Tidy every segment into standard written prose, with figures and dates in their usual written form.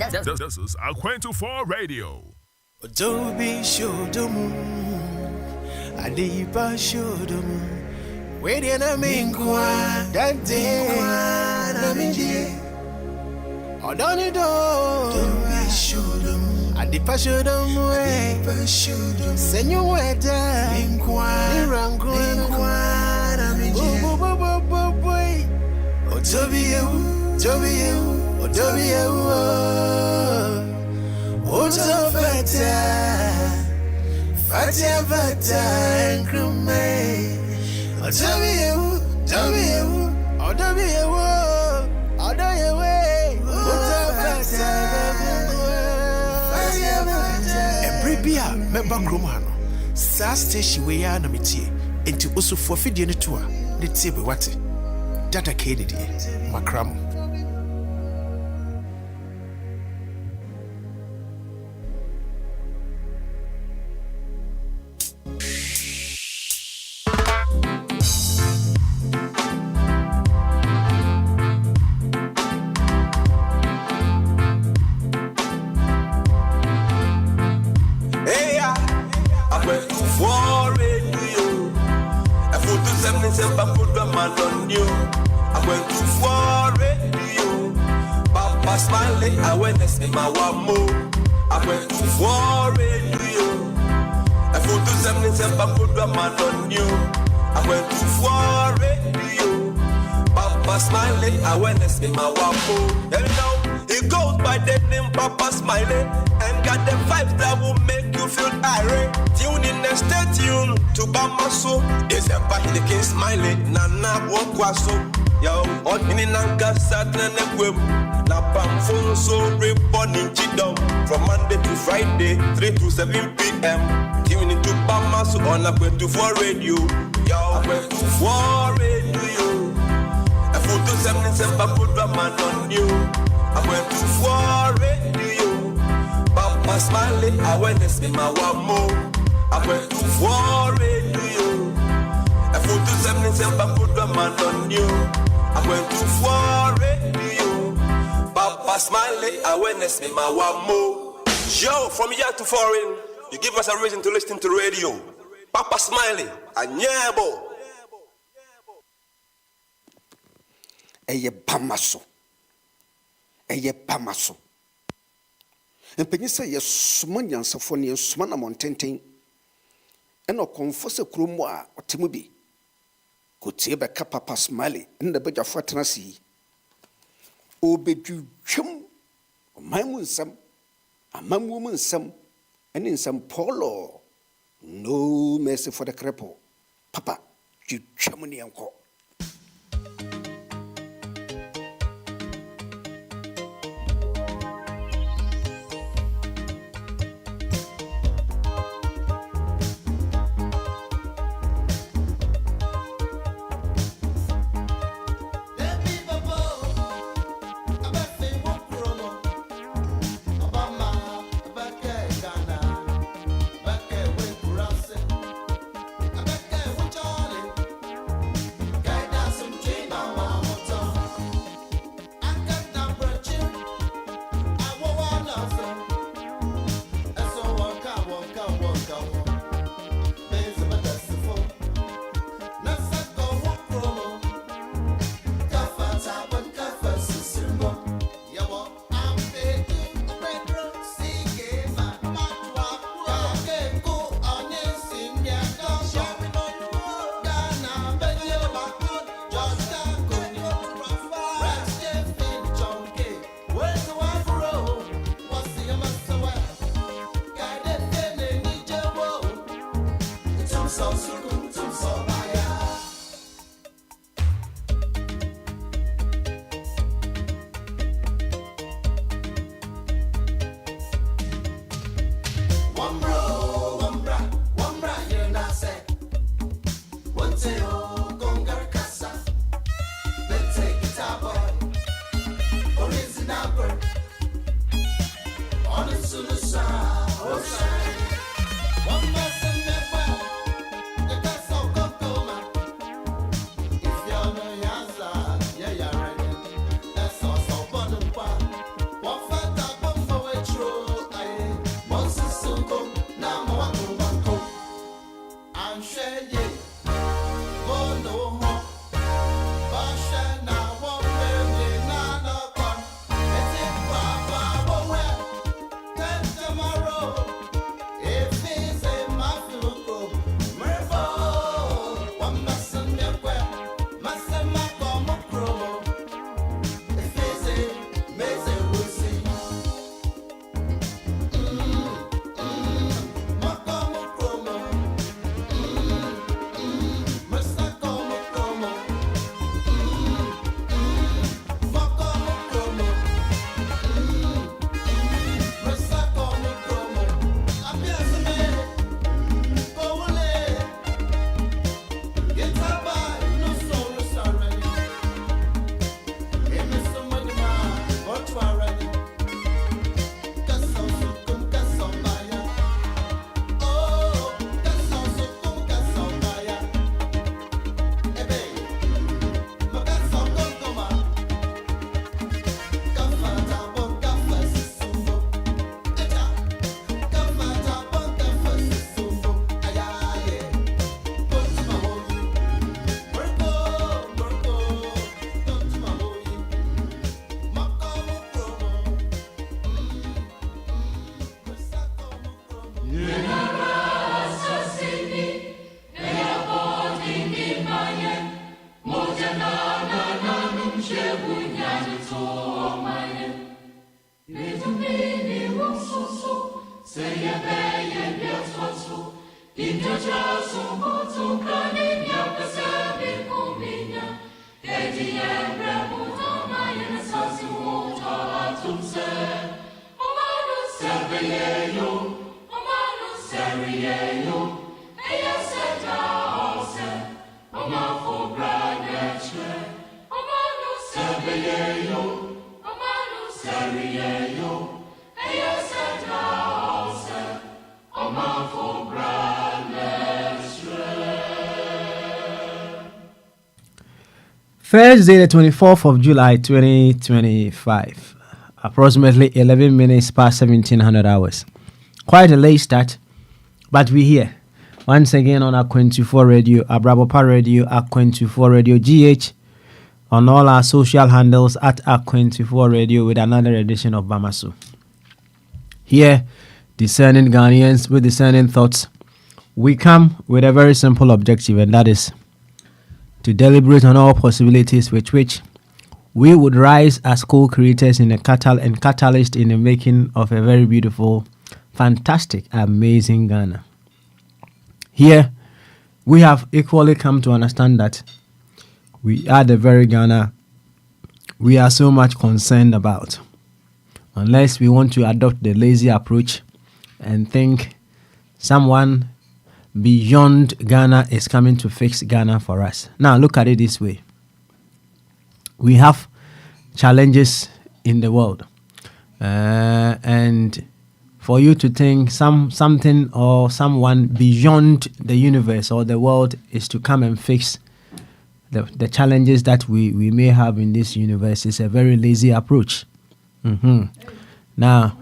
This is Aquento4 Radio. Adobe Shodomu, Adipa Shodomu, waiting a minkwa, that day, Namidi, Odonido, Adobe Shodomu, Adipa Shodomu, Senueta, Minkwa, Namidi, Odobie, Oto fata, and crummy. Odobie, Oto fata, Ebribia, member Gromano, Sastation we are namity, into also for Fidian tour, the table what? Data Kennedy, Macram. Awareness in my wamo. I went to war radio. I put to 77 put a man on you. I went to war radio. Papa Smiley, awareness in my wamo. There you know, it goes by the name Papa Smiley. And got the vibes that will make you feel irate. Tune in and stay tuned to Bamaso. It's a party the King Smiley. Nana Wokwaso. Yo, on in Nanka Saturn and Web. Na Pamphone so reborn in Chidom from Monday to Friday, 3 to 7 p.m. Tuning into Bamaso on Aquento4 Radio. Yo, Aquento4 Radio. I put to 77 put a man on you. Aquento4 Radio. Papa Smiley, awareness in my wamo. Aquento4 Radio. I put to 77 put a man on you. Aquento4 Radio. Papa Smiley, awareness in my wamo. Yo, from here to foreign, you give us a reason to listen to radio. Papa Smiley, a nyabo. Eye Bamaso. And Penisa, yes, Sumanian Sophonia, Sumana Montaigne, and no confess a crumwa or Timubi. Could see back Papa Smiley in the bed of Fatrancy. Obedu chum, my moon some, a man woman some, and in some polo. No mercy for the cripple. Papa, you chummy uncle. Thursday, the 24th of July, 2025, approximately 11 minutes past 1700 hours. Quite a late start, but we're here once again on Aqua24 Radio, Abrabopa Radio, Aqua24 Radio GH, on all our social handles at Aqua24 Radio with another edition of Bamasu. Here, discerning Ghanaians with discerning thoughts, we come with a very simple objective, and that is to deliberate on all possibilities with which we would rise as co-creators in a catalyst in the making of a very beautiful, fantastic, amazing Ghana. Here, we have equally come to understand that we are the very Ghana we are so much concerned about. Unless we want to adopt the lazy approach and think someone beyond Ghana is coming to fix Ghana for us. Now look at it this way. We have challenges in the world. And for you to think something or someone beyond the universe or the world is to come and fix the challenges that we may have in this universe is a very lazy approach. Now,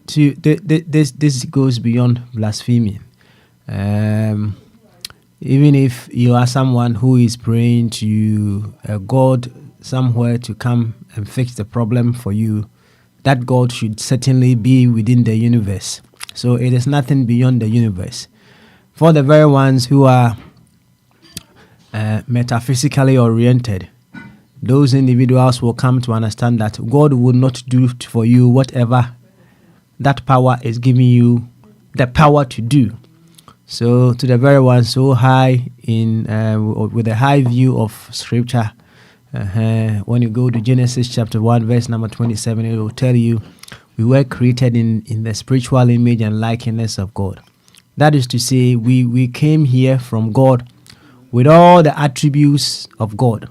this goes beyond blasphemy. Even if you are someone who is praying to a God somewhere to come and fix the problem for you, that God should certainly be within the universe. So it is nothing beyond the universe. For the very ones who are metaphysically oriented, those individuals will come to understand that God will not do for you whatever that power is giving you the power to do. So to the very ones so high in with a high view of scripture, when you go to Genesis chapter 1 verse number 27, it will tell you we were created in the spiritual image and likeness of God. That is to say, we came here from God with all the attributes of God,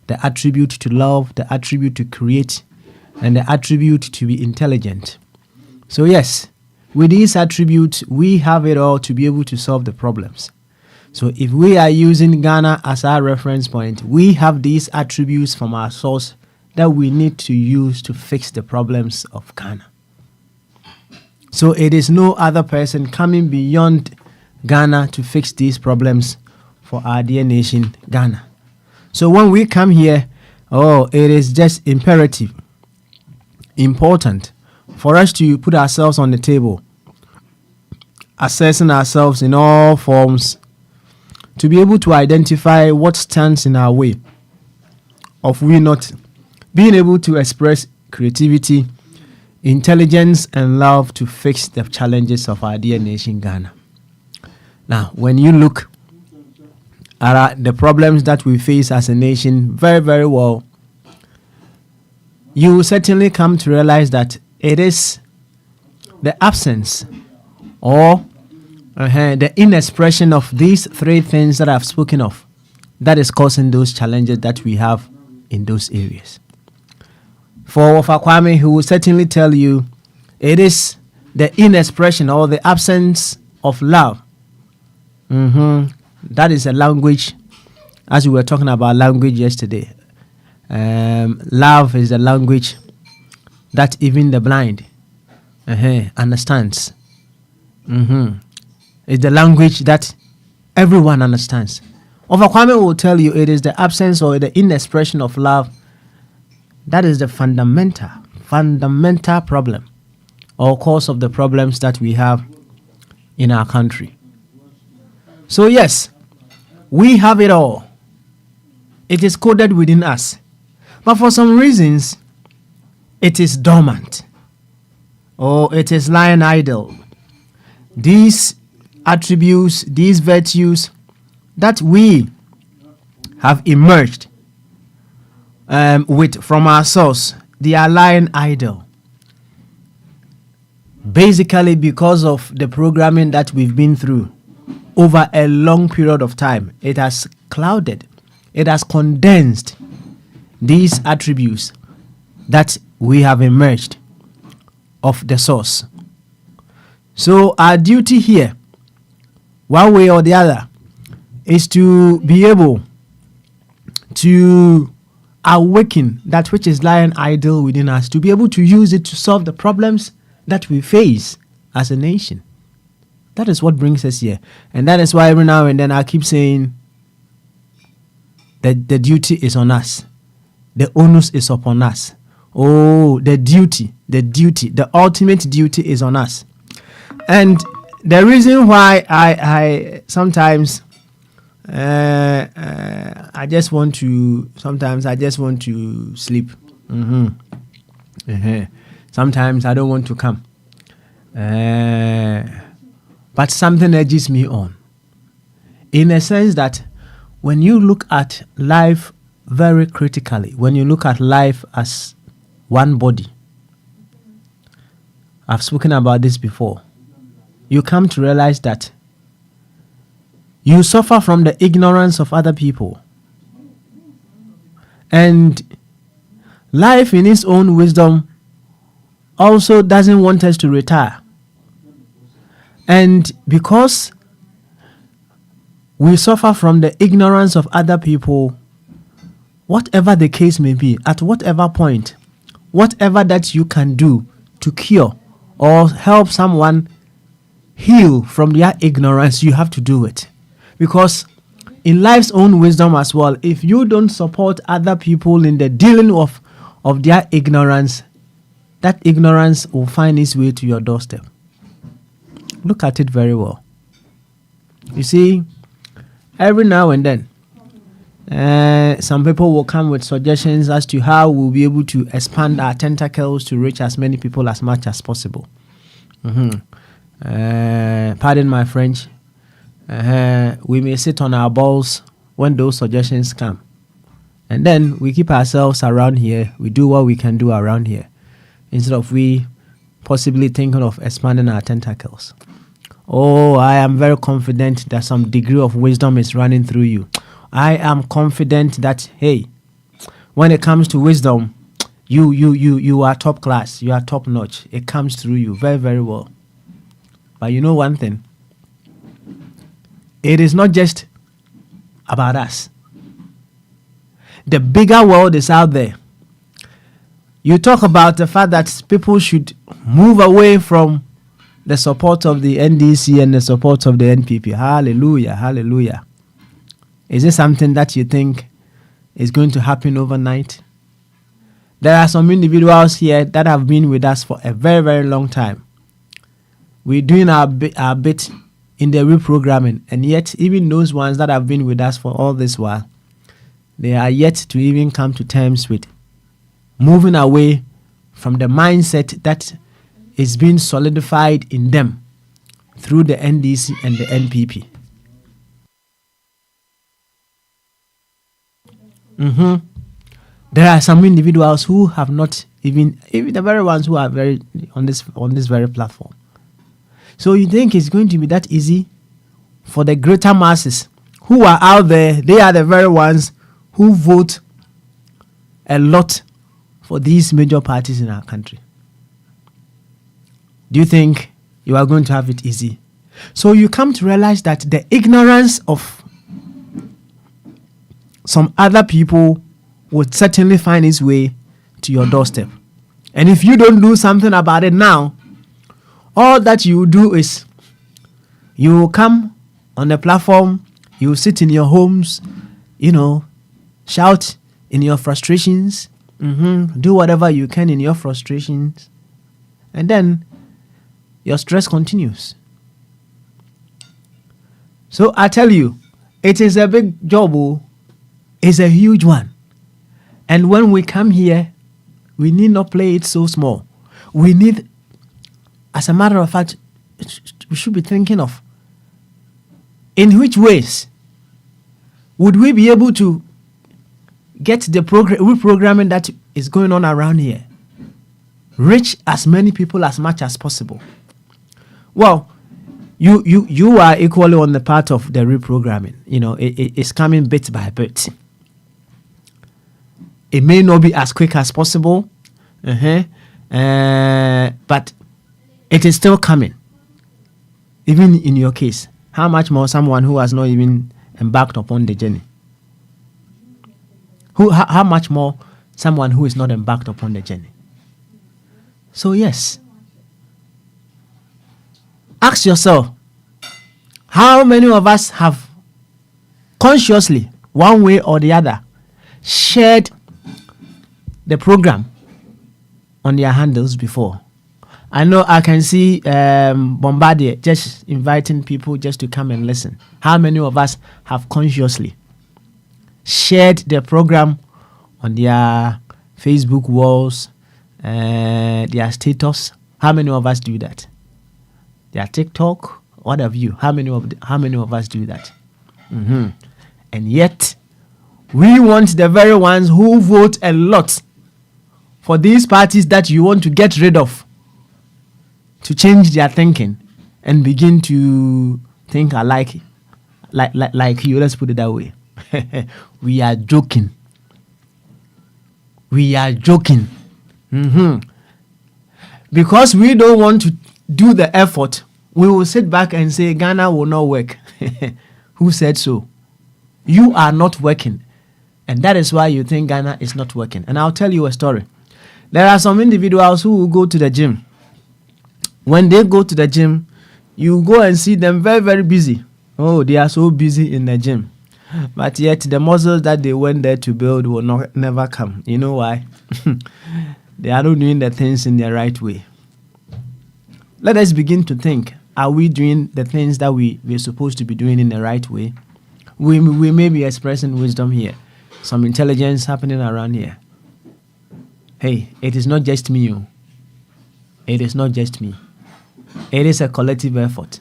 the attribute to love, the attribute to create, and the attribute to be intelligent. So yes, with these attributes, we have it all to be able to solve the problems. So if we are using Ghana as our reference point, we have these attributes from our source that we need to use to fix the problems of Ghana. So it is no other person coming beyond Ghana to fix these problems for our dear nation, Ghana. So when we come here, it is just imperative, important for us to put ourselves on the table, assessing ourselves in all forms, to be able to identify what stands in our way of we not being able to express creativity, intelligence, and love to fix the challenges of our dear nation, Ghana. Now, when you look at the problems that we face as a nation very, very well, you will certainly come to realize that it is the absence or the inexpression of these three things that I've spoken of that is causing those challenges that we have in those areas. For Kwame, who will certainly tell you it is the inexpression or the absence of love. That is a language, as we were talking about language yesterday. Love is the language that even the blind understands. It's the language that everyone understands. Kwame will tell you it is the absence or the inexpression of love that is the fundamental problem or cause of the problems that we have in our country. So yes, we have it all. It is coded within us. But for some reasons, it is dormant, or it is lying idle. These attributes, these virtues that we have emerged with from our source, they are lying idle. Basically because of the programming that we've been through over a long period of time. It has clouded, it has condensed these attributes that we have emerged of the source. So our duty here, one way or the other, is to be able to awaken that which is lying idle within us, to be able to use it to solve the problems that we face as a nation. That is what brings us here. And that is why every now and then I keep saying that the duty is on us. The onus is upon us. Oh, the ultimate duty is on us. And the reason why I sometimes I just want to sleep. Sometimes I don't want to come. But something urges me on. In a sense that when you look at life very critically, when you look at life as one body, I've spoken about this before, you come to realize that you suffer from the ignorance of other people. And life in its own wisdom also doesn't want us to retire. And because we suffer from the ignorance of other people, whatever the case may be, at whatever point, whatever that you can do to cure or help someone heal from their ignorance, you have to do it. Because in life's own wisdom as well, if you don't support other people in the dealing of their ignorance, that ignorance will find its way to your doorstep. Look at it very well. You see, every now and then, some people will come with suggestions as to how we'll be able to expand our tentacles to reach as many people as much as possible. Pardon my French. We may sit on our balls when those suggestions come. And then we keep ourselves around here. We do what we can do around here, instead of we possibly thinking of expanding our tentacles. Oh, I am very confident that some degree of wisdom is running through you. I am confident that, hey, when it comes to wisdom, you are top class. You are top notch. It comes through you very, very well. But you know one thing? It is not just about us. The bigger world is out there. You talk about the fact that people should move away from the support of the NDC and the support of the NPP. Hallelujah, hallelujah. Is it something that you think is going to happen overnight? There are some individuals here that have been with us for a very, very long time. We're doing our bit in the reprogramming, and yet even those ones that have been with us for all this while, they are yet to even come to terms with moving away from the mindset that is being solidified in them through the NDC and the NPP. There are some individuals who have not even the very ones who are very on this very platform. So you think it's going to be that easy for the greater masses who are out there? They are the very ones who vote a lot for these major parties in our country. Do you think you are going to have it easy? So you come to realize that the ignorance of some other people would certainly find its way to your doorstep. And if you don't do something about it now, all that you do is you will come on the platform, you will sit in your homes, shout in your frustrations, do whatever you can in your frustrations, and then your stress continues. So I tell you, it is a big job. It's a huge one. And when we come here, we need not play it so small. We need, as a matter of fact, we should be thinking of in which ways would we be able to get the reprogramming that is going on around here, reach as many people as much as possible. Well, you are equally on the part of the reprogramming. You know, it's coming bit by bit. It may not be as quick as possible, but it is still coming. Even in your case, how much more someone who has not even embarked upon the journey? How much more someone who is not embarked upon the journey? So yes, ask yourself, how many of us have consciously, one way or the other, shared the program on their handles before? I know I can see Bombardier just inviting people just to come and listen. How many of us have consciously shared the program on their Facebook walls, their status? How many of us do that? Their TikTok, what have you? How many of us do that? And yet, we want the very ones who vote a lot for these parties that you want to get rid of to change their thinking and begin to think alike, like you. Let's put it that way. We are joking. We are joking. Because we don't want to do the effort, we will sit back and say Ghana will not work. Who said so? You are not working. And that is why you think Ghana is not working. And I'll tell you a story. There are some individuals who will go to the gym. When they go to the gym, you go and see them very, very busy. Oh, they are so busy in the gym. But yet the muscles that they went there to build will never come. You know why? They are not doing the things in the right way. Let us begin to think, are we doing the things that we're supposed to be doing in the right way? We may be expressing wisdom here. Some intelligence happening around here. Hey, it is not just me. It is not just me. It is a collective effort.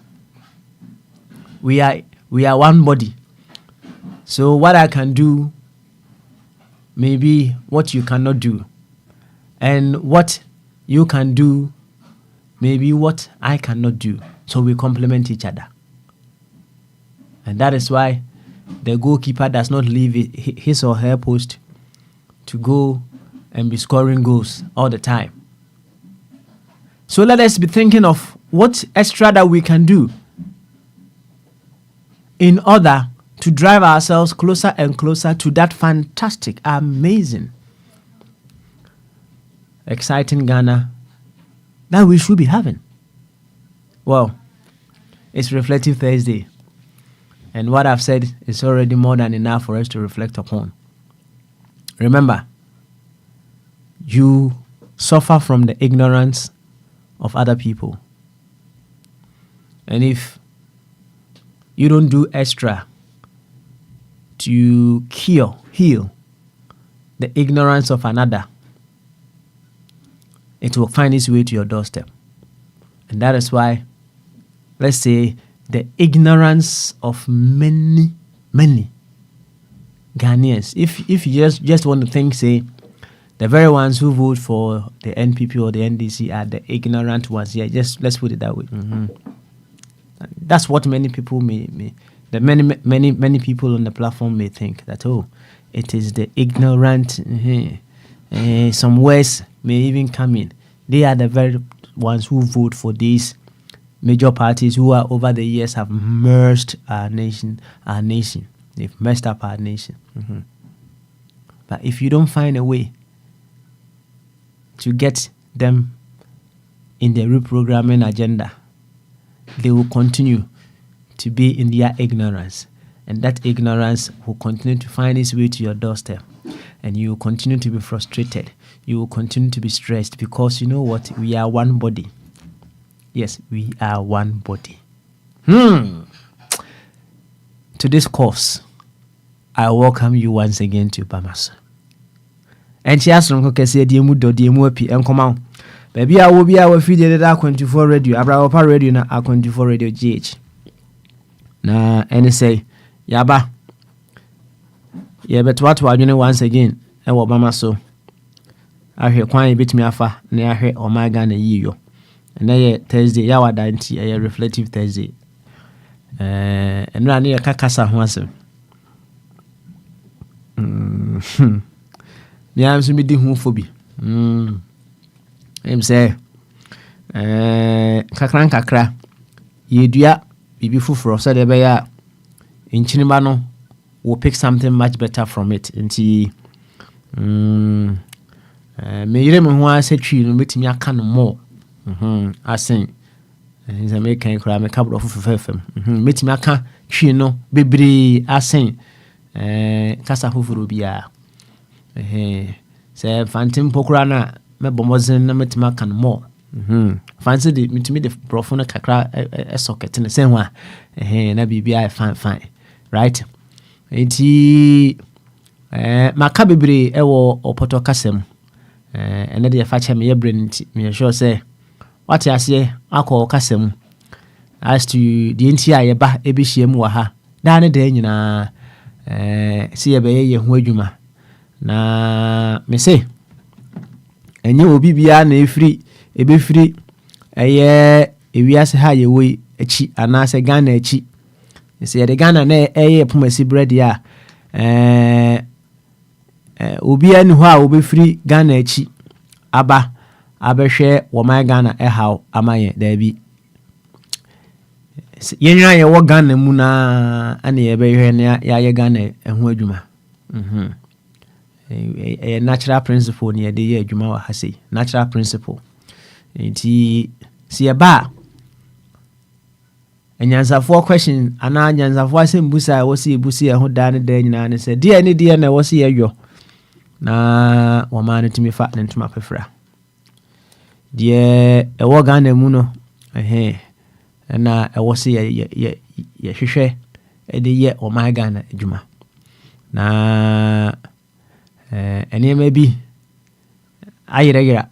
We are one body. So what I can do may be what you cannot do. And what you can do may be what I cannot do. So we complement each other. And that is why the goalkeeper does not leave his or her post to go and be scoring goals all the time. So let us be thinking of what extra that we can do in order to drive ourselves closer and closer to that fantastic, amazing, exciting Ghana that we should be having. Well, it's Reflective Thursday, and what I've said is already more than enough for us to reflect upon. Remember, you suffer from the ignorance of other people. And if you don't do extra to heal the ignorance of another, it will find its way to your doorstep. And that is why, let's say, the ignorance of many Ghanaians, if you just want to think, say, the very ones who vote for the NPP or the NDC are the ignorant ones. Yeah, just let's put it that way. That's what many people many people on the platform may think, that, oh, it is the ignorant. Some words may even come in. They are the very ones who vote for these major parties who are over the years have merged our nation. They've messed up our nation. But if you don't find a way to get them in the reprogramming agenda, they will continue to be in their ignorance. And that ignorance will continue to find its way to your doorstep. And you will continue to be frustrated. You will continue to be stressed, because you know what? We are one body. Yes, we are one body. To this course, I welcome you once again to Bamaso. And she asked Uncle Cassia, dear Mudo, dear Mopi, and come on. Baby, I will be our feed at A24 radio, Abrapa radio, na A24 radio GH. Na, and say, Yaba. Yeah, but what were you once again? And what Bamaso? I hear quite a bit me afa, near here or my gun a year. And then Thursday, Yawa Danti, a reflective Thursday. And run near Kakasa once. Yeah, I'm some homophobia. I'm say, Kakran Kakra, ye dear, be before said a bear in Chinimano will pick something much better from it. And see, may you remember who I said, you meet me a can more. I sing. He's a making cry, a couple of FM. Meet me a can, chino, baby, I sing. Casa Hufurubia. Say, Phantom Pokrana, my bombazin, Namatima can more. Fancy the me to me the profuna kakra a socket in the same one. Na BBI fine. Right? Eti Macabibri ewo opoto kasem. And then the facha me brain me sure say what I say alcohol kasem as to the entire ba ebishiem wa ha. Dane de nyina see ebe ye ho adwuma. Na me say enye obi bia na efiri ebefiri eye ewiase ha ye we echi anase Ghana echi. See the Ghana na eye pomasi bread ya obi anu ho a obefiri Ghana echi aba abehwe wo my Ghana how amaye da bi yenwa ye wo Ghana mu na ane ye behwe na ya ye Ghana ho adwuma a natural principle near the year Juma Hasi, natural principle. Nti see a bar. And answer 4 questions, and I answer 4 sim busa was see busia who done the and said, dear, any dear, I was here yo. Na woman to me fat and to my prefer. Dear, a wagan a muno, a hair, and I was here, ye share a year or my Ghana Juma. Na and it may be I regular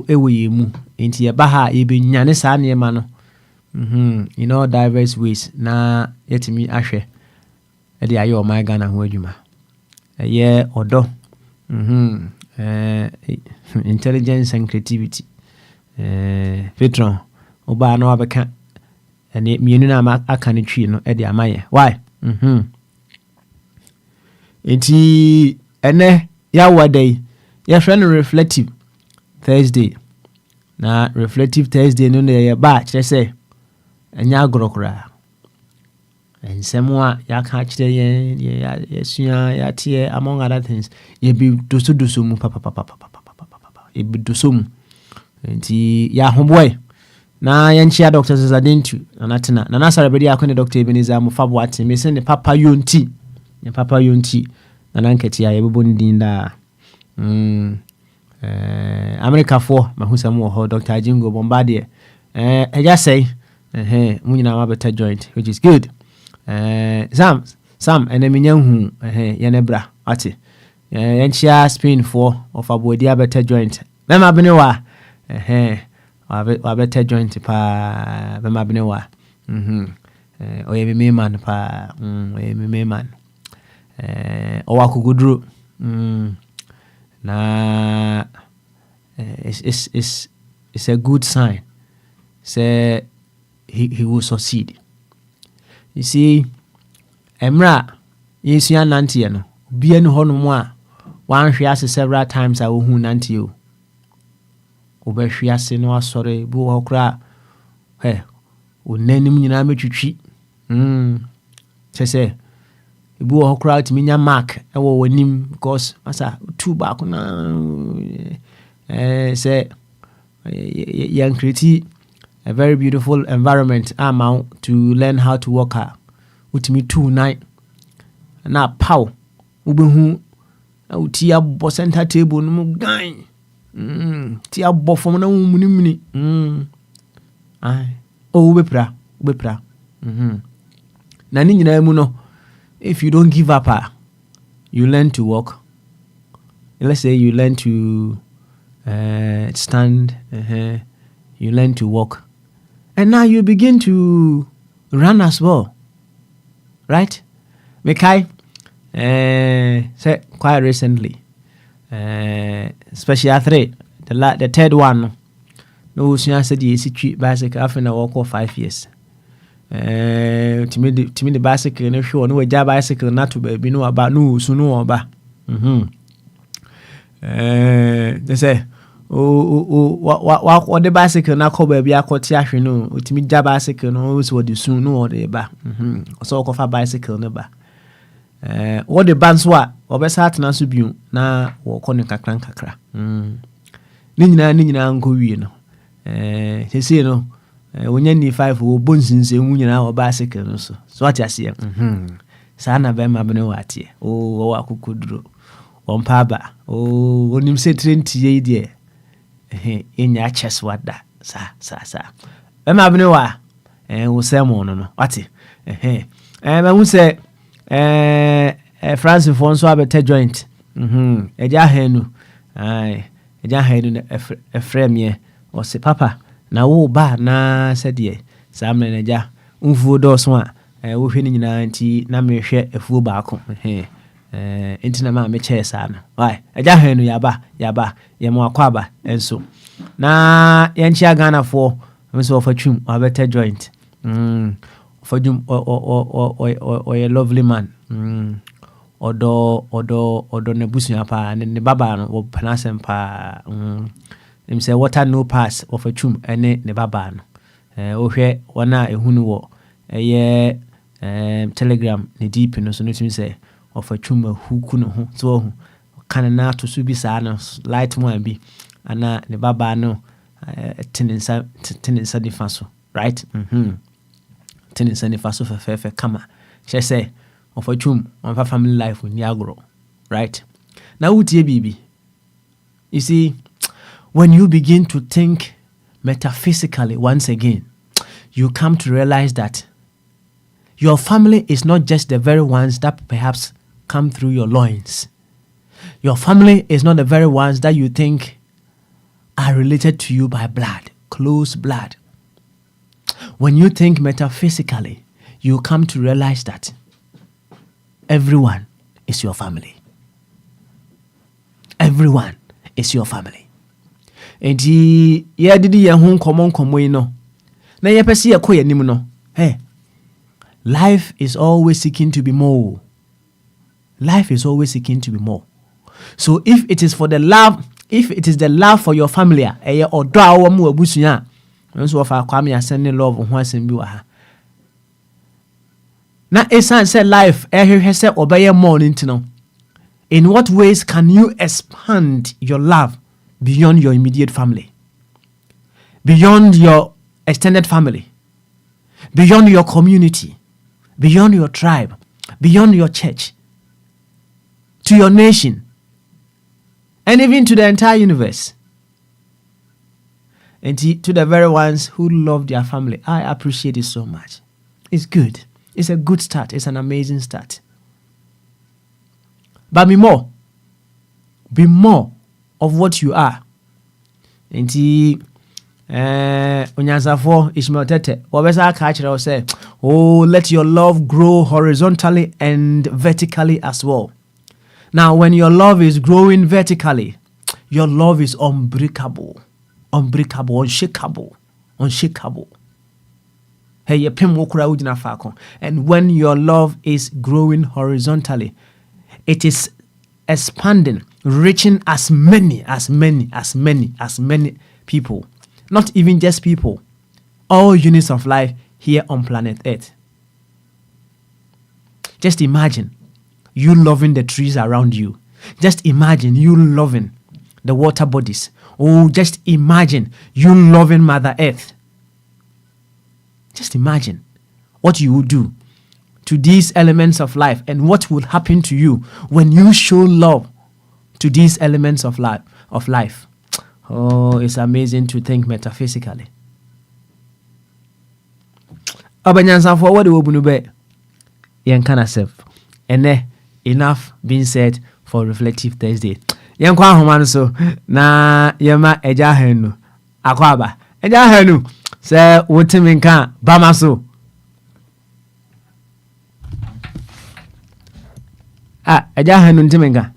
we mu into a baha be Yanisani mano in all diverse ways na yet me ashe at the ayo my Ghana Wajuma a year or do intelligence and creativity Petron Oba no abaka and it me nuna I can tree no at the amaye why Enti ene yawa day ya friend reflective Thursday na reflective Thursday no na ya ba kire say enya agorokora ensemo ya ka kire yen ya sua ya tie among other things ye bi doso mu papa e bi doso mu enti ya homboy na yenchia doctor Zadentu anatena na nasara bedi akone Dr. Ebenezer mu fabo ati me se ne papa yonti ne papa yonti na nanketi ya yebo ndin da America for mahusam ho Dr. Jingo Bombardier I just say munyina ma better joint which is good some eneminya hu yenebra ati yenchia Spain for of abodia better joint mema benewa wa better joint pa mema benewa oye me man pa oye me man Owakugudru na it's a good sign. Say he will succeed. You see, Emra, yesu ya nanti no. Bia no hono mu a wan hwe ase several times a wo hu nanti o. Oba hwe ase no asore bu ho kra. Onanim nyina metwitwi. Say Ibu ho crowd minya mark ewo wanim because asa two back na say yan create a very beautiful environment amount to learn how to work out with me 2-9 na pow ubehu uti abo center table no gan ti abo fom na munimuni Oh, ubepra. Na ni nyina mu no, if you don't give up, you learn to walk. Let's say you learn to stand, you learn to walk. And now you begin to run as well. Right? Mekai, say quite recently, special 3, the third one, no, she said the bicycle after I walk for 5 years. To me the bicycle no show no job bicycle not to be no about no so no about they say what the bicycle na call baby akoti ahwe no to me job bicycle no so the soon no the ba so call for bicycle no ba what the bands wa obesa atena so biu na wo kɔ ne kakra ni nyina nko wie no sese no wonya ni 5 wo bonsinse mu nyina wo bicycle no so what you see sa na be ma bene watie wo akukuduro wo mpaba wonim se trenti ye die enya chess wada sa be ma bene wa wo semo no wate ma hu se France for so abete joint eja hanu e frame ye o se papa na wo ba na sɛdeɛ saa mmerɛ n'agya mfuo dɔɔso a wohwɛ ne nyinaa nti na mehwɛ afuo baako nti na ma mekyɛɛ saa no agya hɛ no yaba yɛma akɔ aba nso na yɛnkyia Ghanafoɔ nso wɔfa twum wabɛtɛ joint wɔfa twum ɔyɛ lovely man ɔdɔ ne busua paa ne baba no wɔpɛna asɛm paa Them say water no pass of a chum ene ne baba no. Ohwe wana ehunu wo telegram ne deep no so no tim say of a chum huku no ho so kana na to so bi saa no light mo bi ana ne baba no teninsa di faso right teninsa di faso fe kama she say of a chum on family life ni agro right na wutie bibi you see. When you begin to think metaphysically once again, you come to realize that your family is not just the very ones that perhaps come through your loins. Your family is not the very ones that you think are related to you by blood, close blood. When you think metaphysically, you come to realize that everyone is your family. Everyone is your family. Enti ye didi ye ho nkomo yi no na ye pese ye kɔ yanim no life is always seeking to be more. Life is always seeking to be more. So if it is the love for your family eye odo a wo mu abusua nso wo fa kwame asɛn ne love ho asɛm bi wa ha na esan say life ehwehwɛ sɛ obeye more ntino. In what ways can you expand your love beyond your immediate family, beyond your extended family, beyond your community, beyond your tribe, beyond your church, to your nation, and even to the entire universe? And to the very ones who love their family, I appreciate it so much. It's good. It's a good start. It's an amazing start. But be more of what you are. Enti onyansafo Ishmael Tete wabesa aka kire o say, oh, let your love grow horizontally and vertically as well. Now when your love is growing vertically, your love is unbreakable, unshakable. Hey, ye pem wokura ujina fako. And when your love is growing horizontally, it is expanding, reaching as many people, not even just people, all units of life here on planet Earth. Just imagine you loving the trees around you. Just imagine you loving the water bodies. Oh, just imagine you loving Mother Earth. Just imagine what you would do to these elements of life and what will happen to you when you show love to these elements of life. Oh, it's amazing to think metaphysically. Abanyansa for what we be yankana self. And enough being said for Reflective Thursday. Yankwa Homan so na yama eja henu akwaba eja henu se wotiminka bamaso eja henu ntiminka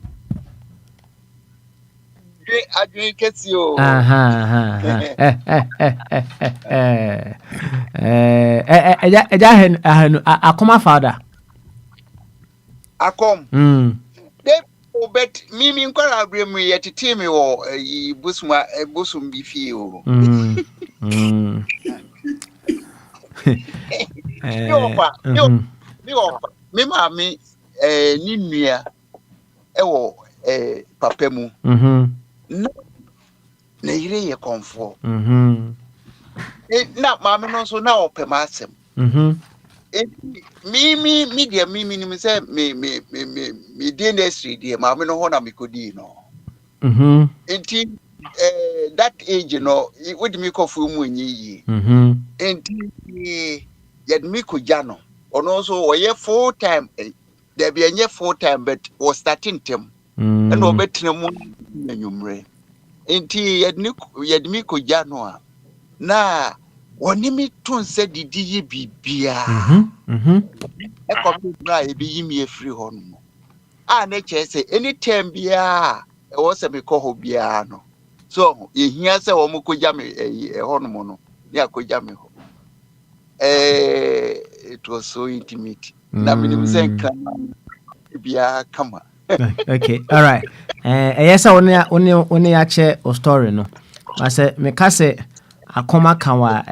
adwin kesi o eja henu akoma father akom bet mimi nkwara abremu yetete me wo busum bi fie o mi maami ni nua wo papa mu na yire ye konfo na maami no so na opema asem mimi ni say me dentistry dey ma me no ho na me kodi no enti that age no with me kofu mu nyi enti yet me ko jano ono so oye full time there be any full time but was starting tem and obetina mu nyumre enti yet me ko jano na woni mi tun se didi yi bibia e ko bra e bi yimi efri ho no na che se anytime bia e wo se me ko ho bia no so e hia se wo mo ko ja me e ho no mo no ya ko ja me ho it was so intimate na minim se nka bia kama okay all right yes oni ya che o story no I say me ka say akoma kawa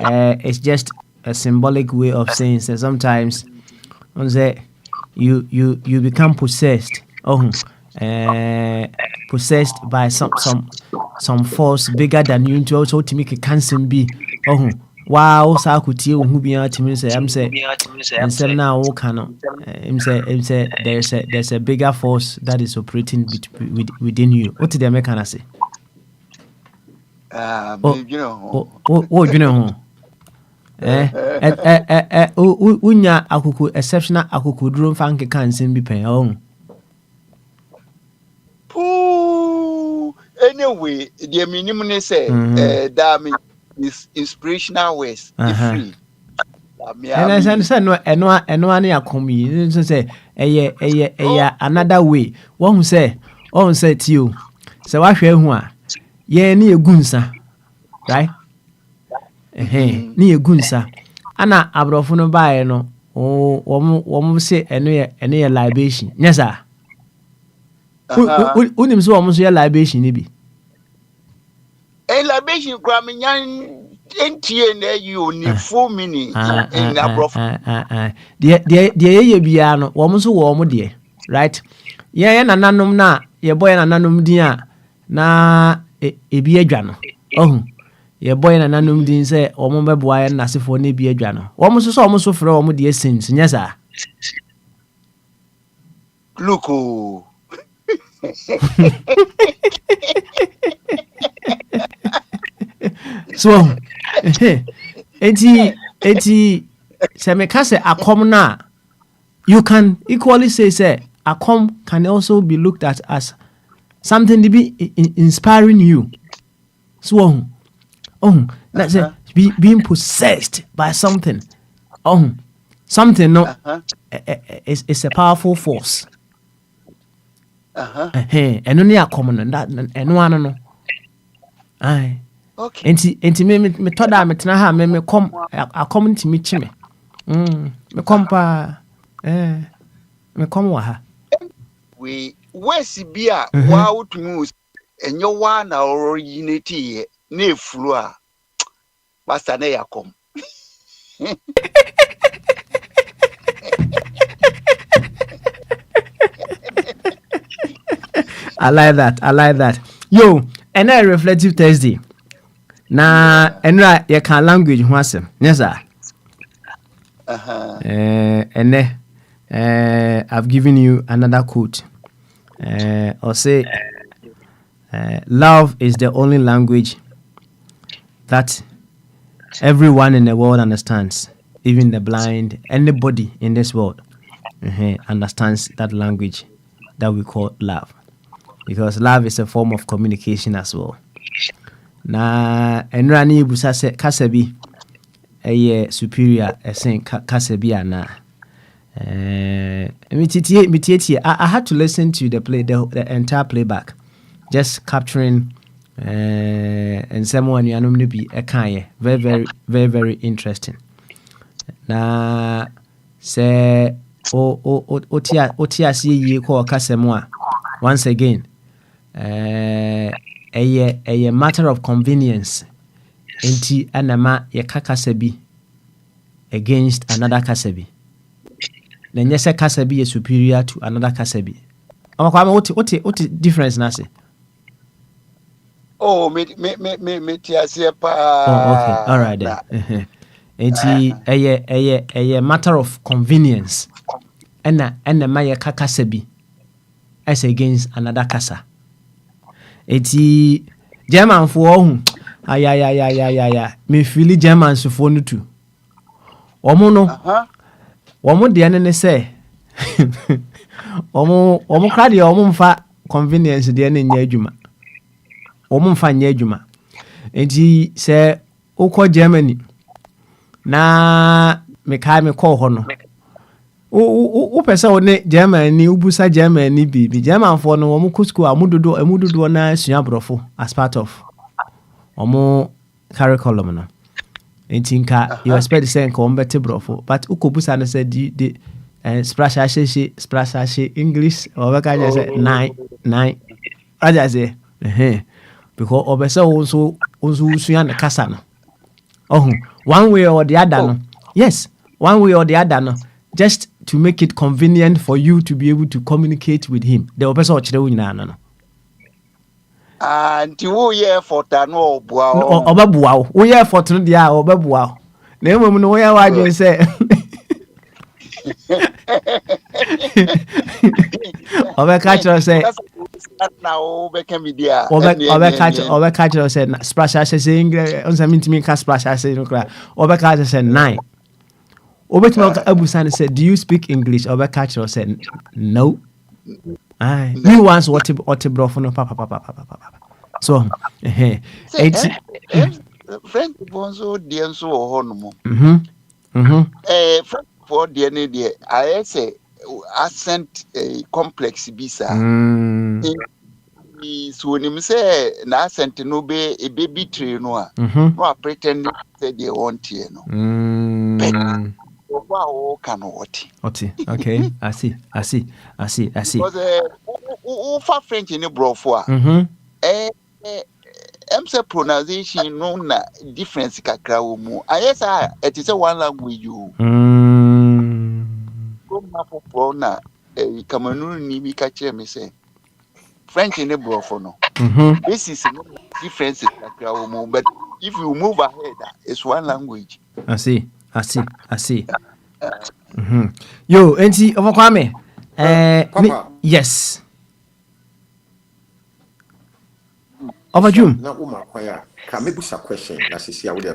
it's just a symbolic way of saying that sometimes on say you become possessed possessed by some force bigger than you to also to make a cancer be wow sa akutie wo hu bia timi say am say and say now wo can him say there's a bigger force that is operating within you. What did the American say? You know. You know. Unya akuku exceptional akuku drum fanke kan sim bi pen anyway the minimum say that mean is inspirational ways free and I say no eno na yakomi so say another way one say to you say wa hwe hu a ye na egunsa right ni egunsa ana abrofo no baaye no wo say eno ye libation nyesa unim so wo so ye libation ni bi libation kwa menyan entie na you ni 4 minutes in abrofo de ye bia no wo so wo de right ye nananom na ye boy nananom din a na ebi adwa no ye boy nananom din say wo mo beboa ye nasefo na ebi adwa no wo so frɛ wo de essence nyesa look so eti se me ka say akom na you can equally say akom can also be looked at as something to be inspiring you. So let's say being possessed by something. Something no it's a powerful force. And only akom no that eno ano no. Ai. Okay. Enti me toda me tena ha me kom akom ntimi chime. Me kom pa me kom wa ha. We si bia wa utumi enyo wa na originate na efuru a basta na yakom. I like that. Yo, and a reflective Thursday. Na enra ye kan language ho asem. Yes sir. I've given you another quote. Or say love is the only language that everyone in the world understands. even the blind, anybody in this world understands that language that we call love, because love is a form of communication as well. Na enrani busa se kasabi eye superior esen kasabi ana. I had to listen to the entire playback, just capturing and someone you know be a kanye. Very interesting. Na se otia si ye ko kasemwa once again. A matter of convenience. Enti anama ye kakasabi against another kasabi. Then yes, a kasabi is superior to another kasabi. What difference na say? Oh, me pa. Oh, okay, all right then. It's a matter of convenience. And my kasabi as against another kasa. It's German for me feel German so for too. Omo de ane say omo krade omo mfa convenience de ane nya adwuma. Omo mfa nya adwuma. Enti se ukọ Germany na me kai me call ho no. O pese one Germany ubusa Germany bi German for no omo kusku amudodo na sua brofo as part of omo curriculum no. Intinka you expect the same combat brofo, but ukobusa no said the splash English or can say 9 I just say because obese also suya na kasa no. Oh, one way or the other no. Yes, one way or the other no, just to make it convenient for you to be able to communicate with him. The obese o chire nyina no. Anti wo ye for no bua o. Obabua o. Wo ye for no dia obabua o. Na emom no wo ye wa dwen say. Obeka chiro say na o beka mi dia. Obeka chiro say splash say English on say mintimi ka splash say no kra. Obeka say 9. Obetimo abusan say do you speak English? Obeka chiro say no. Aye. Me once what brofo no papa. So friend bonzo die nso ho no mo. Friend for die ne die I say accent complex bisa. So nim say na accent no be e be betray no a. No a pretend say they want here no. Wow, can what? Okay, I see. Because for French in the brofo. Say pronunciation no na difference kakra wo mu. Ayesa it is a one language you. Go for na Cameroon ni bi ka kire me say French in the brofo no. This is difference kakra wo mu, but if you move ahead it's one language. I see. Yo, enti Ovakwame. Papa. Yes. Ovajum. Na umakwaya. Ka me busa question na sisi awude.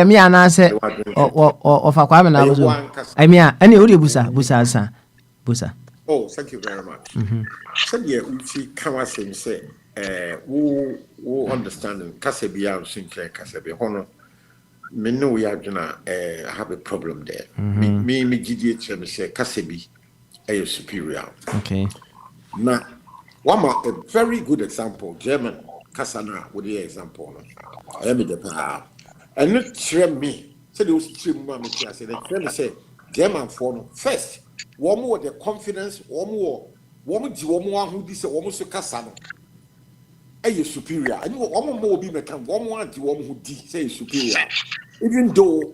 Me anase Ovakwame na buzo. Emia, ani odi busa ansa. Busa. Oh, thank you very much. Said ye uchi kawa say wo understanding kasebia usinche kasebe hono. Me know we are gonna have a problem there. Me GDH me say kasebi a superior. Okay. Now, one more a very good example. German kasana with the example. I am the power. And not share me. Say those three mommy say the say German for first. One more the confidence. One more who this almost kasano. A superior. And one more be mekan. One more the one who say superior. Even though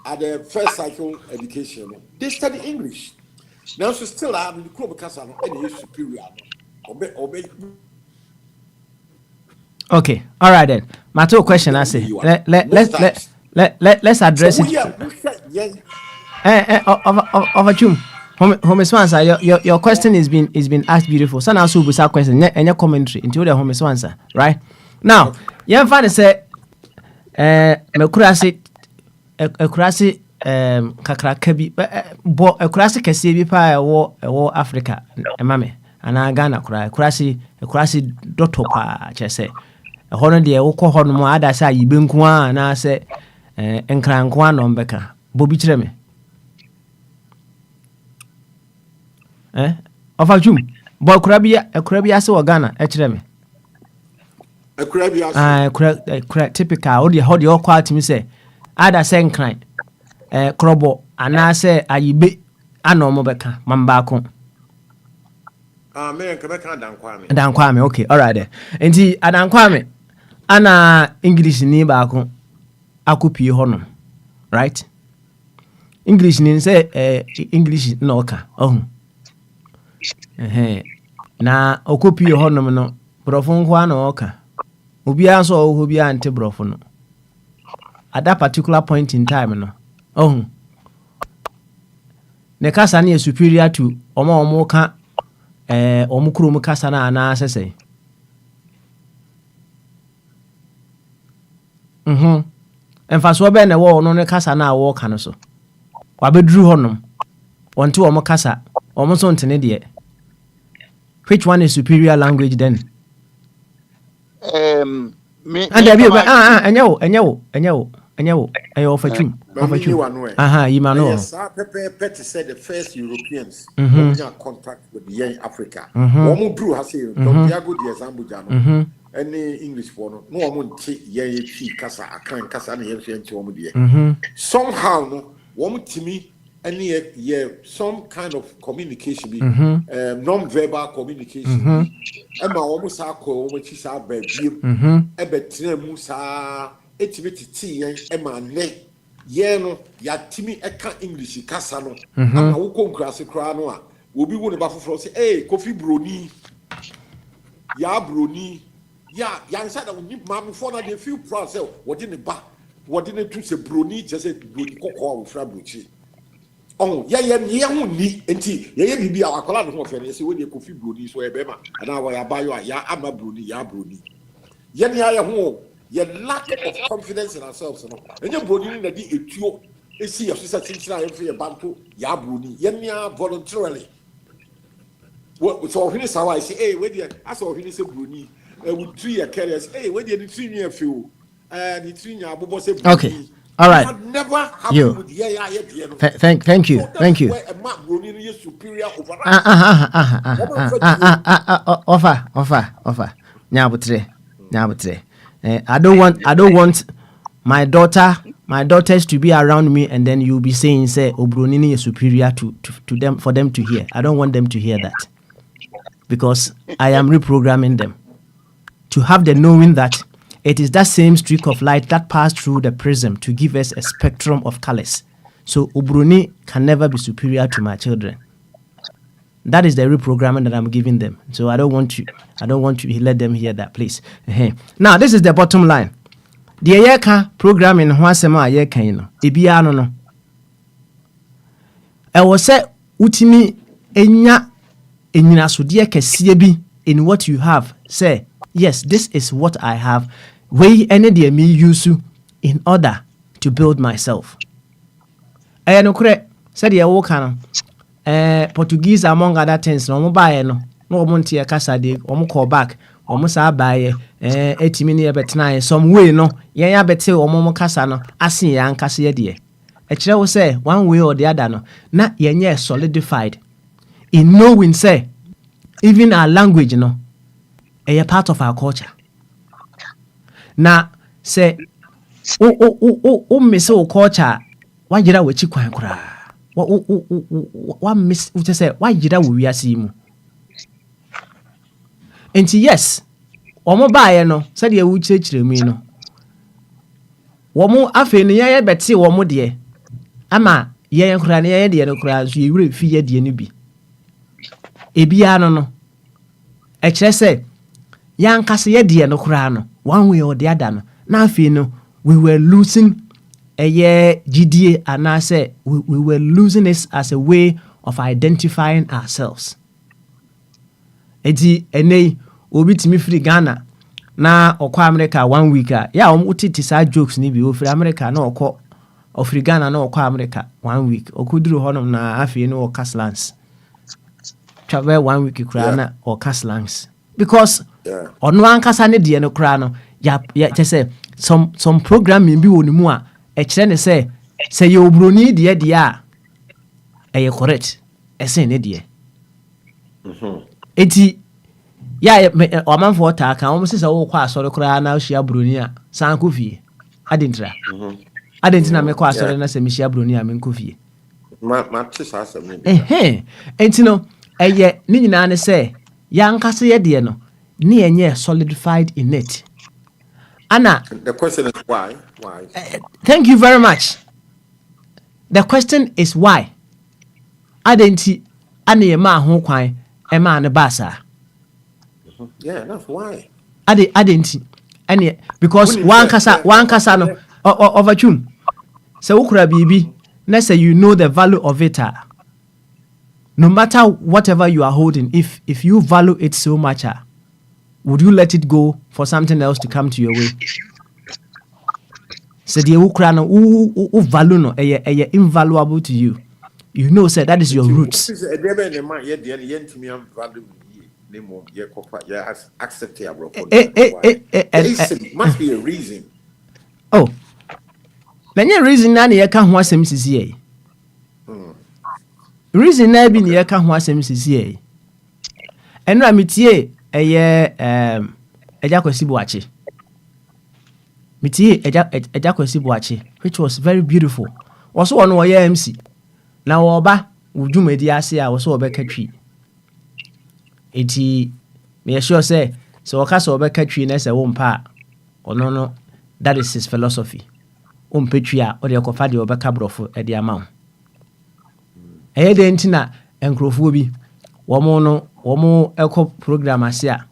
at the first cycle education, they study English. Now, so still I'm in the club because I'm any superior. Obey. Okay, all right then. My two question I say. Let's address it. Ovachum. Home Swansa, your question is been asked beautiful. So now so question and your commentary into the Home Swansa, right? Now, you find say me kurase ekurase kakraka bi bo ekurase kese bi pa ewo Africa emame ana Ghana kura ekurase dotto pa chese hono de wokọ hono mo ada sa yibe nko a na se enkran nko a no mbeka bo bi kire me ofa jum bo ekura bi ase wo Ghana e kire me ekura bi ase ekura typical o de okọ atimi se ada se nkran krobo ana se ayibe ana mo beka mamba ko me nka beka dankwame okay all right enti adankwame ana English ni ba ko akopie hono right English ni say English no ka na okopie hono no brofo nkwa na oka obi aso obi ante brofo no at that particular point in time no ne kasa na superior to omo ka omukuru mu kasa na ana asese emfaso be na wo no ne kasa na wo ka no so wabeduru honom wonte wo kasa wo so ntene de which one is superior language then me enyewo ayo fatum yimano yes Pepe said the first Europeans who contact with the Africa womu drew has Don Diego de Zambujano any English for no woman ye kasa akan kasa na ye womu de somehow no womu timi any some kind of communication be non-verbal communication ema womu sa ko womu chi sa ba biem ebetre mu sa etibeti yen ema ne ye no ya timi eka English kasa no ama wo konkrase kra no a obi wo ne ba foforo say Kofi Broni ya broni ya nsa da ni mama for na dey feel proud say what in the ba what in to say broni just say broni kokko wo fra brochi ye hu ni enti ye bibi akola no ho fe ne say we dey Kofi Broni so e be ma ana wa ya bayo ya ama broni ya broni ye ni aye ho ye lack of confidence in ourselves no enye broni na di etuo esi ya so tinchira ye fe ye banto ya broni ye ni voluntarily so hini sawa say we dey aso hini say broni we 3 year carriers we dey the 3 year feel the 3 year abobo say broni. Okay, all right, never happened with thank you offer nyabutre I don't want my daughters to be around me and then you'll be saying say obroni is superior to them, for them to hear. I don't want them to hear that, because I am reprogramming them to have the knowing that it is that same streak of light that passed through the prism to give us a spectrum of colors. So obroni can never be superior to my children. That is the reprogramming that I'm giving them. So I don't want to let them hear that, please. Now this is the bottom line. The yeka programming hwasema yeka ino. Ebia no. Ewo se utimi enya enyinasodie kese bi in what you have. Say, yes, this is what I have. We any de me use in order to build myself. No kure said ye wo kan Portuguese among other things no mo bae no mo ntie kasa de omo call back omo sa bae etimi ne betena some way no yen ya bete omo kasa no asen ya nkasa ye de e kire wo say one way or the other no na yen solidified in knowing say even our language no a part of our culture. Na say o miss o culture why jira we chi kwan kura what miss we say why jira we wiase mu enti yes omo baaye no say de wu chirechire mi no womo afi ne ye beti womo de ama ye kura ne ye de no kura so ye wure fi ye de no bi ebia no e kire say yankase ye de no kura no one way or the other no na afi no we were losing GDA and I say we were losing it as a way of identifying ourselves. Eti ene obi timi free Ghana na okwa America 1 week ya uti tisa jokes ni bi o free America na okọ ofiri Ghana na okwa America 1 week okuduru honom na afie no Caslands travel 1 week kura na or Caslands because ono ankasa ne de no kura no ya say some programming bi woni mu a e kire ne say ye obroni de a e correct e say ne de eti ya omanfo ta kan o se wo kwa asore kura na hia broni a san ko fie adentra adentina me kwa asore na se me hia broni a me ko fie ma tisa asem ni enti no eye ni nyina ne se ya nkase ye de no ni enye solidified in it Anna, the question is why thank you very much. The question is why adenti ana ye ma ho kwan e ma ne basa. Yeah, that's why. Adenti ane because one kasa no overtune. So ukura bibi na say you know the value of it. No matter whatever you are holding, if you value it so much, would you let it go for something else to come to your way? So the ukura no u value no eye invaluable to you. You know, say that is your roots. Must be a reason. Oh, many reason na ye ka ho asem sisi e. Reason na bi ne ye ka ho asem sisi e. Enra mitie eye eja kwesi buachi. Mitie eja kwesi buachi, which was very beautiful. Also one wo ye MC. Na wo ba wudumadi ase a wo so obeka twi. Eti me sure say so okasa obeka twi na se wo mpa ono no that is his philosophy. Ompetwi a o de kofa de obeka brofo e de ama wo. Eye de ntina enkrofo bi wo mo eko program ase a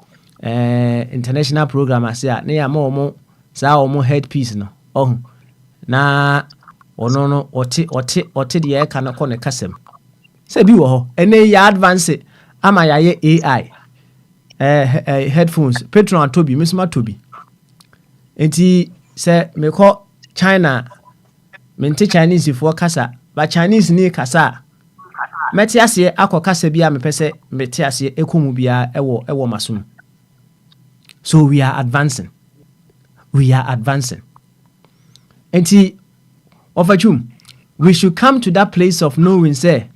international program ase a na ya ma wo sa wo headpiece no oh na ono no ote de e ka na ko ne kasem se bi wo ho ene ya advance ama ya ye AI headphones Patron Toby Misma Toby enti se me ko China mente Chinese fo kasa ba Chinese ni kasa meti ase akokasa bia me pese meti ase ekomu bia ewo masum. So we are advancing enti Ovachum, we should come to that place of knowing, say,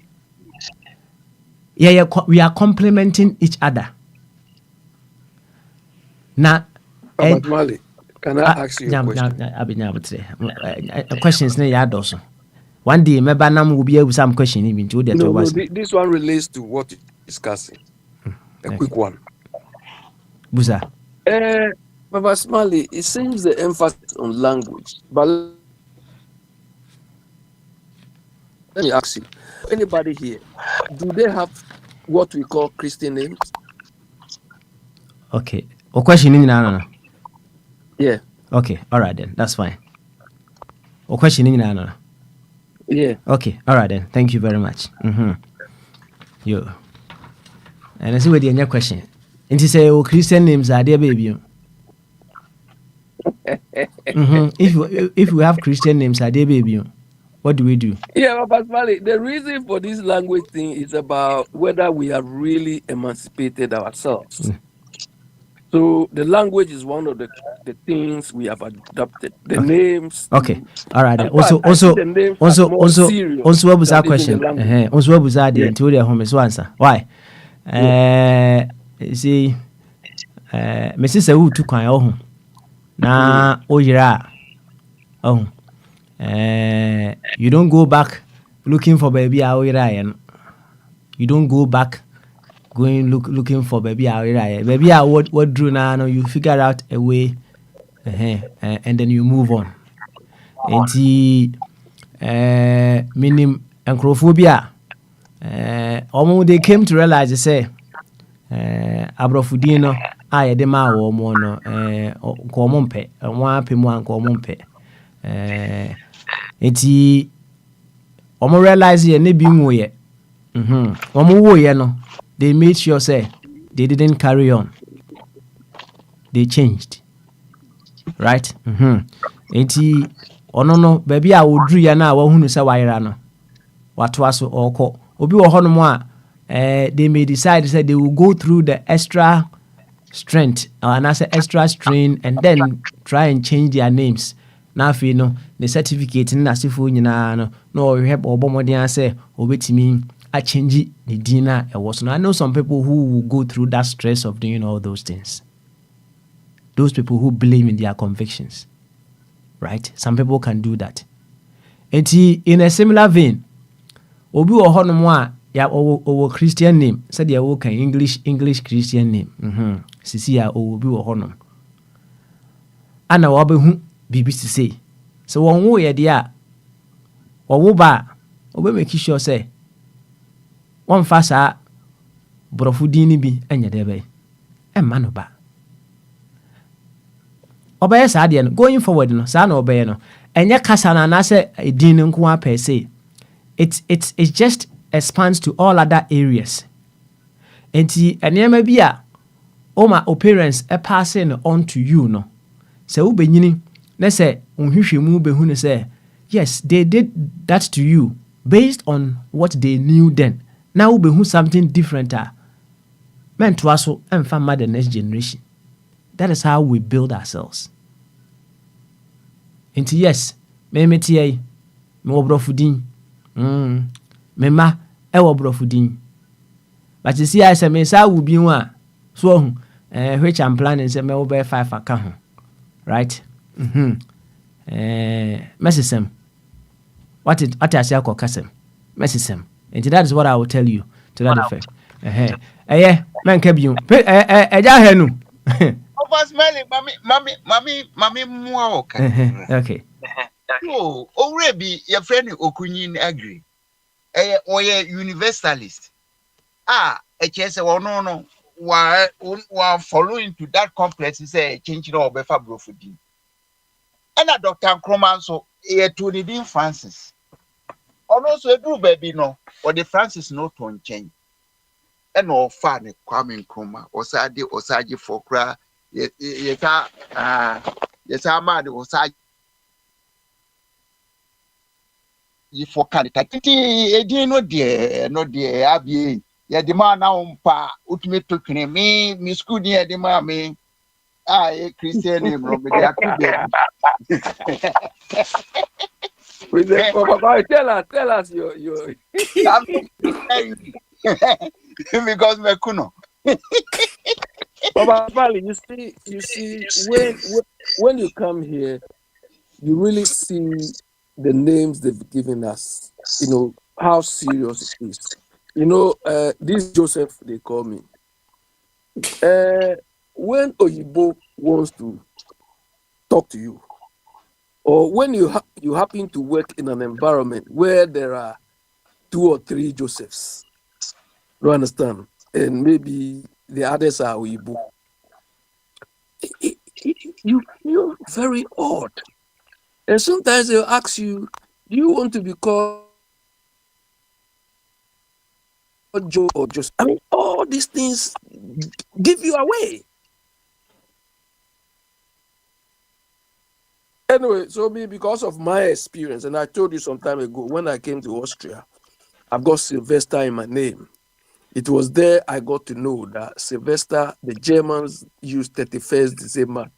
we are complementing each other. Now, Mali, can I ask you a question? One day, maybe Nam will be able to some question even to this one relates to what you're discussing. A quick one. Buza. Baba Smalley, it seems the emphasis on language, but let me ask you, anybody here, do they have what we call Christian names? Okay. O question in no. Yeah. Okay. All right then. That's fine. O question in no. Yeah. Okay. All right then. Thank you very much. Yo. And I see where the question. And he say, "Oh, Christian names are there, baby." If we have Christian names, are there, baby? What do we do? Yeah, but the reason for this language thing is about whether we have really emancipated ourselves. So the language is one of the things we have adopted. The names. Okay. All right. Also, what was that question? Also, what was that? The interior home is answer. Why? See, Mrs. Who took my own. Na oyira. Oh. You don't go back looking for baby oyira. You don't go back looking for baby oyira. Baby what drew now you figure out a way and then you move on. Enti minim encrophobia. They came to realize they say abrofudino de ma wo mo no ko mo mpe won apemu an ko mo mpe enti o mo realize ye ne bi nwo ye o mo wo ye no they made sure say they didn't carry on, they changed, right? Enti ono no baby a wodru ya na wa hunu se wayera no watoa so oko obi wo hono mo a they may decide that they will go through the extra strength and as extra strain and then try and change their names. Now if you know the certificate na sifo nyina no help obomodin say obetimi a change the dinner e was. I know some people who will go through that stress of doing all those things. Those people who believe in their convictions. Right? Some people can do that. And in a similar vein, obi wo hono mo a ya o Christian name said ya wo kan English Christian name. Sisi ya obi wo hono. Ana wo behu bibi sisi. So won wo ye dia wo ba obi make sure say won fa sa brofudi ni bi anya debe. Emma no ba. Obey sa de no going forward no sa na obey no. Enya kasa na na say edin nko a per se. It just expands to all other areas. Enti enema bi a o parents passing on to you no. Se wo benyini na se unhwehwe mu behu ne say yes they did that to you based on what they knew then. Now wo behu something different men to aso emfa the next generation. That is how we build ourselves. Enti yes me tie me obrofudin mema ewo brofudin but you see I say me sa wo bi a so which I'm planning say me wo be 5 aka ho right mesisem what I say ko kasem mesisem and that is what I will tell you to that effect man ka bi eja hanu Over smelling mommy mua okay oh already your friend Okunyin agree oye universalist a chese no wa follow into that complex say change no be fa brofudi and Dr. Nkrumah so e to the Francis ono so edu baby no or the Francis no to change and no fa ne Kwame Nkrumah osaje for kra yesa ma de osaje for candidate edin no de abi ya de ma na umpa ultimate token me school ni de ma me Christian name no be akube with the Papa tell us your because me kuno Papa Valley, you see when you come here you really see the names they've given us, you know, how serious it is. You know, this Joseph, they call me. When Oyibo wants to talk to you, or when you happen to work in an environment where there are 2 or 3 Josephs, you understand? And maybe the others are Oyibo. You feel very odd. And sometimes they'll ask you, do you want to be called Joe or Joseph? I mean, all these things give you away. Anyway, so me, because of my experience, and I told you some time ago, when I came to Austria, I've got Sylvester in my name. It was there I got to know that Sylvester, the Germans use 31st December.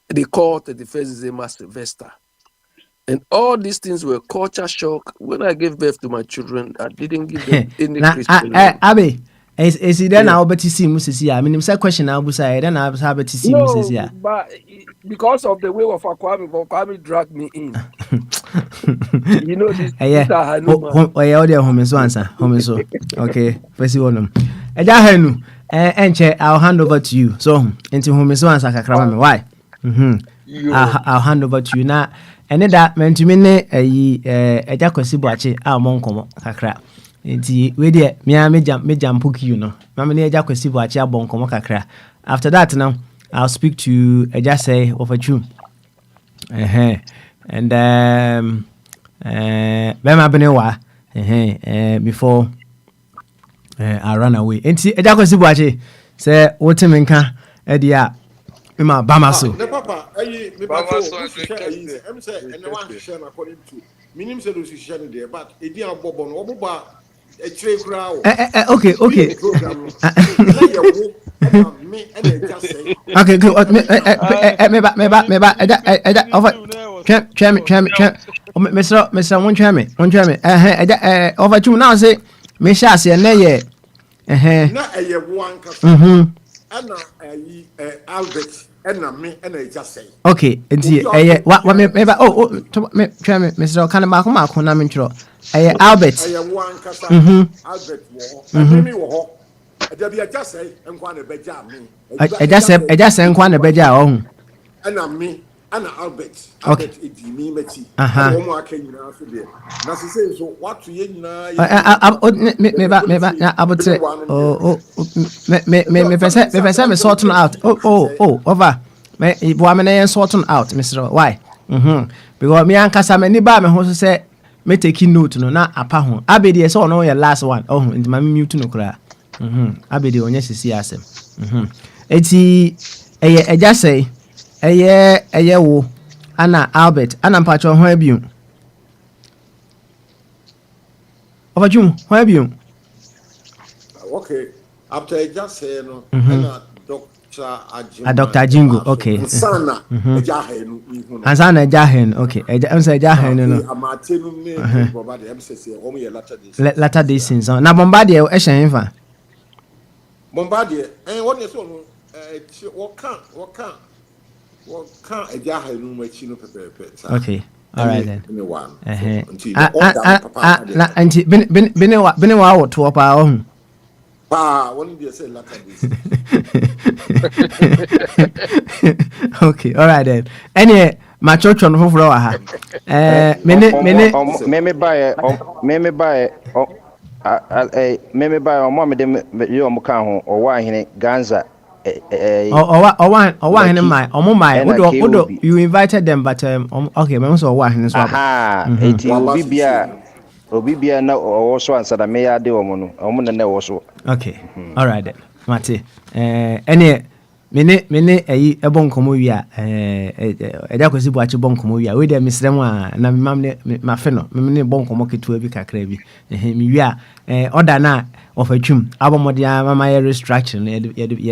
They call 31st December Sylvester. And all these things were culture shock. When I gave birth to my children, I didn't give them any Christian name. Abi, is it then I'll bet you see Mrs. I mean, it's a question I'll say, then I'll have to see Mrs. No, but because of the way of Kwame dragged me in. You know this. Home so answer. Home so. Okay, first one. I'll hand over to you. So, into home so answer kakra why? I'll hand over to you now. And that meant to me a jacosi boache our monkomo kakra. We dear me jam pook you know. Mamma jacosi boache our bonkomo kakra. After that now I'll speak to a just say of a tune. And Bema Benewa before I run away. And see a jacosi boache say what Edia ma bamaso. The papa, me papa, I'm saying, and the one to share according to minimum solution share there, but it didn't bob on Obuba, a trade crowd. Okay. Okay, good. Mr. One Chami. Over 2 now say, Miss Shassi, and nay, Not a one, and Albert. And just say. Okay, it's what maybe Mr. Kanabakuma Konamintro. Albert. I am one Albert war. There be a just say and one a beja me. I just sent one a beja on. And I'm me and Albert. Albert is me meti. Homo can you now there. Now she says so what to you now. I would say me sorting out. Oh, over. Me woman sorting out, Mr. Why? Because me and Casa many bar me who say me taking note no na apa ho. Abedi so no your last one. Oh, into my mute no kra. Abedi onye sisi asem. Eti I just say eye wo ana Albert ana mpacho ho abiu. Obajum ho abiu. Okay, after I just say no ana Dr. Jingo, okay. Sana Jahenu. Ansana Jahen, okay. I'm saying Jahen. Latter day since. Now Bombardier, Esha. Bombardier, and what is one? What can't a Jahenu make you know? Okay, all right then. One. Benewa to up our own. One day say latter this. Okay, all right then. Anyway, my church on the floor. Me buy on mama dem you omuka ho or why hine Ganza or why hine my omo you invited them but okay, me so why hine so obi bia na o so answer da me ya de omo no omo na wo so. Okay, all right then. Mate any mene eyi ebonkomo wi a eja kwesi bu achi bonkomo wi a we dey misrem a na mam ne mafe no mene bonkomo ketua bi kakra bi mi wi a order na of atwum abomode mama ye restructure ye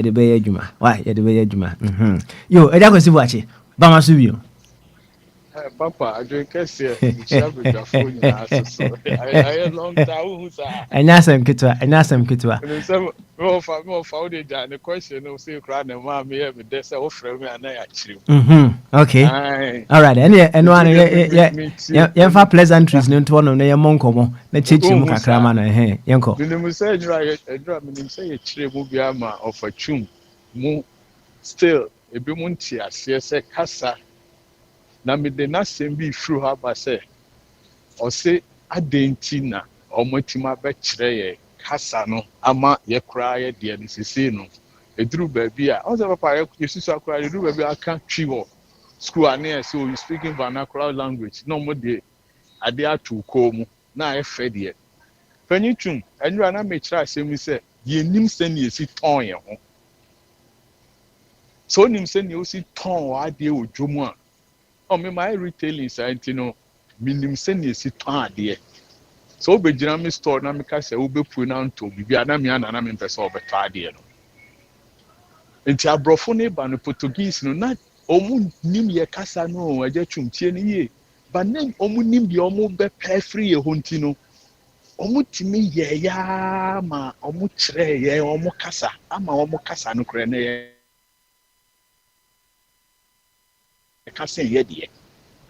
de be ye adwuma why ye de be ye adwuma yo eja kwesi bu achi ba ma so wi o Papa, I drink here. I long time. And that's some kitwa. More found it. The question no say crowd and mommy have this offer me and I actually. Okay. All right. And one yeah for pleasantries no to one on your monkomo. Na chichi mu kakra ma na yenko. Minimum say minimum say a chire mu bia ma of a chum mu still e bi mu ntia se kasa. Na me de na sem bi fru ha ba se o se adentina o motima be kire ye kasa no ama ye kra ye de ni sisi no eduru ba bi a o se papa ye susu akra eduru ba bi aka twi wo school ane so you speaking vernacular language no mo de ade atu ko mu na ye fe de panyitum enura na me kira asem se ye nim se ne esi ton ye ho so nim se ne osi ton wa ade odwomu a oh, me my retailing science, minimum send is it ade. So be me store na me ka say wo be pu na nto bibia na me ana na me pese obeto ade no. Enti abrofo ne ba no Portuguese no na omu nim ye kasa no aja twumtie ne ye. Ba na omu nim de omu be pay free ye honti no. Omu timi ye ya ma omu kire ye omu kasa ama omu kasa no kure na ye. Kasa ye de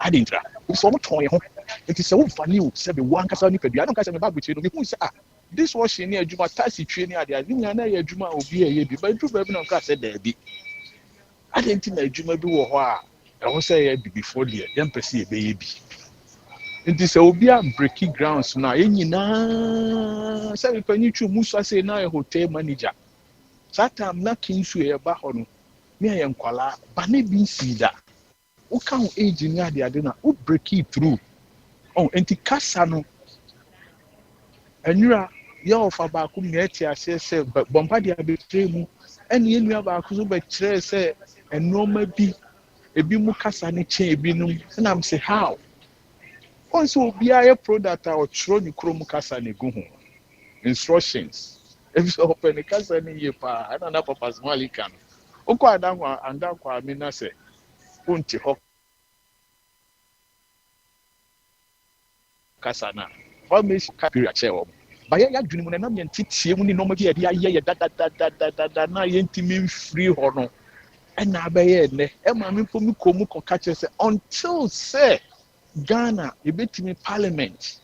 adintra so mo ton ye ho it is a wo fani o se be wan kasa ni pedua don kasa me ba buchi no me hu say this washing ni adwuma taxi twe ni ade ade nya na ye adwuma obi ye bi ba dru ba bi na ka say da bi adenti na adwuma bi wo ho a e ho say ye bi before the dem pese ye be ye bi it is a obi am breaking grounds na ye nyina say panyi twu musu say na ye hotel manager satam na kinsu ye ba ho no me ye nkwala ba na bi sida who can age in the adena who break it through oh enti kasa no enura ya ofa ba ku me eti ase se bomba dia betray mu eni enua ba ku so be kire se and normal be a bi mu kasa ne chain binum and I'm say how also be a product or throw the chrome kasa ne go home instructions if you open the kasa ne ye pa and na papa small can okwa adanwa andakwa me na say unti ho kasa na what makes you chair ba ya dwene mu na nam yentitie mu ni no ma bi ya ye da na yentimi free ho no and I be ne e ma me po mi komu kon catch say until say Ghana e betimi parliament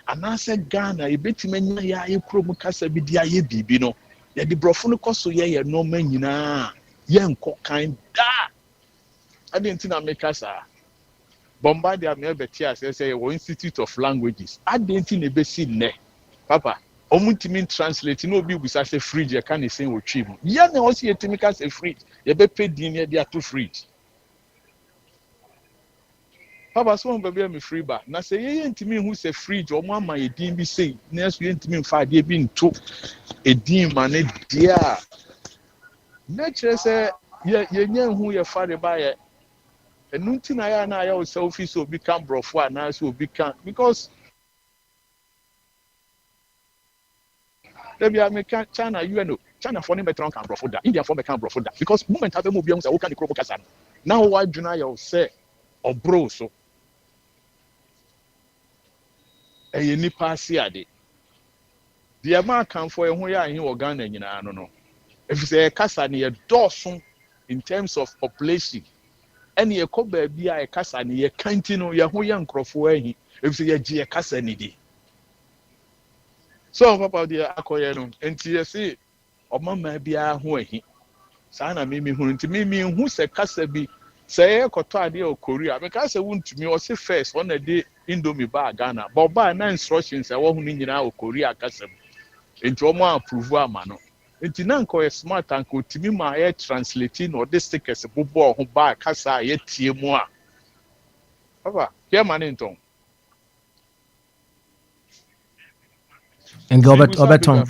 and I say Ghana e betimi nya ya ye krom kasa bi dia ye bibi no ye de brofo no koso ye no ma nyina ye nko kan da adenti na make kasa Bombardier me betia say we Institute of Languages adenti na be si ne papa omutimi translate no bi busa say fridge e kan say wo twi mu ya na o si etimi ka say fridge ye be pay din ye dia to fridge papa so on be me free ba na say ye ntimi hu say fridge o mo ama ye din bi say na so ye ntimi mfa de bi nto edin ma ne dia na kire say ye nya hu ye fa de ba ye enu ntina ya na ya o selfie so bi kan brofo na so obi kan because Maybe American, China, China for them better can profit that. India for them can profit that. Because moment have move beyond the can the kasa. Now why Juna you say or bro so. E ni pass ade. The American for who ya in Uganda nyina no. If say kasa ne dosun in terms of population. Any ye ko ba bia e kasa ne ye kanti no ye ho ye nkrofo ahi. If say ye je kasa ne di. So papa dia akoye no enti ye say omama bia ho ahi saa na mimi hu nti mimi hu se kasa bi se ekoto ade o Korea me kasa wuntumi o se first on the Indomie ba Ghana but ba na instructions e wo hu ni nyina o Korea kasa enti o mo approve ama no enti na nko ye smart and ko timi ma ye translating or this stickers bobo ho ba kasa ye tie mu a papa here man nton And Oberton.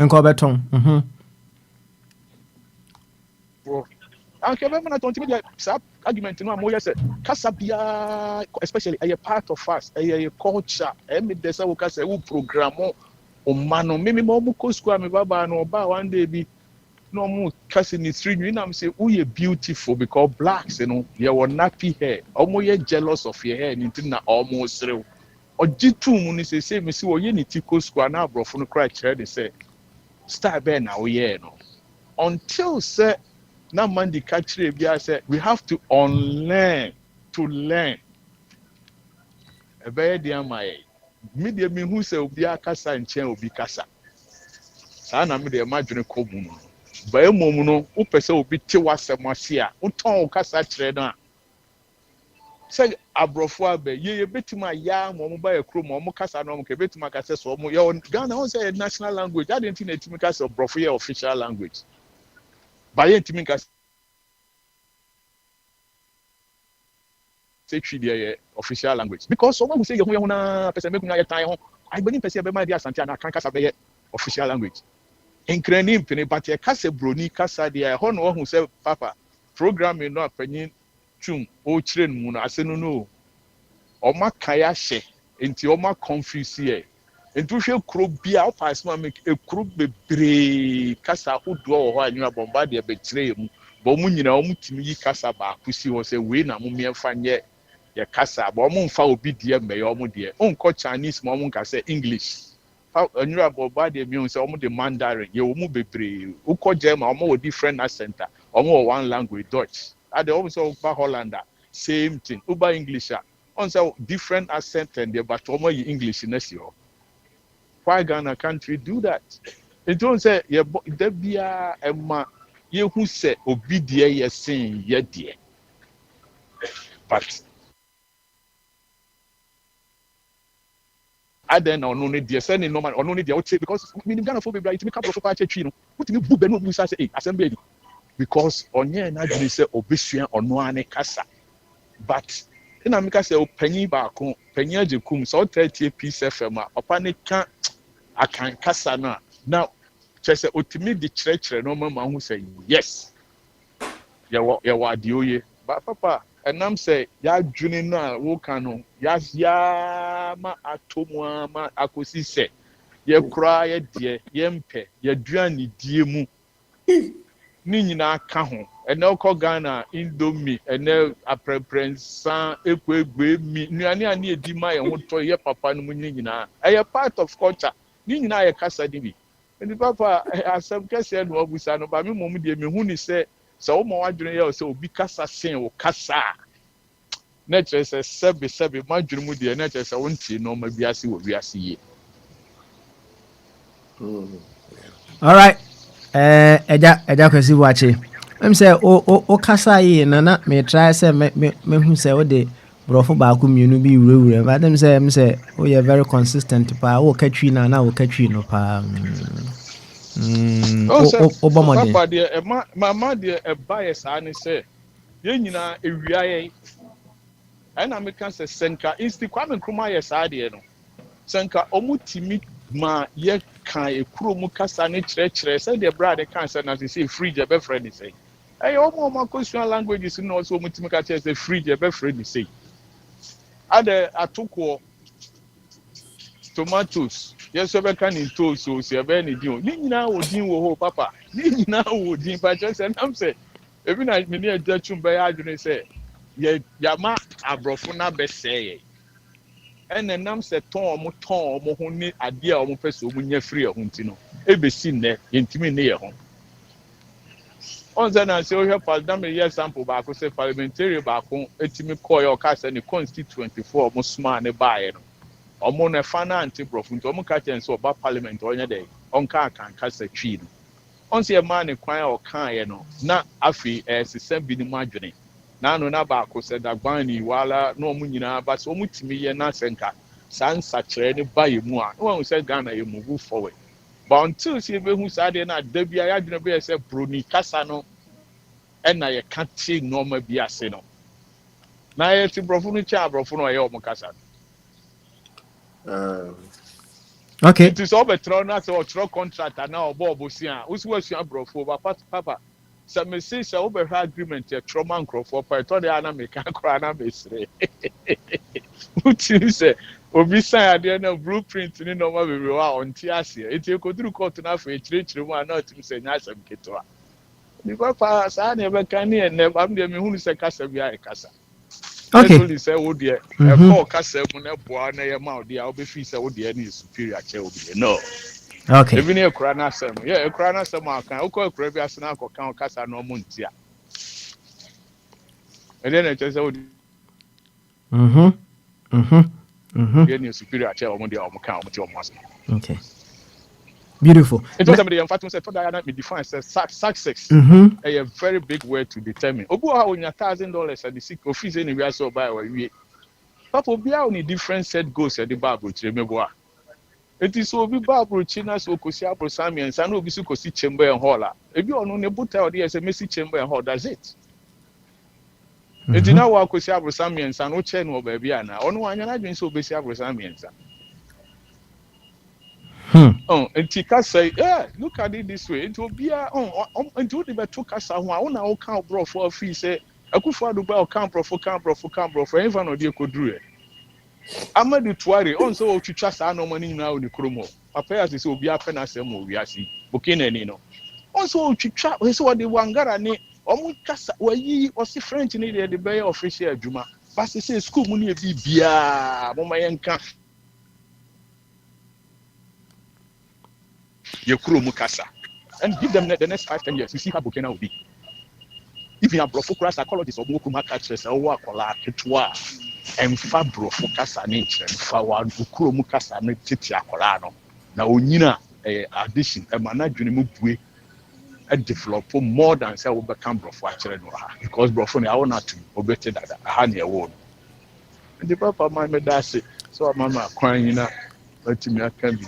Anke be na tonti be sap argument no am say kasa bia especially a part of us a culture me dey say we kasa we program o mano me mo ko school me baba no ba one day bi no mo kasa ni street you am say we beautiful because blacks you know you were nappy hair omo ye jealous of your hair ntin na omo srew ojitu mu ni say me si wo ye ni tiko school na abrofo no cry chere dey say star be na wo ye no until say na man di kachire bia say we have to unlearn to learn ebe di amaye me de me hu say obi akasa nchen obi kasa saa na me de madwene ko mu no ba emom no wo pese obi te wasem ase a wo ton kasa kire no a say abrofo abe ye betima ya mo ba e kro mo kasa no mo ke betima kasa so mo ye Ghana won say national language I didn't think etimi kasa abrofo ye official language ba ye etimi kasa say twi official language because someone who say ye ho na person make una tan ho I believe person be ma dia asante na kan kasa be ye official language enkrani mpene but ye kasa broni kasa dia ho no hu say papa programming no apanyin tum o kire mu no ase no o makaya hye enti o ma confuse ye enti hwe kro bia o pass ma make e kro bebre kasa hodo o ho anwa bomba de be kire mu bo mu nyina o mutimi yi kasa ba akusi wo se we na mu miemfa nye ye kasa bo mu mfa obi de me ye o mu de onko Chinese mo mu nka se English fa anwa bomba de mi se o mu de Mandarin ye o mu bebre uko German o mu different accent o mu one language Dutch at the also ba Hollander same thing uba English on say different accent and the but omo English in SEO why Ghana can't we do that it don't say ye there bia ema ye hu say obi de ye sin ye de but I don't know no de say no man no de o because me Ghana for be right me couple of pa twi no put me bu be no bu say assembly because onye na dwene say obesua ono ane kasa but ina meka say opanyi ba ko panyi ajekum so 30 piece fm opa ne ka akan kasa na chese otimi di kire no mama hu say yes yɛwɔ adeɛ but papa ɛnam sɛ yɛadwene no a woka no yɛama atom ama akɔsi sɛ yɛkoraa yɛdeɛ yɛmpɛ yɛaduane die mu ne nyinaa ka ho ɛnɛ wokɔ Ghana indomie ɛnɛ aprɛprɛnsa ekwe mi nnuane a ne yɛdi ma yɛn ho tɔ yɛ papa no mu nyinaa ɛyɛ part of culture ne nyinaa yɛ kasa de bi nti papa asɛm kɛseɛ na wabusa no ba me mmom deɛ mehu ni sɛ woma wadwene yɛ sɛ obi kasa sen wo kasa na kyerɛ sɛ sɛbe madwene mu deɛ na kyerɛ sɛ wontie nɔɔma bi ase wɔ wiase yie. All right. Eja kwesi wache. Em say o kasa yi na me try say me hu say o de brofo ba ku mienu bi wure but them say o you very consistent pa o katwi na o katwi no pa. O bomode. Papa de mama de e buy sa ne say ye nyina ewia ye. And I can say senka insti Kwame Nkrumah ye sa de no. Senka omutimi ma ye kan ekuro mu kasa ne kyerɛkyerɛ sɛ de bra de kan sɛ na say fridge e be friend say. Hey, omo question languages no also mutimi ka kyerɛ sɛ fridge e be friend say. Ade atoko tomatoes yes we can in toast so se be ni din ni nyina odin wo ho papa ni nyina odin pa kyerɛ sɛ nam sɛ ebi na me ne adwachum be adwene sɛ ye yama abrofo na be sɛ ene nam sɛ ton mo ho ni ade a mo pɛ so mo nya free ho nti no ebesi nne yentimi ne ye ho on say na say o hwe pastor me ye sample ba ko say parliamentary ba ko etimi call your ka say ni constituent 24 mo sma ne baaye no omo na fa na anti brofo nti omo ka chen so ba parliament onye dey on ka say twi no on say man ne kwan o kan ye no na afi sesam bi ni mu adwene na no na ba ko say dagbani wala no omo nyina ba so omo timi ye na senka sansa kire ne ba ye mu a no say Ghana ye move forward. But until she be who said na debia ya dwene be say broni kasa no e na ye ka ti normal bi ase no na ye ti brofo no cha brofo no ye o mo kasa okay it is all better na say o tro contract na obo obosia usu asua brofo ba papa say me say say obo agreement ye trauma nkrofo pa to dey na me ka kra na me sire uti say obi sign ade na blueprint ni normal be wa on ti ase eti ekoduru court na fa ekirikire mu ana otim say nya asem ketewa ni papa sa na be kan ni ene am de me hunu say kasa bi ai kasa okay only say wo de e call kasa mu na boa na ye ma wo de a obi fi say wo de ni superior che obi no okay even e kura na asem yeah e kura na asem akan o ko kura bi asena ko kan kasa no mu ntia e de na che say wo Getting superior chair on the count. Okay. Beautiful. It was somebody said to Diana me define success. A very big word to determine. Obu how in $1,000 at the sick office anywhere so by we. Papa be only different set goals at the Bible to remember. It is so be Bible China so Kosia Prosami and Sano Bisu Kosi Chamber and Holla. If you are on a boot out there as a messy chamber and hall, that's it. It is now what Kosia Prosami and Sano Chen or Babiana. On one and been so busy Prosami and San. Oh, and Tika say, yeah, look at it this way. It will be until the took us a one hour count bro for a fee. Say, I could find the bell camp for everyone or dear could do it. I'm at the twari on so to trust our no money now in the chromo. Affairs is will be up and I say, we are see, booking and no. Also, to trap is what the one got a name. Omukasa where ye was the French in the bay official Juma. But they say school money be bia, Mama Yanka. Your crew Mukasa. And give them the next 5-10 years. You see how Bukena will be. If you have Brofocra psychologists or Mukuma catchers or Wakola, Ketua, and Fabrofocasa nature, and Fawa Bukuru Mukasa, and Titia Colano. Now, Nina, addition, a management move. Develop more than say we become brofo actually no because brofo I want to obey that I had won and the papa my medase so mama crying na let me can be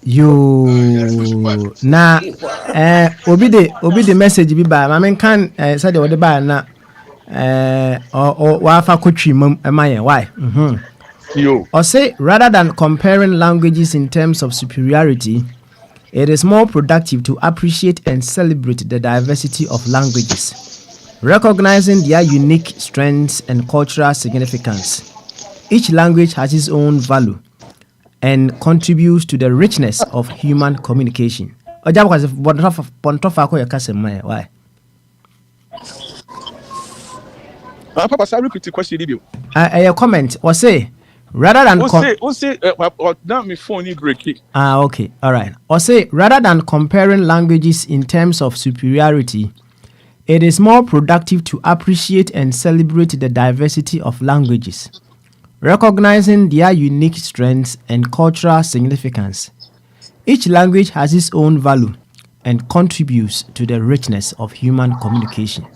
you na obi the message bi ba ma men kan say the ba na wa fa kotwi mam emaye why yo or say rather than comparing languages in terms of superiority, it is more productive to appreciate and celebrate the diversity of languages. recognizing their unique strengths and cultural significance. Each language has its own value and contributes to the richness of human communication. Why? Papa, sorry, repeat the question. A comment or say rather than now my phone break. Okay, all right. Or say rather than comparing languages in terms of superiority, it is more productive to appreciate and celebrate the diversity of languages, recognizing their unique strengths and cultural significance. Each language has its own value and contributes to the richness of human communication.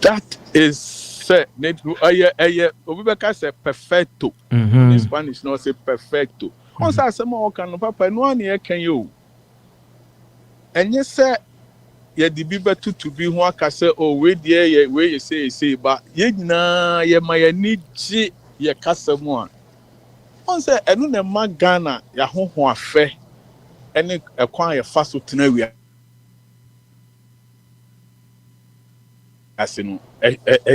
That is said. Obibeka say perfecto. In Spanish, no say perfecto. On say some more can papa no one here can you. And you say ye di bibe to be ho aka say oh we there we you say but ye na ye ma ye ni ji ye kasa mu a. On say enu na ma Ghana ya ho afe. Ene ekwan ye fa so tena wi. Asinu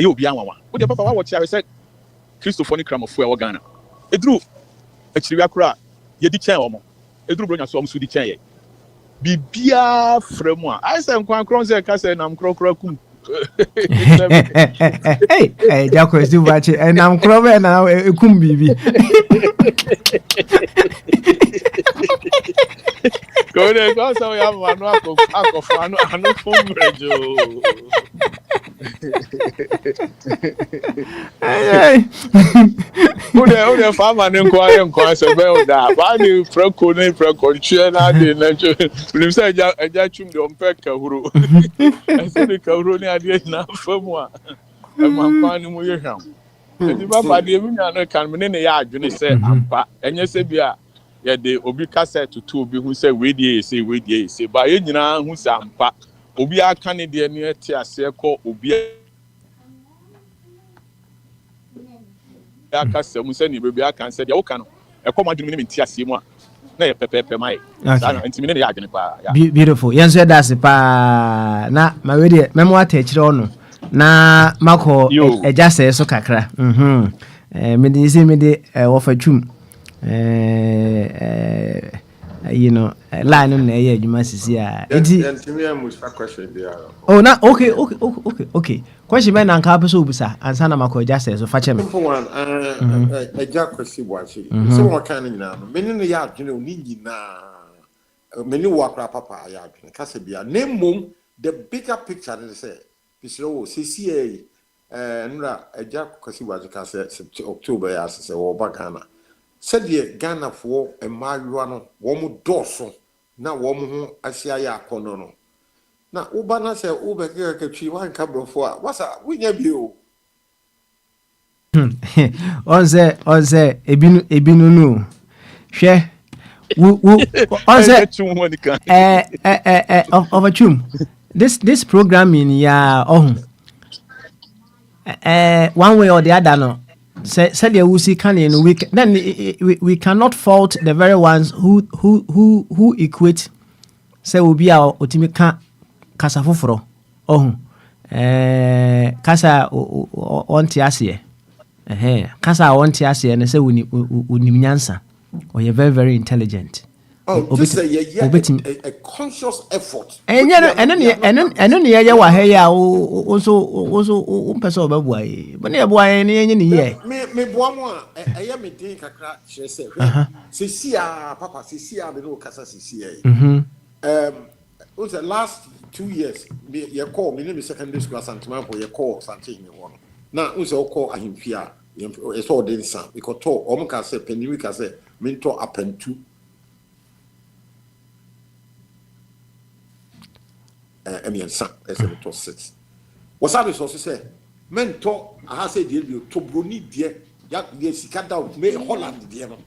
obi anwa wo de papa wa watch I said Christopher ni kramofo e wo Ghana edru akiri akura ye di chen omo edru bronya so omo so di chen ye bibia fremu a I say nkwan kron say ka say nam krokro kum hey jako esi bache nam krobe na kum bibi go there go so ya manu akofo anu fun rejo Ude farmer nkwa se be oda ba ni preko tue na de na tue nim se eja chum de ompe kahuru ese de kahuru ni ade na famu a e mankwa ni mu ye hwam edi baba de mi nya no kan me ne ya adwene se ampa enye se bia ye de obi cassette to obi hu se we die se ba ye nyina hu se ampa obi aka ne de ne ati ase ko obi aka se mu se ni bebi aka se de wo kan e ko ma dwene me nti ase mu a na ye pepepe mai sa nti me ne ya adwene pa beautiful yenso da se pa na ma we de memo ata kire ono na mako eja se so kakra me de se me de wo fa twum you know line na ye adwuma sisi a oh na okay question me na nka apeso obusa ansa na mako eja se so fa che me eja kwesi bwachi so what kind nyina no meni no ya adwene oni nyina meni wo akra papa ya adwene kase bia na mom the bigger picture is say bisiro sisi nra eja kwesi bwachi kase October ya se wo ba Ghana said ye Ghana for a marijuana womu doso na womu ho asia ya akono no na uba na se ube ke twi wan kabro fo a wasa winya bio Onze ebinu nu hwe onze of a chum this programming ya one way or the other no said you see can then we cannot fault the very ones who equate say will be our otimika kasa foforo kasa onti ase kasa onti ase na say unim nyansa or you're very very intelligent. Just a conscious effort. And then yeah wa he ya also person obabuai but na buai ni ye me boamo a eye me din kakra kire se sisia papa sisia be no kasa sisia the last 2 years ye call me name secondary school Santimanpo ye call something me one na unse call ahimfia e so den san because to o ka se peniwi ka se mento apentu emiensa ese to 6 was that so say mento aha say die bi to broni die ya die sikada me Holland die no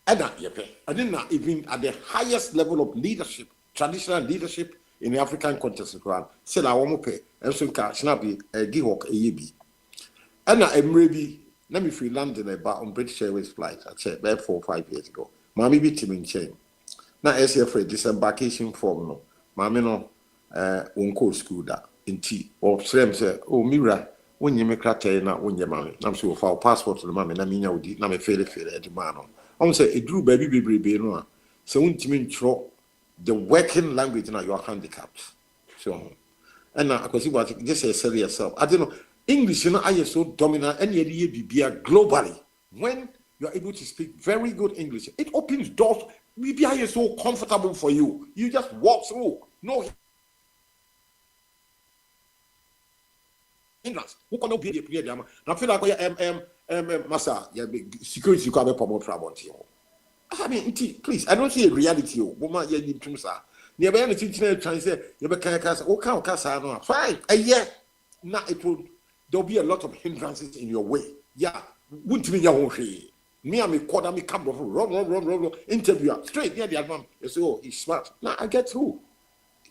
eda yepe and na even at the highest level of leadership traditional leadership in the African context say la wo mo pe enso nka snabi gihok eyebi and emrebi na me free London about on British Airways flight I said about 4 or 5 years ago mami bi timi nchen na SFA disembarkation form no maame no wonko school da nti o frem say o mira wonye me kratai na wonye mame na so fa passport no mame na minya odi na me fere edi ma no o say eduru ba bi bebrebe no a se wontimi ntro the working language na you are handicapped so and akwasi what just say yourself I don't know English you know are so dominant and ye bibia globally when you are able to speak very good English it opens doors bibia is so comfortable for you you just walk through no hindrance who can be the period na feel like massa ya security ko be promote problem I mean please I don't see a reality woman ya need to say ne be na tintin try say you be kan kasa o kan kasa no fine na it will there'll be a lot of hindrances in your way yeah won't me ya ho hwe me am quarter me come run interview straight near the advance you say oh he's smart now I get through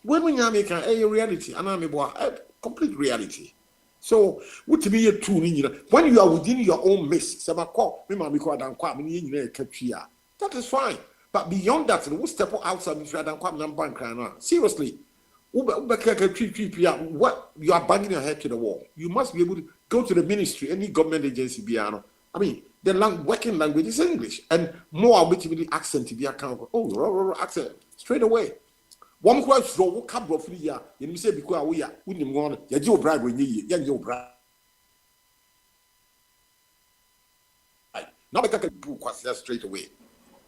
when we make a reality and I'm a complete reality. So, what to be a tool when you are within your own mist, that is fine. But beyond that, we step outside seriously. What you are banging your head to the wall. You must be able to go to the ministry, any government agency, I mean, the working language is English, and more ultimately accent to be accountable. Oh, accent straight away. One question what come from here, you say because we are wouldn't want your bribe when you bribe. Now I can do question straight away.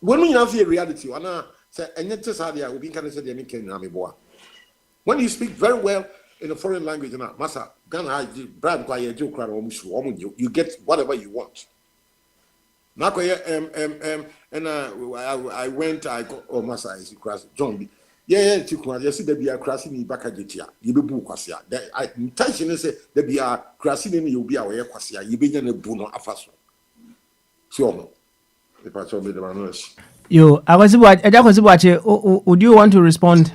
When we have a reality, and say and yet we be kind of say the when you speak very well in a foreign language, Massa, Ghana bribe by a joke you get whatever you want. Now I went, I got Massa is John. Yeah, you see there be a crashing in Bakajitia. You be Buquasia. I intention is there be a crashing in you be away Quasia. You be in a Bruno Afaso. So, if I told me the manners. You, I was watching. Would you want to respond?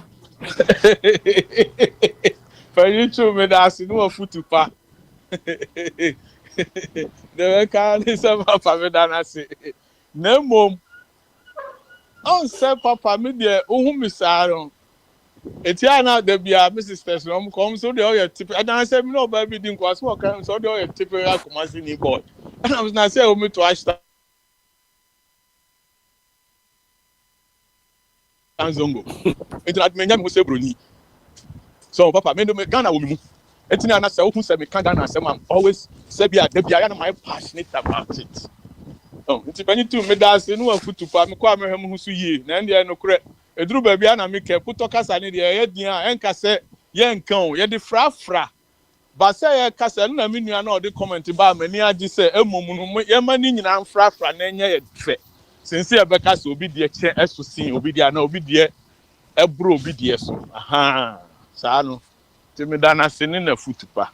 For you to me, that's no foot to pa. The can is about Pamedana say. No, mom. On say papa me there miss Aaron. Etiana there be a Mrs. Person come so they all your tip and I said no baby didn't was what kind so they all your tip come in board. And I was not say me to ash Zongo. It not menya me say broni. So papa me no me Ghana wo me. Etiana na say who say me can Ghana say I'm always say be a there be I am passionate about it. Nti bani tu me da se no afutu pa me kwa me hu so yie na ndie no kure eduru ba bia na me ke puto kasa ne de ye dia enka se ye nkan ye de frafra ba se ye kasa na me nua na o de comment ba mani agi se emom no ye mani nyina frafra na enye ye fe sense ye be kasa obi de che eso sin obi de na obi de ebro obi de so aha sa no ti me da na se ne na afutu pa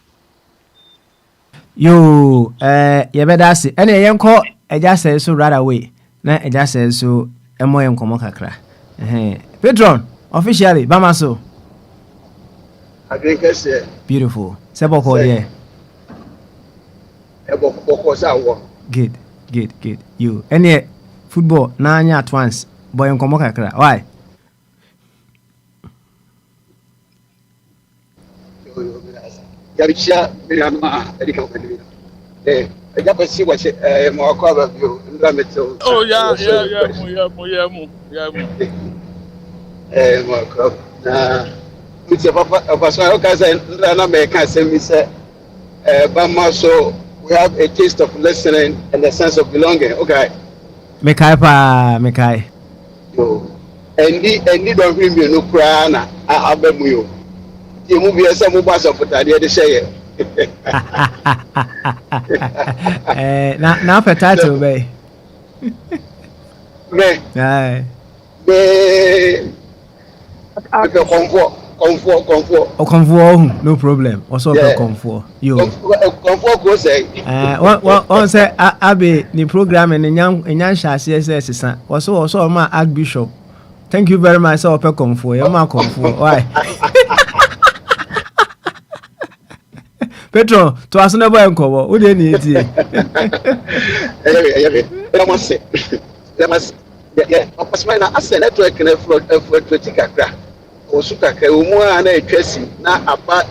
yo ye be da se ene ye nko eja say so right away na eja say so emo yen komo kakra patron officially bama so agriculture beautiful sebo ko there ebo ko sa wo good you any football na anya at once boy yen komo kakra why Yarisha Mirama Erika I got to see what more cover you. Oh, yeah. It's a papa, because I can't say, me say, Bama, so we have a taste of listening and a sense of belonging. Okay. Mekai. And need don't bring me no crana. I bet you. You move yourself, move us up with the idea to say it. Now for title bay. Comfort, no problem. Also comfort. You comfort go say. One say Abe the program and Nyan CSS also my Archbishop. Thank you very much. So comfort. You ma comfort. Why? Petro, to us never uncover. What do you need? Let me say. Yeah. I said network and for osuka ka umu ana etwasi na aba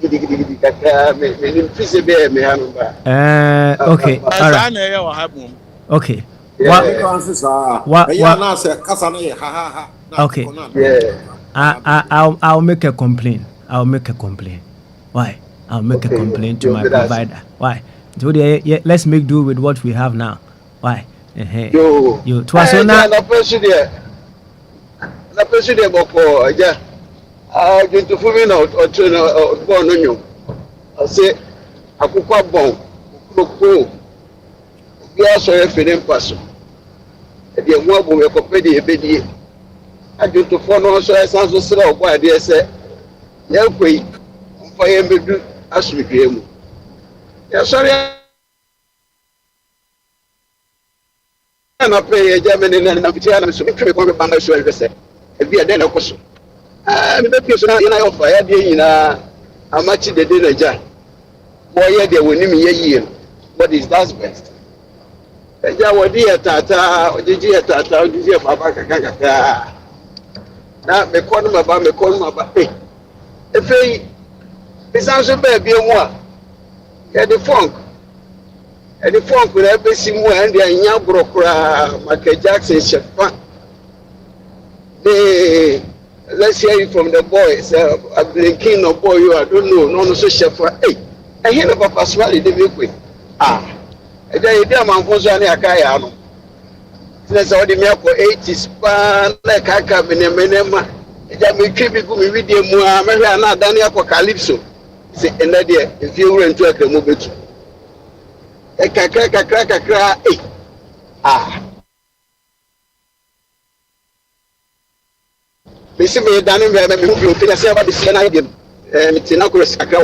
gidigidi kaka me nimfise be me hanu ba okay all right okay okay I'll make a complaint. Why? I'll make a complaint to my provider. Why? So let's make do with what we have now. Why? You twice on that. Na president boko aja going to fumi na otu born onyo say akukwa bon kroko bi aso efere mpaso e de mu abu me kopedi ebedi ajuto fo no so esanso sira ogbo ade ese ya kwei mfa ye medu asudwe mu ya sorry na pe ye jamene na bitia na so twe ko me banga so ese ebi ade na koso me be pieso na yana offer ya de nyina amachi de na ja boye de woni me yeyie what is that best eja wodi etata ojiji etata ojiji e baba kaka na me kono maba efei bisanso be bi mu a ya de funk na be simu and ya nya brokura Michael Jackson shefa. Let's hear it from the boys. I've been king of boy, I don't know. No, so shefa. Hey, I hear about Pasquale de Vique. A day, man, was on a kayano. Let's all the milk for 80s pan like I come in a minema. It may keep it with the Muhammad Daniel Calypso. Say, and that dear, if you were into a movie. A crack, Basically, Danny, we say about the Siena game, and it's in a chorus, and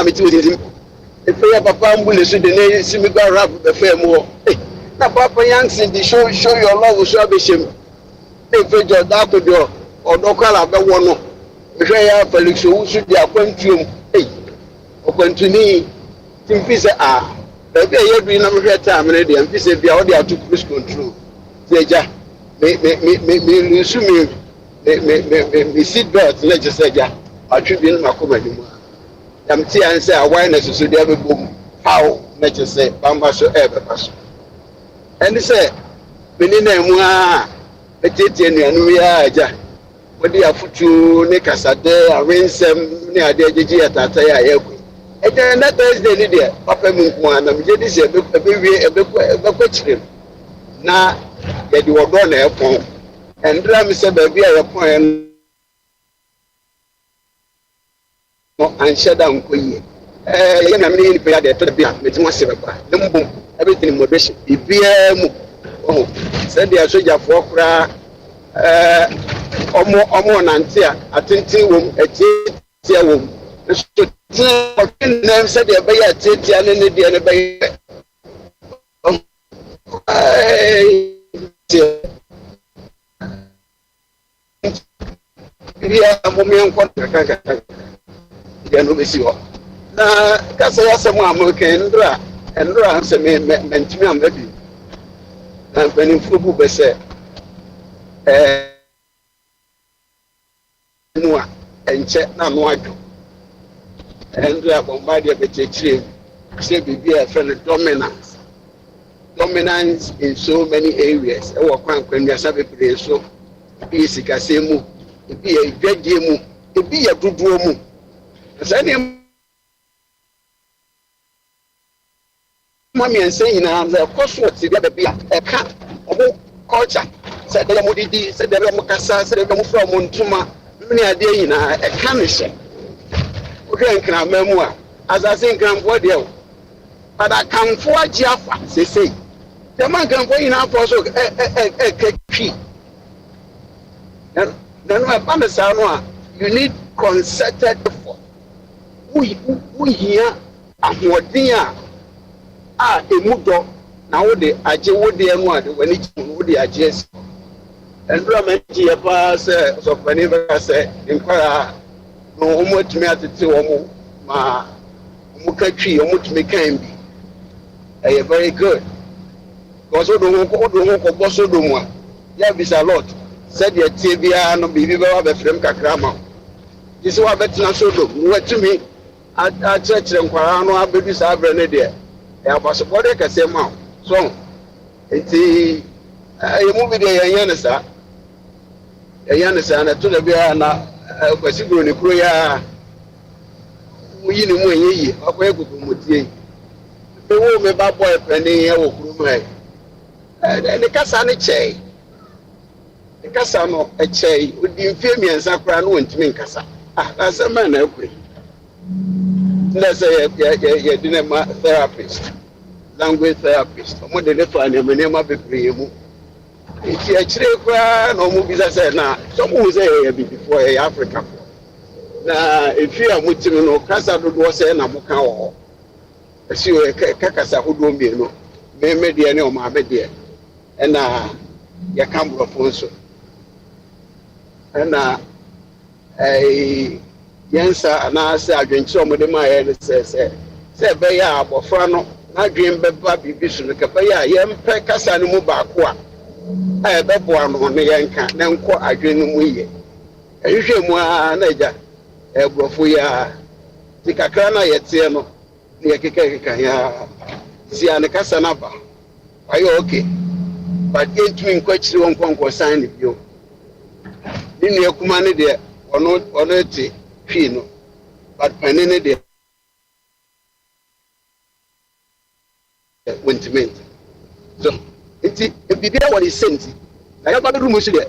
I'm him. If we have a palm will see the name, see me go rap the fair more. Now, Papa Youngson, show your love with salvation. If you just dark with your or no color, but one. If I have Felix, who should be appointed, open to me, think he said, maybe I have been a time already, and he said, be out there to cruise control. Say, me lose me. Me seat belt legislature attribute my comedy. I'm saying, say, awareness so they boom. How nature say, Bamba so ever pass. And they say, Benina Mua, a Titian and we are. What they are put to Nicasade, arrange them near the GG at Ataya. And then that Thursday, dear, Papa Munkuan, and we did a question. Now, that you were gone there. And Dram said, baby, I point and shut down Queen. I mean, we had to be with Massive. Everything in moderation. Oh, said the soldier for Omo Nantia, a tinty room, a tea room. The name said the bay at tea and in the yeah, Momian contract. You know, see what. Now, Cassia, someone can draw and draw and say, I'm ready. And when in Fubu said, and check Namuato. And bombarded a bit say, be a friend of dominance. Dominance in so many areas. Our when we are saving so. Easy Casemu, it be a great game, it be a good room. As any mommy and saying, of course, what's the other be a cat of culture. Said the Mudidi, said the Ramocasa, said the from Montuma, many a day in a commission. Okay, can I memoir as I think I'm what you, but I can for Jaffa, they say. The man can go in our also a key. Then you need concerted effort. We here a mudo now the Ajewo de Anwad when it would the Ajes. And Ramenti a pass of whenever say, inquire no more to me at the Tiwamu, ma Mukachi, or much me can be. Very good. Because we don't go Bosso Dumwa. Yeah, it's a lot. said your tibia no baby ba frame kakra ma this wa betina so do watumi a church nkwara no abedu sa abre ne de ya passport e kase ma so enti mu bi de yan ne sa yan ne sa na to da bia na kwasi gro ne kuro ya muyi ne mu enyi akoye kuku mutie e wo me ba boy pani e wo kuro mai ne kasa ne chei ne kasa no e chei odi mfie miensa kra no ntimi nkasa na se ma na akuri na say ye dinema therapist language therapist mo de ne fa ne ma bebre mu iti achire kwa no mu bisa say na so mu say ye bi before ye Africa na efi amutimi no kasa dodo say na muka wo esi we kasa hodo mienu me de ne o ma be de na ya kambro fonso na yensa na say adwenchi o mo de ma ye say be ya abofra no na dwen be ba bibi su no ka be ya ye mpe kasa ne mu ba ko a be bo ano ne yenka na nko adwen no mu ye ehwe mu a na ja ebrofo ya ti kakra na ye tie no ne keka ya si an kasa na ba ayo okay but it mean kwachiri won konko sign ne bio ni ne kuma ne de ono ti fi no but panene de wentiment so enti bibia woni senti na ya ba be rumu so de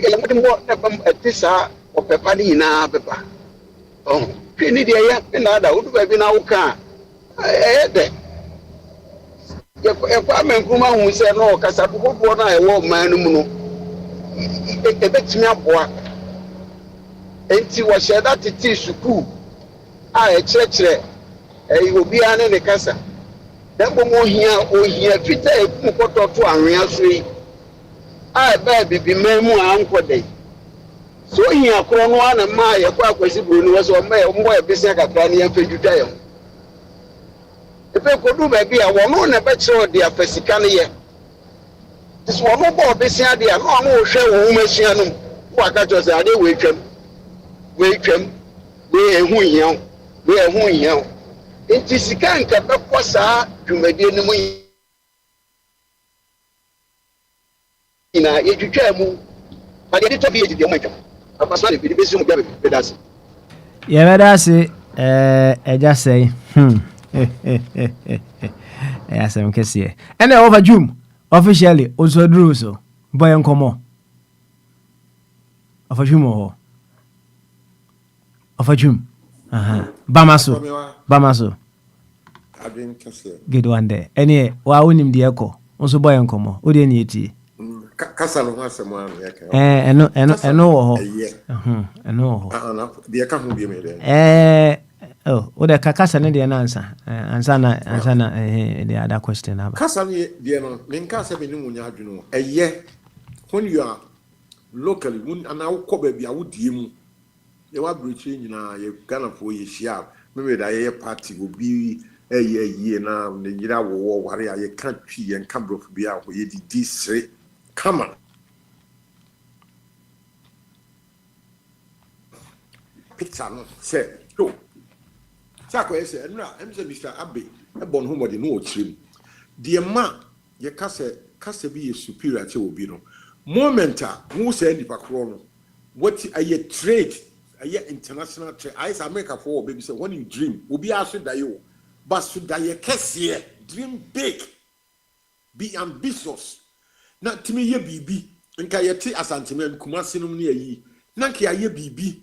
ya ngati mo na bam atisa o pepa ni na pepa oh fi ni de ya na da udu ba bi na wuka de e kwa men kuma hu se no kasa bubo na e wo man mu no e betimi aboa enti wo sheda titi suku a e chire obi ane ne kasa dan bo mo ohia fita e kum koto to anwea so yi a ba bibi memu ankode so ohia kro no ana ma ye kwa kwasi buru no so ma ye mbo e bisia kakra ne ya fedwuta ye epe kodu ba bia wo no na be chiro de afasika ne ye this wo no bo bisia de no no hwe wo masua no wo aka cho se ade we twam we ehu hia enti sika nka be kosa dwumadie no mu ina ye twitwa mu ba de to bi ye de mo twam abasma de bi be su mu gabe pedasi ye pedasi eja say ya sem kese ene over jum officially osodru so boy nkomo over jum ho over jum Bamaso adwen kase good one there ene wa wonim de eko nso boy nkomo o de ne eti kasa no asem an ya ka eno wo ho eno ho na de ka ho bi me de o de kasa ne de na ansa na the other question aba kasa no de no me nka se be ni munya adweno when you are locally when ana wo ko ba bia wo die mu ye wa brochi nyina ye Ghana fo ye hia me da ye party obi ye na ne nyira wo ware ya ye kan twi ye kan brofu bia ho ye di sre kama picture no say yo chako ese nra emse Mr. Abe e bon ho mode no o chirim de ma ye kase bi ye superior che obi no momenta wo say nipa kro no what aye trade aye international trade is America for baby say when you dream obi aso da yo but so da ye kese dream big be ambitious na timi ye bibi nka ye ti asantemen kumase no ne ayi na nka ye bibi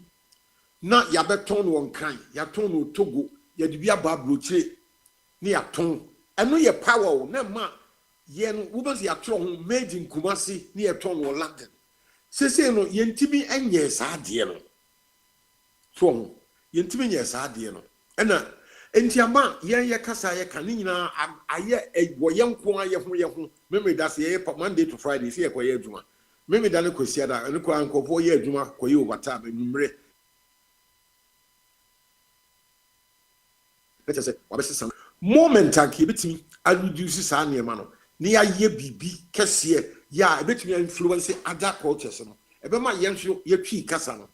na ya beton won kan ya ton no Togo ya de bia ba broche ne ya ton eno ye power na ma ye no wo ba ya tro ho made in Kumasi ne ye ton wo London sese no ye ntimi enye sa de no so ye ntimi enye sa de no ena entiama ye kasa ye kan nyina aye wo ye nko aye ho meme da se ye Monday to Friday se ye ko ye adwuma meme da ne kosia da ne ko ankofo ye adwuma ko ye overtime numre let us say wabese moment anke betimi a reduce sa ne ma no ne ya ye bibi kese ya betimi influence other cultures no Ebema yenso ye twi kasa no.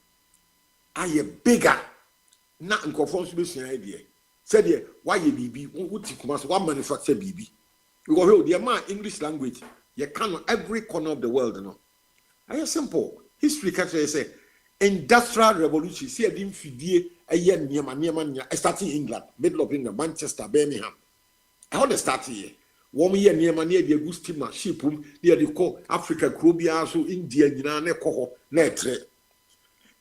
Aye bigger. Na nkofo nso be sua idea. Said ye why ye bibi wuti kuma so one manufacture bibi. Because the man English language you can every corner of the world no. Aye simple. History catcher say industrial revolution see a dim fidie aye niema starting England, middle of England, Manchester, Birmingham. How they start here? One year niema near the good steamer ship near the call Africa Krobia so India nyina ko na etre.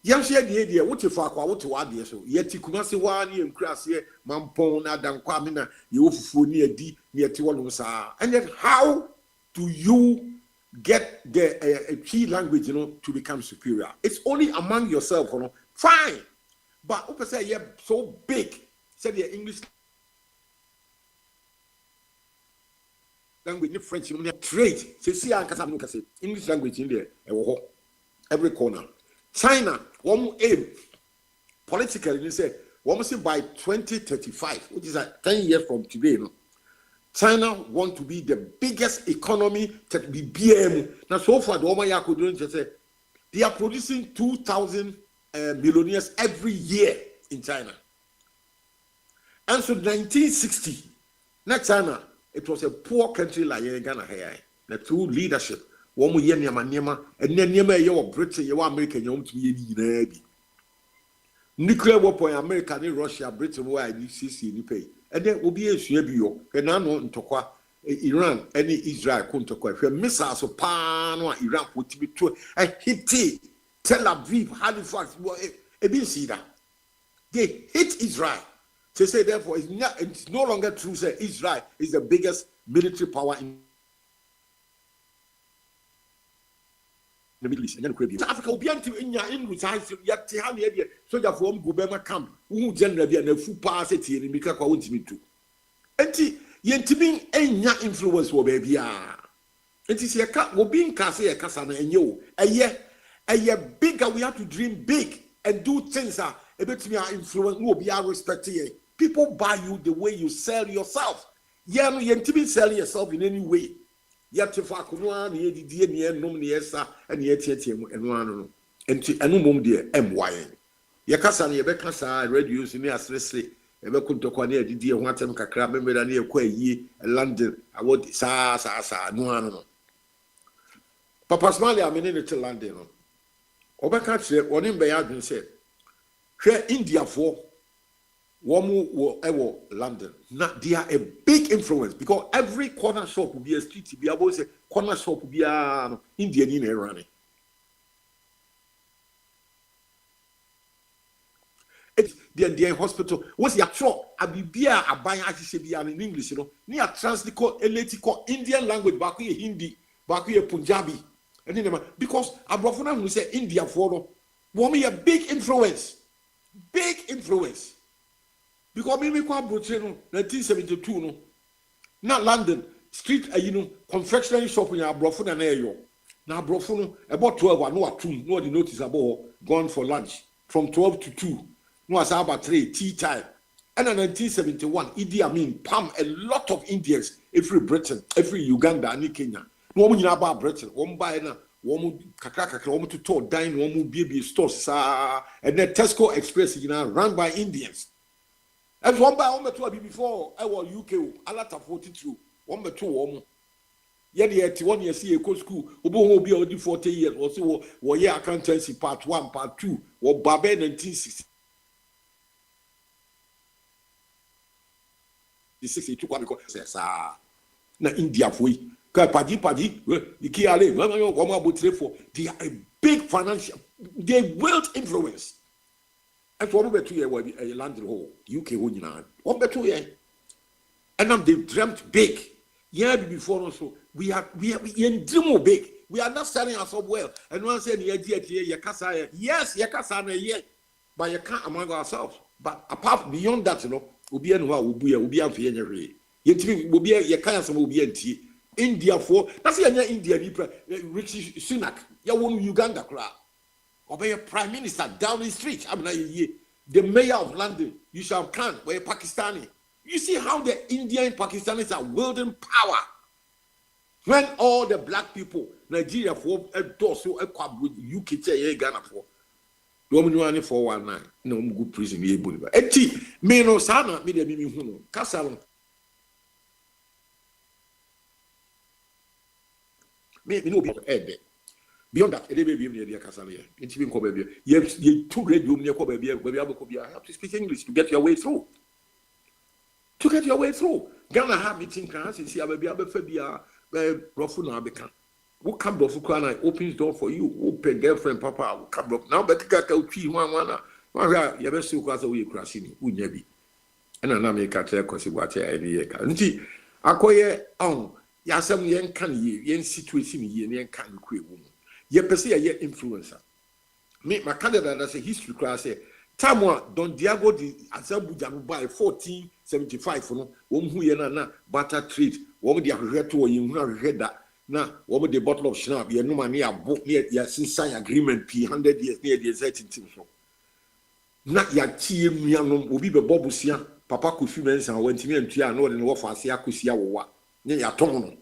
Yam share the idea what you for what to add so yet Kumasi one year crass here mampon na dan kwamina you fufu near D near Tiwalum sa. And yet how do you get the key language to become superior? It's only among yourself, fine. But open say yeah so big. Said the English language, French, trade. See English language in there. Every corner. China, one aim politically, they say, one say by 2035, which is 10 years from today, China want to be the biggest economy to be BM. Now, so far, the Omaya could say they are producing 2,000 millionaires every year in China. And so, 1960, not China, it was a poor country like Ghana. The two leadership. One year near Manema, and then near your Britain, your American, you to be nuclear weapon, America, Russia, Britain, where I see in the pay. And then will be a Shebio, and I know in Tokwa, Iran, any Israel couldn't talk. If a missile so Pano, Iran put me to a hit Tel Aviv, Halifax, Ebin they hit Israel. They say, therefore, it's no longer true that Israel is the biggest military power in the Middle East. And then Africa will be until in your English, Yatihani, so that from Gubema camp, who generally and a full pass it here in Mika wants me to. And Yentibing ain't your influence, will baby. And it's your cat will be in Cassia Casana and you. A year bigger, we have to dream big and do things that a bit me our influence will be our respect here. People buy you the way you sell yourself. Yeah, Yentibing sell yourself in any way. Yet if I could one near the DNA nominesa and yet and one and mum dear MY. Yakasan Yabekasa reduce in the Aslesley, ever could talk on the dear one time crab, remember near Quay ye and London. I would sa no. Papa Smiley, I'm in to London. Obaka said, one in Bayard said, share India for Womu London. Now they are a big influence because every corner shop will be a street. Be able to say corner shop will be a Indian in Iran. It's the hospital. What's your shop? Abibia abaya ashisebia in English. Near translate eletico Indian language. Baku Hindi, Baku Punjabi. And then because Abrafuna will say India for woman a big influence. Big influence. Because me kwa Britain 1972 no na London street confectionery shop in Abrofo na yo na Abrofo no about 12 no atum no the notice about gone for lunch from 12 to 2 no as about 3 tea time. And in 1971 Idi Amin palm a lot of Indians every Britain every Uganda and Kenya no mo nyina ba Britain wo buy na wo kakra wo to tour dine wo BB stores and then Tesco Express run by Indians. And one by one to before I was UK, a lot of 42, 1 by 2 woman. Yet, 1 year see a school, who will be already 40 years or so, or year accountancy part 1, part 2, or Babe 1960. 62 because na India for Padi, Ikiale, they are a big financial, they wield influence. And for over 2 years, a London hole, UK hole, 1 by 2 years. And then they dreamt big. Yeah, before also, we are in dream big. We are not selling ourselves well. And one said, yes, Yakasa, yeah, but you can't among ourselves. But apart beyond that, we'll be we'll be on Fianere. Yet will be a Yakasa will be empty. India for that's India, Rishi Sunak, Yawon Uganda crowd. Obey a prime minister down the street. I'm not the mayor of London, Yusuf Khan, were Pakistani. You see how the Indian Pakistanis are wielding power. When all the black people, Nigeria for a dorsal, a quab with UK, Ghana for. Woman, you are 419. No good prison, ye bully. Eti, me no sana, me de mimi huno. Cassalon. Me no be head. Beyond that, a baby near Cassalia. It's been called baby. Yes, you two radio near Cobabia, where you have to speak English to get your way through. To get your way through. Ghana have meeting class, and see, I will be able to be a Rofuna become. Who come to Fukana opens door for you, open girlfriend, papa, will come up now, but Kaka tree one. You ever see what's away crashing, who never. And I make a tell because what I year. And see, I call ye on Yasam Yen can ye, yen situation yen can quit woman. Ye per se a ye influencer. Make my candidate as a history class. Tamwa Don Diego di Azabu Jamu by 1475 for no who yena butter treat, what the regret to you read that. Now, what would the bottle of Schnapp? You know, money a book near your sign agreement, 100 years near the exciting thing. Not your team, young will be the Bobusia, Papa could feel and went to me and Tia, no, and what for Siakusia wa, near your tongue.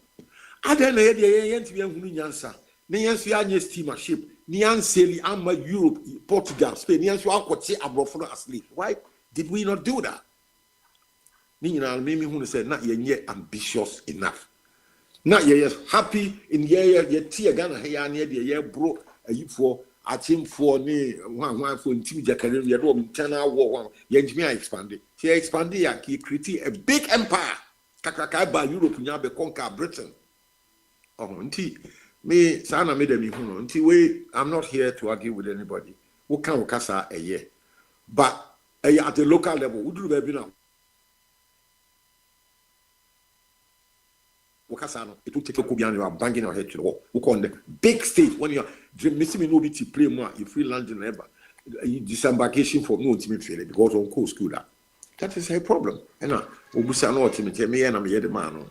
I don't know the end to be a Yansa. Niansia steamership, Nian Sally, Amma, Europe, Portugal, Spain, Niansu, what say abroad for asleep. Why did we not do that? Nina, maybe who said, not yet ambitious enough. Not yet happy in ye tea Ghana here near the year bro for a team for ne one for intimate Jacqueline, your room, 10 hour war, Yenjimia expanded. She expanded, he created a big empire. Kakakai by Europe, Yabe conquer Britain. Oh, auntie, me, Sana made a mihuno. Auntie, wait, I'm not here to argue with anybody. Who can Casa a year? But at the local level, would you have been now? It will take a Kubian, you are banging your head to the wall. We call the big stage when you are missing no to play more, you free landing ever. Disembarkation for no ultimate failure because on course school that is a problem. And now, Obusa no ultimate, me and I'm here the man.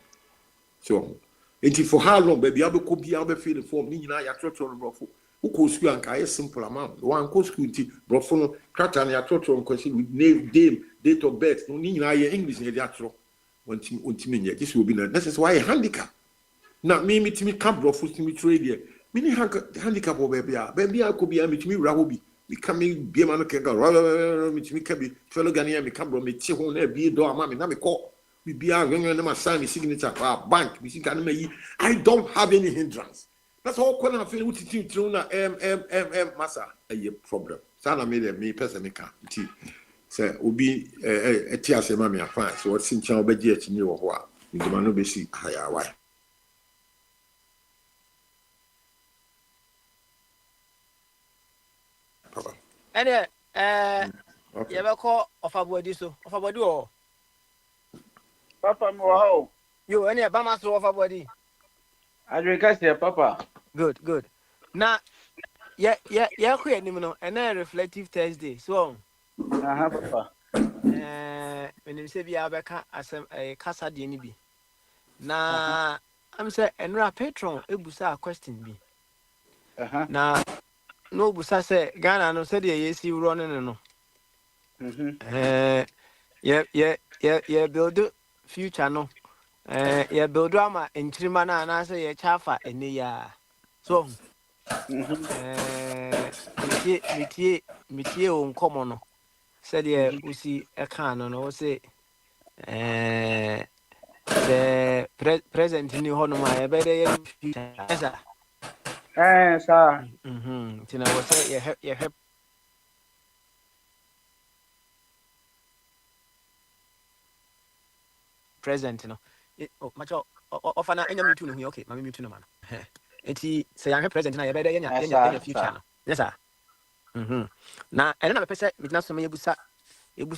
So, and for how long, baby, I will be able to feel for me now, your church on Brofo. Who calls school and a simple amount. One course school, Brofo, Cratan, your church on question with name, date of birth, no need English in the actual. This will be this is why a handicap. Now, me to me camp bro for me trade here. Mini handicap over baby, I could be a me Rahobi. We come in be a man can go me can be fellow Ghanaian, me come from me Tihon, be a door, mammy, now me call. We be a young man sign signature for our bank. We think I don't have any hindrance. That's all kind of feel with you through massa a problem. Sana made me person tea. Say, Ubi a tears a mammy affair, so what's in Chow Bejet in you or what? You do not be see higher why. And you ever call of a body so of a body or Papa Moho? You any a bama so of a body? I drink a papa. Good. Now, quit anymore, and then reflective Thursday, so. Papa. When you say, Biabaka as a Casa Dinibi. Now, I'm saying, and ra patron, it was a question be. Now, no, Busa say, Ghana, no, said, yes, you running, no. Yeah, build future, no. Yeah, build drama in Trimana, and I say, a chafa, and the so. Métier on common. Said yeah, we see a canon or say the present in the Honoma, a better future. Sir. Tina was say, you have present, you know. Much of an enemy to me, okay, my mutual man. Eti say I'm present na yebeda yenya future no yes sir na ene na pese bitna so me ebusi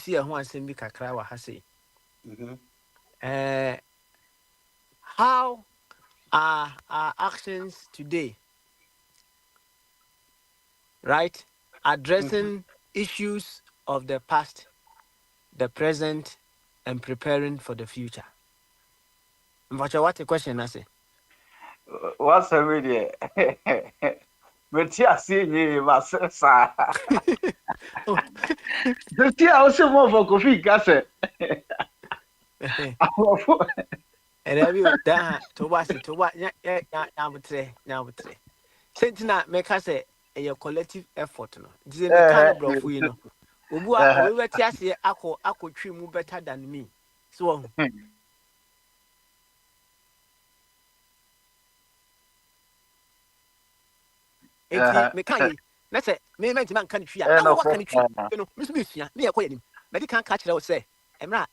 e ho ansem bi kakra wa ha sei how are our actions today right addressing issues of the past, the present, and preparing for the future? What a question I say. What's a video? But yeah, see me, my sister. The tea also more for coffee, Gasset. Review that to watch it to what Yabutre. Sentina make us a collective effort. No, this is a kind of bluff, you know. Ubua, we were here, Ako tree move better than me. So, Mekai, let's say, me man country. What can you know, Miss Missia, near Queen. But you can't catch it, I would say. Emra,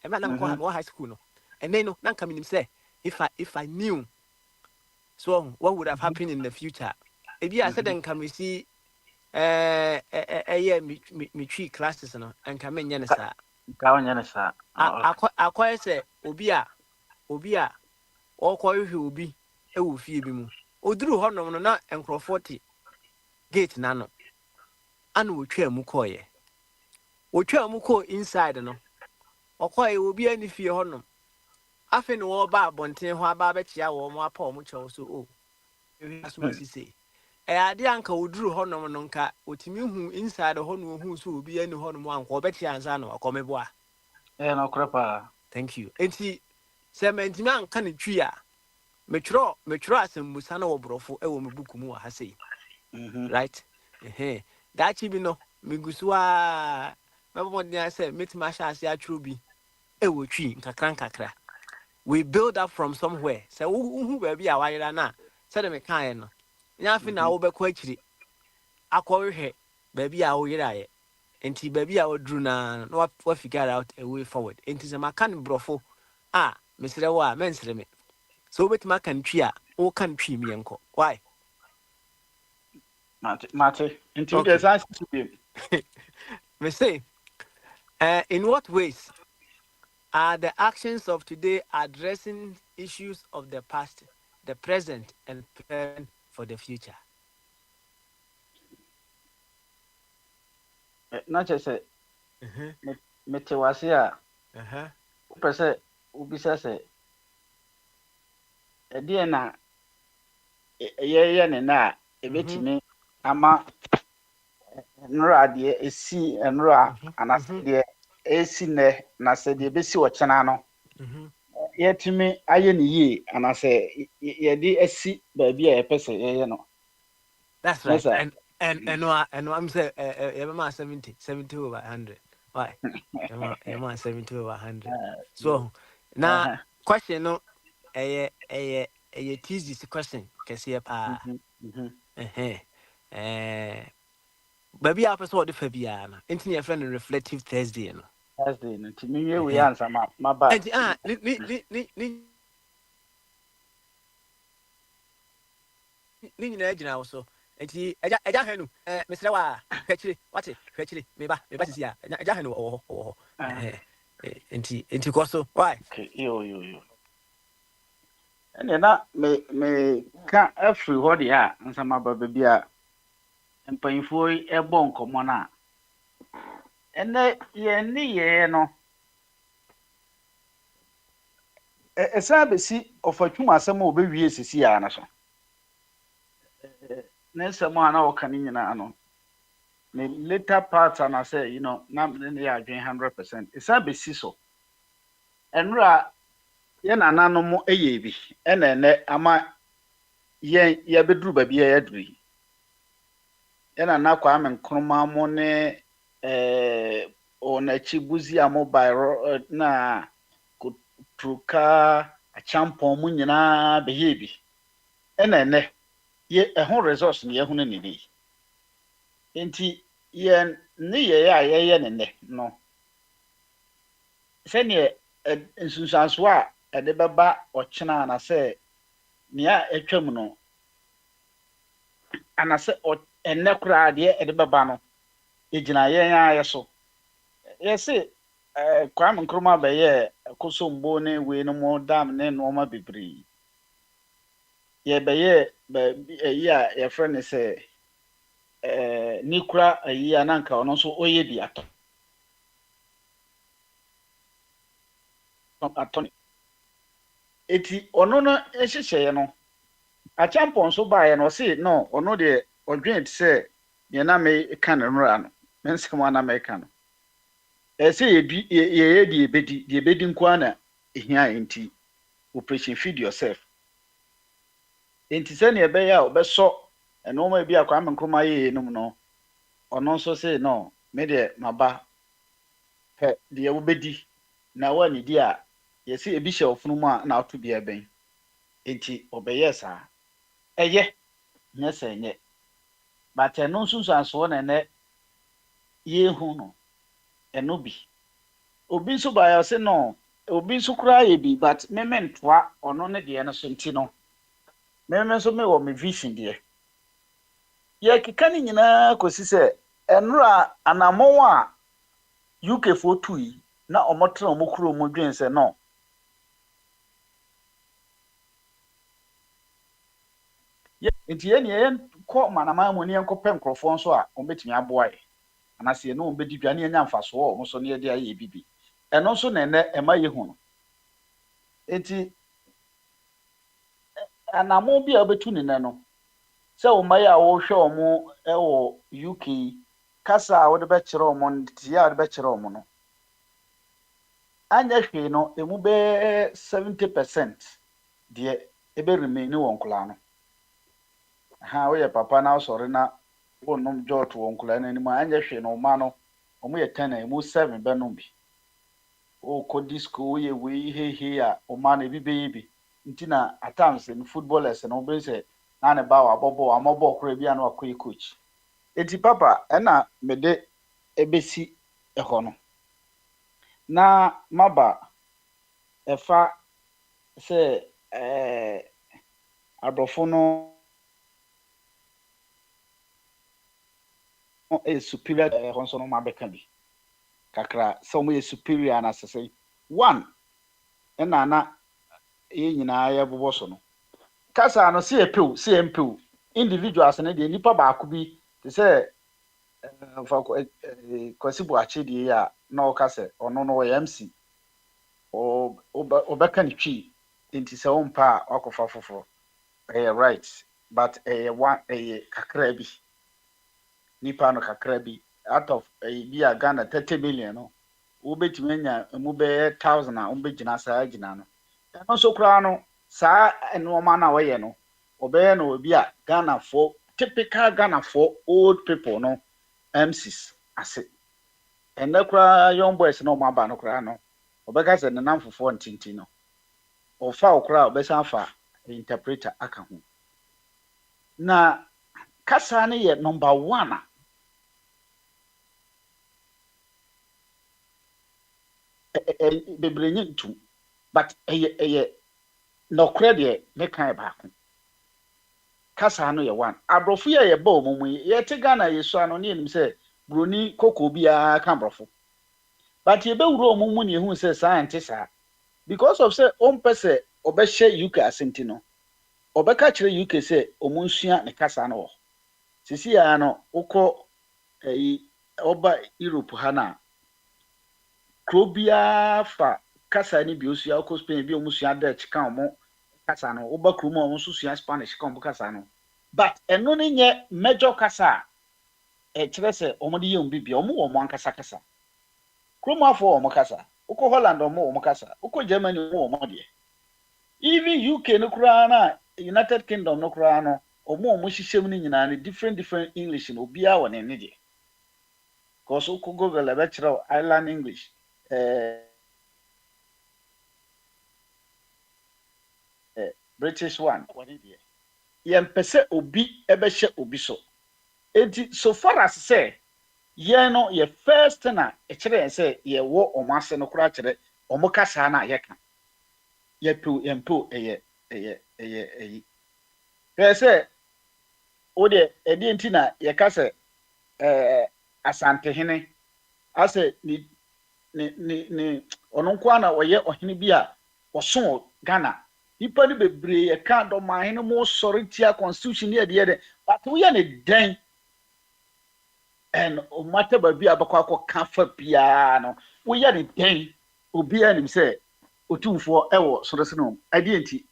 more high school. No, and then no, not coming him say, if I knew, so what would have happened in the future? If you said, then can we see a year me tree classes and come in Yanasa? I quite say, Obia, or quite who will be a will feed him. O drew Honor not and crow 40 gate nano. And will trail Mukoye. O trail Muko inside no. Or quite will be any fear honor. I think all about Bontin, why Babettia or more poor much also. As much as say. A dear uncle who drew honor nonca, what you who inside the honor who will be any honor one, or Betty and Zano, or Comebois. No crapper. Thank you. And see, Sementinam can tria. Metro and Musano or Brofo, a woman book has say. Right? That you know, Miguswa. Remember I said, Miss Masha, say, Truby. A wood tree, Kakra. We build up from somewhere. So, who will be a while now? Said a kind. Nothing I will be quite. I call her, baby, I will get and tea baby, I will drew now. What figure out a way forward. And tis a macan brofo. Ah, Mr. Lewa, men's me. So, with my country, all country, me uncle. Why? Mate, into the size to be. Me say, in what ways are the actions of today addressing issues of the past, the present, and preparing for the future? Not just a Metewasia. Per se, Ubisa a dear a year and na a bit me. Ama nra de esi nra anase de esi ne na se de besi wo chena no yetimi aye ne yi anase ye de esi ba bi a pese ye no. That's right. And I'm say ma 70 over 100. Why? Ma 70 over 100. So now question no a tease question kesi pa. Baby, I saw the Fabiana. Into your friend reflective Thursday. Thursday, to me, we answer my bad. Nina also. And he, Ajahanu, Mr. Wa, Fetchy, what it, Fetchy, maybe, yeah, Ajahanu or and he also. Why? You. And then that may can't every what they are, and some about baby and paying for a bon common. And then, ye no. A sabbacy of a tuma some more baby is see Anna. Next one, our canina. The later parts, and I say, not they are doing 100%. It's a bit so. And Yena nano mo eyebi ene ama ye bedru ba bia yadri yena na kwa men kroma mo ne ona chibuzi amobile na kutruka achampon mu nyina behebi ene ye ehon resource ne ehun ne ni enti ye ne ye ne no se ne nsunsanso de baba ochena na se nia etwam no anase enne kura de de baba no ejina yen ayeso yesi Kwame Nkrumah be ye kosombo ne we no mo dam ne no ma bibri ye be ye ya ye friend say nikura ayi ananka ono so oye bi atoni eti ono no ehyehyeye no achampon so ba ye no say no ono de odwen it say ye na me kan nra no mensem ana me kan no say ye di ebedi nkwa na ehia enti operation feed yourself. Enti sɛ ne ebe ya obeso eno ma bi akwa Nkrumah ye enum no. Ono nso say no, me de maba pe de ye wobedi na wani di a yesi ebi hye ofunu mu a na ato bi eben. Enti obeye sa. Eye nye se nye. But eno nso so na ne ye hu no. Eno bi. Obi nso ba ya say no, obi nso kura ye bi but me mentwa ono ne de no so nti no. Me nso me wo me vision de. Ye keka ni nyina kosi se enura anamon a UK for 2 na omotra omokuro mo dwen se no. Ye nti ye ne ye ko manama mo ne enkope nkrofo nso a ombetimi aboa ye. Anase no ombedi dwa ne enya mfaso o mo so ne ye de aye bibi. Eno nso na ene ema ye hu no. Enti anamon bi a obetu ne no. Se o maya wo hwe omo e wo UK kasa wo de be kire omo ntia wo de be kire omo no anya hwe no emu be 70% de ebe remain wo nkula no ha wo ye papa na sorry na wo nom jot wo nkula na ni ma anya hwe no ma no omo ye 10 emu 7 be no bi o ko disco wo ye we he a o ma na bi be bi ntina at times in footballers no be say na ne ba wa bobo amobo kora bia na akoyi coach eti papa na mede ebesi eho no na maba efa se abrofo no superior honso no mabeka bi kakra so mo superior na sese one na ye nyina ya bobo so no kasa no see empew individuals na de nipa ba ko bi te se fa kwasibu achi de ya na o kase ono no MC o beka ni twi enti se on pa akofa foforo right but one kakra bi nipa no kakra bi out of bi a Ghana 30 million no wo betimi anya mu be 1000 a be gina saa gina no no so kra no sa eno ma na we no obeye no obi a Ghana for typical Ghana for old people no MCs ase ene kra young boys no ma ba no kra no obeka se ne namfofo ntinti no ofa okra obesa fa interpreter aka ho na kasa ne ye number 1 bebrenye ntu but no credit ne kan ba ko kasa no ye 1 abrofo ye ba omumu ye te Ghana yesu ano ne nim se broni koko bia kan brofo but ye be wuro omumu ne hu se scientist because of say on pese obehye UK asenti no obeka kire UK se omunsua ne kasa no sisi ya no ukọ oba Europe ha na krobia fa kasa ni bi osua ukọ Spain bi omusua Dutch kan omo kasa no oba krumo omo sua Spanish kan omo kasa no but eno ne nye major kasa kire se omo de yom bibia omo ankasa kasa krumo afọ omo kasa ukọ Holland omo kasa ukọ Germany omo de even UK no kura na United Kingdom no kura no omo hihiem ni nyina ni different English no bia won ne de cause uko Google be kire Ireland English British one won de yempese obi ebehye obi so enti so far as say ye no ye first na e kire say ye wo omo ase no kura kire omo kasa na ye ka ye empo say o de edi enti na ye ka say asante hene ase ni ono kwa na oye ohene bi a oso Ghana ipa ni bebre ye ka do ma hene mo soritia constitution ye de but we ya ne den and o mata ba bi abakwa akọ kafa bia no we ya ne den obi anim say otumfo ewo sorosino adi enti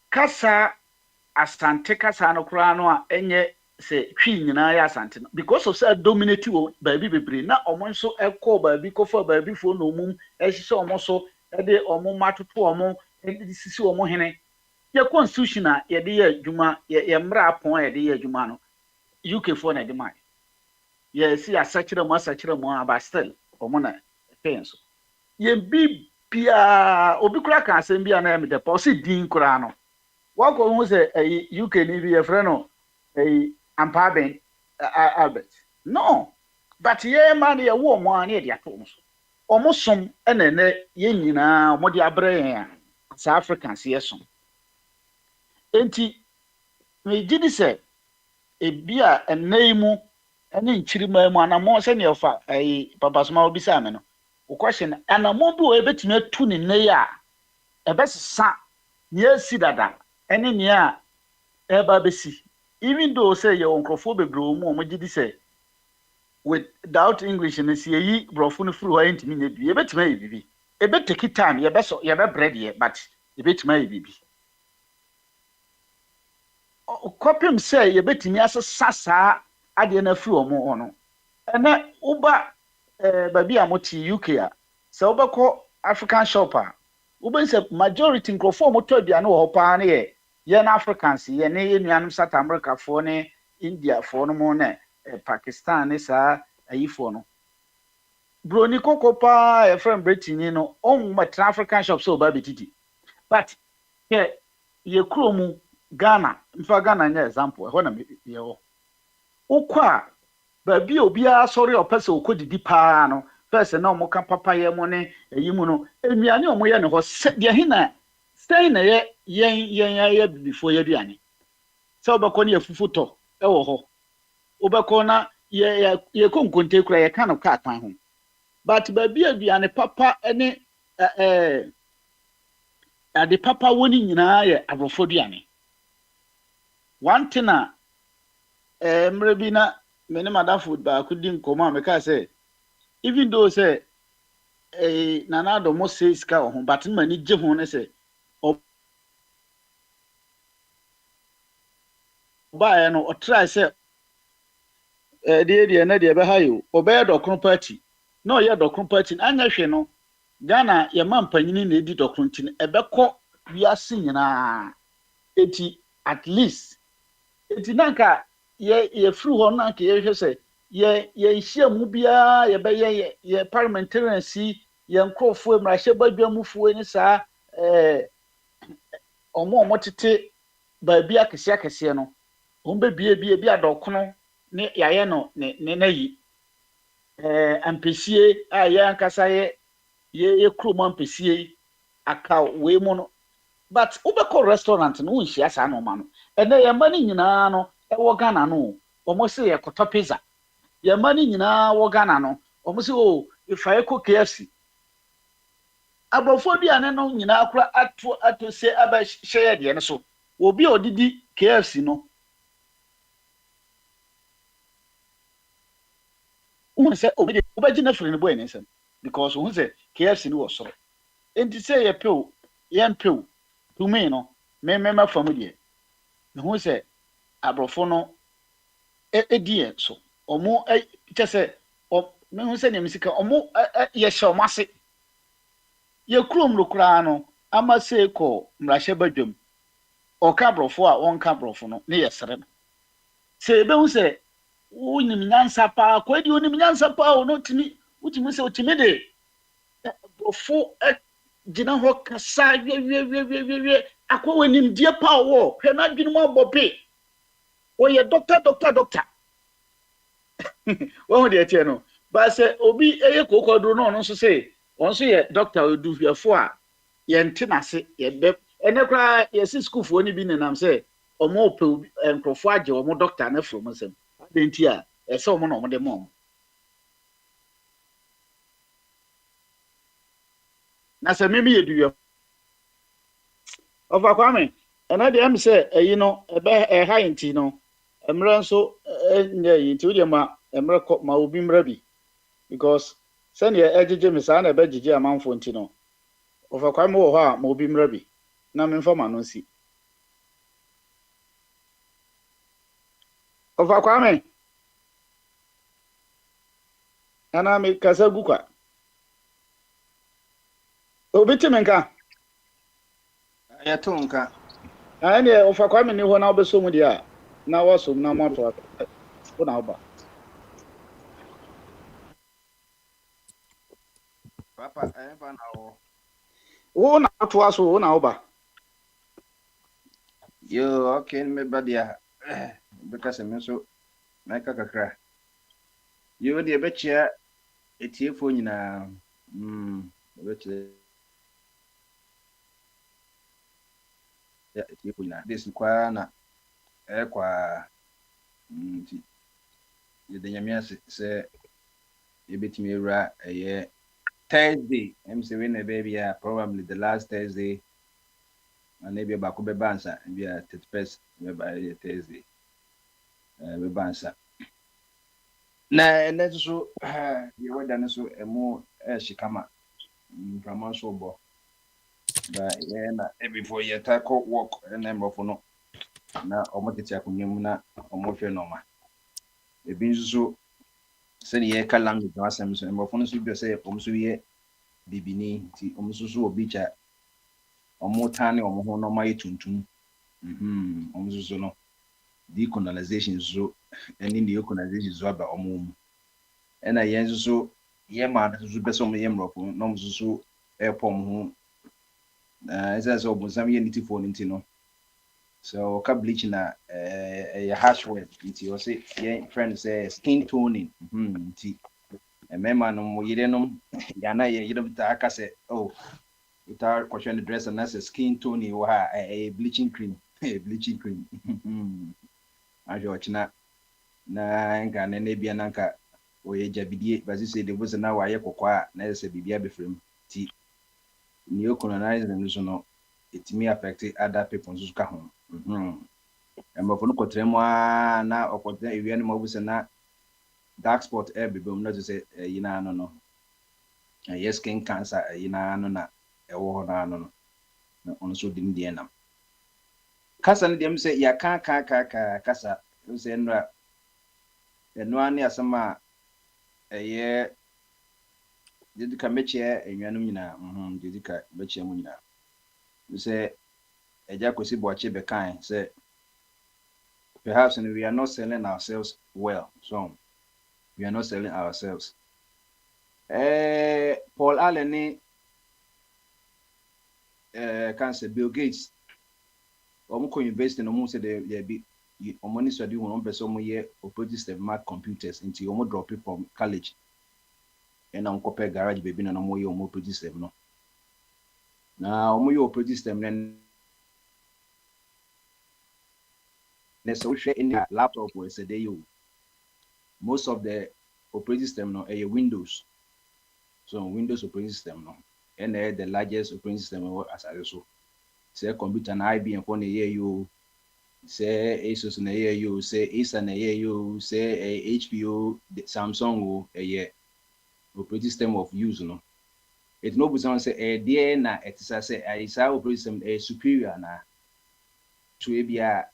kasa asante kasa no kura no a enye se twi nyina ya asante no because of say dominate o baabi bebre na omo nso ekọ baabi kofa baabi fo no mum ehihye omo so de omo matoto omo de sisi omo hene ye constitution a ye de ye adwuma ye mra apon ye de ye adwuma no UK for na de man ye si asakire mo aba still omo na pay so ye bibia obi kura kan asem bia na me de pa o si din kura no wako hu se UK ni bi ye frɛ no Ampaben Albert no but ye man ye wo mo an ye de ato mo so omo som enene ye nyina omo de abrɛ yan South Africans ye som enti me gidi se ebia enaimu ene nchirima mu anamo se ne ofa papa soma obi sa me no o question anamo bi o ebetimi atu ne nei a ebesesa ne si dada ene ne a eba besi even though say your nkrofo bebro mu o gidi se without English and see yi brofo no furu ho entimi na bi ebetimi ayi bibi ebeteki time ye beso ye be bread ye but ebetimi ayi bibi kopim say ye betimi asesa saa ade na furu omo ono ene uba babi amoti UK a se ubako African shopper uba se majority nkrofo moto aduane wo pa na ye na Africans ye ne enuanum South America fo ne India fo no mo na Pakistan ne sa ayifo no broni kokopa e friend Britain no on ma African shop so ba betiti but ye kromu Ghana mfa Ghana nya example ho na ye ho ukwa ba bi obi a sorry opese okodidi pa no first na omoka papa ye mo ne eyimu no enuane omo ye ne ho de hina stay na ye before ye duane se obako ne afufuto e wo ho obako na ye konkonte kura ye kan ka atwan ho but ba bi aduane papa ene ade papa woni nyina ye abrofo duane one thing mre bi na mene madafo ba kudi nkoma me ka say even though say nana do mo say ska ho but mani je ho ne say ba no o try say de na de be ha yo obey dokron party no ye dokron party anya hwe no Ghana ye mampanyini na edi dokron tin ebekọ wiase nyina eti at least eti nanka ye fru ho nanka ye hwe say ye hia mu bia ye be ye parliamentarians ye nkrofo emrahye badwamufo ni saa omo tete ba bia akese no ombe bia adokno ne yaye no ne nayi ampesie a ye ankasa ye krom ampesie aka we mu no but ubeko restaurant no unhia sa no ma no ene ye mani nyina no e wo Ghana no omo se ye koto pizza ye mani nyina wo Ghana no omo se ifa eko KFC abofo bia ne no nyina akura ato se aba hye de ne so obi odidi KFC no who say obi na free no boy nsem because who say KFC no was so enti say ye pew to me no me family who say abrofo no die so omo che say me who say nemsika omo ye hye omase ye krom lokura no amase ko mrahye badwam o ka abrofo a won ka abrofo no ne ye sere no say be who say unim nyansa pa kwedi unim nyansa pa no timi utimi se utimi de bofo gina ho kasa we akwa wanim die pa wo hwe na dwene mo abobe o ye doctor wo de tie no ba se obi eye kokodro no so se on so ye doctor odufiafo a ye ntenase ye be ene kra ye si school fo ni bi nenam se omo pe enkrofo age omo doctor na from sem denti a ese omo no de mom na se mimi yeduwe ofa kwame ena de am se eyi no ebe ha enti no emre nso nya yi nti odi ma emre ma obi mra bi because se ne ejeje me sa na ebe jeje amanfo enti no ofa kwame wo ho a ma obi mra bi na me mfa ma no si ofa kwame ana me kasa gukwa Obiti menka. Ya tonka. Ane ofa kwa me ni ho na obeso mu dia. Na wasom na moto. Wo na oba. Papa, pa na wo. Wo na to aso wo na oba. Yo, okay, me badia. Because me so na kakra. Yo de be chia etiefo nyina. Be chia ya etiefo nyina. This kwa na kwa nti de nyamia se yebetimi ewra eye Thursday. I'm saying baby, probably the last Thursday. And maybe back up bansa, maybe at 31st, maybe Thursday. We bansa. Na and that's so you were done so a more shikama from us so bo. But yeah, before you tackle walk and number for no. Now, almost it's a kunyumuna, almost your normal. The beans so said ye language was some and for no should say, almost ye bibini, almost so beach. Omo tani omo ho no mai tuntum omo so no decolonization so any decolonization so aba omo mu ena yen so ye ma so be so mo ye mrofo no mo so airpom ho esa so obo sam ye nitifo nti no so ka bleach na hash word nti o say ye friend say skin toning nti emema no mo yire no ya na ye yire ta aka say oh without question the dress and that's a skin tone or a bleaching cream. Bleaching cream. I watch na nka na bia nanka o ye jabidie but say the was na wa ye kokwa na say bibia be frame ti neo colonizing so no it may affect other people so ka ho emba fo no kotremu na okotra ewia no mabusa na dark spot e bebom na to say yina no yes skin cancer yina no na ewo ho na no no on so dim die nam kasa ne dem say ya ka kasa say nra eno ani asama ye dedika meche enwanum nyina dedika meche mu nyina say eja kosi boache be kan say perhaps we are not selling ourselves well so we are not selling ourselves Paul Allen cancer Bill Gates omuko university no mu say there be omoni study won person mo ye operating system Mac computers into omo drop it from college and am compare garage baby na mo ye omo operating system no na omo ye operating system so share in the laptop we say they you most of the operating system no Windows so Windows operating system no and the largest operating system as I so say computer na IBM for na year you say Asus na year you say Acer na year you say HP Samsung year operating system of use no it no be someone say there na it is say is operating system superior na to bia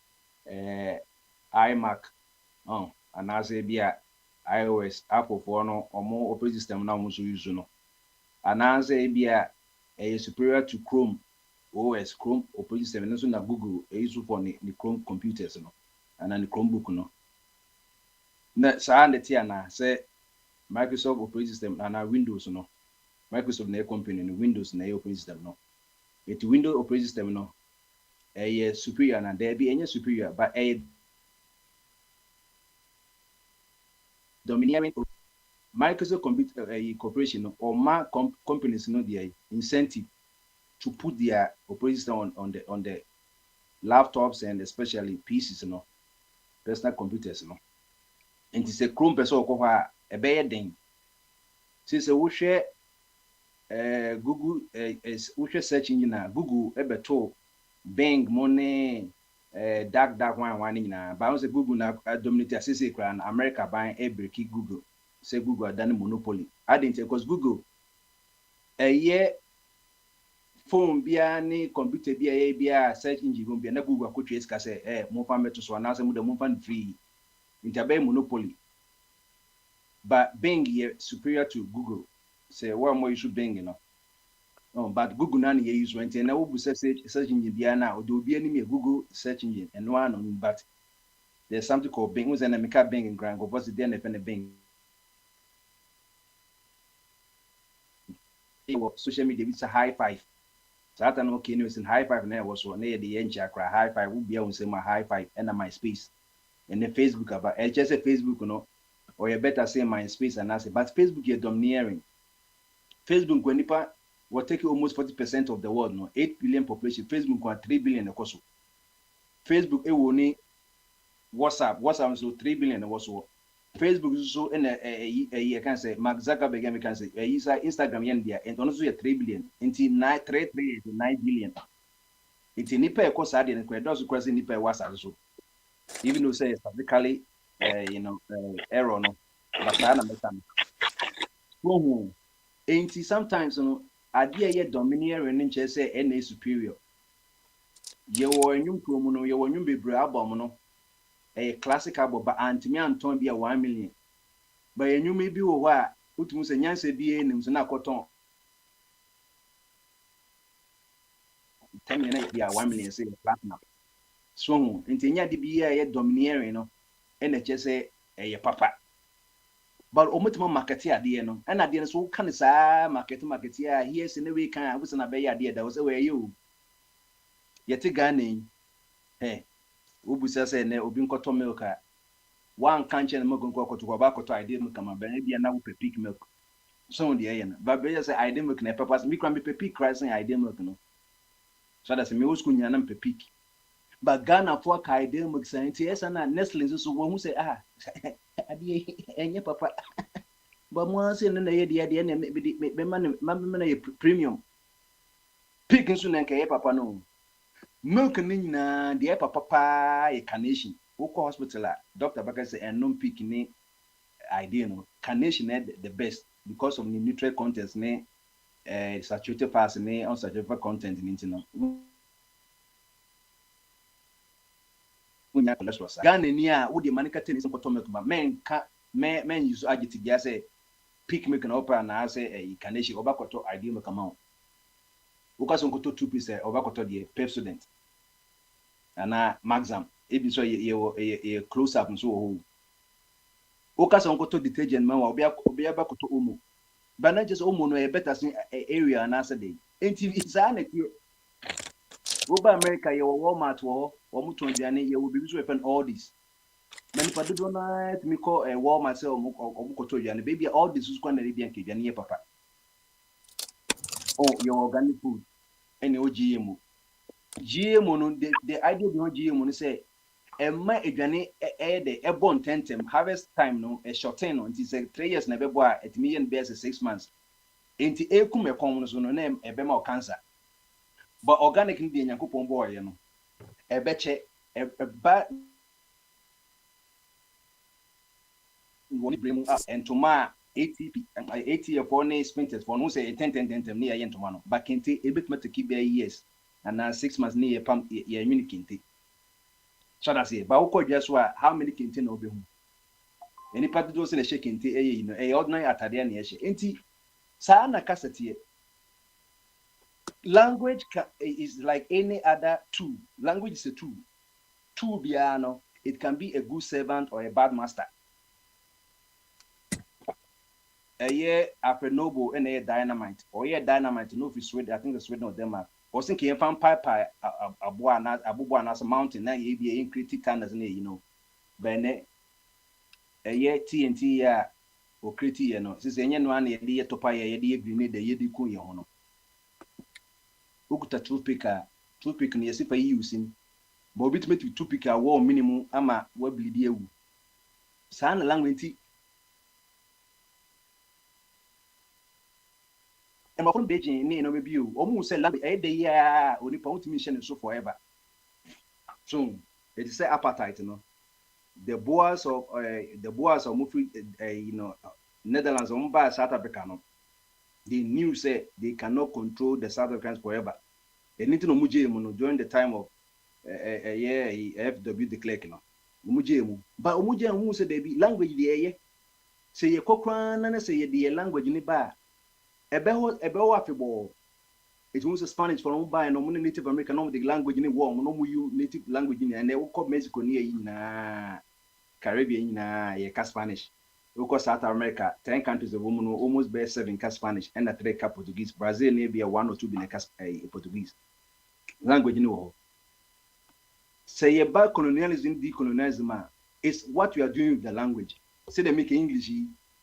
iMac and as bia iOS Apple for no or more operating system na mo so use no and as bia superior to Chrome OS Chrome operating system so na Google use for the Chrome computers no and the Chromebook no na sa and the na say Microsoft operating system na Windows no Microsoft na company no Windows na operating system no it Windows operating system no superior na there be any superior but dominating Microsoft computer corporation or more companies no their incentive to put their operating system on the laptops and especially PCs no personal computers no and it's a Chrome person ko ha e be den since we share Google we share search engine na Google e beto Bing money dark one nyina ba say Google na dominate asese kra na America ban e break Google say Google adane monopoly identity because Google phone bia ni computer bia search engine bia na Google akotwe ska say mo fa meto so na say mo de mo fa free interbe monopoly but Bing superior to Google say what more you should Bing you know But Google na ye use when na wo bu search engine bia na o do bia ni me Google search engine and no one but there's something called Bing. Who's an American Bing in Grand? What's the then if Bing? Social media it's a high five. So I don't know okay news in high five now was one near the end chakra high five will be on say my high five and my space. And then Facebook about just say Facebook, you know, or you better say my space and I say, but Facebook you're domineering. Facebook when nipa will take almost 40% of the world, no 8 billion population. Facebook got 3 billion the cost. Facebook it will need WhatsApp so 3 billion also. Facebook is so in a can say Mark Zuckerberg can say Instagram yen there and also 3 billion into 9 billion. It's nipa e cost ade and does cross nipa WhatsApp so. Even though say statistically error no but I understand. So sometimes you know idea ye domineering in say NA superior. Ye wo enyum promo no ye wo enyum bebre album no a classic album but antimi anton bia 1 million. But enyum bi wo a utumu se nyanse bi enim so na koton 10 million bia 1 million say platinum. So ntenya de bia ye domineering no ene che say ye papa. But omutuma market ade no and ade no so kan sa market here here se ne we kan abusa na be ade da wo say we you yete Ghana obusa say ne obi nkoto milk a one kanche na mago nkoto kwa ba koto ide milk ma be bia na wo peak milk so de ye na but be say ide milk na purpose me kwan be peak rice and ide milk no so that say me wo school nya na peak but Ghana for ka ide milk say yes na Nestle so wo hu say ade enye papa but mo say na ye de na be man na premium peak nso na nke ye papa no milk ni na de papa e carnation wo ko hospital doctor baka say ennom peak ni idea no carnation the best because of the nutrient content ni saturated fats ni unsaturated content ni ntino unya cholesterol sa Ghana ni a wo de manika tennis ko milk ba men use adjective ya say peak milk na opera na say carnation obakoto idea milk amount ukaso nkoto 2 piece obakoto de Pepsodent ana Maxam ebi so ye close up so ho ukaso nkoto detergent man wa obi abakoto omo bana just omo no e better sin area na say dey enti isa na ti oba America ye Walmart wo muto ndiane ye obi so efen all this many padu do na me call Walmart say omukoto ndiane baby all this is kwa na dey bian ke ndiane ye papa oh your organic food and GMO no the idea behind GMO no say emma edwane the ebon tentem harvest time no a shorten no until say 3 years na bebo a etimi yen be 6 months enti ekum ekon no so no na ebema o cancer but organic ni de Nyankopon bo ye no ebeche eba woni bremu and to ma ATP for ne spinters for no say 10 near yentomano but kente a bit matiki be years and now 6 months near pump ye unikinte so that's it but who just how many kinte no be home any part do say the shake kinte you know a ordinary atade na ye she enti sa na kasete language is like any other tool. Language is a tool biano it can be a good servant or a bad master. A year after Noble and a dynamite, or a dynamite, no fish Sweden, I think the Sweden or Denmark. Or thinking if I'm pipe Abuanas mountain, now ye be in critic tanners, you know. Bene a year TNT, ya or criti, you know, since any one year to pay a year grenade, the yedi kuyono. Ukuta toothpick ni yesipa using, but bit me to toothpick a war minimum, ama webly dear. San language. And my Beijing, no review, almost say, a day, only point mission so forever. So it is an appetite, you know. The Boers of moving, Netherlands, owned by South Africa, no. They knew say they cannot control the South Africans forever. They need to know Mujemu during the time of FW de Klerk, no. Mujemu, but Mujemu said they be language the say a cochran and say the language in the bar. Ebe wa fibo it was Spanish for by no Native American, no the language in the war, no you native language in, and they will call Mexico near in Caribbean, yeah, Spanish. Because South America, 10 countries of women almost bear 7 Spanish and a 3 Portuguese. Brazil maybe a 1 or 2 being a Portuguese language. No, say about colonialism, decolonialism is what you are doing with the language. Say they make English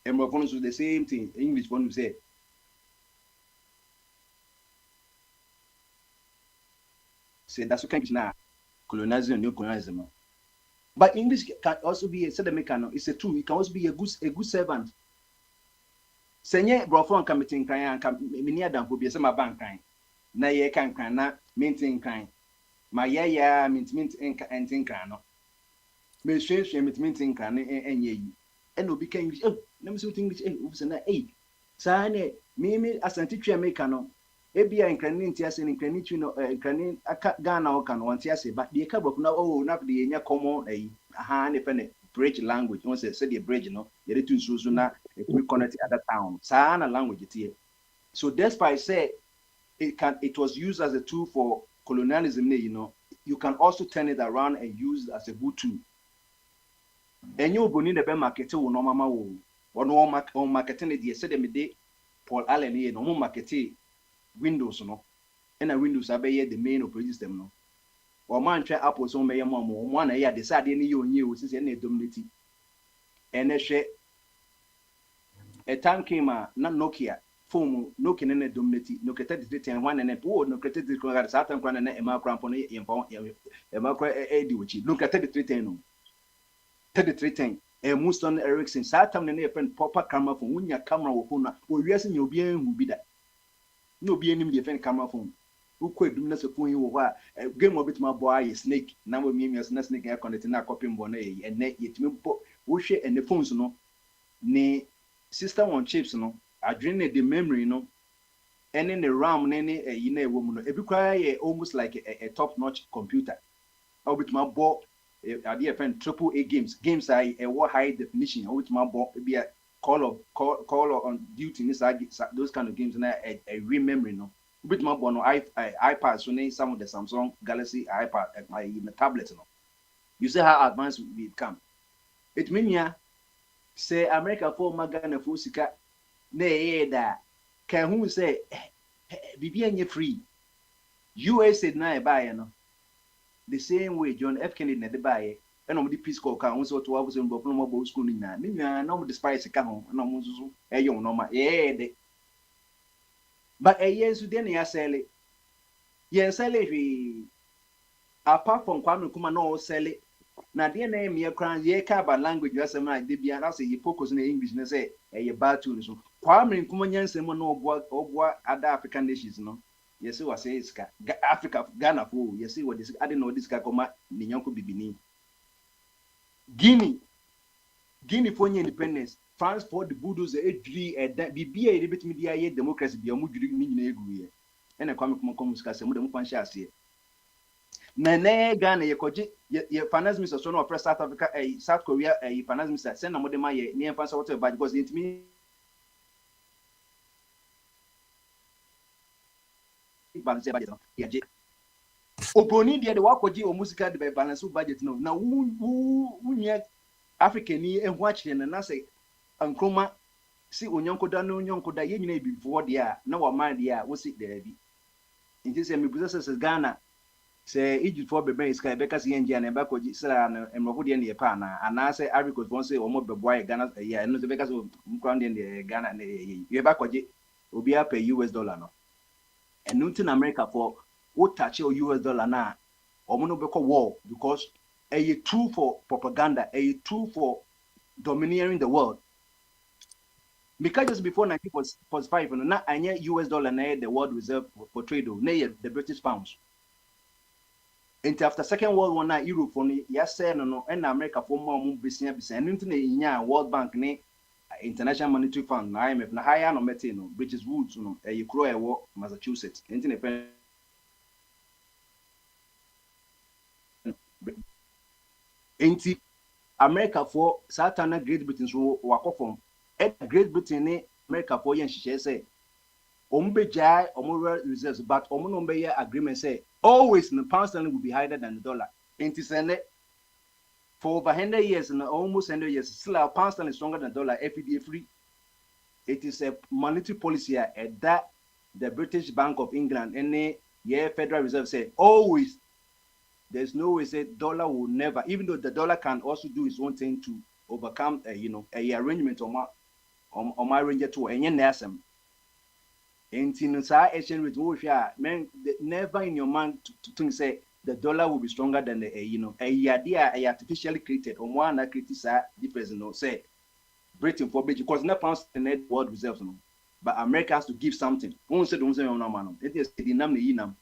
and more do the same thing. English one will say. Say that's what kind of now colonialism and neocolonialism. But English can also be a mechanic. It's a tool. It can also be a good servant. Senye brofon committing crime and many adam will be some bank crime. Na ye can na maintain crime. My ya mint and think no. Me strange mint crime and ye. And no became English. Oh, let me see English. Sane me as a teacher mechanic. Ebia inclining tears and inclining Ghana or can want to but the cab of now, not the common a hand if any bridge language. Once they said the bridge, you know, the two Susuna, if we connect other town, Sana language here. So that's why I say it was used as a tool for colonialism, you know. You can also turn it around and use it as a good tool. And you will need a better market or no mama or no marketing it, said them Paul Allen here, no more marketing. Windows no and a Windows abey the main operating system no or man try Apple so may mom one year decide any you since any dominity and a time came not Nokia phone Nokia and a dominity no created the 1 and a poor no created the Saturn and a macro a macro edi which look at 3310 a Muston Ericsson Saturn and a friend proper camera from when your camera or yes in your being will be that. No be any different camera phone. Who could do not phone you were a game of it, my boy, snake. Now we mean as snake air connected in a copy bonnet and net yet me push and the phones no. Ne sister on chips no. I drain the memory no. And in the RAM, any a woman, every cry almost like a top notch computer. Or with my boy, a dear friend, AAA games I a high definition, or with my boy be a call on duty inside those kind of games and I remember no with my bono iPad so name some of the Samsung Galaxy iPad my tablet no you see how advanced we become it mean ya say America for magana for sika na da can who say bibi anye free USA na e buy no the same way John F Kennedy na de buy and the Peace Corps can also to have some Bobo school in no despise a camo, no a young normal, but a years then ya sell it. Yes, sell it. Apart from Kwame Kumano sell it. Now, dear name, your crown, ye cab language, as a man, did be an answer, you focus in the English, and say, a bad tune. So, Kwame Kuman, someone no what other African nations, no. Yes, who I say, Africa, Ghana, fool. You see what this, I didn't know this guy come out, Ninyonko Bibini. Guinea for independence. France for the Buddhas, a tree, a BBA, a bit media, democracy, be a mood and a comic Mocomuscas, and Mudan Panchas here. Nane Ghana, your finance minister, son of Press South Africa, a South Korea, a finance minister, send a Modema near Fancy Water, but because it means Obroni dia de wakoji o musica de balance budget no na wu African ni ehun achire na say ankroma si onyankoda na onyankoda ye nyina before dia na wa man dia wo si there bi nti say me business Ghana say Egypt for bebe sky be kasi engia na ba koji sira na emrofo dia ne pa na ana say Africa won say omo beboy Ghana ya no say be kasi mkran dia Ghana na ye ba koji obi a pay US dollar no and nothing America for what touch your US dollar now or no because war because a tool for propaganda, a tool for domineering the world. Because just before 1945, now I near US dollar na the world reserve for trade, near the British pounds. And after Second World War, now Europe for yes, no, and America for more business, and into World Bank, International Monetary Fund, IMF, na higher no metino, British Woods, a Croy War, Massachusetts, Internet. Enti America for Satana Great Britain so wakofom Great Britain ni America for yen hihye say Ombejai or reserves, but Omonombeya agreement say always the pound sterling will be higher than the dollar. For over 100 years and almost 100 years, still our pound sterling is stronger than dollar, FEDA free. It is a monetary policy at that the British Bank of England and the Federal Reserve say always. There's no way say dollar will never, even though the dollar can also do its own thing to overcome, a arrangement on my range to any nasm. And in the exchange rate, never in your mind to think say the dollar will be stronger than the a artificially created or one that criticize difference. Say Britain for because no pounds the net world reserves but America has to give something. One said don't say no man. It is the name.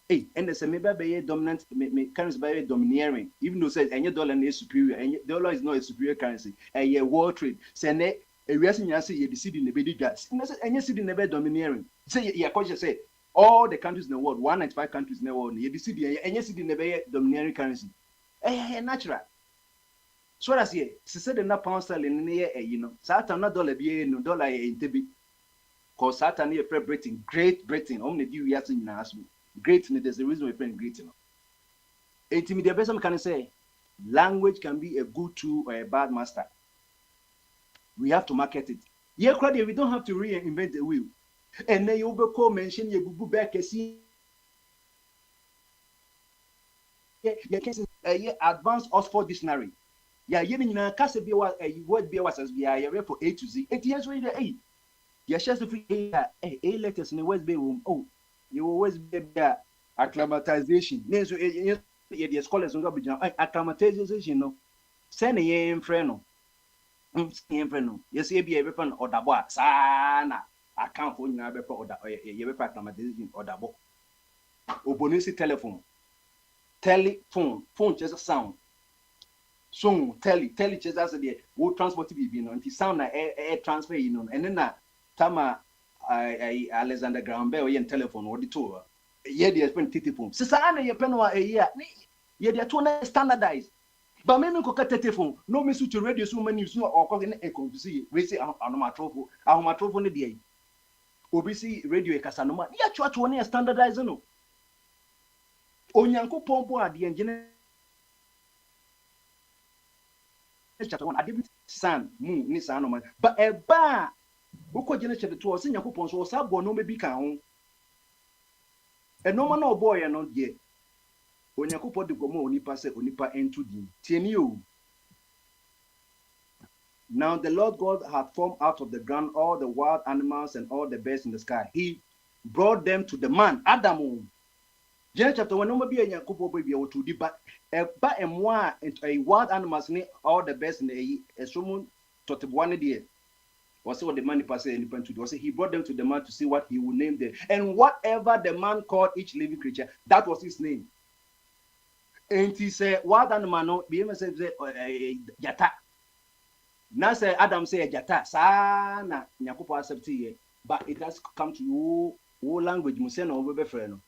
Hey, and there's a maybe dominant currency by domineering, even though says any dollar is superior, and dollar is not a superior currency. A world trade. Say a reason you say you decide in the big gas. And you see in the bed domineering. Say your question say all the countries in the world, 195 countries in the world, you decide and you see in the bed domineering currency. Natural. So that's here. She said the pound sterling in the Satan not dollar be no dollar in Tibby. Cause Satan here for Britain, Great Britain, only do you in us. Great, there's a reason we're playing great. The best can say language can be a good tool or a bad master. We have to market it. Yeah, we don't have to reinvent the wheel. And then you will mention your Google back and see advanced Oxford Dictionary. Yeah, you know, cast be what a word be was as we are for A to Z. 8 years later, A. Yes, just A letters in the West Bay room. Oh. You always be there. Acclimatization. The scholars will be acclimatization. Send a young friend. Yes, be a weapon or the box. Sana. I can't phone you or the acclimatization or the book. Obonisi telephone. Telephone. Phone just a sound. Soon, tele just as the would transport to be until sound air transfer, and then Tama. Alexander Graham Bell and telephone or the tour. Yeah, they spend telephone. Sisana, your penwa a year. Yeah, they are too standardized. But maybe cook a telephone. No miss to radio so many or calling a see. We say on my trophy, on the day. OBC radio a Casanoma. Yeah, church one standardized. No. Onyanko Pompo at the engineer. Chapter 1, I didn't sun, moon, Nissan, but a bar. Who generation to us in your coupons or sabo no maybe count. And no man or boy are not yet. When you couple the gomo nipa se onipa into the now the Lord God had formed out of the ground all the wild animals and all the birds in the sky. He brought them to the man, Adam. Genesis chapter 1, no be a couple baby or two, but a moi and a wild animals in all the birds in the summon to the 1 day. Was what the man he brought them to the man to see what he would name them. And whatever the man called each living creature, that was his name. And he said, what animal no be able to say jata. Now say Adam say jata, sana nyakupo accept ye. But it has come to you, all language museno over friend.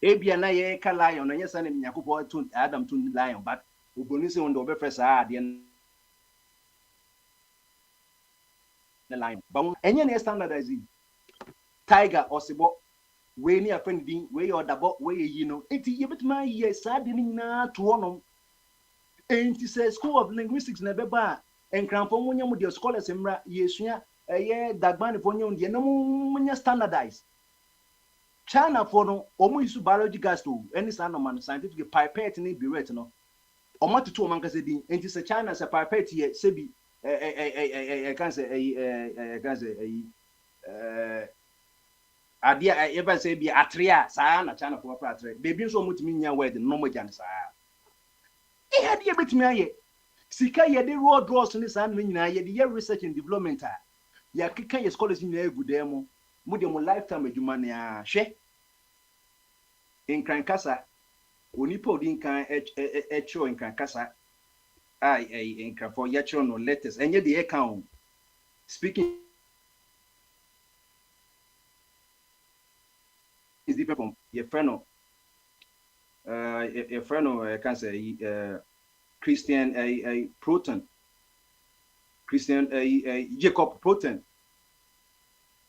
Ebia na ye ka lion, and yes, and nyakupo to Adam to lion, but ubonisi on the over first the line. But any standardizing tiger or sibo, way near friending, way or double, way it you bet my yes, saddening na to one. And it says School of Linguistics never bar and cramponia with your scholars and yesuya, a year that man for you, the no standardized. China for no almost biology gas to any man scientific pipette in be written. Or what to two man said, and it's a China's a pipette here, Sebi. I can't say idea I ever say be atria sana China for atria baby so much mean your word no more than sa e had you bit me sika ye the road draws in this and nyina ye the research and development ya kika ye scholars in there good demo mu de mo lifetime adwuma ne a hwe in Krankasa onipa odin kan echo in Krankasa in for your no letters and yet the account speaking is different from your friend I can say Christian a Proton Christian Jacob Proton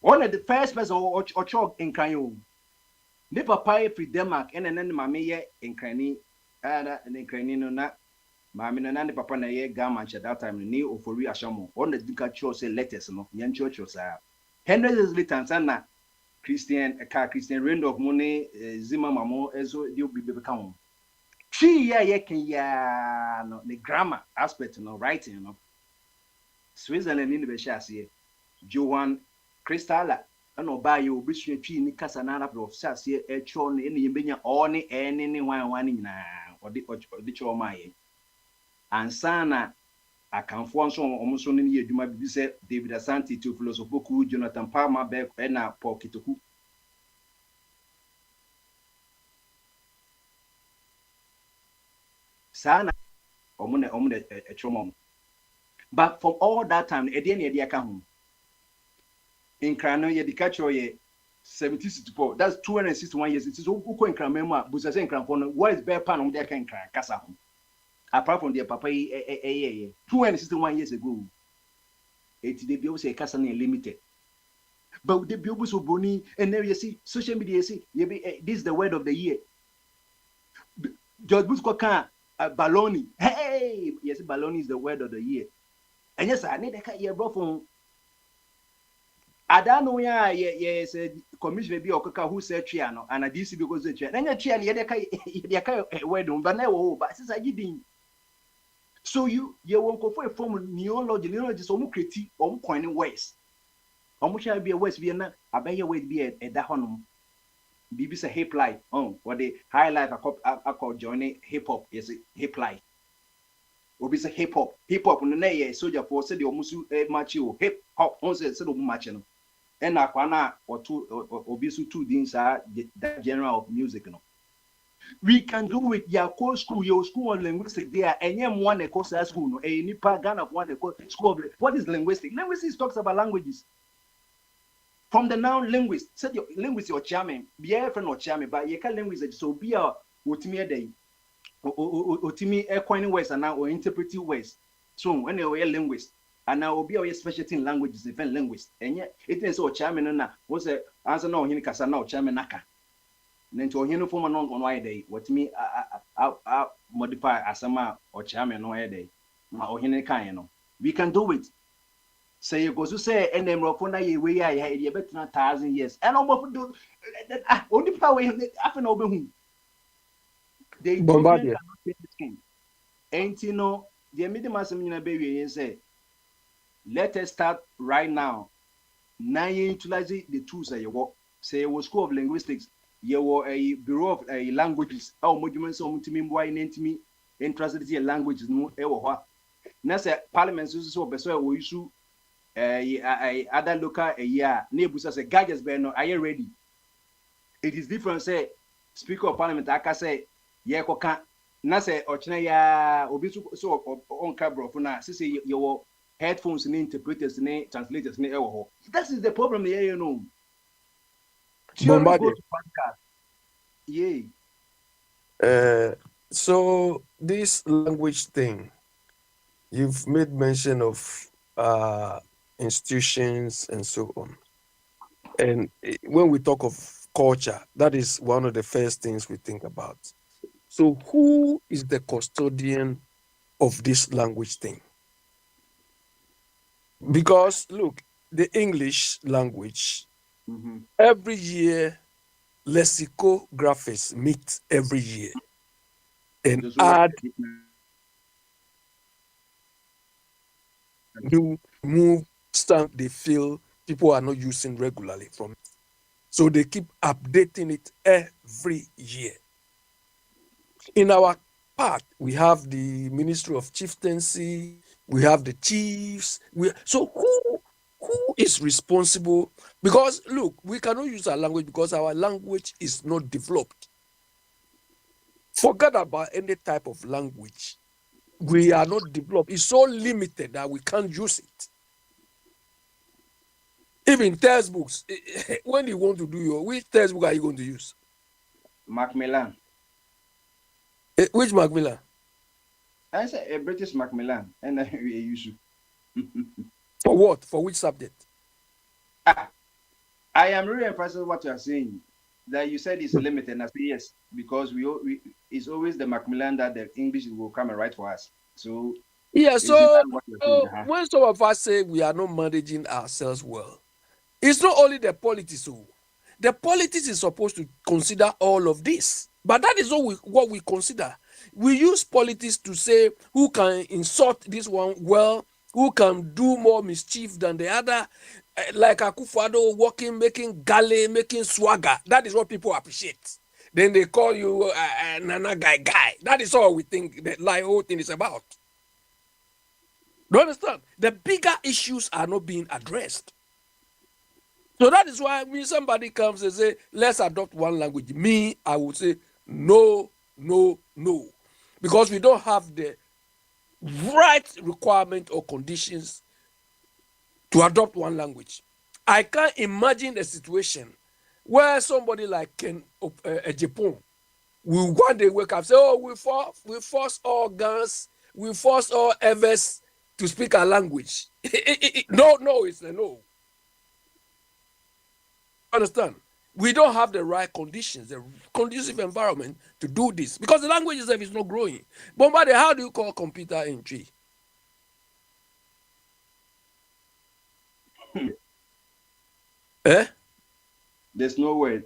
One of the first person or chalk in Crayon. Ne papa free Denmark and then mammy ye in Cranny and in Cranny no not. Mammy and papa na ye gaman at that time ni for reashamo. On the Duca church say letters no young church was Henry is little and Christian a car Christian rain of money Zima Mamo as you be become. She ya can ya no the grammar aspect no writing no. Switzerland in the Beshas Johan Cristala and Obayo Bishop Chi Nicas and Arab of Sassi a chon in the Benya or any one in or the Chomaye. And Sana I can form some almost only you might be said David Asante to Philosopher Jonathan Palmer Beck and Pokituku. Sana omune a chomom. But from all that time, Edian Edia come in Crano, ye the catcher ye 74. That's 261 years. It is Uko in Cramema, Busazen Crampon. What is bear pan on their can Casa? Apart from their papa, 261 years ago, it did be say Casan limited. But the Bubus of Boni, and there you see social media. See, this is the word of the year. George Buscoca, Baloney. Hey, yes, Baloney is the word of the year. And yes, I need a cat here, bro. From I don't know, yes, commission be Oka who said Triano, and I DC because the chair. And a chair, the word on, but no, but since I didn't. So you won't go for a form of neologist or critique or coining ways. How much I be a West Vienna? I bet your way be a Dahonum. BBC a hip life, what the high life I call joining hip hop is hip life. Obi say hip hop no na ye soldier for say the omusu match you hip hop on say the match no and akwana or two obi su two things are that general of music no. We can do it ya co school your school on linguistics there and yem one a course school no a nipa Ghana of one school of what is linguistics? Linguistics talks about languages. From the noun linguist, said your linguist your charming, be a friend or charming, but you can linguist so be a ultimate day. Otimi equine words and now or interpretive words. So when you're a linguist, and now will be a specialty in languages, different linguist. And yet it is so charming na was a answer no in Casano Chamanaka. Then to a uniform on why day, what me I modify Asama or Chairman no day. Or Hinekano. We can do it. Say you go to say and then Rofona ye way I had better 1,000 years. And I'm do only power after over whom. They Bombardier. Ain't you know the middle baby and say, let us start right now. Now you utilize the tools that you work. Say you was School of Linguistics, you were a Bureau of Languages, our monuments on to me, why ain't me interested in languages no ever what. Now say Parliament so beso we issue other local a year neighbors as a gadgets no are you ready? It is different say Speaker of Parliament I can say yeah, na say ochina ya obi so on cabro for na say your headphones and interpreters and translators and ewo. That is the problem here, you know. Yeah. So this language thing, you've made mention of institutions and so on. And when we talk of culture, that is one of the first things we think about. So who is the custodian of this language thing? Because look, the English language, every year, lexicographists meet every year and add new move stamp they feel people are not using regularly from it. So they keep updating it every year. In our part, we have the Ministry of Chieftaincy, we have the chiefs. So who is responsible? Because look, we cannot use our language because our language is not developed. Forget about any type of language. We are not developed. It's so limited that we can't use it. Even textbooks, when you want to do which textbook are you going to use? Macmillan. Which Macmillan? I said a British Macmillan, and we use For what? For which subject? I am really impressed with what you are saying. That you said it's limited, and I say yes, because we it's always the Macmillan that the English will come and write for us. So yeah, so when some of us say we are not managing ourselves well, it's not only the politics. The politics is supposed to consider all of this, but that is what we consider. We use politics to say who can insult this one well, who can do more mischief than the other, like Akufo-Addo walking, making galley, making swagger. That is what people appreciate. Then they call you Nana guy. That is all we think the whole thing is about. Do you understand? The bigger issues are not being addressed. So that is why when somebody comes and say, let's adopt one language, me, I would say, no. Because we don't have the right requirement or conditions to adopt one language. I can't imagine a situation where somebody like Japan will one day wake up and say, oh, we force all guns, we force all Evers to speak our language. No, it's a no. Understand? We don't have the right conditions, the conducive environment to do this because the language itself is not growing. Bombade, how do you call computer in tree? There's no way.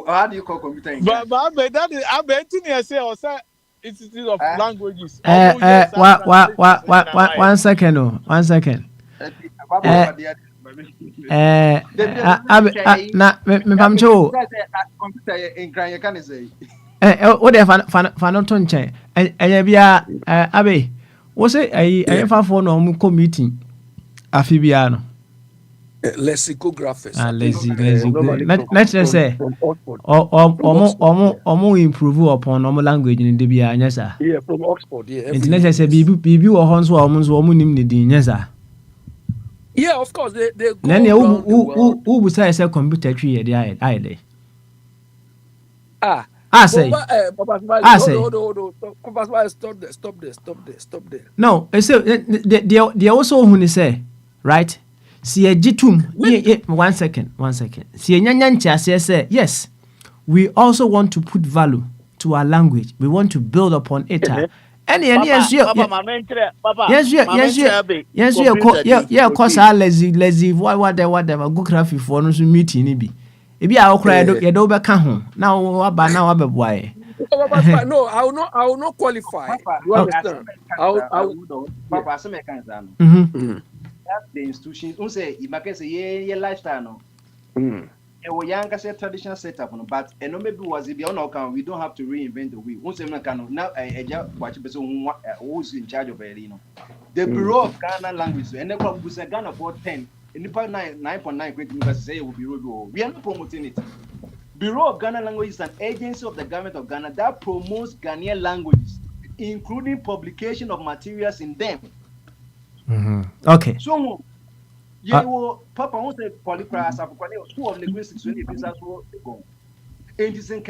How do you call computer in tree? But that is I bet you say also Institute of Languages. 1 second. Me pamcho. What if fanoto nche? Enya bia abe. Wo say ayi fafo no mu committee afibia no. Lexicographers. Let's say omo improve upon normal language in the bia nyesa. Yeah, from Oxford, yeah. Let's say bibi wo ho nso omo nim ne din nyesa. Yeah, of course they go. Then who say computer tree there I say. Hold. Stop there. No, so they also who say, right? See a jitum. 1 second. See a nyanyancha say, yes, we also want to put value to our language. We want to build upon it. Yes, cause our lazy, whatever, go craft for no meeting ni bi. Ebi a okra ye do be ka ho. Now abeboy. No, I will not qualify. You understand? Papa, some kind of that's the institutions. Don't say you can say yeah lifestyle no. We young say traditional setup no, but no maybe was it beyond our we don't have to reinvent the wheel. Once we can now watch person who's in charge of it, you know. The Bureau of Ghana Language and the club was Ghana for 10 in the 9.9 because say it will be road. We are not promoting it. Bureau of Ghana Language is an agency of the government of Ghana that promotes Ghanaian languages, including publication of materials in them. Okay. So yeah, Papa won't say polyclass of School of Linguistics when it is as well go. And it's in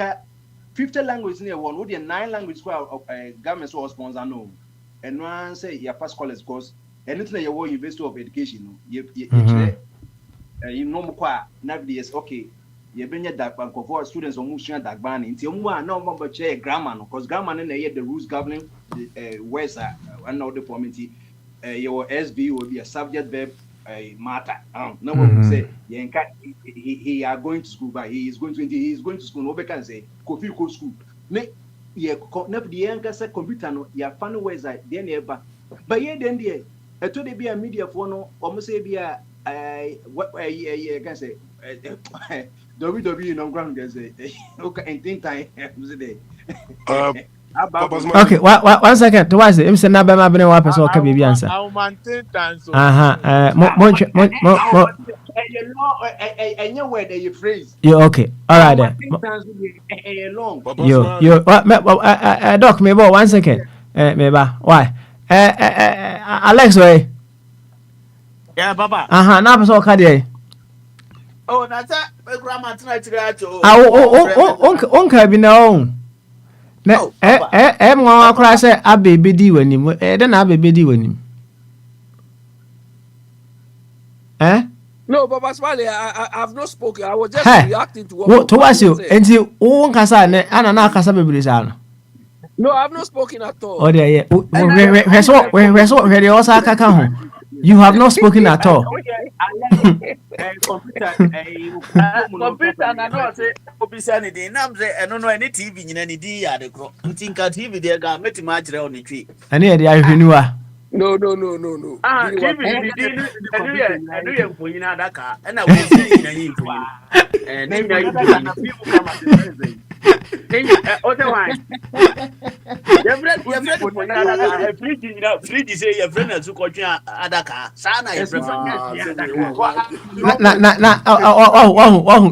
50 languages near one, with the 9 languages of government or sponsor no. And one say your past college course, anything you want University of Education, you know more nobody is okay. You bring your dark bank for students on who dark ban until one no more grammar, because grammar and the rules governing the words are another formality. Your SV will be a subject verb matter. No one will say he are going to school, but he is going to school. Nobody can say Kofi go school. Never the younger say computer no. You funny ways that they never. But yeah, then there. I told they be a media for no. Almost say be a what I can say. WWE no ground can say. Okay, and think time okay, 1 second. Twice, I'm saying na be ma bene wa person ka bibi answer. I'll maintain time so. Any word that you phrase. You okay? All right then. You doc me bo 1 second. Me ba. Why? Alex way. Yeah, Papa. Na person ka dey. Oh, na ta grandma tonight to. Onka bi na on. Mwa akra say abebe di wanim. Den abebe di wanim. Eh? No, Papa Smiley, I have not spoken. I was just reacting to what towards you. said. And you won't kasa ne ana na kasa bebre sa. No, I have not spoken at all. Oh yeah. Where you also kaka ho. You have not spoken at all. Computer na no say obisa ni din nam say eno no any TV nyina ni di ya de kro. Ntinka TV de ga metima akire o ni twi. Ani e de ahweniwa. No. TV enu ye mfonyina adaka na we see na yin mfonyina. Ni na yin mfonyina. Fridge say your friend as ko twa adaka. Sa na your friend. Na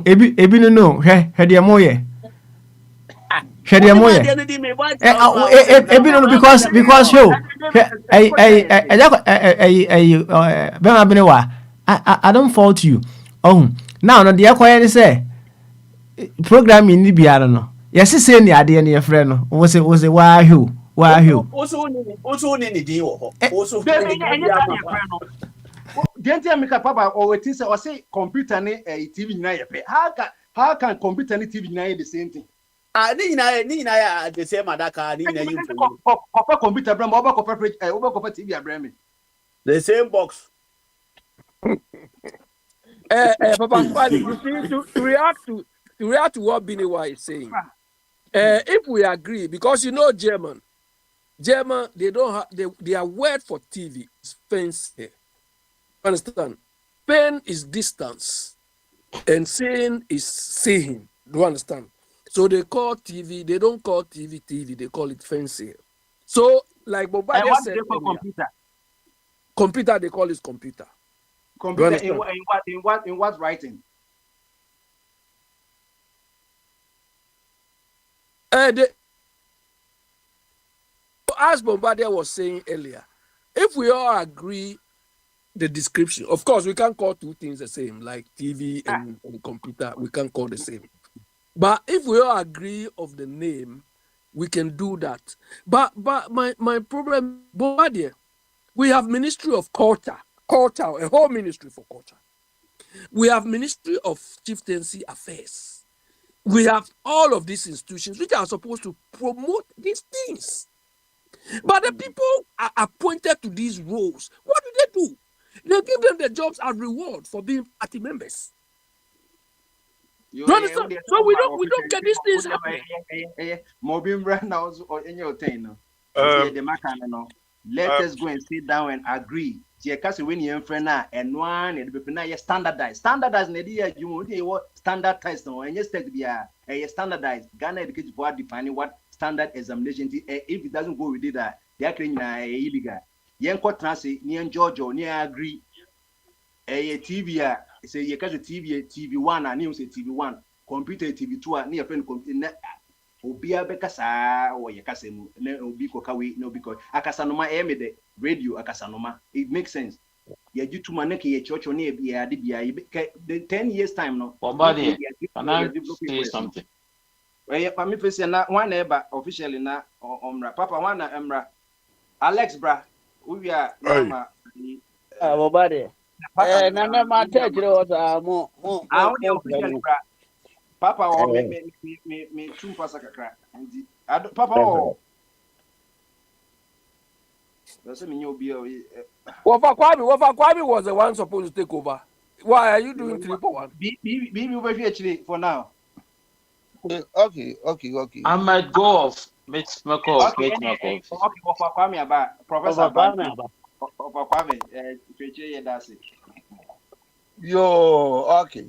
ebi no hwe de mo ye. Hwe de mo ye. Ebi no because show. I don't fault you. Oh, now no dey kwaya ni say programming ni biara no. Yes say ni ade ne your friend no. Was it why you? Also ni din wo ho. Also Dente amika papa or wetin say or say computer ni TV nyina ye pe. How can computer ni TV nyina the same thing? Ni nyina ya the same adaka ni nyina yin for. Copper computer brand over copper fridge over copper TV abrand. The same box. Papa, you see, to react to what Biniwa is saying. If we agree, because you know German, they don't have their word for TV is fancy. Understand? Pen is distance, and seeing is seeing. Do you understand? So they call TV. They don't call TV. They call it fancy. So like Bobadia said, computer they call it computer. Computer in what writing? As Bombardier was saying earlier, if we all agree the description, of course we can't call two things the same, like TV and computer, we can't call the same. But if we all agree of the name, we can do that. But my problem, Bombardier, we have Ministry of Culture, a whole ministry for culture. We have Ministry of Chieftaincy Affairs. We have all of these institutions which are supposed to promote these things. But the people are appointed to these roles. What do? They give them the jobs as reward for being party members. You understand? So we don't get these things happening. Let us go and sit down and agree. When you and one and standardized. Standardized you want standardized and just take the standardized Ghana Education Board defining what standard examination is. If it doesn't go with it, they are claiming illegal. Yanko transit near Georgia near agree. A TV say you catch a TV1 and you say TV1 computer TV2 near friend computer. Obia bekasa or yakasemu obiko kawi no because akasanoma emede radio akasanoma. It makes sense. Ya jutu maneke ye church on ya dibia the 10 years time no. Bombardier, can I say something? Well, yeah, me face na one neighbor officially na omra. Papa one na emra. Alex bra, we are Bombardier. Na ma tell you what mo Papa or me two pasa kakra. Papa oh. That's me you be Wafa Kwame was the one supposed to take over. Why are you doing 3 for 1? Be over here actually for now. Okay. I might go off. Let's make off. Okay, Wafa Kwame about Professor Kwame. Wafa Kwame feature that's it. Yo, okay.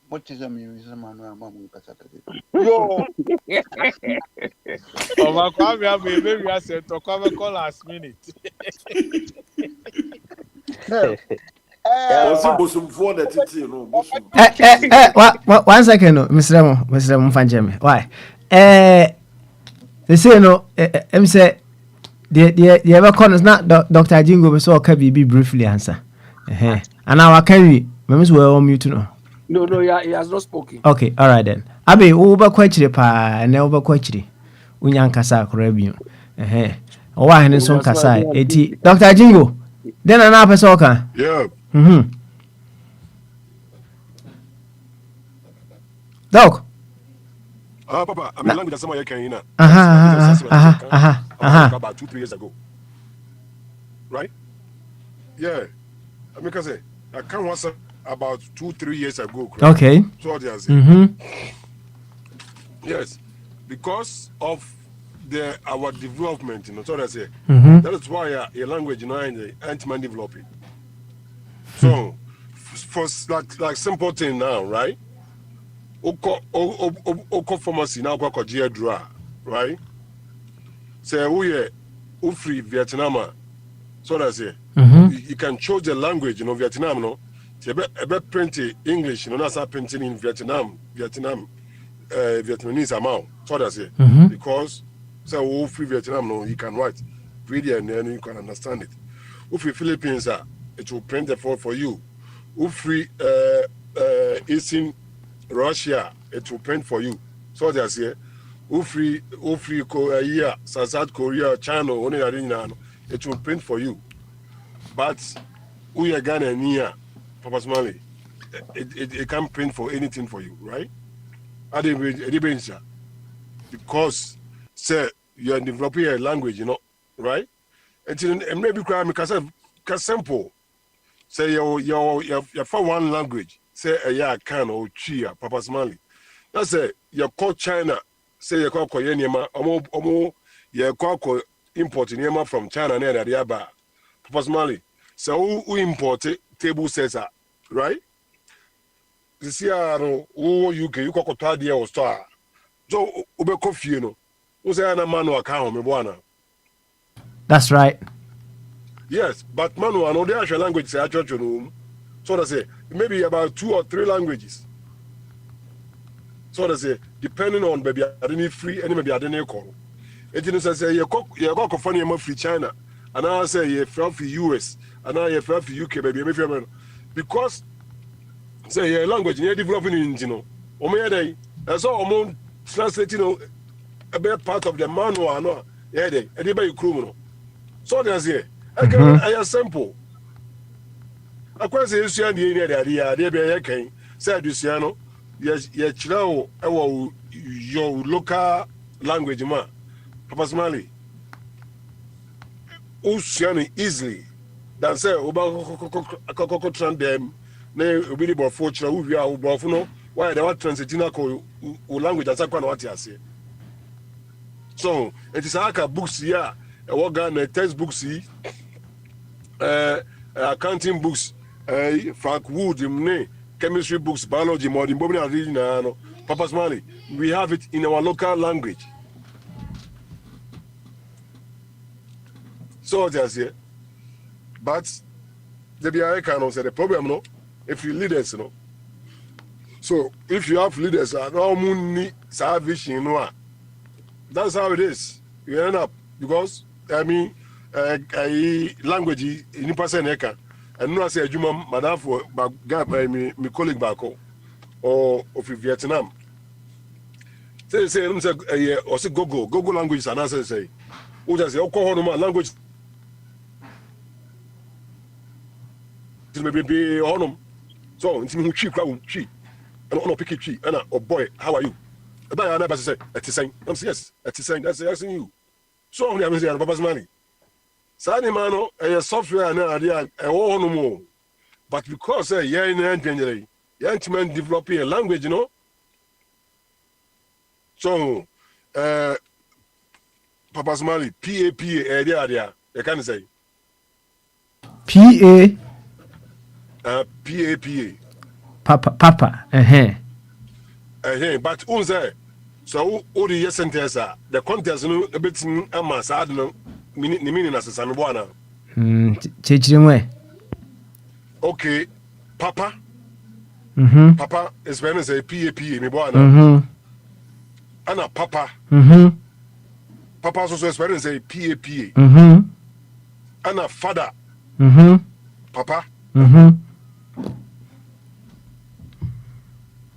What is a music man? Yo, oh my God, maybe I said to come call last minute. One second, Mr. Mfanjeme. Why? They say no. Say the ever corners not Dr. Jingo. We saw Kabi briefly answer. And now I carry. Members were on mute no. No, he has not spoken. Okay, all right then. Abi uba kwachire pa na uba kwachire. Unya nkasa akorabi. Owa hene so nkasa eti Dr. Jingo. Then na pesa oka. Yeah. Dog. Papa, I mean, language is somewhere you can, about 2-3 years ago. Right? Yeah. I mean, I can't was about 2-3 years ago. Okay. So there's yes, because of our development, so that's it. That is why a language, anti-man developing. So, for like simple thing now, right? Oko pharmacy now go draw, right? Say we free Vietnam. So that's it. You can choose the language, Vietnam, no. You be print English, that's printing in Vietnamese amount. So that's it. Because we free Vietnam, no, you can write, read it, and then you can understand it. If you Philippines, it will print it for you. If free Eastern Russia, it will print for you. So that's it. If free Korea, South Korea, China, it will print for you. But we are Ghana near Papa Smiley. It can't print for anything for you, right? Because say you are developing a language, right? And maybe because simple. Say you for one language, say a can or chia, Papa Smiley. That's it. You call China, say you call Korean, you call importing Yema from China near the Yaba. Papa Smiley. So we import table sets, right? This year, UK, you call Tadia or Star. So, Ube Coffee, who's a man or account, Mebuana. That's right. Yes, but Manu, no, the actual language is actual. So that's it. Maybe about 2 or 3 languages. So that's it. Depending on maybe I didn't free, and maybe I didn't call. It didn't say you got funny enough free China, and I say you from the US, and I you from the UK, maybe because say your language you're developing in that's all translating a better part of the manual, no, anybody criminal. So there's here. I am simple. I quite say you and the idea, they be can say Luciano, yes, your local language, man. Papa Smiley. Ocean easily than say about trans them, nay, really about fortune, who we are about no, why they want transiting language as I can what you say. So it is like a books here, a organ, textbooks, accounting books, Frank Wood, chemistry books, biology, modern reading, Papa Smiley. We have it in our local language. So just here. But the BI can say the problem, no, if you leaders, So if you have leaders, no money service, that's how it is. You end up because language in person and no say Juma madam for my colleague back or of Vietnam. Say or say Google language and answer say. Who just say language maybe on so who she and on pick it and oh boy, how are you? I never say it's saying yes, it's saying that's asking you. So I'm saying Papa's money. Sani mano a software and idea no more. But because in the young man developing a language, So Papa's money, PAPA area, you can say PAPA. Papa. But unze so all the yes sentence the contest no a bit ama sad no meaning as same boana. Okay, Papa. Papa is when say PAPA me boana. Ana Papa. Papa also is when say PAPA. Ana father. Papa.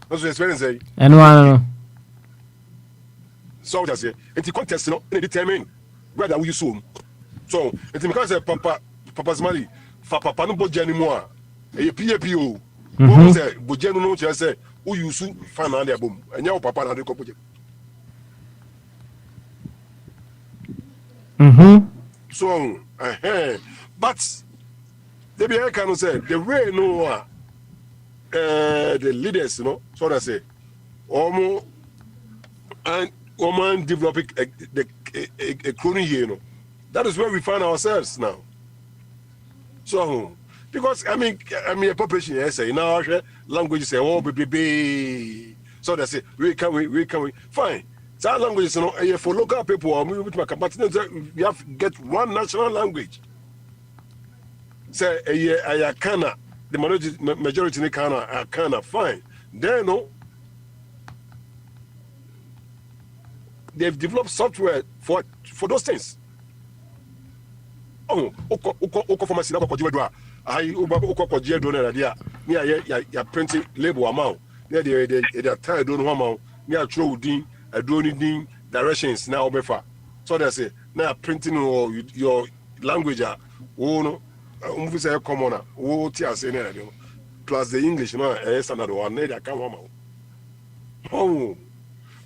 That's what it's say. And one. So that's it. It's the contest, determine whether we use so. So it's because Papa's money for Papa no budget anymore. a PAPO. Who say, but general just say, who you soon find out their boom, and your papa and the couple. So, but the be can say the way no the leaders, you know, so that say, almost and woman developing a crony here, you know. That is where we find ourselves now. So, because I mean a population here say now language say oh baby. So they say we can fine. That language is, you know, for local people, we have to get one national language. Say a Kana, the majority in Kana, fine. Then no, they've developed software for those things. Oh, oko for masina ko jiwedwa. Ai oko ko jiwedwa na dia. Ni ya printing label amount. Ni they tie do no amount. Ni a throw din, a drone din directions na obefa. So they say na printing your language no move say common wo ti ase na radio. Plus the English no standard one na dia kan amount. Oh.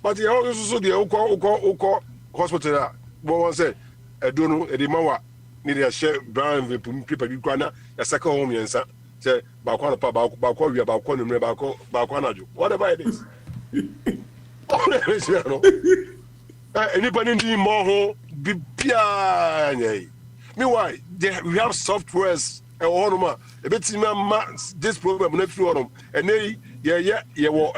But you also the oko hospital but one say I don't know the mawa ni dey share brown paper bi kwana ya second home yensa say ba kwa pa ba wi ba kwa numre ba kwa najo whatever it is. Anybody need more ho bibia nyai. Meanwhile we have softwares e wonoma e betima this program na free wonum and ye wo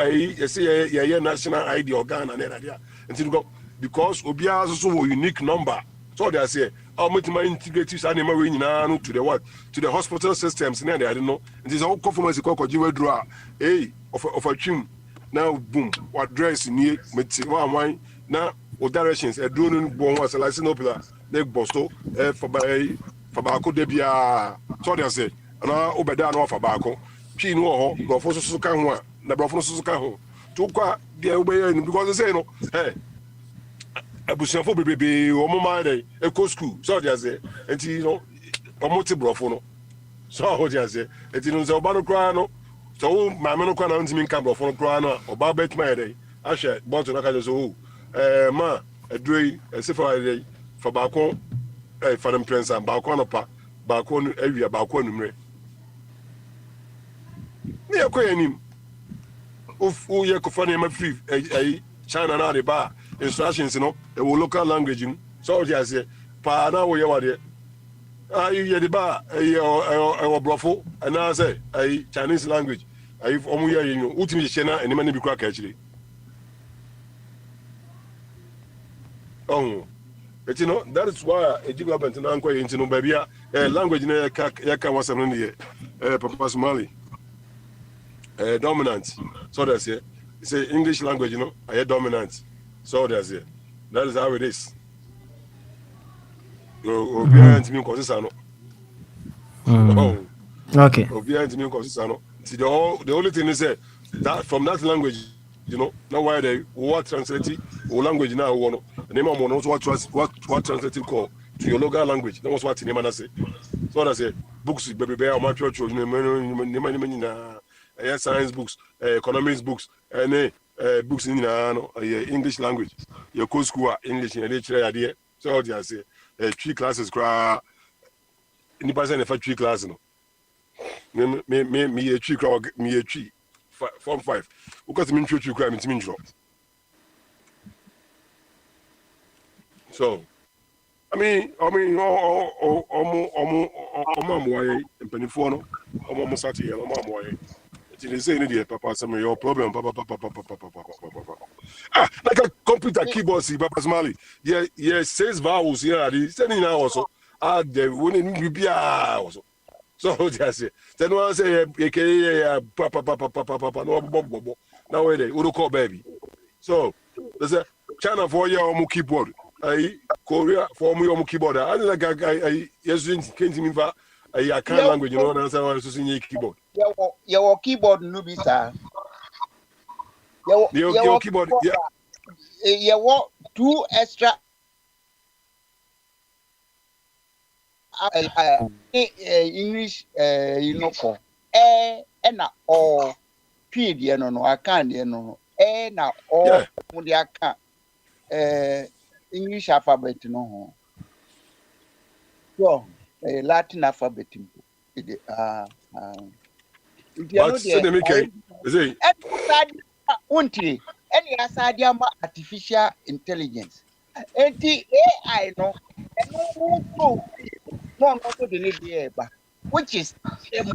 say ye national ID organ and there until because obia so unique number. So they say, how much my integrate animal to the what? To the hospital systems. I don't know. It is all conformance to draw. Hey, of a tune. Now, boom, what dress in here, wine, now, what directions, a drone born was a license opera, leg bosto, for Baco debia. So they say, and I obey off a barco. She know, go for Sukan, the Brofos Sukan. Took the obey because they say, no, hey. Abusiafo bebe o mo ma dey eco school so dia say enti no o mo ti brofo no so o dia say enti no say oba no kra no so ma me no kra na ntimi nka brofo no kra no oba bet ma dey ahwe bottle na ka so ma adrei se for dey for ba ko for them prince and ba ko no pa ba ko no awia ba ko no mre me akoyanim of o ye ko fa na ma free China na dey ba instructions, you know, a local language. So I say, pa na wo ye wade. You the bar, a brofo, and I say, a Chinese language. If omuya you know, ultimately China and many be crack actually. Oh, but you know, that is why a development in Anko into no baby, a language in a yaka was around here, Papa Somali, dominant. So that's it. It's a English language, you know, I dominant. So that's it. That is how it is. Okay. The only thing is that from that language, you know, now why they what translate or language now one the name of one what translate call to your local language. That was what the name say. So that's it. Books, baby bear, my church, science books, economics books, and books in English language. Your co school English and literature idea. So I say 3 classes cry in person for 3 classes. No. Me a 3 crowd me a 3 form 5. Because me 3 crime it's mean drop. So I mean boy and Penifono, Sati, boy. They say any papa some your problem papa like a computer keyboard see papa Somali yeah 6 vowels here the sending now also they wouldn't be also so just say then one say papa no now where they would call baby so there's a China for your keyboard Korea for me keyboard I like I yes can't mean for I can't language you know that's why I was using keyboard. Your keyboard no be sir. Your keyboard yeah. You 2 extra English you know for na o twi de no aka de no na o mo de aka English alphabet no ho so Latin alphabet any asadia artificial intelligence enti AI no no which is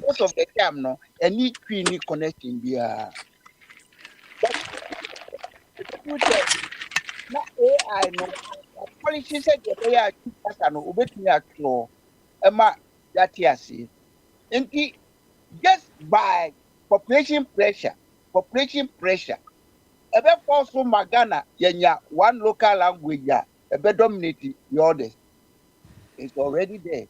most of the time no any queen connection be na AI no policy said the AI no obetumi atlo ema yatiasi enti just by population pressure ebe force magana yenya one local language ebe dominate the others. It's already there.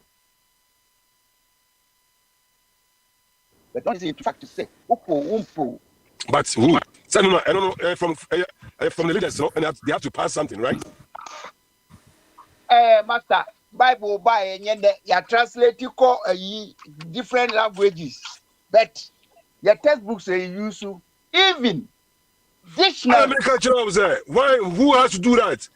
But don't say in fact to say umpo. But who? So, no, I don't know from the leaders, and they have to pass something, right? Master, Bible by and you translate different languages, but your textbooks they use even dictionary. Why? Who has to do that?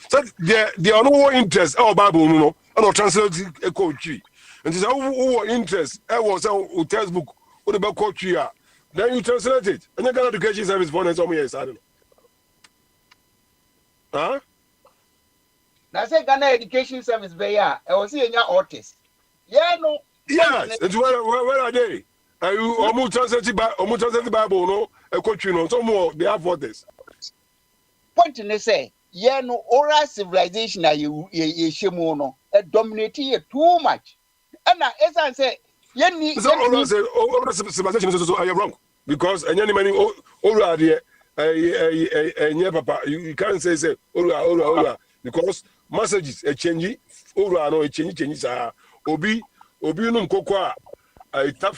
So there are no interest. Our Bible, no, no translate a country. And this who interest. I was a textbook. What about country? Then you translate it. And you got education service for some years. I don't know. Huh? I say Ghana education service be ya. I was seeing your artist. Yeah, no. Yes. And where are they? Are you almost translate the Bible? No, a country. No, some more. They have artists. Point in the say. Yeah, no oral civilization are you shemono dominating you too much. And now as I say, oral civilization is also wrong because any many oral there papa you can't say oral because messages a change oral no a change obi num kokwa I tap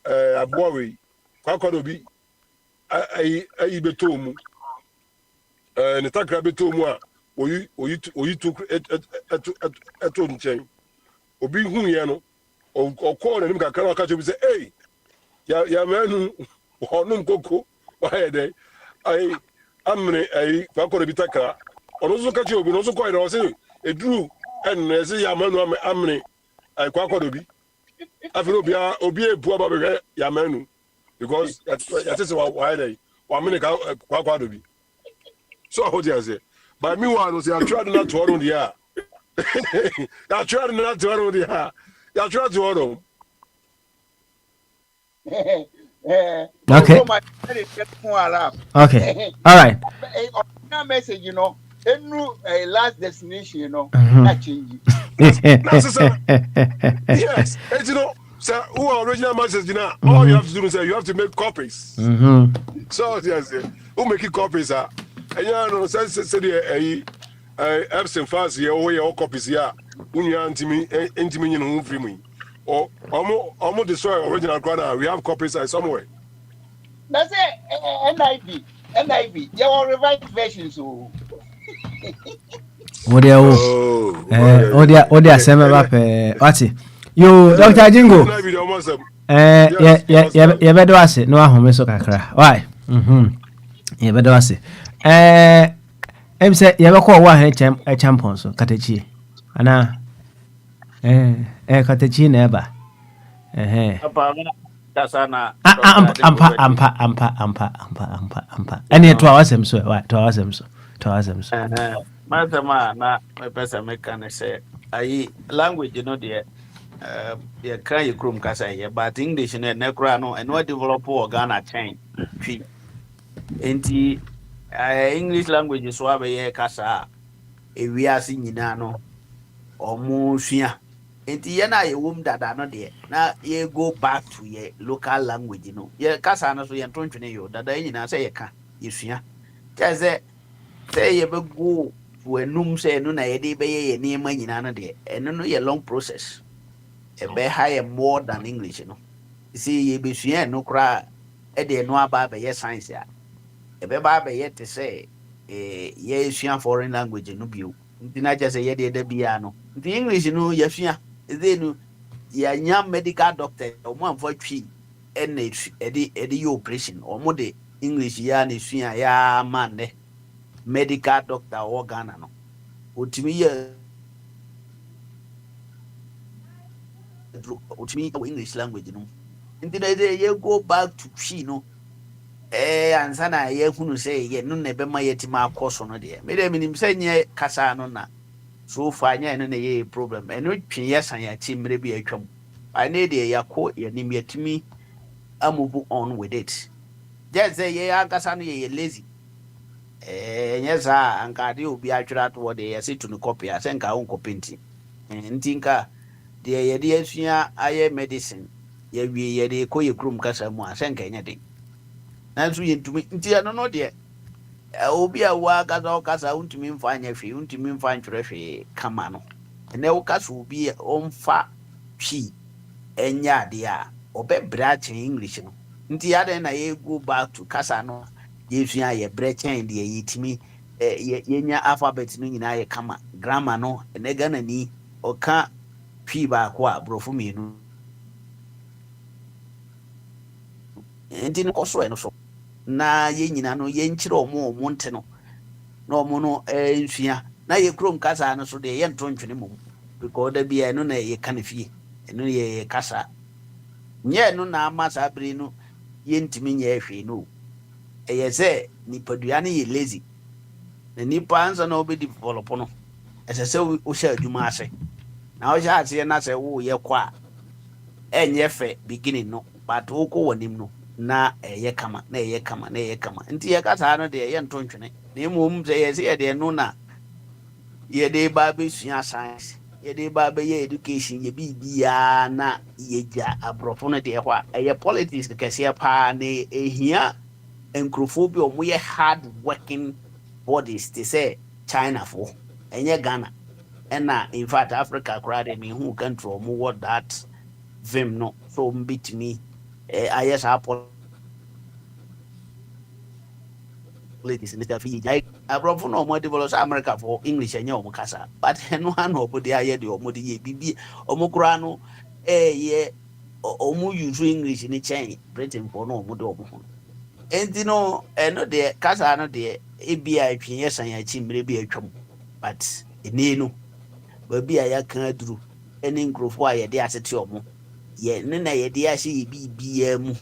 abowe kwakwa obi ai betomu ne takra beto mu a oyi to eto nchen obi hu ye no okọ na nim kakra aka che bi say hey ya manu honum koko why dey ai amne ai kwakọ bi takra ono so ka che obi no so ko ire o say eduru en say ya manu amne ai kwakọ bi afero obi ebu aba be ya manu because ya say why dey wa mene ka kwakọ bi. So how do you say? But meanwhile, I tried not to order the air. I tried not to order the air. I tried to order. Okay. Okay. All right. Message, you know, a last destination, you know, not changing. Yes. And you know, so who original message, you know, all you have to do is say you have to make copies. So yes, who make copies are. And you know, say the absent fast here, all copies here. When you intimi you know, free me. Or almost destroy original corner. We have copies somewhere. That's it. NIV. You are revised versions. Odia sema bape. Wati. Yo, Dr. Jingo. Ya bedo ase no ahome so kakra. Why? Ya bedo ase. Em say ya beko wa he champion so katechi. Ana katechi na eba. Ampa. Any to awasem so. Why? To awasem so. Madama na my person make can say I language you know the cry you krum kasa here but English no nekra no and what develop or Ghana chain twi enti English language so abe kasa ewiase nyina no omo hua enti ye na ye wom dada no de na ye go back to ye local language no ye kasa no so ye tontwene yo dada nyina say ye ka ye hua teze say ye be go wenum say no na ye de be ye niema nyina no de eno no ye long process e be high more than English no see ye be hua no kra e de no aba be ye science ya e be ba be ye te say ye hua foreign language no bio ntina je say ye de bia no the English no ye hua they no ya nyam medical doctor o mo amfo twi edi operation omo de English ya na sua ya man ne medical doctor o Ghana no otimi ye otimi English language no nti na ye go back to Twi no ansa na ye hunu say ye no na be ma yetima akoso no de me de minim say nye kasa no na so far nya no na ye problem eno twi ye san ya ti mre bi atwam I need ye yakọ ye nim yetimi move on with it. Just say ye akasa no ye lazy. Yes anka de obi atwera to de ye say to no copy asenka won copy nti. Ntinka de ye de asua aye medicine. Ye wi ye de koye krum kasa mu asenka nya de. Nanso ye ntumi nti ano no de obi a wa kasa untumi mfa anya hwe untumi mfa ntwere hwe kama no. Ene wo kasa obi omfa hwi enya de a obe branch English no nti ya na ye go back to kasa no ye sua ye branch de ye timi ye nya alphabet no nyina ye kama grammar no ene Ghana ni oka twi ba ko a brofo mienu nti no koso eno so na ye nyina no ye nkyire omo nte no na omo no nsua na ye krom kasa no so de ye nto ntwene mum because da bia no na ye kana fie eno ye kasa nye no na amasa bere no yentimi nye hwe no eye se nipadua ne ye lazy na nipa ansa na obi develop no ese se o sha adwuma ase na o sha ase na se wo ye kwa enye fe beginning no but wo ko wonim no na eye kama na eye kama na eye kama nti ye kasa no de ye nto ntwene na emom se ye se ye de no na ye de ba be sua science ye de ba be ye education ye bibia na ye ja abrofo no de hwa eye politics kese pa na ehia enkrofobia omo ye hard working bodies they say China for enye Ghana ena in fact Africa crowd me who country omo what that vim no so mbitimi ayes apol ladies in the fiji like abrofo no mo develop America for English enye omo kasa but eno an obodi aye de omo de ye bibi omo kura no ye omo use English ni chain Britain for no omo de omo enti no eno de kasa no de ebia atwen san ya chimre bi atwam but eni no ba bia ya kan aduru eni nkrofo aye de asete omo ye ne na ye de ahye ye bibia mu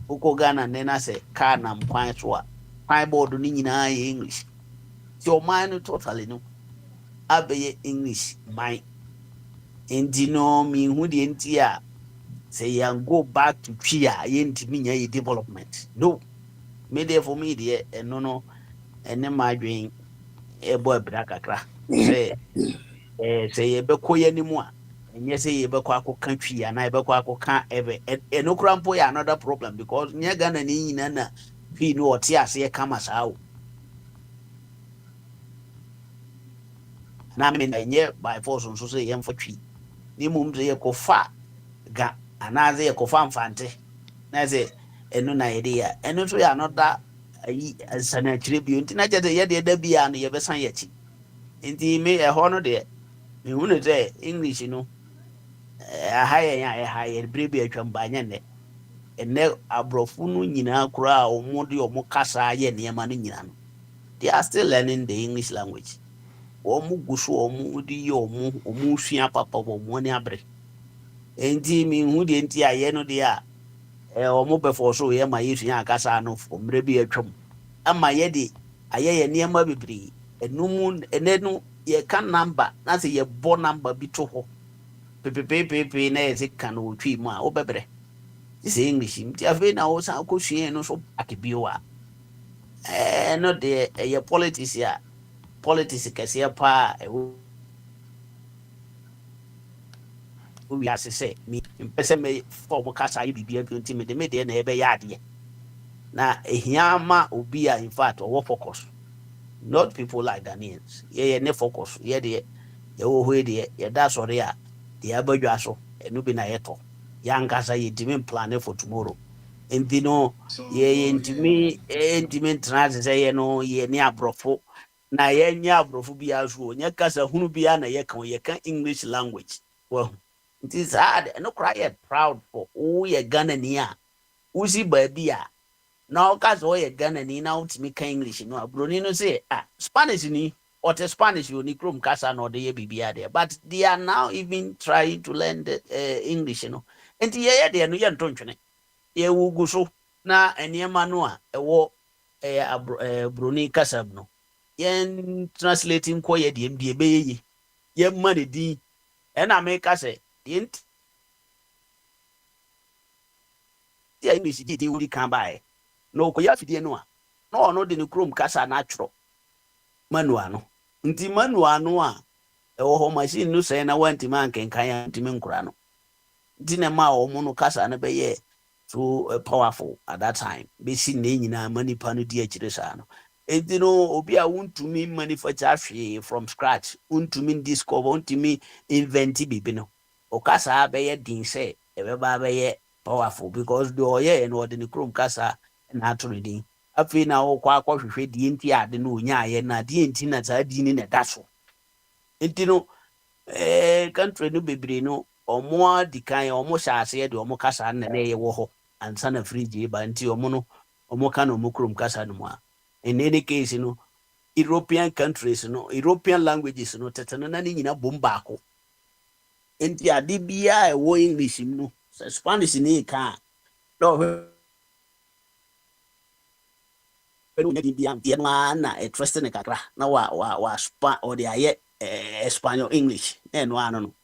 oko Ghana ne na se ka na mkwan so a board ni nyina ye English your mind totally no abeye English my enti no mi hu de enti a say yan go back to Twi a ye ntimi nya ye development no me there for me there no ene madwen boy bra kakra say say ye be koye ni mu a enye say ye be kwa akoka Twi a na ye be kwa akoka ebe no krampo ya another problem because nya Ghana ni nyina na Twi no oti ase kama sao na me enye by force so say ye mfa Twi ni mum say ye kofa ga anaze ye kofa mfante na say eno na ye dia eno so ya another ayi sana attribute nti na jede ye de da bia no ye be san ye chi nti me ho no de me hu ne say English no ahaye ya ahaye brebi atwam ba nya ne ene abrofu no nyina kura omo de omo kasa ye ne ma no nyina no they are still learning the English language omo gusu omo di ye omo sua papa omo ne abre enti me hu de enti aye no de a omo be for so ye ma yesua akasa no omre bi atwam ama ye de aye ye ne ma bibiri enum enenu ye kan number na se ye bo number bi to ho pepepepe na ye kan o Twi mu a obebre this English mti afi na o san ko sua no so akibio a no de ye politics ya politics kese pa we say me person me for kasa yi bibia bi nti me de na ebe ya ade na ehia ma obi a in fact o focus not people like Daniels ye ne focus ye de ye wo ho de ye da sori a de abadwa so enu bi na ye to ya nkasa ye dimi plan for tomorrow enti no ye intimi trans say ye no ye ne abrofo na ye nya abrofo bi aso nya kasa hunu bi na ye kan English language well it is hard no cry proud for oh ye Ghana ni a usi babia na okazo oye Ghana ni na utimi ka English no Bruni no say Spanish ni or the Spanish you ni krom kasa no de bibia there, but they are now even trying to learn the English no enti ye de no ye ntontwene ye wugu so na eniema no a ewo Bruni kasa no yen translating ko ye de mbie be ye ma ne din ena me kasa yen ti English di wuri kan bae no ko ya fidie no a no no de ne krom kasa na atro manual no nti manual no a ewo ho machine no say na wanti man kenkan ya ntimi nkura no nti ne ma o mu no kasa na be ye so powerful at that time be si na nyina manipa no di akire sa no enti no obi a wontumi manufacture hwe from scratch wontumi discover wontumi invent bibi no o kasa be ye din say e be ba be ye powerful because the oye no de ne krom kasa na atro din afi na wo kwa hwehwe die nti ade no onya aye na die nti na za di ni na daso nti no country no bebre no omo dikan omo hyase de omo kasa na na ye wo ho ansa na fridge ba nti omo no omo ka na omo krom kasa no a in any case no European countries no European languages no tetano na ni nyina bom baako nti ade bia e wo English no Spanish ni ka no pero ne bia na trust ne kakra na wa spa o de aye Espanol English no ano no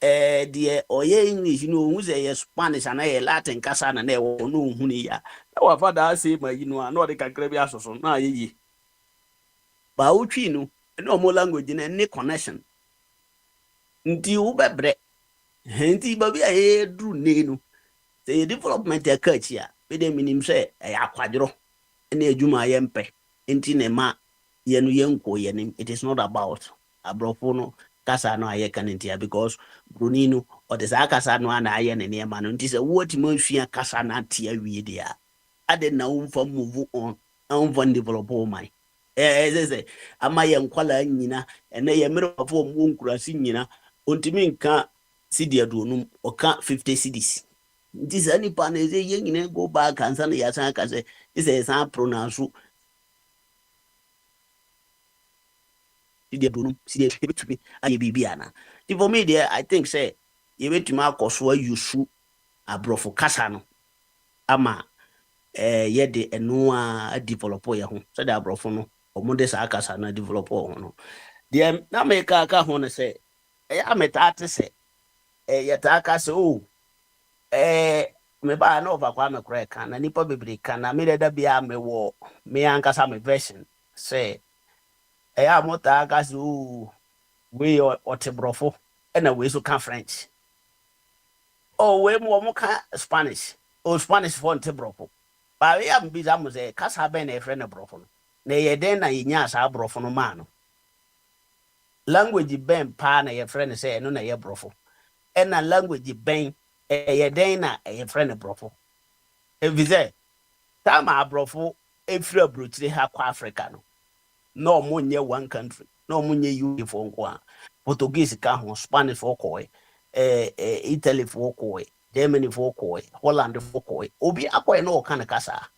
de oye English no hu ze ye Spanish na ye Latin kasa na wo no hu ni ya na wa fada say ma yi no na o de kakra bi asoso na ye ba utwi no no mo language na ne connection nti u bebre nti ba bi aye dru ne no say development ya kachi a be de minim say akwadro na ejuma yempe nti ne ma ye no yenko ye nim. It is not about abrofo no kasa no aye kanentia because Brunino or the kasa no na aye ne ne ma no nti say what man hua kasa na tia wie dia ade na umfa move on umfa develop my say ama ye nkwala nyina ene ye mere ofo mu nkurasi nyina ontimi nka cedi adonum oka 50 cedis nti say ni pa na say ye nyina go back and san ya san ka say is a pronounce the bonum see the to be aye bibiana for me there I think say you wait to ma koso ayusu abrofo kasa no ama ye de eno a develop ye ho so the abrofo no omo de sa kasa na develop ho no de na me ka ho no say ya meta ate say ye ta kasa o me ba na over kwa me kra ka na nipa bebre ka na me da bia me wo me ankasa me version say eya mota kasa o we otebrofo na we so ka French o we mo ka Spanish o Spanish for otebrofo ba we am bi zamu say kasa be na e friend brofo no na ye den na yinya asa brofo no ma no language ben pa na ye friend say no na ye brofo na language ben ye den na ye friend brofo e vize ta ma brofo e free abrochire ha kwa Africa no no mo nye one country no mo nye UK for nko Portuguese ka ho Spanish for ko Italy for ko Germany for ko Holland for ko obi akoy no kan kasa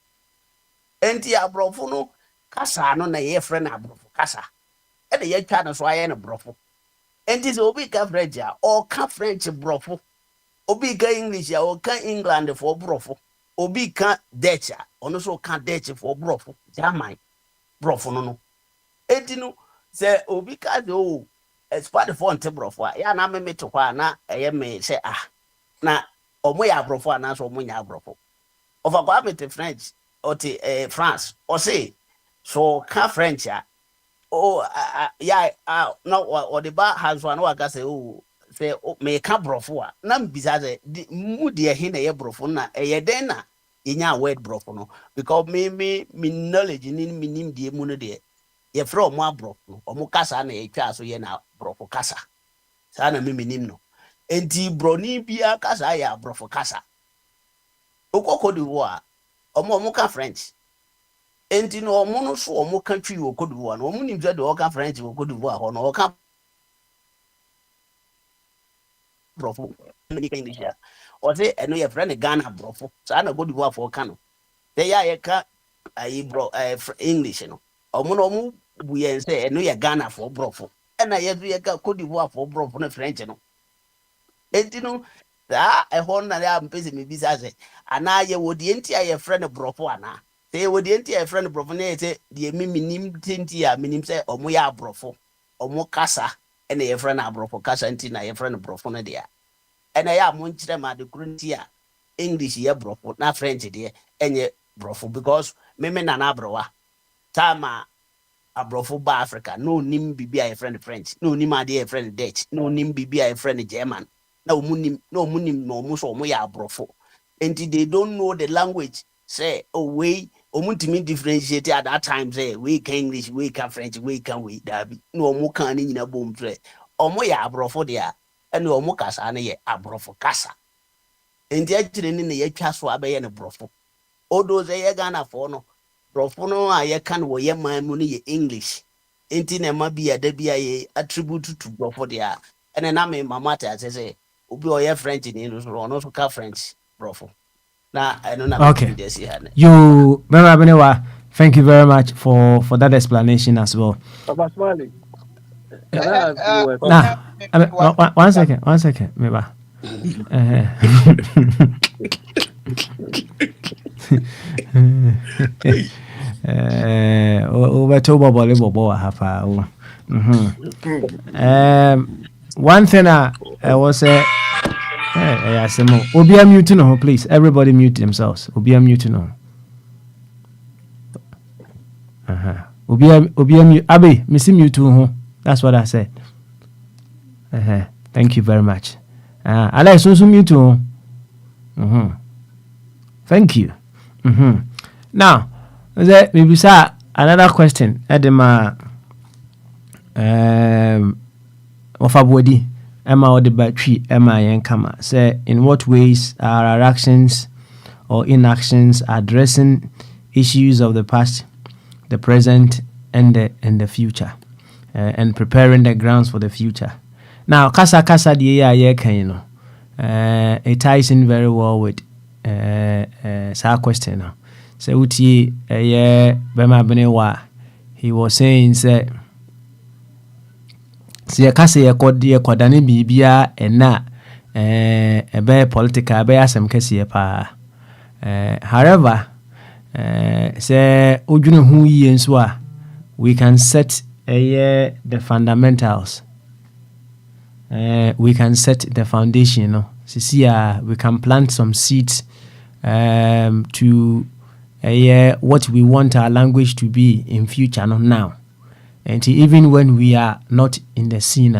enti abrofo no kasa no na ye friend abrofo kasa e de ye twa no so aye no brofo enti so obi ka French or ka French brofo obi ka English or ka England for brofo obi ka Dutch ono so ka Dutch for brofo German brofo no enti no se obi ka do expert for ante brofo ya na me to kwa na eye me se na omo ya brofo na so omo nya brofo ofa kwa me te French or te France or say so ka French no or the bar has one waka say say me ka brofo na mbisa say mu de he na ye brofo na eye den na yenya word brofo no because me knowledge ni nim de mu no de ye from mo abrofo omo kasa na ye twa so ye na brofo kasa sa na me nim no enti broni bia kasa ya brofo kasa okoko de wo a omo ka French enti no omo no so omo ka twi wo kodu wo no omo nim se de o ka French wo kodu wo a ho no o ka brofo ni English or say I know your friend Ghana brofo. So I no go divorce for Kano. They are ka bro English no. Omo we say I know your Ghana for brofo. And I have ka Cote d'Ivoire for brofo no French no. Enti no that a horn na am pese me bisa say ana ye wo de enti a friend brofo ana. Say wo de enti a friend brofo na say de mi minim tenti a minim say omo ya brofo. Omo kasa and your friend brofo kasa enti na your friend brofo na dia. And I am one chema the gruntia English ye brofo na French there enye brofo because me na browa tama a brofo ba Africa no nim bibi a friend French no nim ade a friend Dutch no nim bibi a friend German no munim no muso mo ya brofo and they don't know the language say oh way omuntimi differentiate at that time say we can English we can French we can we dabi no mo kan ni na bom tre omo ya brofo there and omo kasa na ye abrofo kasa enti akire ni na ye twa so abaye ne brofo odo ze ye Ghana for no brofo no a ye kan wo ye man mu ni ye English enti na ma bia da bia ye attribute to brofo there and na me mama ta say obi o ye French ni no so ka French brofo na I don't know. Okay. You Mema Benewa, thank you very much for that explanation as well. Papa Smiley. Nah, one second, Meba. One thing I was say. Obia mute no, please. Everybody mute themselves. Obia mute no. Obia mute. Abe, missing mute too. That's what I said. Thank you very much. I like so mute too. Thank you. Now, maybe sir, another question. Edema, of a body. Emma or the battery, Emma and Kama say, in what ways are our actions or inactions addressing issues of the past, the present, and the future, and preparing the grounds for the future? Now, kasa the can you know, it ties in very well with sa question now. So uti Bema Benewa, he was saying say. Si yakase ye kodane bibia ena ebe political ebe asem kese pa however say odwene hu yie nso a we can set the fundamentals we can set the foundation no sisi we can plant some seeds to what we want our language to be in future no now. And even when we are not in the scene,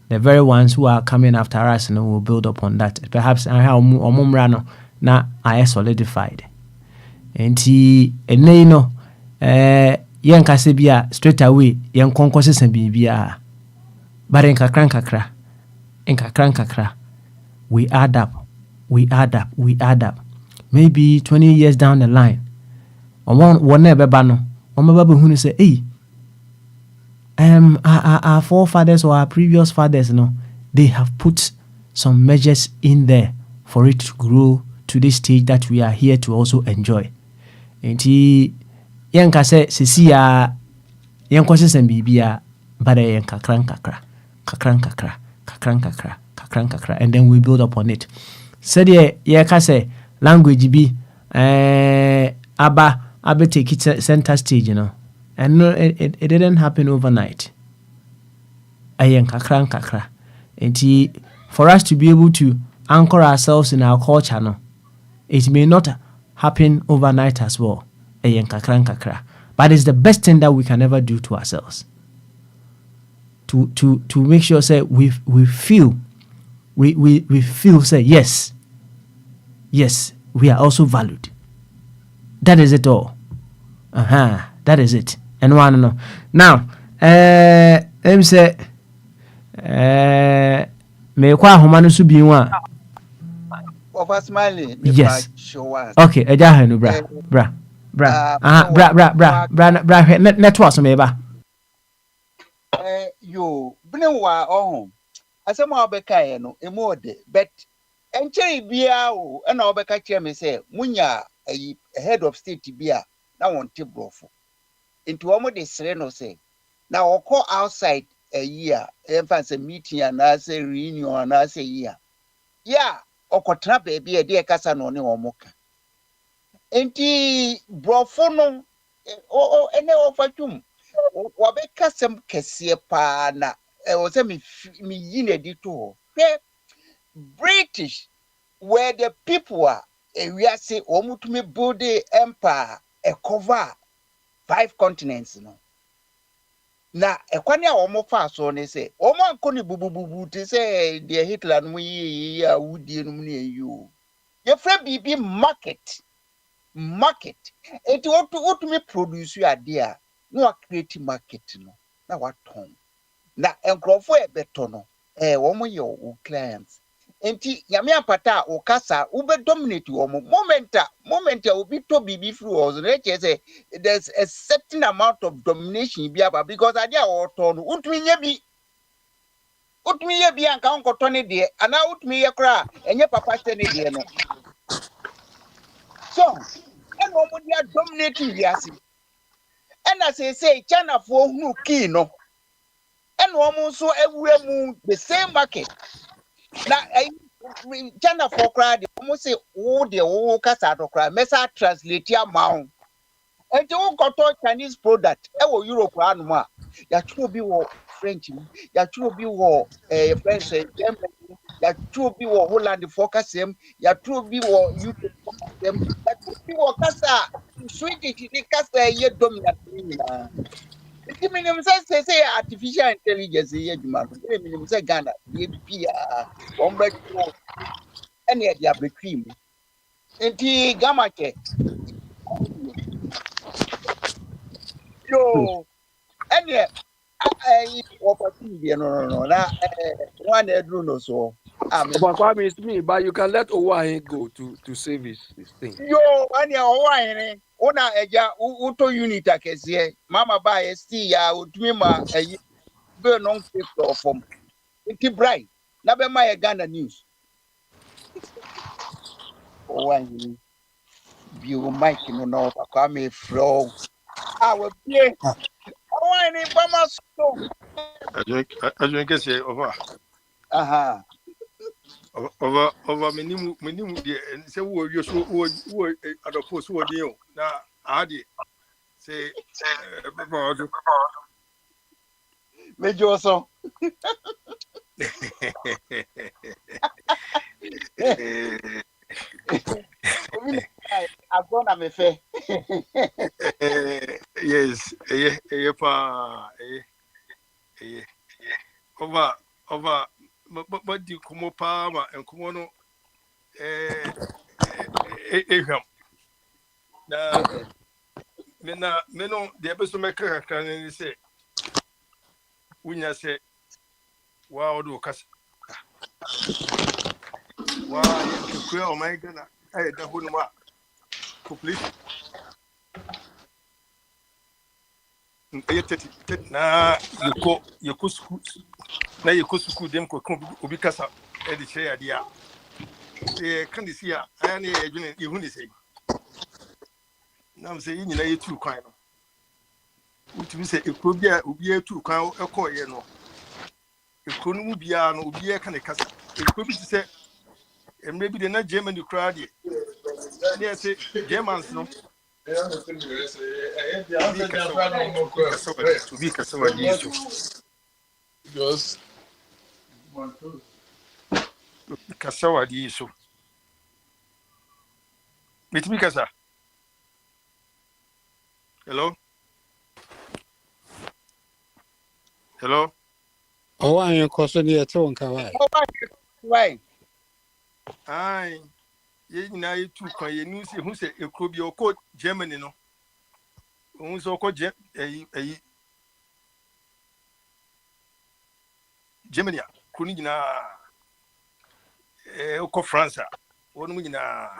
the very ones who are coming after us will build upon that. Perhaps I have omumrano na I solidified. And yen kasebia straight away yen konkosis and bibia. But in kakra, we add up. Maybe 20 years down the line, one never bano. Omababu hunu say, hey. Our forefathers or our previous fathers, they have put some measures in there for it to grow to this stage that we are here to also enjoy. And yanka say sisia yanko sesen bibia but yanka kakran, and then we build upon it. Said yeka say language be aba take it center stage, And no, it didn't happen overnight. And for us to be able to anchor ourselves in our culture, it may not happen overnight as well. But it's the best thing that we can ever do to ourselves. To make sure say we feel say yes, we are also valued. That is it all. That is it. And one no. Now, let me say, me kwa homanu subi wa. Papa Smiley. Yes. Okay, eja hanu bra. Network so me ba. Yo, bne wa ohun. Asema obeka ye no, emode, but encheri bia o na obeka kire me say munya a head of state bia na won te brofo into omo de sere no say na okọ outside a year emphasis meeting and say reunion and say year yeah okotra baby e de kasa no ne omoka enti brofo no ene ofatum wabeka sem kese pa na o say me yine di to British where the people are we are say omutumi build the empire a cover 5 continents no na ekwane a omo fa so ne say omo ankoni bubububu te say the Hitler no yi ya wudie no ne ayu ye fra bibi market enti otumi produce ade a no create market no na waton na enkrofo e beto no omo ye o clients enti yame apata o kasa ube dominate omo moment obi to bibi through us na say there's a certain amount of domination biaba because ade a oto no utumi ye bi anka onkoto ne de ana utumi ye kra enye papa se ne de no so eno omo dia dominating wiase ena say China for hunu key no eno omo so ewure mu the same market na China for crowd almost say who the who kasa to crowd mesa translate ya maun enti who koto Chinese product e wo Europe anu ma ya chuo bi wo French ya chuo bi wo French Germany ya chuo bi wo Holland focus em ya chuo bi wo UK focus em ya chuo bi wo kasa Swedish ni kasa ye dominant ni na enti minim say artificial intelligence ye djuma no minim say Ghana ye bia omba ene dia between enti gamake yo ene opportunity no na one edru no so But it's me, but you can let Owahin go to save his thing. yo ene Owahin ona eja uto unit akese mama ba esti ya utumi ma be non paper form enti bright na be ma Ghana news Owahin bio Mike no na kwa me flow we pie Owahin ba ma so I drink say over. aha Over minimum the say you so who at the post who deal na adi say Mejo so agona me fe yes pa over but di komo pa ma enkomo no ehwam na me no de abeso meka kan ni say unya say wa odo kasa wa ye o my gana da hunu ma complete na yeko school na yeko school dem ko obi kasa e de share dia e kan disi a ane e dwene e huni sei na me say nyina ye tu kwan no utumi say ekro bia obi e tu kwan e ko ye no ekro no mu bia no obi e kan kasa ekro bi say emre bi de na Germany crowd ye ne say Germans no Kasawa di so. Mitimi kasa. Hello. Oh, I am causing you to one. Why? Aye. Ye na ye tu kwa ye nu se hu se ekrobi okọ Germany no. Hu se okọ Germany kuni gina okọ France wonu gina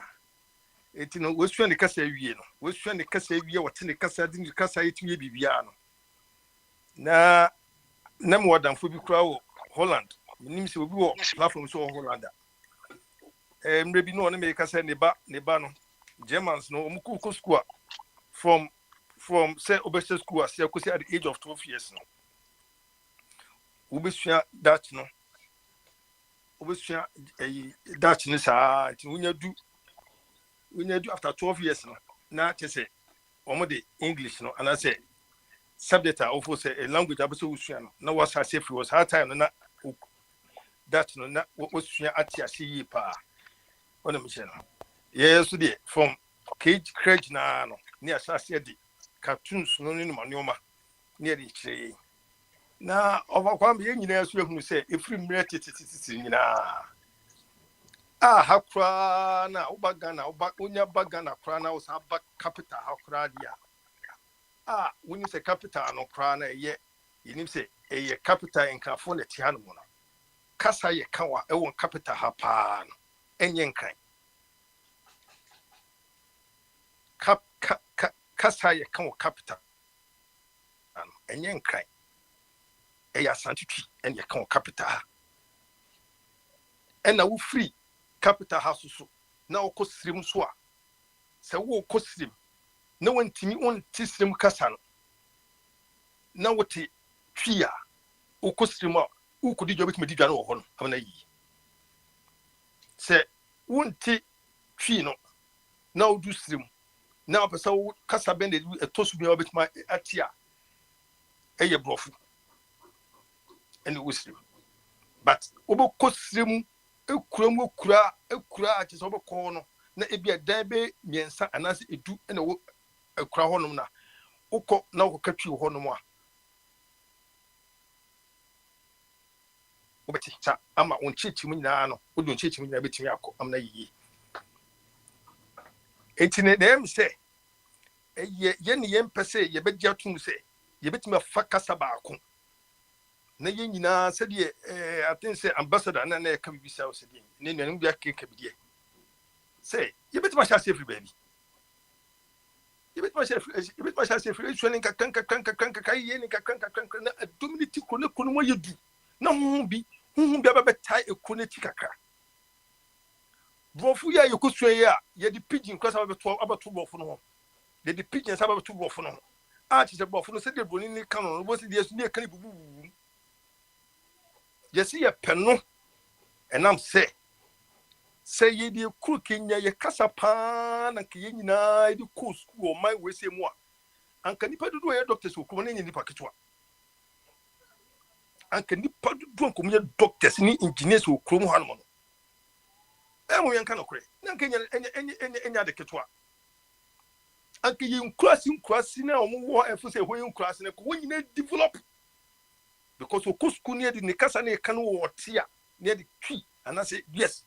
eti no wesu ne kasa wie no wesu ne kasa wie wote ne kasa di kasa yetu bibia no na mo wadamfo bi kura wo Holland nim se obi wo platform so Holland maybe no one make us say neba no Germans no muku school from say obese school as at the age of 12 years no. Ubesua Dutch no. Ubesua Dutch ni sa when you do after 12 years no. Na say the English no and I say subject of say a language abeso usua no. Na was say free was hard time na Dutch no na usua atia si pa. Ona me no. Yes so from cage crèche na no. Ni asase de cartoons no ni manoma. Ni de chire. Na overcome ye nyina so ehunu say efri mre titititi nyina hakra na ubaga na onya baga na kra na usa ba capital hakra dia when you say capital no kra na ye yinim say ye capital en krafo na ti hanu no kasa ye kawa e won capital ha pa no enye nkran kasa ye kawa capital enye nkran eya santitwi en ye kan capital en na wo free capital house so na wo kosrim so a se wo kosrim na wantimi on tisrim kasa no na wote twia wo kosrim a wo kodi jobe timi didwa no wo ho no amana yi se wonti twi no na wo du srim na opesa wo kasa bende etosu bi obetima atia eye brofu and wisdom. But obo kosrem ekura ati so boko no na ebia dan be miensa anase edu na wo ekura honum na ukọ na wo katwi honum a obeti cha ama onchichi mu nyina no odo onchichi mu nyina betimi akọ amna yiyi etine dem se ye ne yempese ye begya tum se ye betimi afakasa ba akọ na ye nyina se de I think say ambassador na na ka bibisa o se de ne nanu bia keka bidie say ye betima sha safe baby ye betima sha safe swelling kanka ye ni kanka na dominity kono mo yedu na hu bi ababetai ekoneti kakra bofu ya yekosua ya ye di pidgin kwasa abato bofu no de di pidgin sa abato bofu no a ti se bofu no se de boni ni kanu no bo se de esu ni kan bubu yesi ye peno enam se ye di kru kenya ye kasa pa na ke nyina di course school my we se mu a anka nipa dudu ye doctors ko ni nipa ketwa anka nipa dudu ko ye doctors ni engineers ko krom ha no emu yan kana kure na kenya enya de ketwa anka ye nkurasi na omo wo efu se ho ye nkurasi na ko nyina develop because okusku near the Nikasane can water near the tree, and I say, yes,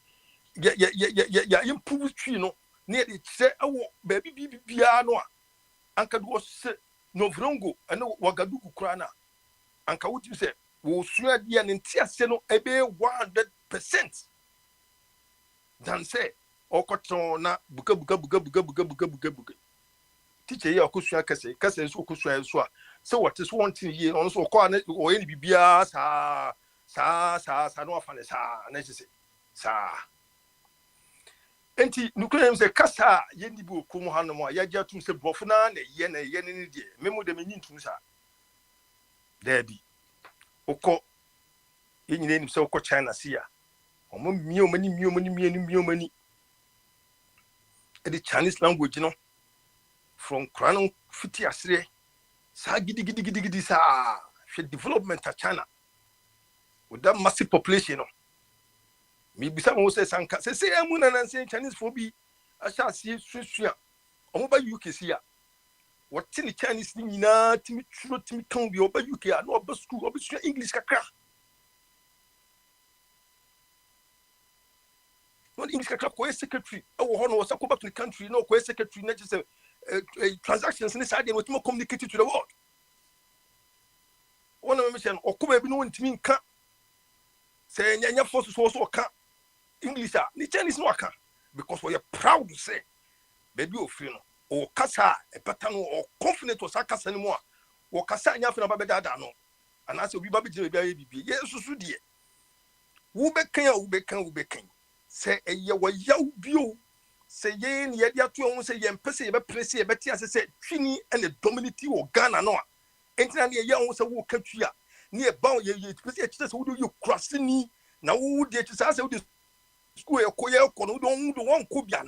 yeah, improve tree no near the say, oh, baby, piano, Uncle was no vrongo, and no Wagaduku crana. Uncle, what you say, will swear the an entire seno ebe 100% than say, or cotona, buka. Teacher, your cushion casse, so cushion swa. So what is one thing here also quite or any bibia sa no fan sa necessary sa enti nuclear say kasa yendi bu okumu hanmo ya jatum se bofuna na ye ni die memo de menyin tun sa there be okọ yenyina enim se okọ China sia omo miomani the Chinese language no from Krano fiti asire sa gidi sa development of China with that massive population no me bisa mo say sanka say amu na say Chinese for be asha see suya omo ba UK sia what the Chinese ni nyina timi churo timi kan bi oba UK a no oba school oba sua English kakra no English kakra ko secretary e wo ho no was go back to the country no ko secretary na just transactions in this idea with more communicated to the world. One of them said, or come be no one to me can say, Yanya forces also can English, the Chinese no can because we are proud to say, baby of you or Casa, a pattern or confident or sarcasm anymore, or Casa and Yafin about that. No, and I said, we baby, yes, so dear. Who became. say a ye wa yaw bio say ye ni ye dia to ho say ye mpese ye be press ye beti ase say twini and the dominity wo Ghana no a entina ne ye ho say wo katwa ne ye ba ye pese ye chite say wo do you crossini na wo de chite say wo de school ye ko no do won ko bia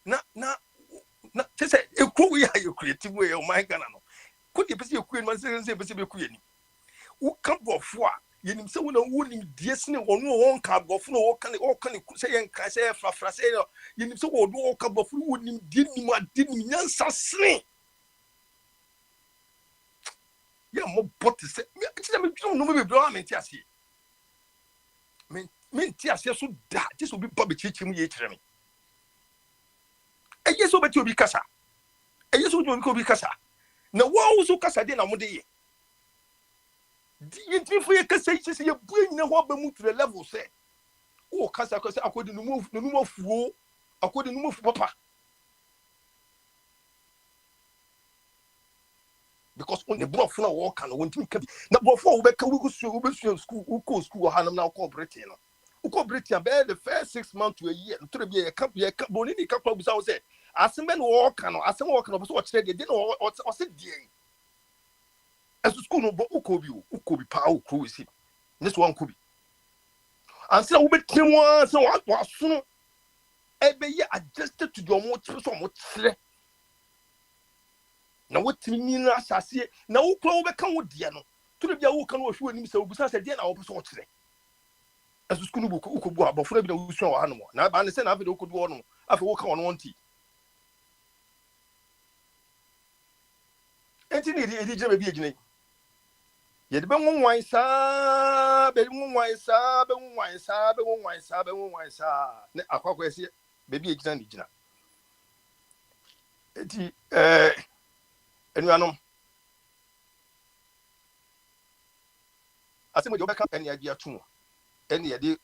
na say e ko we are creative way o my Ghana no ko de pese ye ku ni man say pese be ku ye ni wo ka bofo a yenim se wona wonim diesne ono won ka bofo no wo kan say yen ka say frafra say yenim se wo do ka bofo wonim dienim adenim nyansa sene ya mo bot se me no me be bro am entiase men entiase so da just obi ba be chichim ye kire me eye so beti obi kasa eye so obi kasa na wo so kasa de na mo de ye you for your case, you bring the whole to the level, say, oh, Casa, according to move, no more fool, according to move, papa. Because on the block for a walk and want to keep the before we go school, who go school, Hannah now cooperating. Who cooperating about the first 6 months to a year, to be a couple, Bonini couple of hours. As a man walk and as a walk and what's they didn't or said, as the school no bo ukobi pa ukru isi this one could be and so we bet one so what was soon ebe ye adjusted to your more so much na what mean na asase na wo kro be kan wo de no to the bia wo kan wo hwe anim se obusa se de na wo so kire as the school no book ukobu abofo bi na wo so wa no na ba ne se na afi de ukodu wo no afi wo kan wo no nti enti ni di je be agine ye de be nwan sa be nwan sa ne akwakwa ese be bi agina ni gina enti enuanom asemo de obeka ene agi atu ene ye de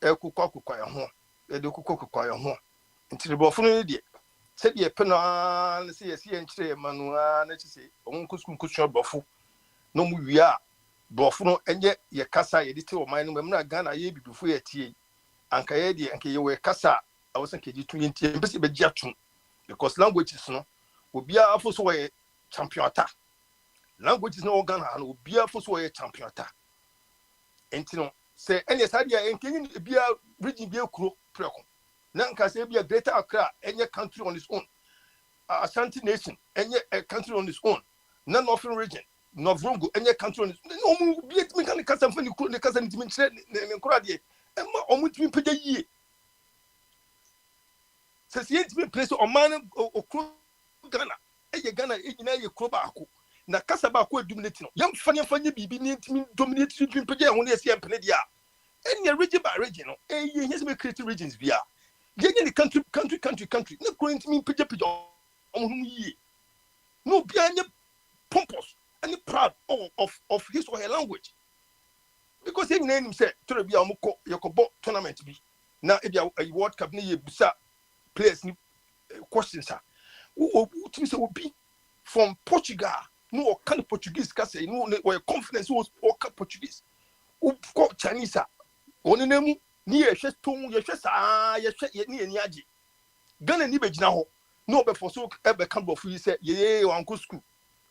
ekukwa ya ho ye de kukwa ya ho enti de bofo no de se de pena ne se ye nkire manua na chise onkuskum kusho bofo no mu wia bofo no enye ye kasa ye de te o man no na Ghana ye bibifo ye tie anka ye de anka ye we kasa awosan keji tu yentie mbese be gia tu because languages no obia afo so we champion ata languages no Ghana no obia afo so we champion ata enti no se enye sadia enkenyi bia region bia kuro preko na nka se bia Greater Accra enye country on its own Ashanti Nation enye a country on its own na Northern region Novrongo enye country on its no mu bia timi kan kasa mfa ni kuro ne kasa ntimi nkyere ne nkura de emma omutimi pagya yie se se ntimi place o man okuro Ghana eye Ghana enyina ye kuro ba ako na kasa ba ako dominate no yam fanya bibi ne ntimi dominate ntimi pagya ho ne ese empene dia enye region by region no eye hia se create regions bia yenye ni country na kuro ntimi pagya omhum yie no bia nye pompous and proud of his or her language because he name say to be amko yakobo tournament bi na e bia World Cup ni ye busa players ni questions are who timi say obi from Portugal no o kan Portuguese ka say no o confidence o ka Portuguese o ko Chinese oni nemu ni ye hwe ton ye hwe sa ye hwe ni ani age Ghana ni be gina ho no be for so e be kan bofu yi say ye wanko school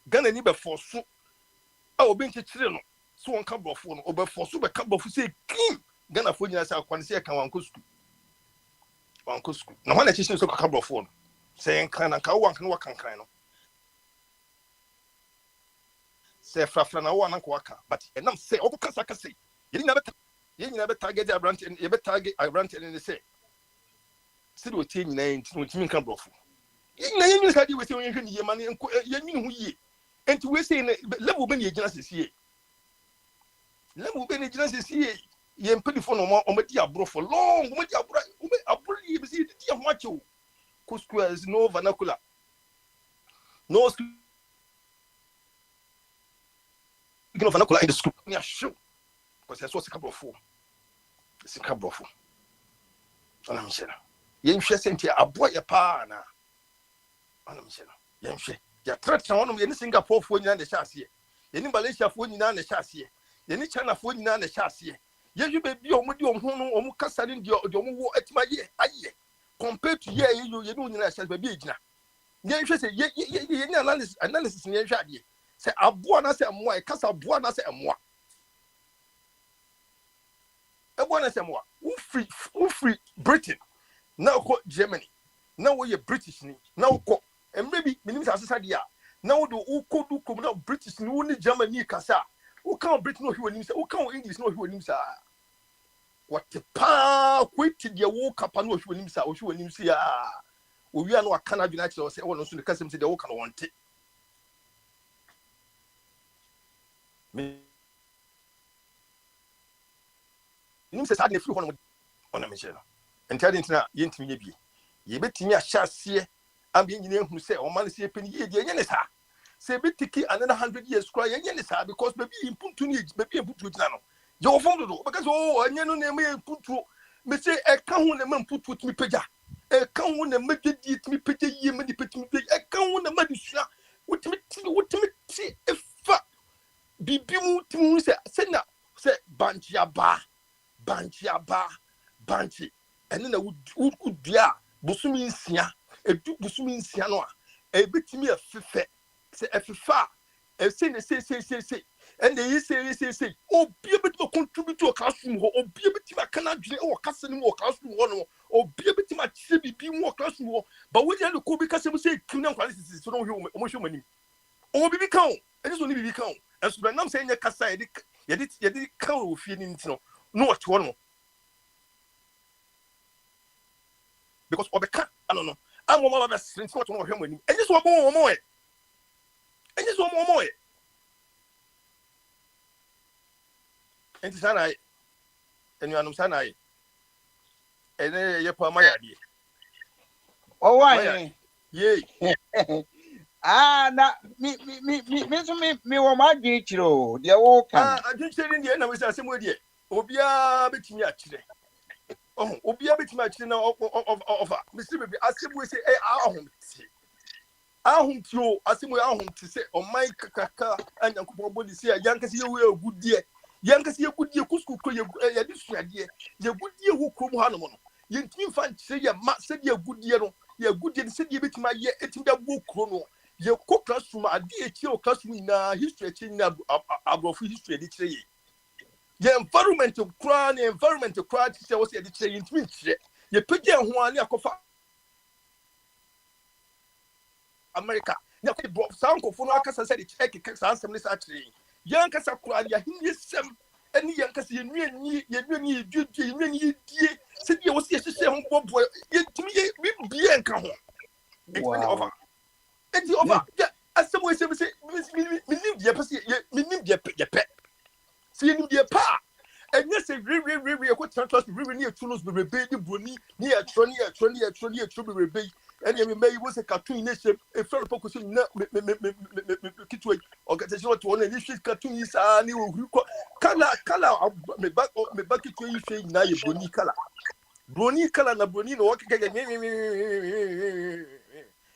Ghana ni be force a obi nchechire no so won ka bofo no obe force be ka bofo say clean Ghana fo nyina say akwane say kan wanko school na wana chechire so ka bofo no say kan na ka wanka no wakan no say frafra na wana ko waka but enam say o kasa say ye nyina be target abrant ye be target abrant and say say do tie nyina enti no timi kan bofo ye nyina say di we say on hwe ni ye mane ye nyini hu ye enti we say level be ni gina sesiye level be ni gina sesiye ye mpedifo no o di abro for long o di abro ye be say di amacho ko squares no vernacular no vernacular in the school ni asho because that's what kabofo it's kabofo ana mishena ye nhwe senti aboye pa na ana mishena ye nhwe ya threat na wono ye ni Singapore fo nyina na hyase ye ni Malaysia fo nyina na hyase ye ni China fo nyina na hyase you baby or mudi or Cassarin, the omu at my year, aye, compared to ye, you know, baby. Yen say ye analysis in ye say abuana say moi kasa abuana say moi abuana say moi who free Britain now ko Germany now we British ni now ko and maybe minim say dia now do who ko do ko now British ni woni Germany kasa who can Britain no he woni say who can English no he woni say what pa kwiti dia wo kapa no he woni say o he woni say we are no Canada United or say one so the custom say they work on want it. Me nim say sad na free one on me share. Enta de ntina ye ntimi bi. Ye betimi a hyase am be nyina hu say o man say peni ye de nye ne sa. Say betiki another 100 years cry ye ne sa because baby impuntu ni baby impuntu tina no. Je wo fom do because o anya no na me impuntu me say e ka hu na me impuntu timi pagya. E kan wo na magedi timi pete yie me di petimi pe e kan wo na madisua wotimi ti efa bibimu timi se na se banchi ene na wudua busumi nsia edu busumi nsia no a e betimi afefe se afefa e se ne se and they say obi betimi contribute to classroom ho obi betimi kana dwene o kase ne mo classroom ho no obi betimi akyere bibi mo classroom ho but we dey ko bi kase mo say criminal quality so no hwe mo hwe mani o bibi kan e so ni bibi kan e so be nam say nya kasa ye de kan o fie ni ntino no what ho no because obeka no am mo ba strength what no hwe mani e so mo e e so mo e enti sana ai enu anum sana ai ene ye pa maya die o why ye na me wo ma dwe chiro de wo kan adwechiri die na we say asemo die obia betimi akire obia betimi akire na ofa mr baby asemo say ahumtio asemo ahumti say o mai kaka anyankopon bodi say yankase ye we agudie yankase ye gudie kusku ko ye disuade ye gudie wo krom ha no no ye ntimi fa say ye ma say ye gudie no ye gudie say ye betima ye etim da bo kro no ye ko classroom ade echi o classroom na history echi na abrofu history de kire ye environment kra ti say wo say de kire ye ntimi kire ye pege ho ani akofa America ya ko bro sankofo no akasa say de check san sem ne sa kire yankasa kra ya hinye sem eni yankasa ye nuani die se die wo se hye ho bobo ye timi ye bibie nka ho over enti over ya asemo se minim die pese minim die pe se ye nim die pa enye se re ko transfer re ni etunos be di broni ni etro be and you may was a cartoon nation a fair focus na kitwe organization to one initial cartoon is ani o kala me back kitwe ife na ye broni kala na broni no work gaga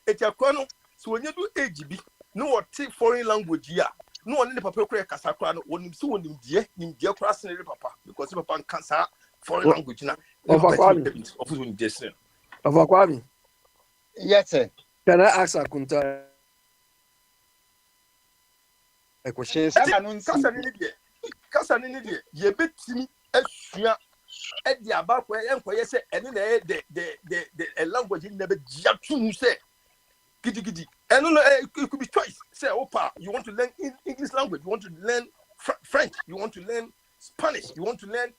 etiakwano so when you do AGB no what foreign language ya no one the papa kra kasa kra no wonim so wonim die kra sene papa because papa can sa foreign language na of wonim die of Kwame. Yes, sir. Can I ask Akunta a question? Kasa ni die ye betimi asua e dia ba ko enkoye se ene na the language na be jiatu say gidi eno no it could be choice say opa you want to learn English language, you want to learn French, you want to learn Spanish, you want to learn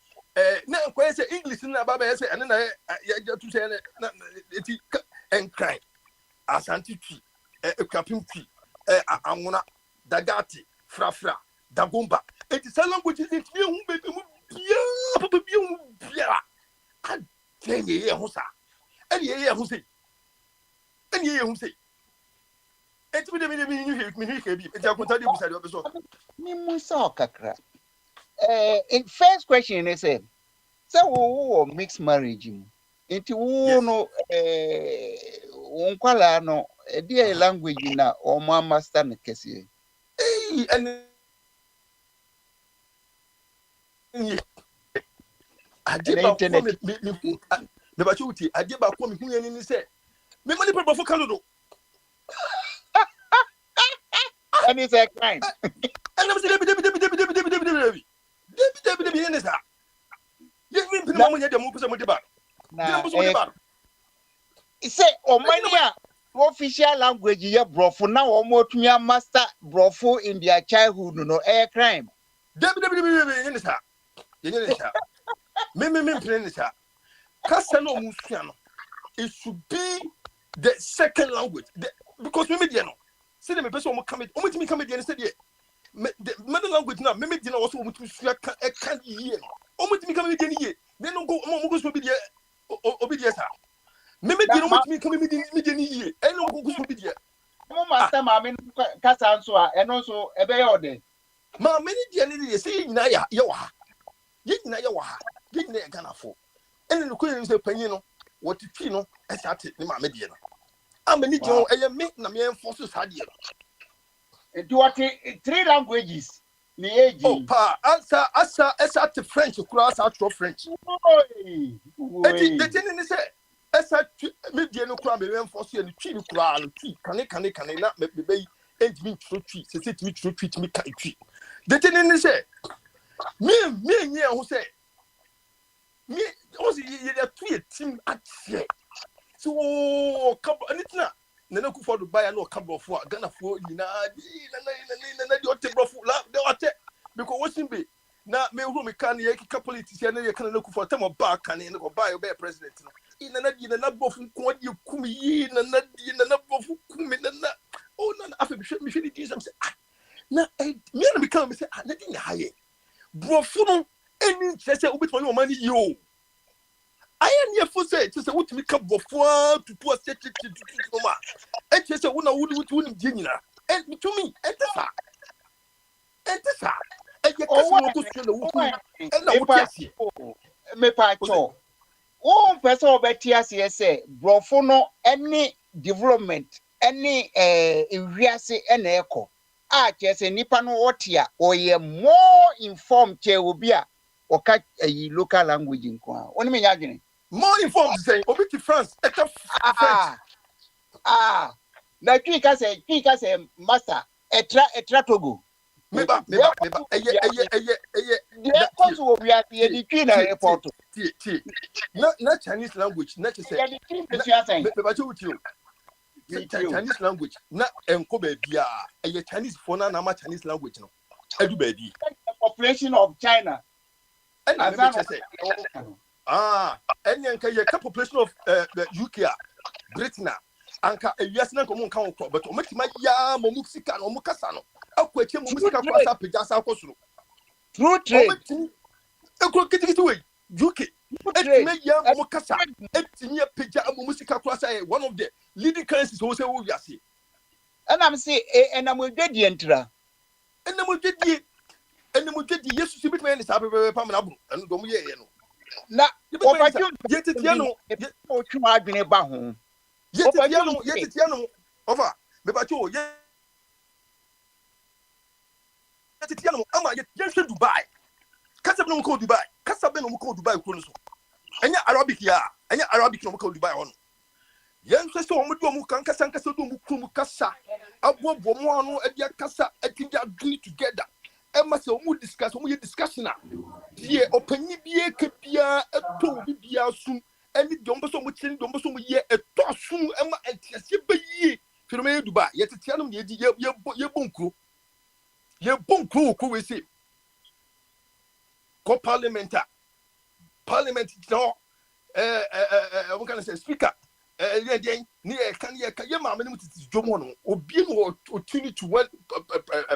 na enkoye se English na ba ba say ene na ya jiatu say na eti enkran asanti twi ekwapim twi anwona dagati frafra dagomba eti say languages enti me hu be mu bia papa bia hu bia adenye ye hu sa eni ye hu sei enti me ni he bi enti akonta de busa de obeso mi musa kakra in first question is say wo mixed marriage mu enti wo no unkwala no e language na o ma master ne kese internet. Me ba chuti ade ba ko me hu yani ni say me mani pe bofo kanodo and it's a crime and I'm say debi yen sa ye me pin mo nya de mo pese mo de ba na say omania official language ye brofo na wo mo tunya master brofo in their childhood no a crime debi yen sa me pin sa kasa no mu sua no it should be the second language because me media no say the person mo come me come media say the mother language na me media also mo tu sua kan yie no me come media ni yie they no go mo go so media obedience sa me media no me come media ni yie e no go so media mo master ma me kasa nso a eno so ebe ye ode ma me media ni say nyina ya wa ye nyina ya wa ye nyina ya ganafo ene no ko yin say panyin no what twi no e sa te ni ma media no amani jon eye me na me enforce sa de no do what 3 languages ni age oh pa asa te French kura sa tro French eti de tin ni say esa media no kura me enforce ye ni twi ni kura no twi kane na me be entimi tro twi se timi tro twi timi kan twi de tin ni say me nyi ho say me also ye twi team atie so anitina nana ku for Dubai no kabro for Ghana for nyina na di ote brofo la de ote because watching be na me hu me kan ye kika politician na ye kan na ku for temo back kan ne ko buy be president no ina na brofo ko di kum yi na brofo kum na oh na afi me hwe di sam say na me na me kan me say na di nya haye brofo no eni chese obetwa yo mani yo I am here for say to say what me come before to poor state to ma e che say una wudi di nyina e to me e tesa e ye kasi no go so na wuku e na wuti asie me pa cho o person obeti asie say brofo no any development any ewiase na eko a che say nipa no wotia o ye more informed che obi a oka local language nko oni me nya dwene more informed say obi to France French na kika say master etra Togo me ba eye the cause will be at the Kina report na Chinese language na say me ba you Chinese language na enko ba bia eye Chinese for na ma Chinese language no edu ba di population of China and say and you can population of the UK, Britain, anka US na komo nka won but ometima ya momusika no mukasa no akwache momusika kwa sa pejasa akosuro true trade ekro kitikiti we UK etime ya mukasa etime peja momusika kwa sa one of the leading currencies wo say wo wiase and am say and am dedi entra and am dedi yesu si bitime ni sa pepe pam na bu eno do mu ye no na opportunity yetitia no otwa adwene ba ho yetitia no over me ba cho yetitia no ama yehwe Dubai kasa be no ko Dubai ko no so enya Arabic no ko Dubai ho no yen se so mo do mo kan kasa do mo krum kasa abobo mo ano e dia kasa atinja agree together Emma say omu discuss omu discussion ye opanyi bie ka bia eto bia sum eni de ombo so mo chini de ombo so mo ye eto sum emma entiase bayi firme Dubai ye tetia no ye di ye bonkro ko we say ko parliament no we can say speaker ni e kan ye ma me no titi jomo no obi no opportunity to when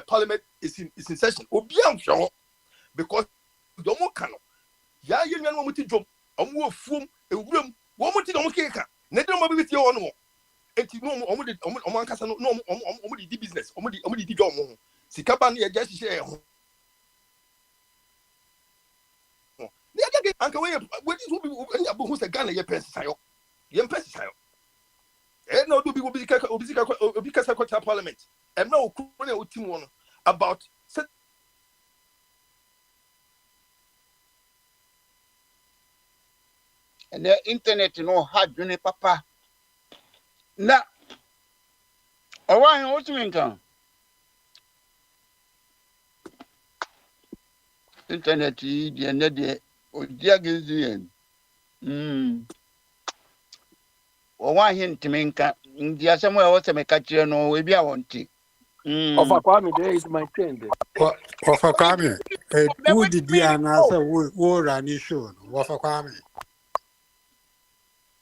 parliament is in session obi am hwo because domo kan ya ye nwan mo ti jom omo ofuom ewuram wo mo ti domo keka na de mo bi ti wo no enti no omo ankasa no omo di business omo di dom ho sika ba no ye ja hihye ho ni aga anka we dis wo bi anya bo ho se Ghana ye pesa yo no do people obi kasa kwata parliament and now okru na otim won about and the internet no hard dwene papa na owan otumi nkan internet yi de ne de odi against owan hin tumi nkan ndi asem e wo se me ka kire no we bia wonti Of Kwame, there is my train there. Of Kwame, who did the answer? Who ran the show? Of Kwame.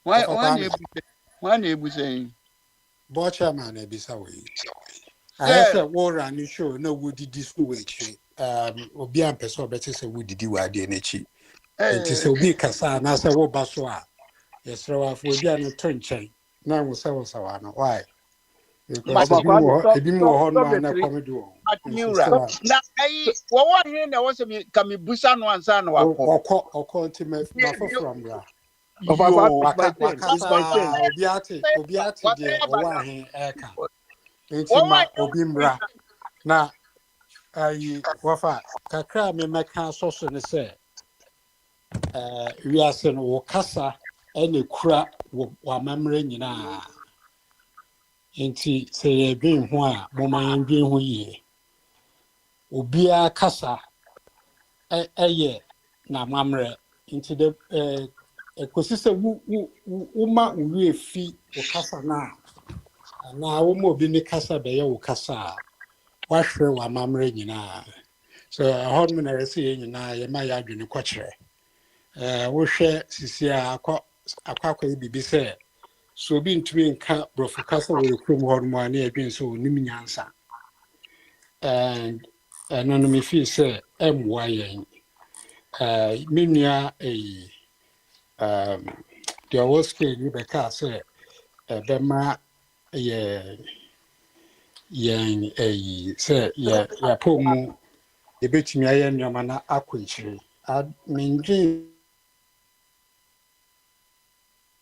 Why you saying? Botchaman, Ebisawi. I said, who ran the show? No, who did this way? Obian Peso better say, who did you idea? It is a weak as an answer. What Baswa? Yes, so I've been a turn chain. Now we say, why? Because a bit more on my comedy. Now, what one there was a Kami Busan one son or continent from there. Obiati, Owahi, Eka. Intima, Obimbra. Now, Wafa, Kakra, me make a sauce and say, we are saying, Wakasa, any crap, wa memory, Inti say being one, Moman being we Ubia Casa a year na mamre into the ecosystem Uma we fee or Casa now. And now Umo Bini Casa Bayo Casa. Wash wa mamre so a hormone I see in my yard in the quatre. We share Cisia aqua be said. So being to camp Brofacasa will come on one year being so Nimiansa. And anonymous fee say MYN. Minia the was came Rebecca say Bema say ya pomu the bit me I am your mana aquitry. I mean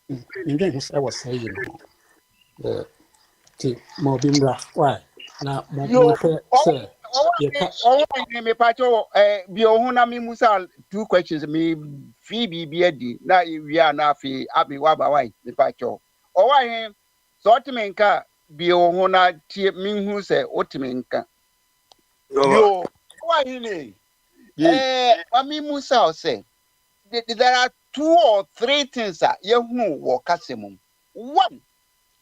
I was saying, Mobimbra, why? Now, sir, me pacho biohuna mi musa 2 questions me Phoebe biedi na we are na fi abi waba why me pacho o why so otimenka biohuna tie minhu se otimenka yo why ni ami musa say there are 2 or 3 things that you wo kasemum. One,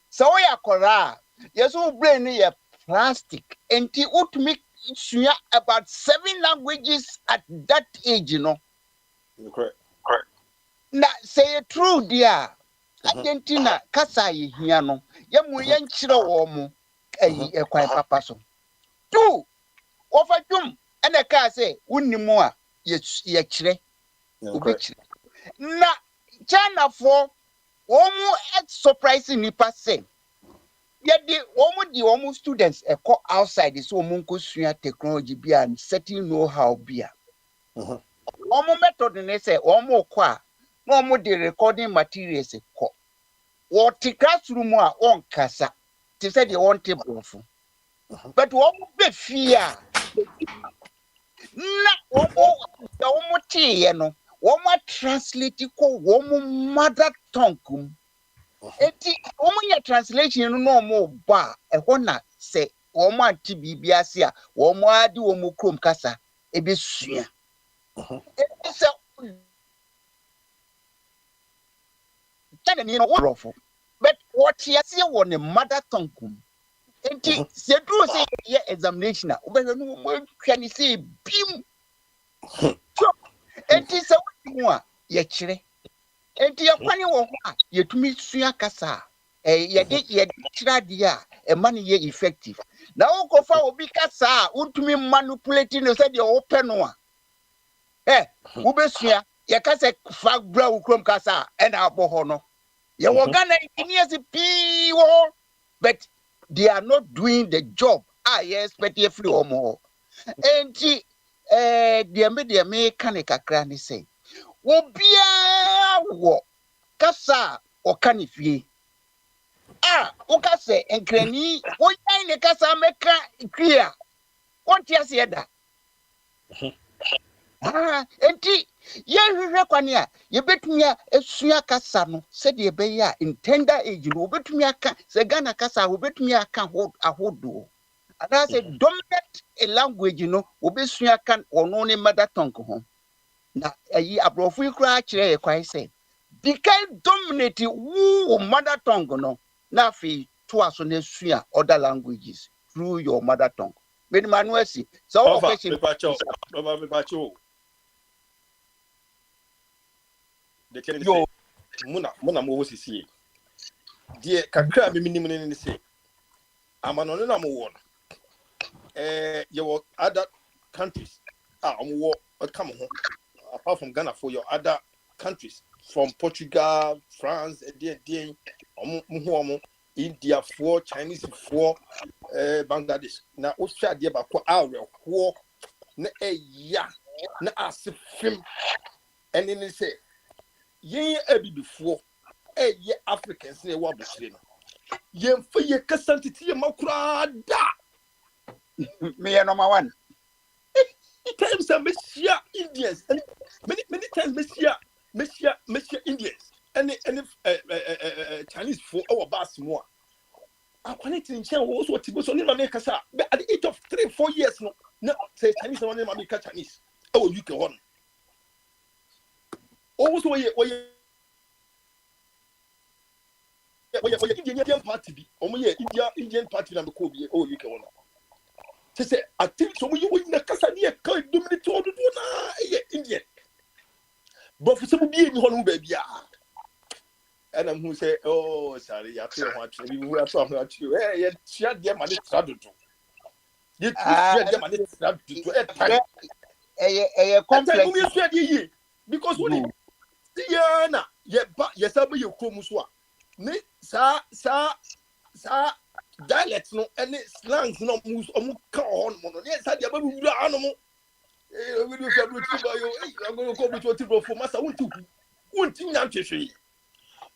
so ya kora, yeso brain ye plastic, and ti ultimate about 7 languages at that age, you know. Correct. Na say true, dear. Argentina, kasa ye hiano, yamu yanchira womu, e kwa papa so. 2, ofajum, and a car say, unimua, ye chire, ubichire. Na China for omu surprising nipa say yet the omu students outside so omu suya technology be and setting know-how be omu method ne say omu kwa no omu the recording materials what classroom on kasa they said they want table but omu be fear na omu tie no Woma translate ko womu mother tongue eti womu ya translation no mo ba ehona se womu anti bibia se a womu adi womu krom kasa ebesua eti se tane ni no wofo but what you see won the mother tongue enti se do say ye examination a obehwe no mo hwa ni say bim enti se wo ye kire enti ye kwani wo ho a ye tumi sua kasa ye de kira dia e man ye effective na wo ko fa obi kasa a untumi manipulate no se de wo pe no a wo besua ye kasa fa bra wo krom kasa e na abo ho no ye wo Ghana engineers pi wo but they are not doing the job I expect you free or more enti the me kan kakra ni say wo bia wo kasa o kanifie o kasa enkrani wo yan ne kasa meka clear won ti ase da enti Ye kwania ye betumia esua kasa no said ye be ya in tender age no betumia ka se Ghana kasa wo betumia ka ahodo. And I said dominate a language obesua kan ono ne mother tongue ho. Na ayi abrofu kura kire ye kwai say became dominate who mother tongue no na fi to aso na sua other languages through your mother tongue. When manuasi so question the can yo muna mo wo sisi die kakra me minim ne se amano na mo wo your other countries wo come home apart from Ghana for your other countries from Portugal, France, India for Chinese for Bangladesh. Now, Australia de ba ko awre ho na ya na asifim and then say ye ebi before ye Africans ne wa bosire no ye mfa ye kasantiti ye makura da me number 1 times I Messiah Indians and many times Messiah Indians and Chinese for our bass more. I wanted to share also what was on my casa. But at the age of 3-4 years, no, say Chinese one in my Chinese. Oh, you can one. Also, where Indian party, Indian party and the Kobe. Oh, you can one. To say, I think so. You in the casa near Kai dominate all the Indian. But for some being home, baby. And I'm who say, oh, sorry, I feel what we are talking about you. Hey, shut them money to do. You shut them money to do. Complex. Because what Diana, yes, I be your Kumuswa. Sa dialects no any slangs no moves on on. Yes, I have a animal. I'm going to go to the for Master. Won't you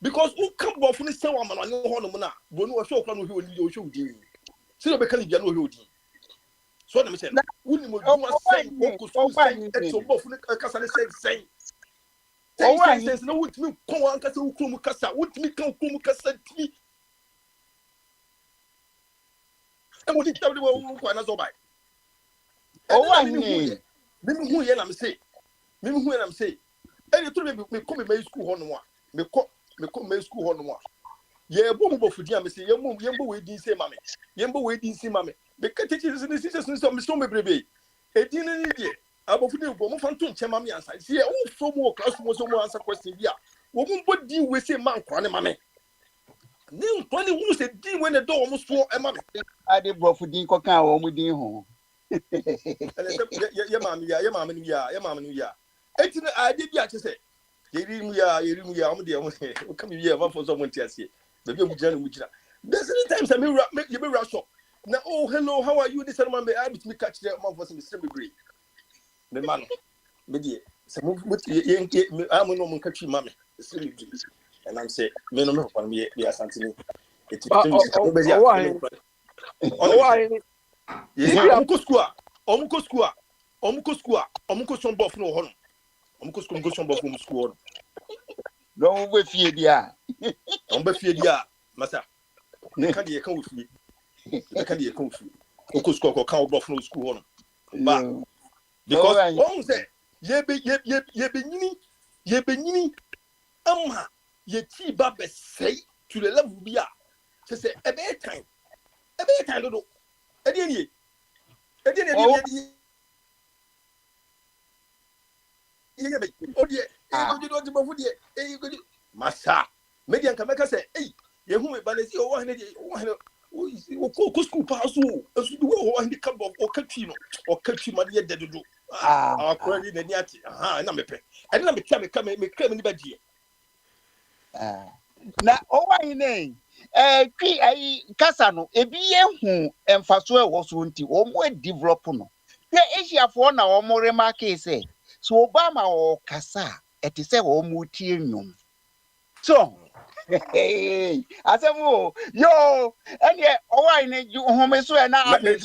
because who come back from the same woman on your honor, but no show can you show. So the can you know so I'm saying, wouldn't you say, so both Castle saying, says, no, would me come on Castle Kumukasa, would me come Kumukasa to me. And would it tell you what I by? Oh, I mean, maybe who I'm saying, maybe who I'm saying, and you told me come in school on one, me come school on one. Yeah, bomb for dear, Missy, Yambo, we didn't say, Mammy, Yambo, we didn't see, Mammy. The teachers and the sisters of Miss Tommy Brebe. A dinner idiot. Above the bomb phantom, Chamami answer. See, oh, so more class was no answer question here. Woman, what do you say, man, crying, Mammy? Name 20 who said, D when the door almost swore a mammy. I did bro for Dinko Cow with the home. Yeah, mammy, yeah. I did ya to say. I'm dear. Come here, one for someone to see. The young gentleman. There's any times I make you rush up. Now, oh, hello, how are you? This man may I be catch the amount for some celebrity. The man, Media, some with I'm no catchy mammy, and I'm saying, men of me, we are something. It's why? Yeah, Omuko son bof no hon. Omuko go son bof from school. No, we fear dia. On be fear dia, massa. Can you come with me? Can you come with me? Omuko can bof no school hon. But because one say, ye be nini, ye chi babe say to the level bia. Say a bad time. Do. Edieni. Massa, median can make us say, hey, you whom Banesi or one school pass and the cup or Catino or Catchimania de do. Our credit and yet, and I'm a pay. I don't come in bed here. Now, oh, I name. Casano, a BM and Faswell was wanting or more development. The Asia for now or more remark say. So Obama or Casa, it is a homotinium. So, Hey, I said, oh, yo, and yeah, oh, I need you home so and now. Let me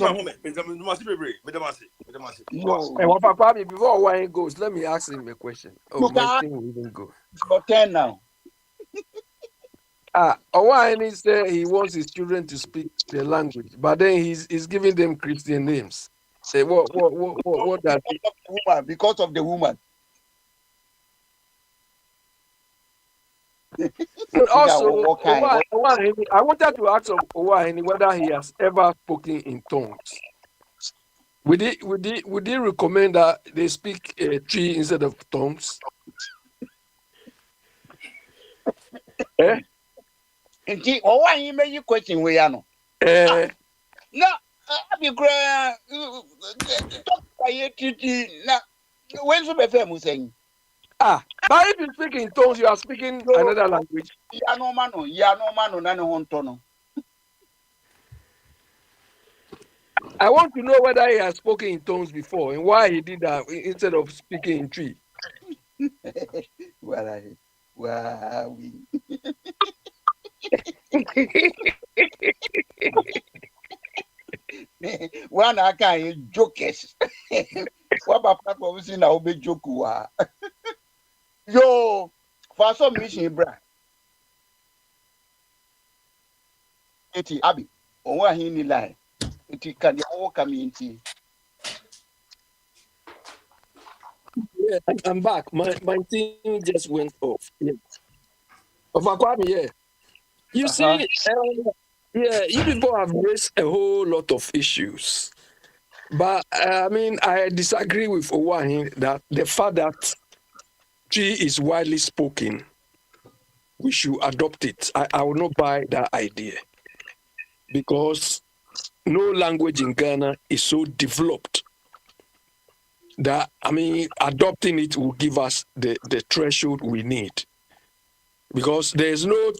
Yo, Hey, Papa Kwame, before Wayne goes, let me ask him a question. Oh, you my got thing will even go. your turn now. Wayne said he wants his children to speak the language, but then he's giving them Christian names. Say what does Because of the woman. And also, Owaheni, I wanted to ask Owaheni whether he has ever spoken in tongues. Would he recommend that they speak tree instead of tongues? Eh? Indeed, Owaheni made you question where you know. No, I be grand. Talk by now. When's the famous saying? But if you speak in tongues, you are speaking another language. Ya no mano, none on tono. I want to know whether he has spoken in tongues before and why he did that instead of speaking in tree. Well, we. One I can't jokes. What about was in our big joke? Yo, for some mission, bra. Eti Abi, on what he need lie. Eti can the all community. Yeah, I'm back. My thing just went off. Yeah. Of Kwame, yeah. You see, you people have raised a whole lot of issues. But I mean, I disagree with Owaheni that the fact that tree is widely spoken, we should adopt it. I will not buy that idea because no language in Ghana is so developed that, I mean, adopting it will give us the threshold we need. Because there is no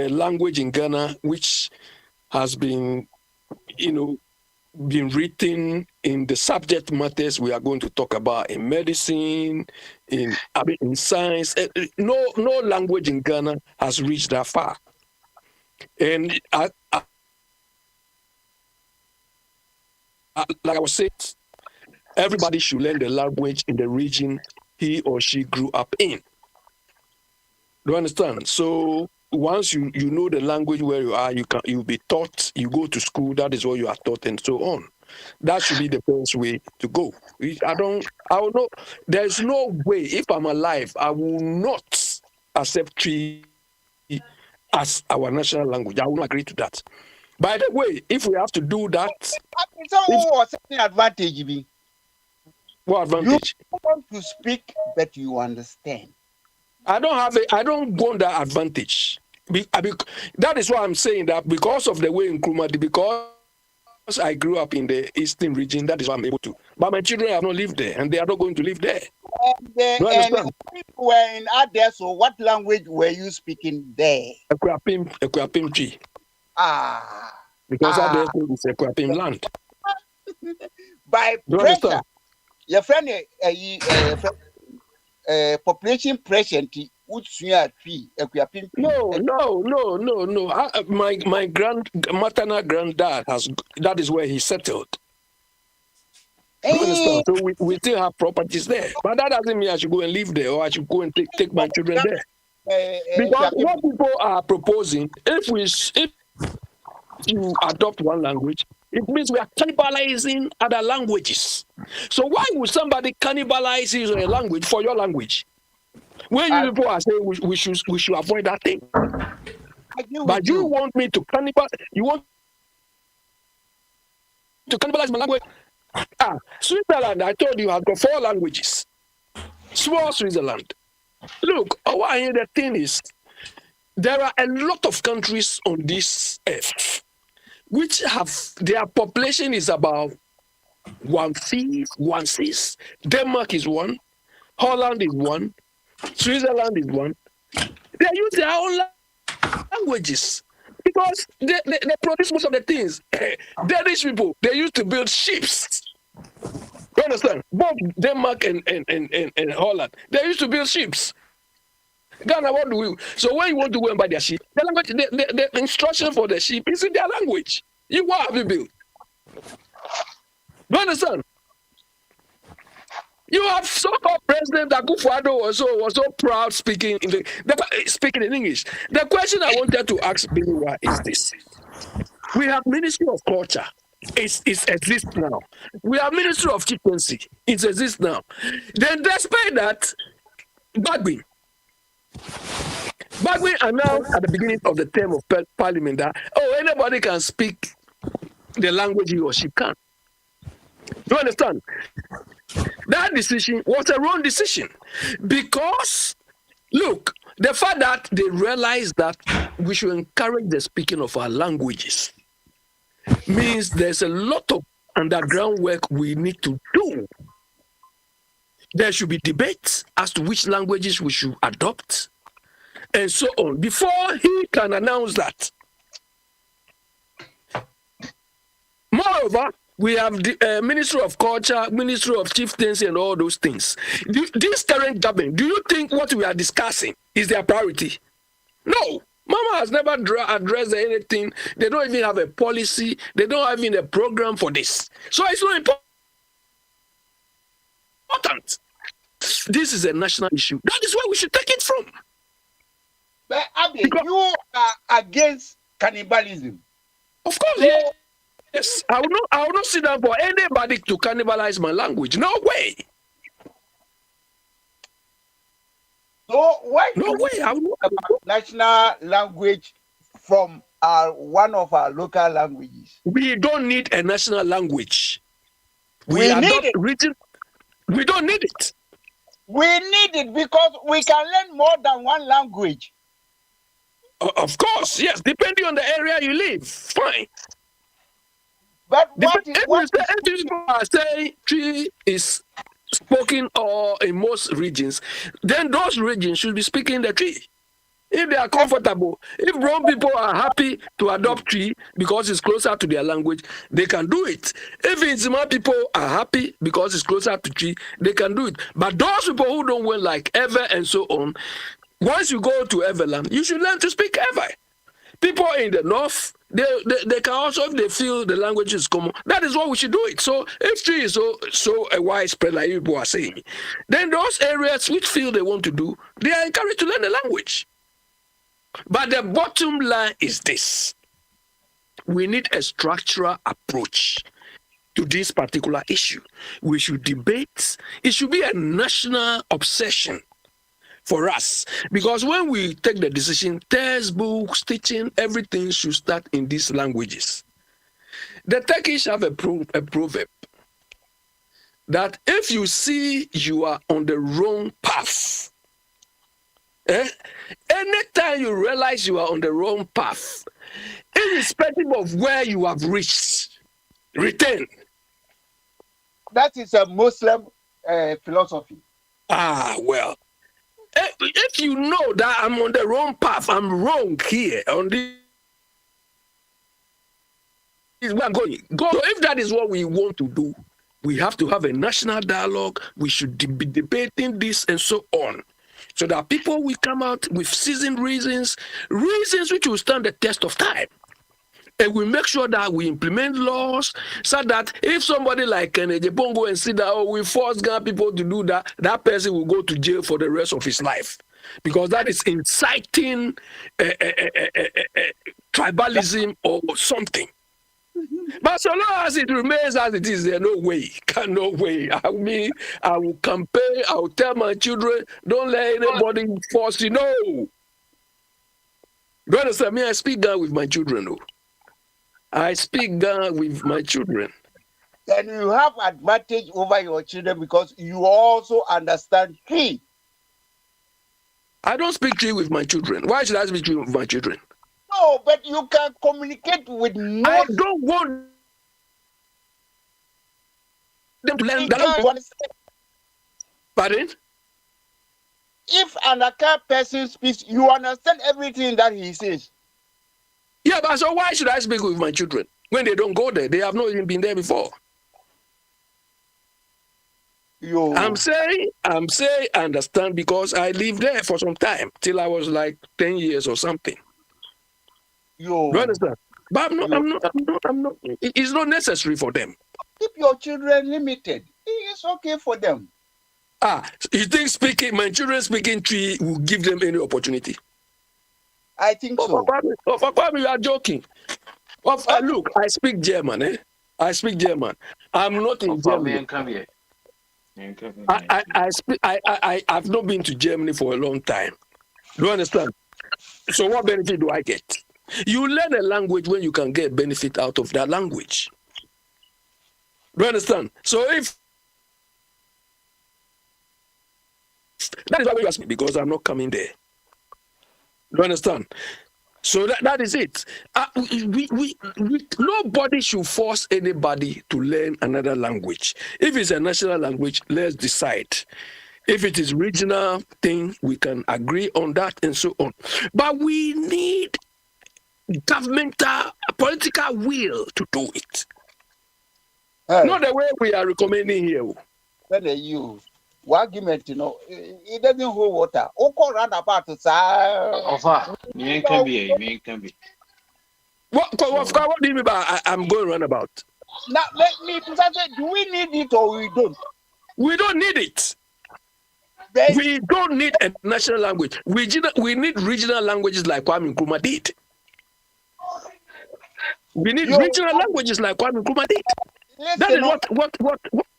language in Ghana which has been, been written in the subject matters we are going to talk about in medicine, in science. No language in Ghana has reached that far. And like I was saying, everybody should learn the language in the region he or she grew up in. Do you understand? So once you know the language where you are, you'll be taught, you go to school, that is what you are taught, and so on. That should be the best way to go. There's no way, if I'm alive, I will not accept Tree as our national language. I will not agree to that. By the way, if we have to do that, what's the advantage? What advantage? You want to speak, but you understand. I don't want that advantage. That is why I'm saying that because of the way Nkrumah, because I grew up in the eastern region, that is why I'm able to. But my children have not lived there, and they are not going to live there. And people were in Ade, so what language were you speaking there? Ekwapim Tree. Because Ade is Ekwapim land. By pressure, your friend, population pressure, No. My maternal granddad that is where he settled. Hey. So we still have properties there, but that doesn't mean I should go and live there or I should go and take my children there. Because what people are proposing, if you adopt one language, it means we are cannibalizing other languages. So why would somebody cannibalize his language for your language? When you people are saying we should avoid that thing, but you want me to cannibalize? You want to cannibalize my language? Switzerland, I told you, has got 4 languages. Small Switzerland. Look, the thing is, there are a lot of countries on this earth which have their population is about 1/6. Denmark is 1, Holland is 1, Switzerland is 1. They use their own languages because they produce most of the things. Danish people, they used to build ships. You understand? Both Denmark and Holland, they used to build ships. Ghana, what do we? So when you want to go and buy their sheep, the language, the instruction for the sheep is in their language. What have you built? Do you understand? You have so-called President Akufo-Addo was so proud speaking speaking in English. The question I wanted to ask Biniwa is this: we have Ministry of Culture. It exists now. We have Ministry of Chieftaincy. It exists now. Then despite that, Bagbin announced at the beginning of the term of Parliament that anybody can speak the language he or she can. Do you understand? That decision was a wrong decision because, look, the fact that they realized that we should encourage the speaking of our languages means there's a lot of underground work we need to do. There should be debates as to which languages we should adopt and so on before he can announce that. Moreover, we have the Ministry of Culture, Ministry of Chieftaincy, and all those things. This current government, do you think what we are discussing is their priority? No. Mama has never addressed anything. They don't even have a policy. They don't have even a program for this. So it's not important. This is a national issue. That is where we should take it from. But Abi, you are against cannibalism. Of course, yes. I will not sit down for anybody to cannibalize my language. No way. So why no way? I will not national language from one of our local languages? We don't need a national language. We need it. We don't need it. We need it because we can learn more than one language. Of course, yes, depending on the area you live. Fine. But if people are saying Twi is spoken or in most regions, then those regions should be speaking the Twi. If they are comfortable, if wrong people are happy to adopt Twi because it's closer to their language, they can do it. If Nzima people are happy because it's closer to Twi, they can do it. But those people who don't want like Ewe and so on, once you go to Everland, you should learn to speak Ewe. People in the north, they can also, if they feel the language is common, that is what we should do it. So if Twi is so widespread, like you people are saying, then those areas which feel they want to do, they are encouraged to learn the language. But the bottom line is this: we need a structural approach to this particular issue. We should debate. It should be a national obsession for us, because when we take the decision, textbooks, teaching, everything should start in these languages. The Turkish have a proverb that if you see you are on the wrong path, anytime you realize you are on the wrong path, irrespective of where you have reached, return. That is a Muslim philosophy. Well, if you know that I'm on the wrong path, I'm wrong here on this is where I'm going. So if that is what we want to do, we have to have a national dialogue. We should be debating this and so on, so that people will come out with seasoned reasons which will stand the test of time. And we make sure that we implement laws so that if somebody like Kennedy Bongo and see that, we force Ghana people to do that, that person will go to jail for the rest of his life. Because that is inciting tribalism or something. But so long as it remains as it is, there's no way. No way. I mean, I will campaign, I will tell my children, don't let anybody force you. No. You understand me? I speak Ghana with my children, though. I speak Ghana with my children. Then you have advantage over your children because you also understand Twi. I don't speak Twi with my children. Why should I speak Twi with my children? No, but you can communicate with most. I don't want them to learn that. Pardon? If an Accra person speaks, you understand everything that he says. Yeah, but so why should I speak with my children when they don't go there? They have not even been there before. I'm saying I understand because I lived there for some time till I was like 10 years or something. You understand? But I'm not. It's not necessary for them. Keep your children limited. It's okay for them. You think my children speaking tree will give them any opportunity? I think so. You are joking. Look, I speak German. I speak German. I'm not in Germany. I've not been to Germany for a long time. Do you understand? So what benefit do I get? You learn a language when you can get benefit out of that language. Do you understand? So if that is why you ask me, because I'm not coming there. Do you understand? So that is it. Nobody should force anybody to learn another language. If it's a national language, let's decide. If it is regional thing, we can agree on that and so on. But we need governmental, political will to do it. Not the way we are recommending here. Argument, it doesn't hold water. What do you mean by I'm going roundabout? Now, let me say, do we need it or we don't? We don't need it. We don't need a national language. We need regional languages like Kwame Nkrumah did. We need regional languages like Kwame Nkrumah did. That is what.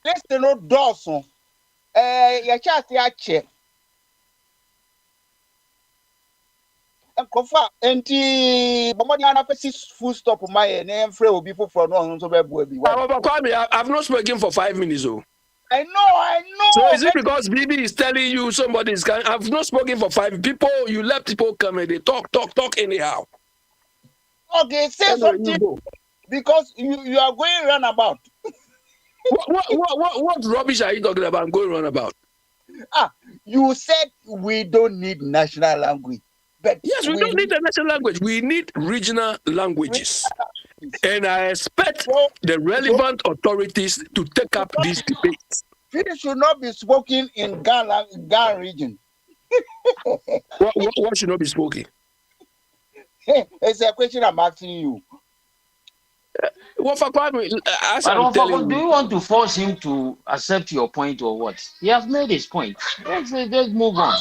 Listen, no Dawson. Your chat, check. Kofa enti bomodi ana pesi full stop my name free obi for no so be boa bi. I've not spoken for 5 minutes. I know. So is it because BB is telling you somebody is coming? I've not spoken for 5 people. You let people come and they talk anyhow. Okay, say something because you are going roundabout. What rubbish are you talking about? I'm going roundabout. You said we don't need national language. But yes, we don't need a national language. We need regional languages. And I expect the relevant authorities to take up these debates. It should not be spoken in Ghana region. What should not be spoken? It's a question I'm asking you. Do you want to force him to accept your point or what? He has made his point. Let's move on.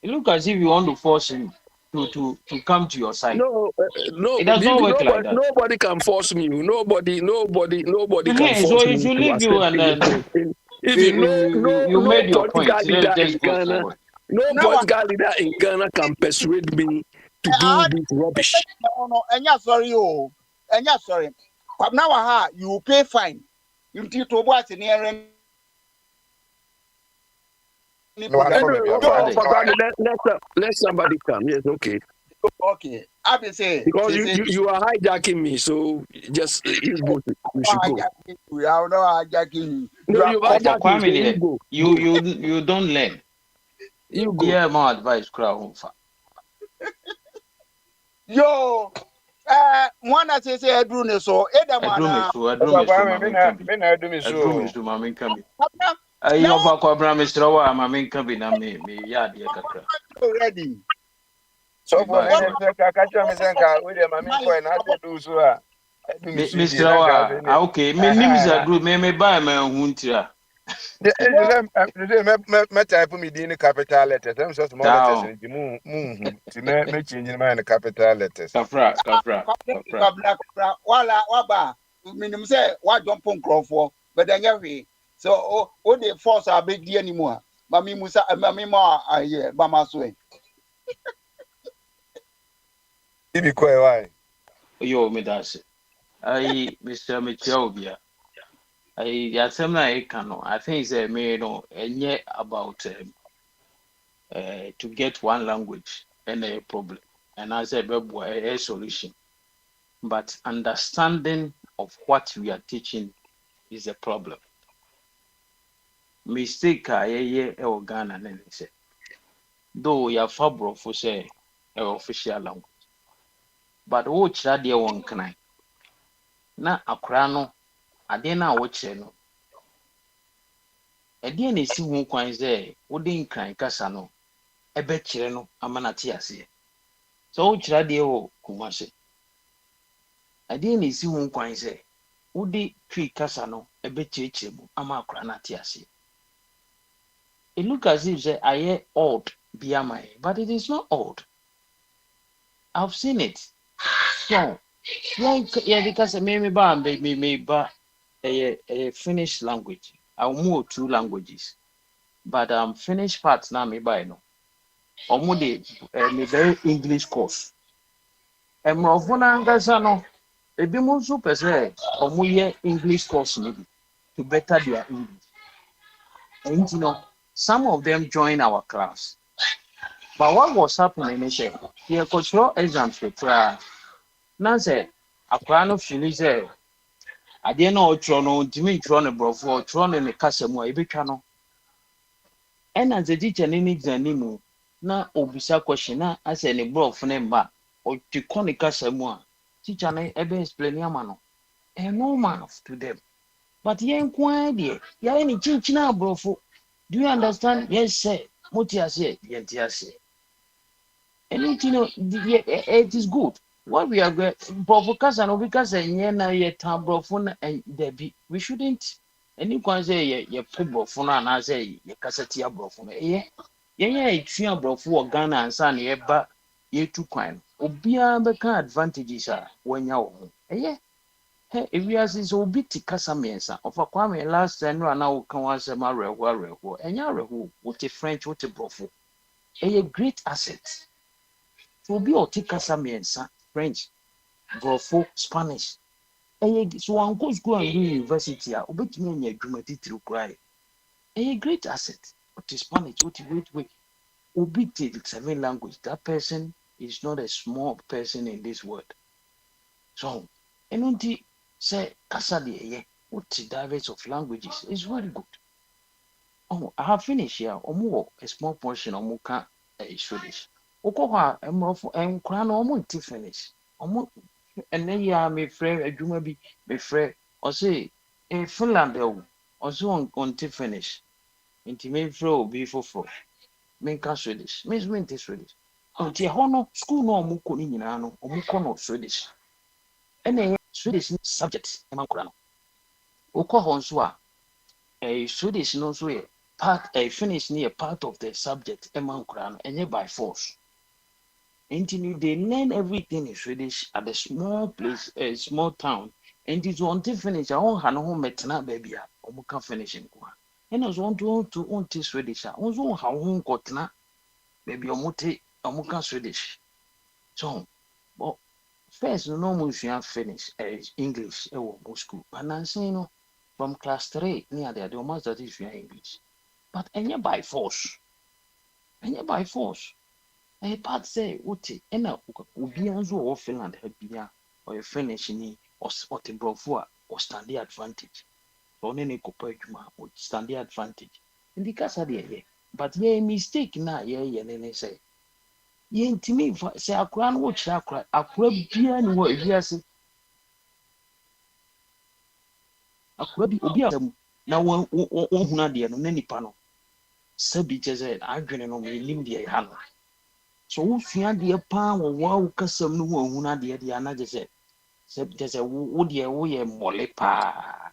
It looks as if you want to force him to come to your side. No, it does not work like that. Nobody can force me. Nobody can force so me. If you leave you and then you made your point. Let's go forward. No political leader in Ghana can persuade me to do this rubbish. Sorry. Now you pay fine. You need to watch in here. Let somebody come. Yes, okay. Okay. I will say because you are hijacking me, so just we should go. We are not hijacking you. No, you hijacking me. You don't learn. You go. Yeah, my advice, crowd. Yo, one that says Edrune so Edrune ready. So for Mr. Okay, me names are good. Me buy my own tira. Me type me in capital letters. I'm so small letters. To me changing my capital letters. Kafra. Waba. Minimum say what jump on Crawford, but then you so all the force are big anymore. Mami Musa, Mami Ma, yeah, Mama Swing. Be quiet, why? Yo, me that's it. I, Mr. Michobia. I think it's a me about to get one language and a problem, and as a solution. But understanding of what we are teaching is a problem. Mistake Ghana and say, though you are fabro for say official language, but which are the one can I na akrano ade na wo kire no ɛdeɛ na esi ho kwan sɛ wode nkran kasa no ɛbɛkyerɛ no ama na te aseɛ sɛ wokyerɛ adeɛ wɔ Kumase ɛdeɛ na esi ho kwan sɛ wode twi kasa no ɛbɛkyerɛkyerɛ mu ama akora na te aseɛ. It look as if say I odd BMI, but it is not odd. I've seen it. So yeah, because me ba a Finnish language. I'll move 2 languages, but Finnish parts now me by no. Omo de me very English course. Mrofuna ngasa no. Ebi mo so pese omo ye English course maybe to better their English. And you know, some of them join our class. But what was happening is that the cultural exams were try. Now say akra no feel say ade na otro no ntimi ntro no brofo otro no ne kasa mu a ebetwa no. And as the teacher ni exam ni mu na obisa question na ase ne brofo ne mba o tiko ne kasa mu a teacher na ebe explain ya ma no. And normal to them. But yen kwa de ya ni chinchina brofo. Do you understand? Yes, sir. Motiase, yentiase. And you know, it is good. What we are going, because and because na ye tambrofon and debi, we shouldn't. Any can say ye brofon and I say ye cassette brofon. Ye tria brofo Ghana and San ye ba ye too kind. Obia beka advantages are when you're home. Hey, if we are so big to Casamiensa, of a Kwame last time, now can once a marry, and Yarehu, what a French, what a brofo. A great asset. To be or take Casamiensa, French, brofo, Spanish. So one goes go and university, or bet me a dramatic to cry. A great asset. What is Spanish, what a great way. Obit 7 language. That person is not a small person in this world. So, and say Kasadi, what diverse of languages is very good. Oh, I have finished here, or more a small portion of Muka Swedish. Okoha and more for and crown almost finish. And then ya may friend a Jumabi, may friend, or say a Finland or so on to finish. Intimate flow be for Minka Swedish, Miss Winter Swedish. Oh, Tiahono, school no Mukoninano, or Mukono Swedish. And then Swedish subject, Emankurano. Oko Honswa, a Swedish no so part a Finnish near part of the subject, Emankurano, and yet by force. Until they learn everything in Swedish at a small place, a small town, and it's one to finish. I won't have no metana baby, or Muka finishing. And I was want to Swedish. I was on how home got na baby or Muka Swedish. So, but first, no more finish English school. And I say no from class 3 near there, the almost that is English. But any by force. Any by force. A part say, Uti, and now Ubianzo or Finland had been or a finish in or spot in Brofua or stand the advantage. So any copajuma would stand the advantage. And the casa de but ye mistake now, ye and then say. Ye to me say a crown watch a crab beer and what yes. A crabby obium now one hunadia no any panel. Sabi said, I didn't know me limb the hand. So if you had the palm or wow custom no hunadia the another said. Said there's a wood ye molepa.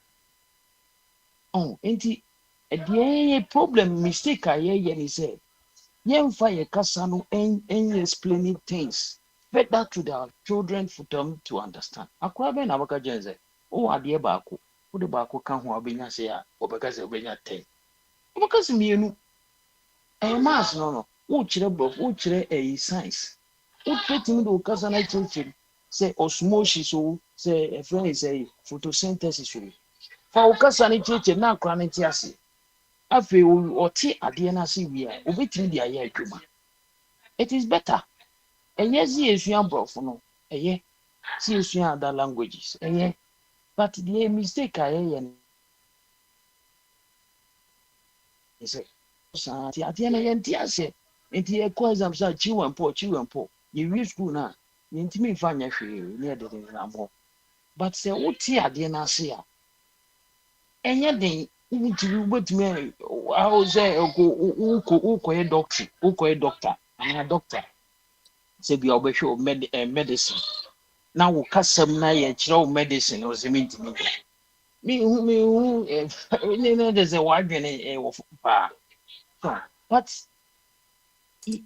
Oh, ain't it a problem mistake I hear he said. Yen fire kasano and explaining things better to their children for them to understand. Akwabe na waka jenze. Oh, adie baako. Wo de baako kan ho abenya se a, obeka se obenya 10. Obeka se mienu. Mass no. Wo kire bro, wo kire science. Wo treating do kasa na chiri. Say osmosis so say a friend say photosynthesis so. Fa wo kasa na chiri na akra na ti ase. Afi oti ade na se wi a obetimi dia ye adwuma. It is better. Enye si esua brofo no eye si esua other languages eye but the mistake I is say ti ade na ye ntia se enti e ko exam sa chiwampo you reach school na you ntimi fa nya hwe ne de na mo but say oti ade na se a enye den But me, I was say, okay, doctor, I'm a doctor. Say, be over show medicine. Now, we custom na ye chiro medicine or me. There's a wide of bar. But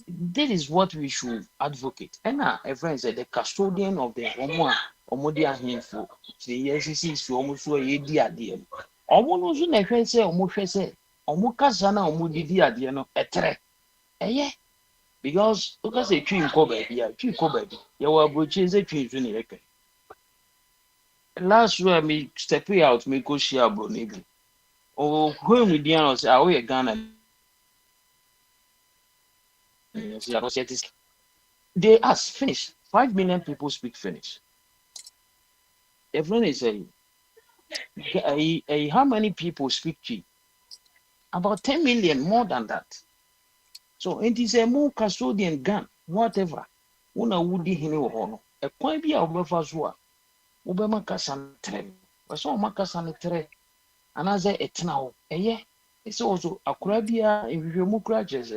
that is what we should advocate. And a friend said the custodian of the home, Omodia Hinfo, the SEC is almost a year. Almost in a friend say, almost say, Omukazana, Omudia, etre. Eh, because a tree in Kobe, tree Kobe, you were butchers a tree in the last year, me step out, me go share Bronibi. Oh, when we deal say, we Ghana. They ask Finnish. 5 million people speak Finnish. Everyone is saying, how many people speak Chi? About 10 million, more than that. So it is a more custodian gun, whatever. Una woody hini hono. A quite be a buffer. Ubema Kasan tre. I saw Makasan tre. And as a now, it's also a crabia if you move graduates.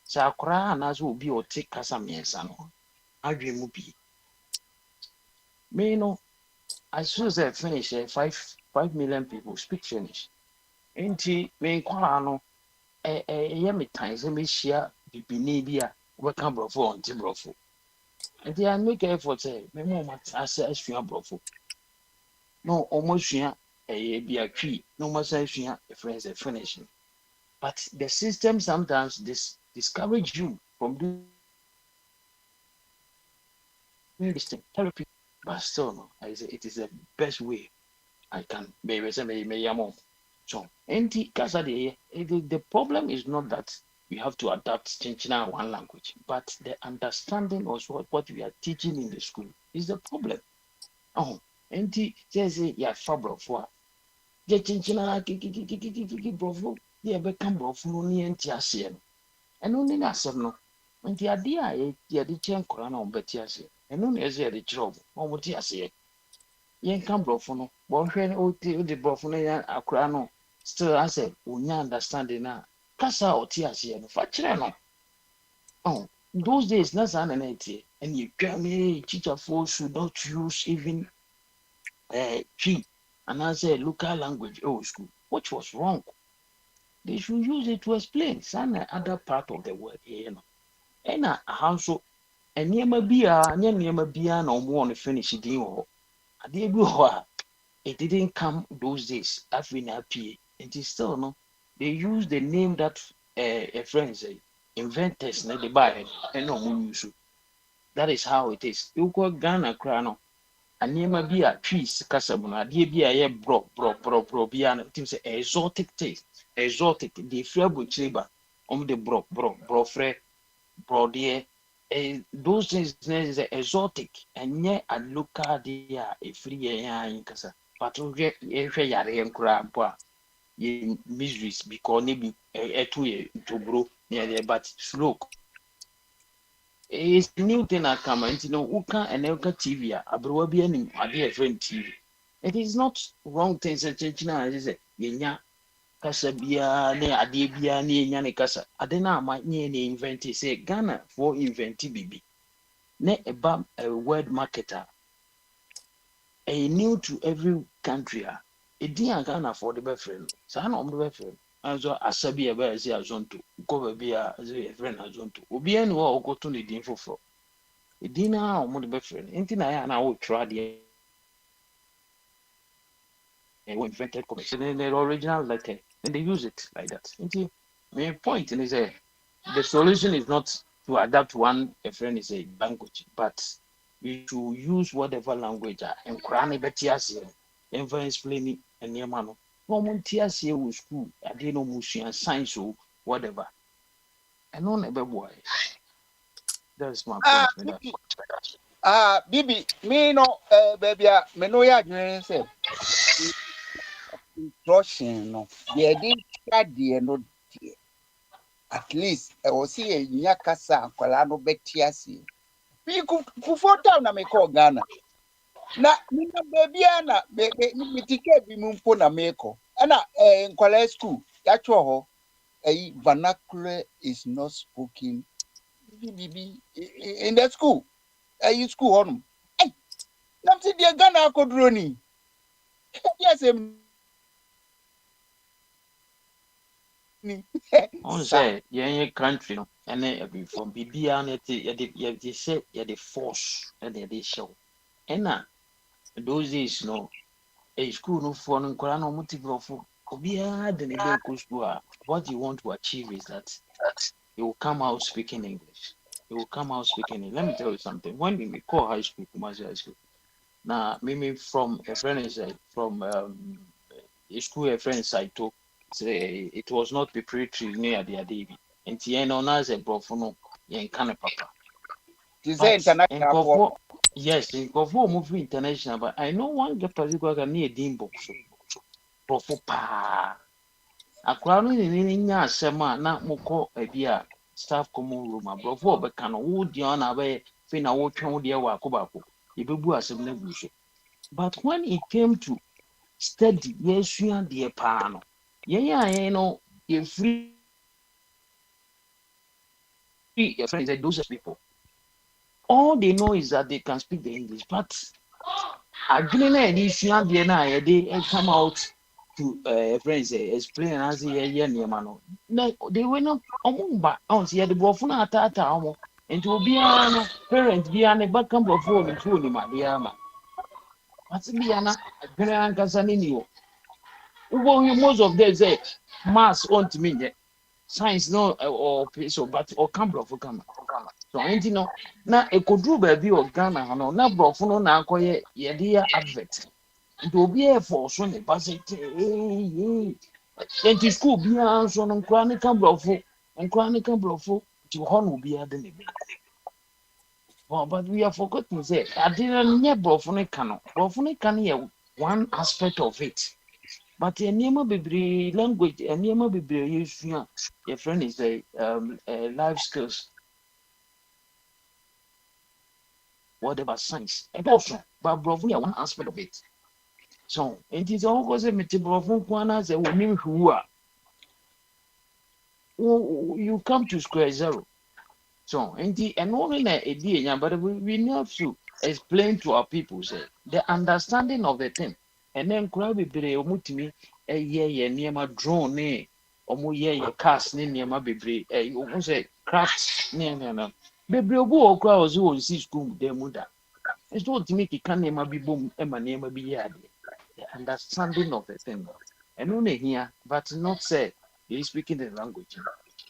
Sakura and as will be or take Casamiesano. I dream will be. Me no, as soon as I finish, 5 million people speak Finnish. Ain't he, me inquire yemi times, me share the Benibia, welcome brofo on Tibrofo. And they are make effort, say, me more as a brofo. No, almost be a tree, no more say, a friend is finishing. But the system sometimes discourage you from doing this thing, therapy. But still, no, I say it is the best way I can maybe say so. The problem is not that we have to adapt Chinchina one language, but the understanding of what we are teaching in the school is the problem. Oh, and says yeah, fabro for the Chinchina brofo, yeah, become brofo near Tiasian. And only that no. When the idea the chain corona on Betiasi, and only as the job, or what you say. Yen can brofono, but when the brofone acrano, still I say, unya understanding now. Casa or Tiasi and Fachano. Oh, those days, not an 80, and you tell me, teacher folks should not use even Chi, and I say local language, old school, which was wrong. They should use it to explain some other part of the world, And also, and near Bia, no more to finish it in it didn't come those days. I've been happy. It is still no. They use the name that a friend say inventors na they buy and no more use. That is how it is. You go Ghana crano. And near Bia trees Casamuna, dear Bia bro, Biana, it is exotic taste. Exotic, the flavour chamber the bro, fre, bro, dear. Those things is exotic and yet a local dear a free in Casa. But if you are in crab, ye miseries because maybe a 2 year to grow near there, but slow. It's new thing I come and Uka and Elka TV, a brobian, a dear friend TV. It is not wrong things that China is a Yenya. Casabia, ne Adibia, ne Yanicasa. Adena might near invent it, say Ghana for inventing BB. Ne a word marketer. A new to every country. A dear Ghana for the best friend. Son of the best friend. As well as Sabia Bear as a zone to go be a friend as on to. Obian or go to the info for a dinner or more the best friend. Anything I will try the invented commission in their original letter. And they use it like that. Main point is the solution is not to adapt one a friend is a language, but we should use whatever language and crani betiasi and for explaining and near mano. Woman tiasi with school, I didn't know music science or whatever. I know never boy. That's my point. Bibi, me no baby, me no ya say. Instruction no they didn't study no at least I was see a nyakasa akwala no betiasi me ku photo na me call Ghana na me baby na me ticket bi mu mpo na me ko And in college school, that's all. A vernacular is not spoken in the school. A school home. Hey, not see the Ghana could running. Yes, On say, your country, and then from BBN, you say, you're the force, and they show. And those days, no, a school no phone and Korano motive of what you want to achieve is that you will come out speaking English. You will come out speaking English. Let me tell you something. When we call high school, Kumasi High School, now, maybe from a friend from a school a friend side to say it was not preparatory near the Adabi. And Tiano Nas a brofono, Yan Kana Papa. Yes, in Kofu movie international, but I know one the particular near Dimbo. Profo pa. A crown in Nya Sema, not Moko, a beer, staff common room, a brofo, but can wood yon away, Fina Wokan, dear Wakobako. But when it came to study, yes, you are dear pano. Yeah, you know, you're free. Your friends, those people. All they know is that they can speak the English, but I they come out to friends explain as they were not on the Bofuna Tata and to be a parent be an back come before and told him, my dear man. What's Biana? Grand Casanino. Most of them say mass on to me, science no or so, but or Cambro for come. So, you know, now a could do baby or Ghana, no, not brofuno, now call ye dear advert. It will be a force on the basket. Then to school be answered on chronic Cambro and chronic Cambro to Hon will be at the name. Well, but we are forgotten to say, I didn't hear brophonic canon. Brophonic can hear one aspect of it. But a Nema Bibri language, a Nema Bibri, your friend is a life skills. Whatever science, and also, but brophony one aspect of it. So, it is always a metabrophone as a woman who are. You come to square zero. So, and only a day, but we need to explain to our people say, the understanding of the thing. And then crowd be mutimi a year near my drone, or more year cast near my baby, you say crafts near. Baby, who crowds who see school, their mother. It's not to make it can name be boom, and my name be yard. The understanding of the thing. And only here, but not say they speaking the language.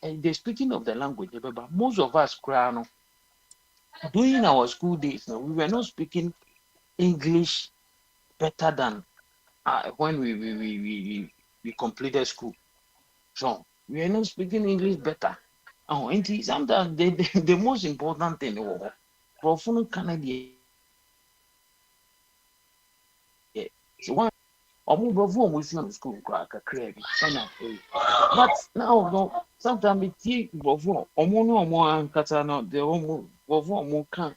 And they speaking of the language, but most of us crown during our school days, we were not speaking English better than when we completed school. So we are not speaking English better. Oh, and sometimes the most important thing is professional Canadian. So one or we see school crack a crabby. But now no, sometimes we take bravo or more and Catano, the home more can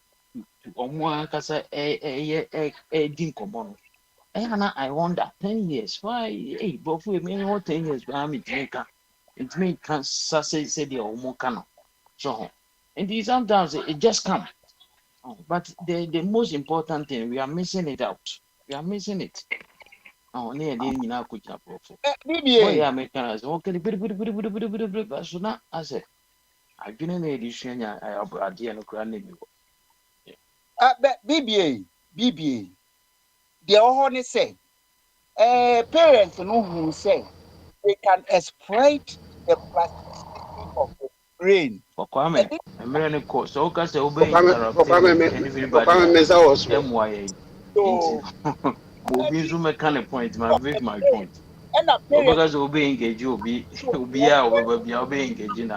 or more casa a dinko. And I wonder 10 years. Why, but we may not 10 years, but I'm a it may can say the Omokano. So, and sometimes it just comes. But the most important thing, we are missing it out. We are missing it. Oh, near the Nina Kucha Profo. Yeah, Americans. Okay, so now I said, I've been in edition. I have a dear no BBA. The honey say, parents know who say they can exploit the plasticity of the brain. For Kwame, I'm very cool. So, because they obey everybody. Kind of point, my point. Because obeying engage you be obeying engaging.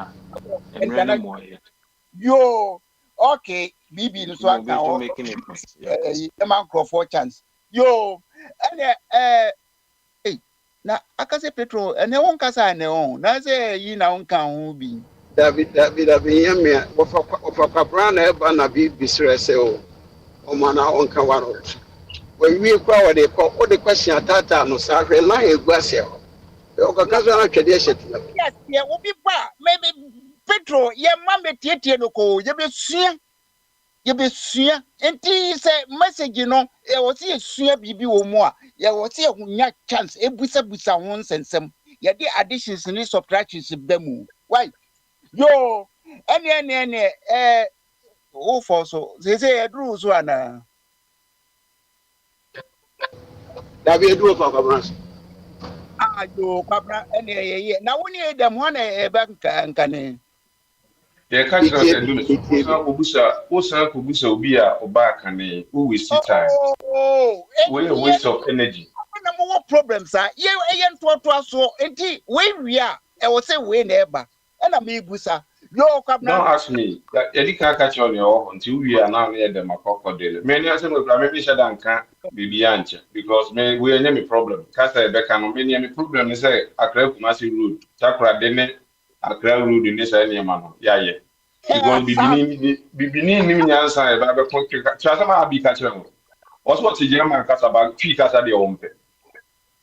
Yo, okay, BB, so I'm now making it. The man call for chance. Yo, and hey, now I can say petrol, and they won't cast on their own. That's a you know, can be. David, me, for Brand, and be Bisrese, or Mana on Kawaro. When we acquire the question at that time, no, Sacred Line, Guasio. okakaza na twede hye. Yes, yeah, will be ba. Maybe Petro, yeah, mamma tietie no ko, ye be sua. Ye be sua. Enti say message no, e wo se sua bibi wo mu a, ye wo se nya chance e busa ho nsensem. Ye de additions ni subtractions be mu. Why? Yo, any who for so they say edru so ana. Da be edu for Kwabra. Yo, Kwabra any na woni dem ho na e banka nkane. Yeah, catch us and do this. Obusa obi a oba kane, who we see time. Oh, we a waste of energy. Na mo problems are ye nto so enti we a e wo say we na eba. E na me busa. Yo, Kwabra. Don't ask me. That Edika catch on your until we are now near them a crocodile. Many are saying maybe Shadanka be anche because we are any problem. Kasa Becca no many problem is a crab massive road. Chakra dene a crowd road in this area man. Yeah. Because beginning new answer about the country. Chasama be catching. Also, what's the German Casa about 3 Casa de Ompe?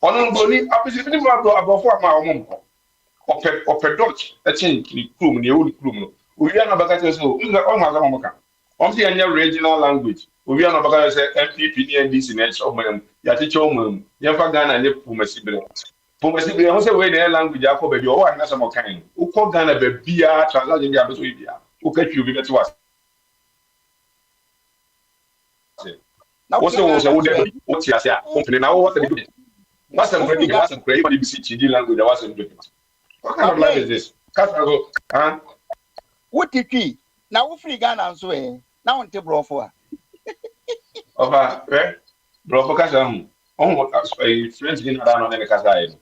On only opposite about 4 miles. Ope Dutch, a change in the old room. We are not back so. Only a regional language. We are not back say MPP and this in edge of them. Yatichom, Yafagana and Pumasibre. Pumasibre also way their language. Jacob, you are some kind. Who called Ghana be a translating Yabasuia? Who catch you with us? Also, what's your company now? What's the what's the pretty wasn't great, but you see language that wasn't good. What kind of life is this? What the key? Now we free Ghana so now on table for. Over, eh? Bro, focus on a French dinner on the Casa.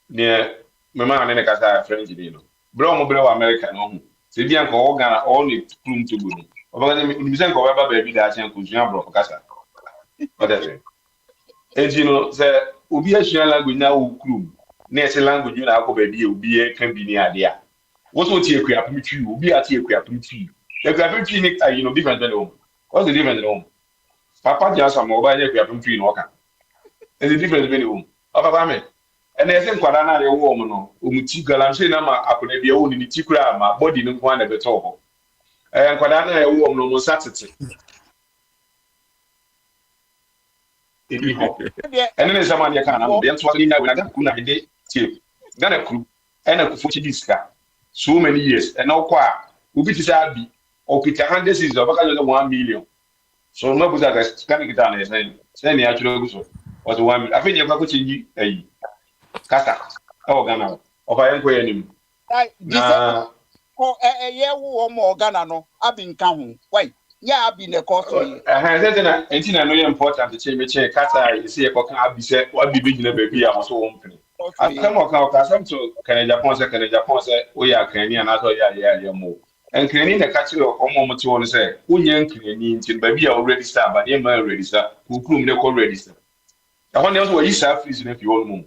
Near Mamma and the Casa French dinner. Bro, mobile American home. Sibian ko Ghana only room to go. Over the museum of ever baby that and Kujan bro Casa. What is it? And you know, the Ubia language now crew. Next language you know baby obi can be near there. What would you create with you? Be at you create with you. The creative you know different than home. What's the difference home? Papa just a mobile create with you no. And the difference between home. Papa me. And I think kwadana ye wo no. Omuti galam say na ma akona bia wo ni tikura ma body no kwa na beto ho. Kwadana ye wo no mo satete. And then someone you can am dem so ni na we na kuna de Ghana crew and a Kufuchi Diska so many years and now qua Ubi Tisabi or Peter Handes is over 1 million. So no was that scanning it down and saying actually was 1 million. I think you're going to a Kata or Ghana of I am going oh, a year or more Ghana no, I've been coming. Why? Yeah, I've been a course. I know important to change Kata, you see a cock, I'll be said, what be big in a baby, I was so open. I come on, to Canada, we are Canadian, I thought, yeah, more. And Canadian, the catcher of moment to say, who young Canadian, baby already start, but you're already start, who could make already start. I wonder what you have is if you all move.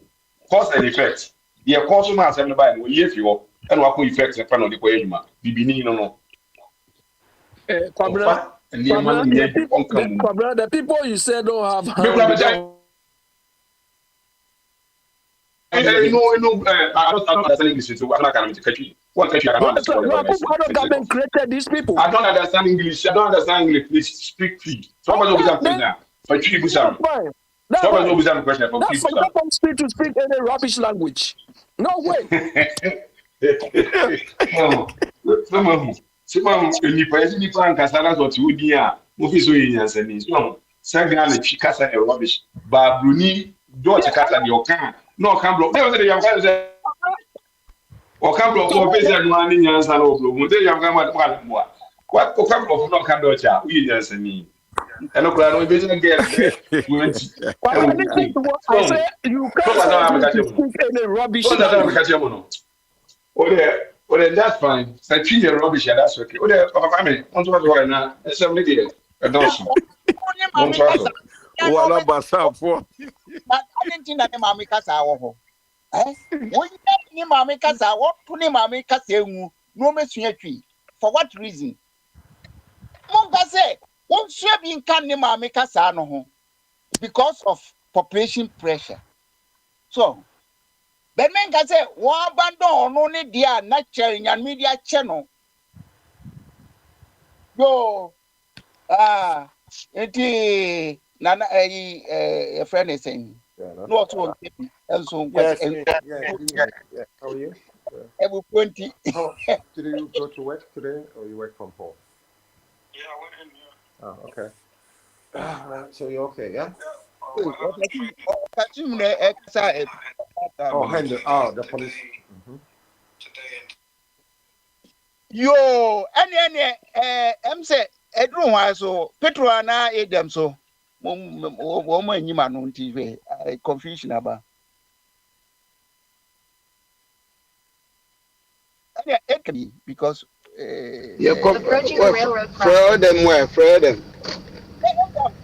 Cause and effect. The consumer has never been if you and what effects in front of the Quayma, the beginning no. The people you said don't have. I don't understand English, so I'm not going to catch you. One country, I don't understand. Government created these people. I don't understand English. I don't understand English. Please speak free. Somebody will be something now. For three Busam. Somebody will be some question for free. That's for to speak any rubbish language. No way. Someone, when you present the plan, Casanas or 2 years, movies we and so second, the Chicasa and rubbish. But Bruni, don't cut at your can. No, can't block. There was a young guy or can't block for business one in Yan Salo. They young man, what can't block no can do it. We just me. And look, I don't business again. I say you can't speak any rubbish. Oh, then that's fine. So treat your rubbish, and that's okay. Oh, there, family, on to what now? That's something there. A dozen. What about some for? But I didn't think that Mammy Casa. Eh? When you Mammy Casa, what Puni Mammy Casa, no message tree. For what reason? Monga say, won't you be in Candy Mammy Casa no? Because of population pressure. So, but men can say one abandon only dear natural and media channel. Yo, it Nana a friend is saying. No, and so yes. How are you? Every 20. Oh, did you go to work today or you work from home? Yeah, I went in. Oh, okay. So you're okay, yeah? Oh, the police. Yo, any I'm say Edrum so Petro na Adam so woman you man on TV confusion about. It can be because Fred them.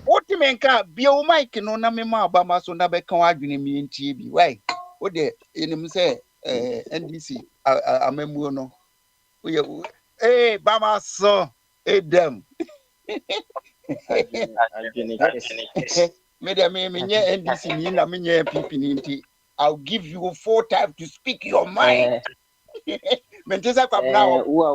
What you mean can be o Mike no na me ma ba ma so na be kan adwene mi ntie bi why wo de enim say NDC amemu no Bama so Adam me NDC ni na me nye PP ni I'll give you 4 times to speak your mind. Mentesa kwa now. Who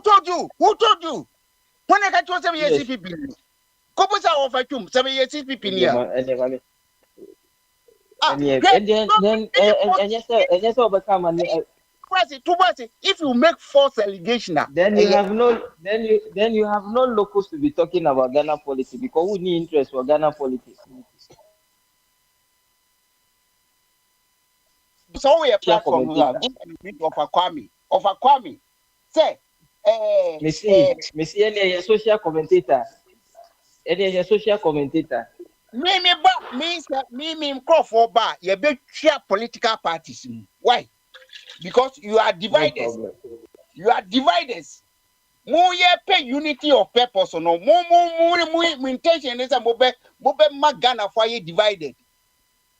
told you? When I got to 7 years CPP. Koposa offer you 7 years CPP near. If you make false allegation, then you have no locals to be talking about Ghana policy because who need interest for Ghana politics? So we a platform of Kwame. Say, Miss any social commentator. Any social commentator. Me Crawford bar. You be share political parties. Why? Because you are divided. You are dividers. More pay unity of purpose or no more intention is a mobe magana for you divided.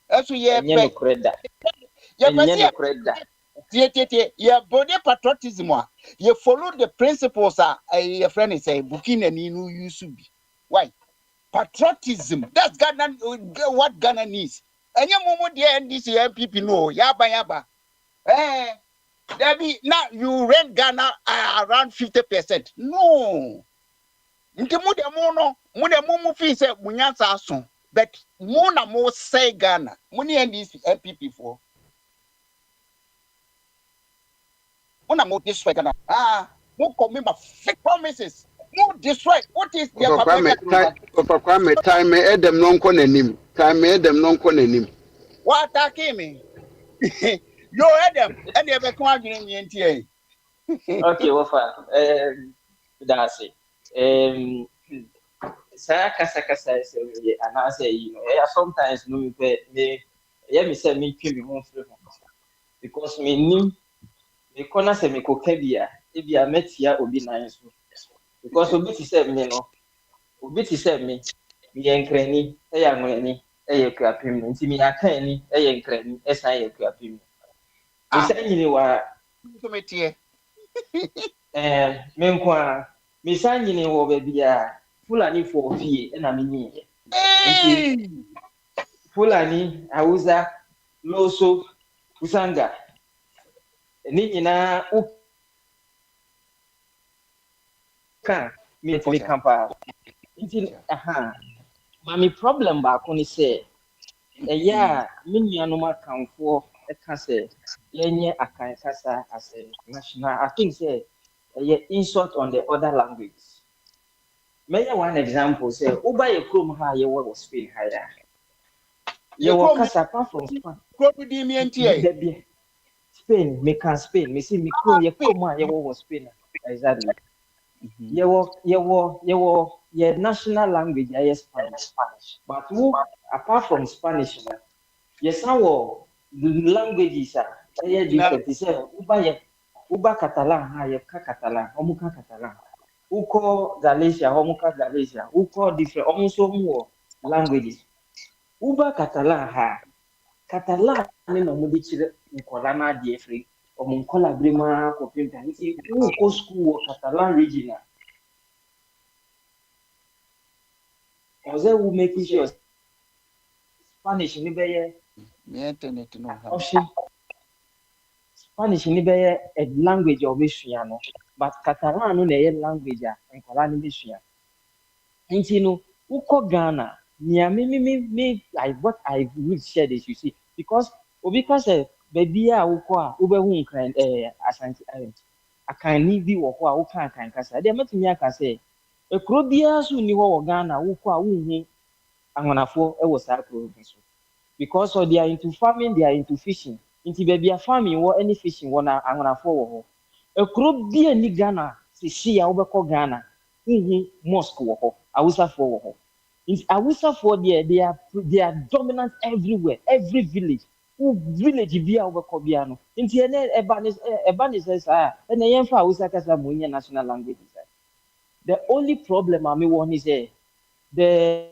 That's what you body patriotism. You follow the principles your friend is a booking and you used to be. Why? Patriotism. That's Ghana what Ghana needs. And your moment there and this people know yaba. Debbie, now you rent Ghana around 50%. No. Mude fee say munyansa aso. But mona mo say Ghana. Muni and these MPP for. Mona mo destroy Ghana. Mo commit my fake promises. Mo destroy. What is their Kwame time Adam non konenim. Time Adam non konenim. What attacking me? Yo, Adam, and you ever come in the NTA? Okay, well, fine. That's it. Sakasa, and I say, sometimes no, me say me kill me because me corner say me kokebia if you met here obi nice because obi say me no obi say me enkrani ngwani krapim nti me akan ni enkrani esan krapim misanyini wa kometie menkwa misanyini wo bebia fulani for fie na menyi fulani auza loso usanga ni nyina ka me kampa nti mami problem ba ko ni se ya menu ma kanfo e ka se yenye akan kasa as a national I think say insult on the other language. May one example say uba ye krom ha ye wo Spain ha ya ye wo kasa apart from Spain me can Spain me see me krom ye krom ha ye wo Spain exactly. Your national language is Spanish. But who, apart from Spanish, yes, our languages are different. Uba Catalan, Catalan, Omuka Catalan, Uko Galicia, Omuka Galicia, Uko different, almost more languages. Uba Catalan, Catalan, no Mudichi, Nicolana, Jeffrey. Omunkola Brima, Copinta, Uko school, Catalan regional. ɔsɛ wo making sure Spanish ni bɛyɛ me internet no ha ɔhye Spanish ni bɛyɛ a language a ɔbɛsua no but Catalan no na ɛyɛ language a nkwadaa no bɛsua nti no wokɔ Ghana nea me what I would share this you see because obi ka sɛ baabi a wokɔ a wobɛhu nkran asante akanni bi wɔ hɔ a woka akan kasa deɛ mɛtumi aka sɛ ekuro biara so ni hɔ wɔ Ghana wokɔ a wohu anwonafoɔ wɔ saa kuro bi so because they are into farming they are into fishing nti baabi a farming wɔ ne fishing wɔ na anwonafoɔ wɔ hɔ ekuro biara ni Ghana sisi a wobɛkɔ Ghana wohu mosque wɔ hɔ awusafoɔ wɔ hɔ nti awusafoɔ deɛ they are dominant everywhere every village village bi a wobɛkɔ bia no nti ɛne ɛba ne sɛ saa ɛna yɛmfa awusa kasa mu nyɛ national language sɛ the only problem a mewɔ ne sɛ the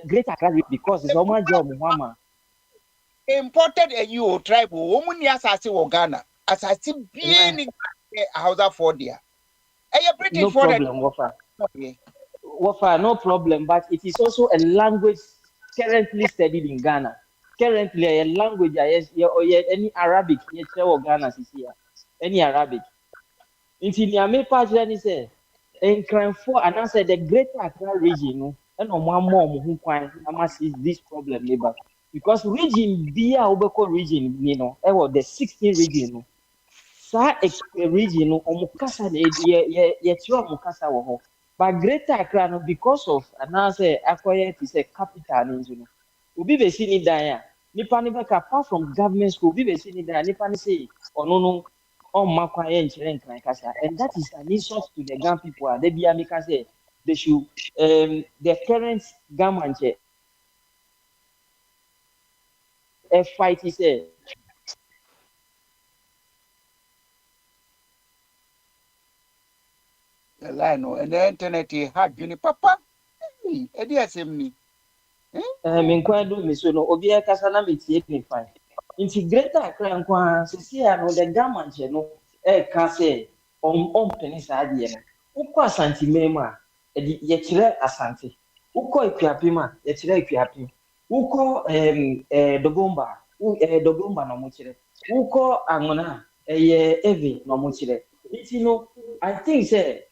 great Accra because it's ɔmo agye ɔmo ho ama imported you tribe wo mu ni asase wɔ Ghana asase bie ni Hausa for there British no for problem Wafa no problem but it is also a language currently studied in Ghana currently a language or any Arabic ye tell Ghana sisia any Arabic nti ni ame pa jira ni say enkranfo and answer the greater Accra region no and omo amo ho kwan ama see this problem labor because region bia obeko region ni no e wo the 16 region no sa region no omo kasa na ye tiro omo kasa wo ho but greater Accra no because of and answer akoye to say capital ni no obi be si ni dan a nipa ni beka apart from government school obi be si ni dan nipa ni say ono no on makwaye nkyere nkran kasa and that is an insult to the Ghana people they be amika say they should the current government fight is the line no and the internet hard you papa e dey asem ni me nkwa do me so no obi e kasa na me tie me fine integrator Accra nkwa sisi ya no the government no ka say on penisa ade no ukọ asante memu a ye kire asante ukọ ikuapim a ye kire ikuapim ukọ dogomba dogomba no mo kire ukọ anwona ye eve no mo kire iti no I think say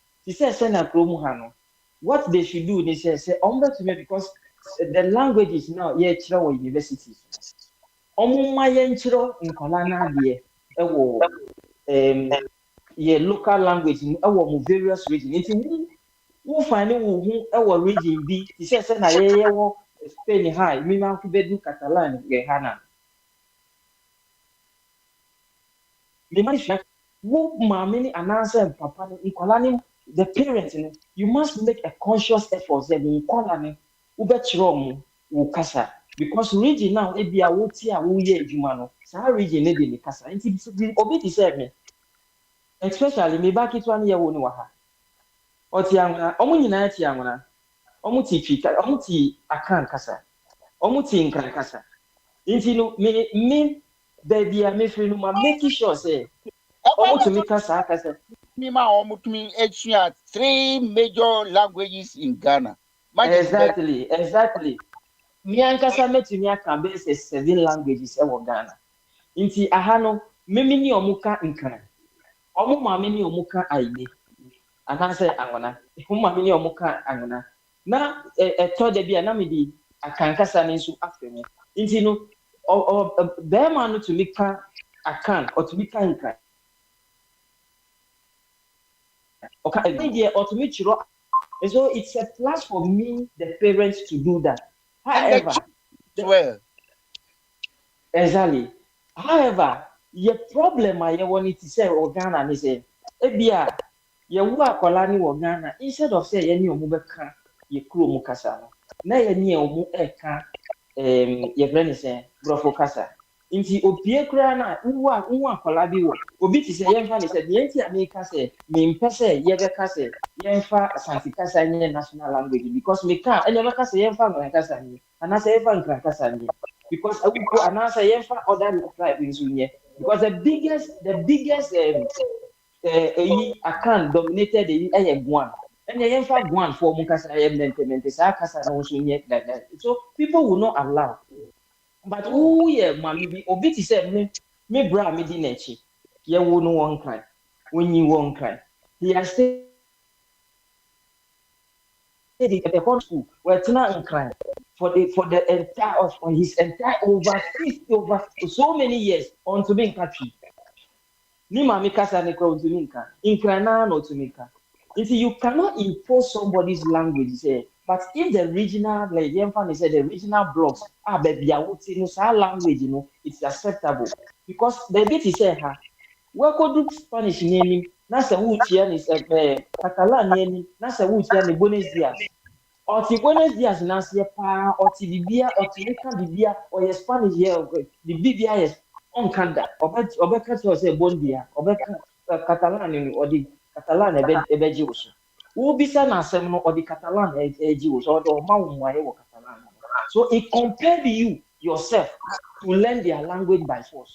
na kromu ha no what they should do they say to me because the languages now ye kire wo universities omuma ye nkyiro nkola na ade e wo ye local language e wo mo various region enti wo find wo hu e wo region bi ti say na ye wo Spain high mi ma ku bedu Catalan ye hana the man wo mama ni anansa papa ni nkola ni the parents you must make a conscious effort that nkola ni wo be kiro mo wo kasa because region now e bia wo ti a wo ye adwuma no sa region ne de ni kasa nti obi ti say me especially me back it one year wo ni wa ha oti anwona omo nyina ti anwona omo ti twika omo ti akan kasa omo ti nkran kasa nti no me baby a me free no ma make sure say omo to me kasa me ma omo to me extra 3 major languages in Ghana exactly me ankasa metumi aka be say 7 languages e wo Ghana nti aha no me ni omo ka nkran omo ma me ni omo ka aide anase anwona omo ma me ni omo ka anwona na to de bia na me di akankasa ni nso afemu nti no be ma no to me ka akan or to me ka nkran okay idea or to me chiro so it's a plus for me the parents to do that however well exactly however your problem I want it to say Ghana ni say ebia ye wu akola ni wo Ghana instead of say ye ni omu beka ye kuro mu kasa no na ye ni omu eka ye brand say brofo kasa nti opie kura na wu akola bi wo obi ti say ye mfa ni say ye nti America say me mpese ye beka say ye mfa asante kasa ni national language because me ka ene beka say ye mfa ngran kasa ni ana say ye mfa ngran kasa ni because I will announce a for other tribe in Zunia because the biggest I can dominated the one And the infant one for Mukasa implemented Kasa no like that. So people will not allow. But who yeah, mammy obiti said me bra me dinechi. Ye will no one cry. When you won't cry. He has stayed at the whole school where Tina and cry for the entire on his entire over so many years on to me country. Ni mami kasa ne kwa utumika. Inkrana no tumika. You cannot impose somebody's language, say, but if the regional, like Yemfan said, the regional blocks are baby, language, it's acceptable. Because the bit is said, we could do Spanish name, Nasa Wuchian is Catalan name, Nasa Wuchian, the Buenos Dias. Or the Buenos Dias, Nasia Pa, or Tibia, or Tilica Bibia, or your Spanish here, the BBIS on Kanda, or Becca was a Bondia, or Becca Catalan, or the Catalan Jews. Who be sent as or the Catalan Jews or the Mount Catalan. So it compels you yourself to learn their language by force.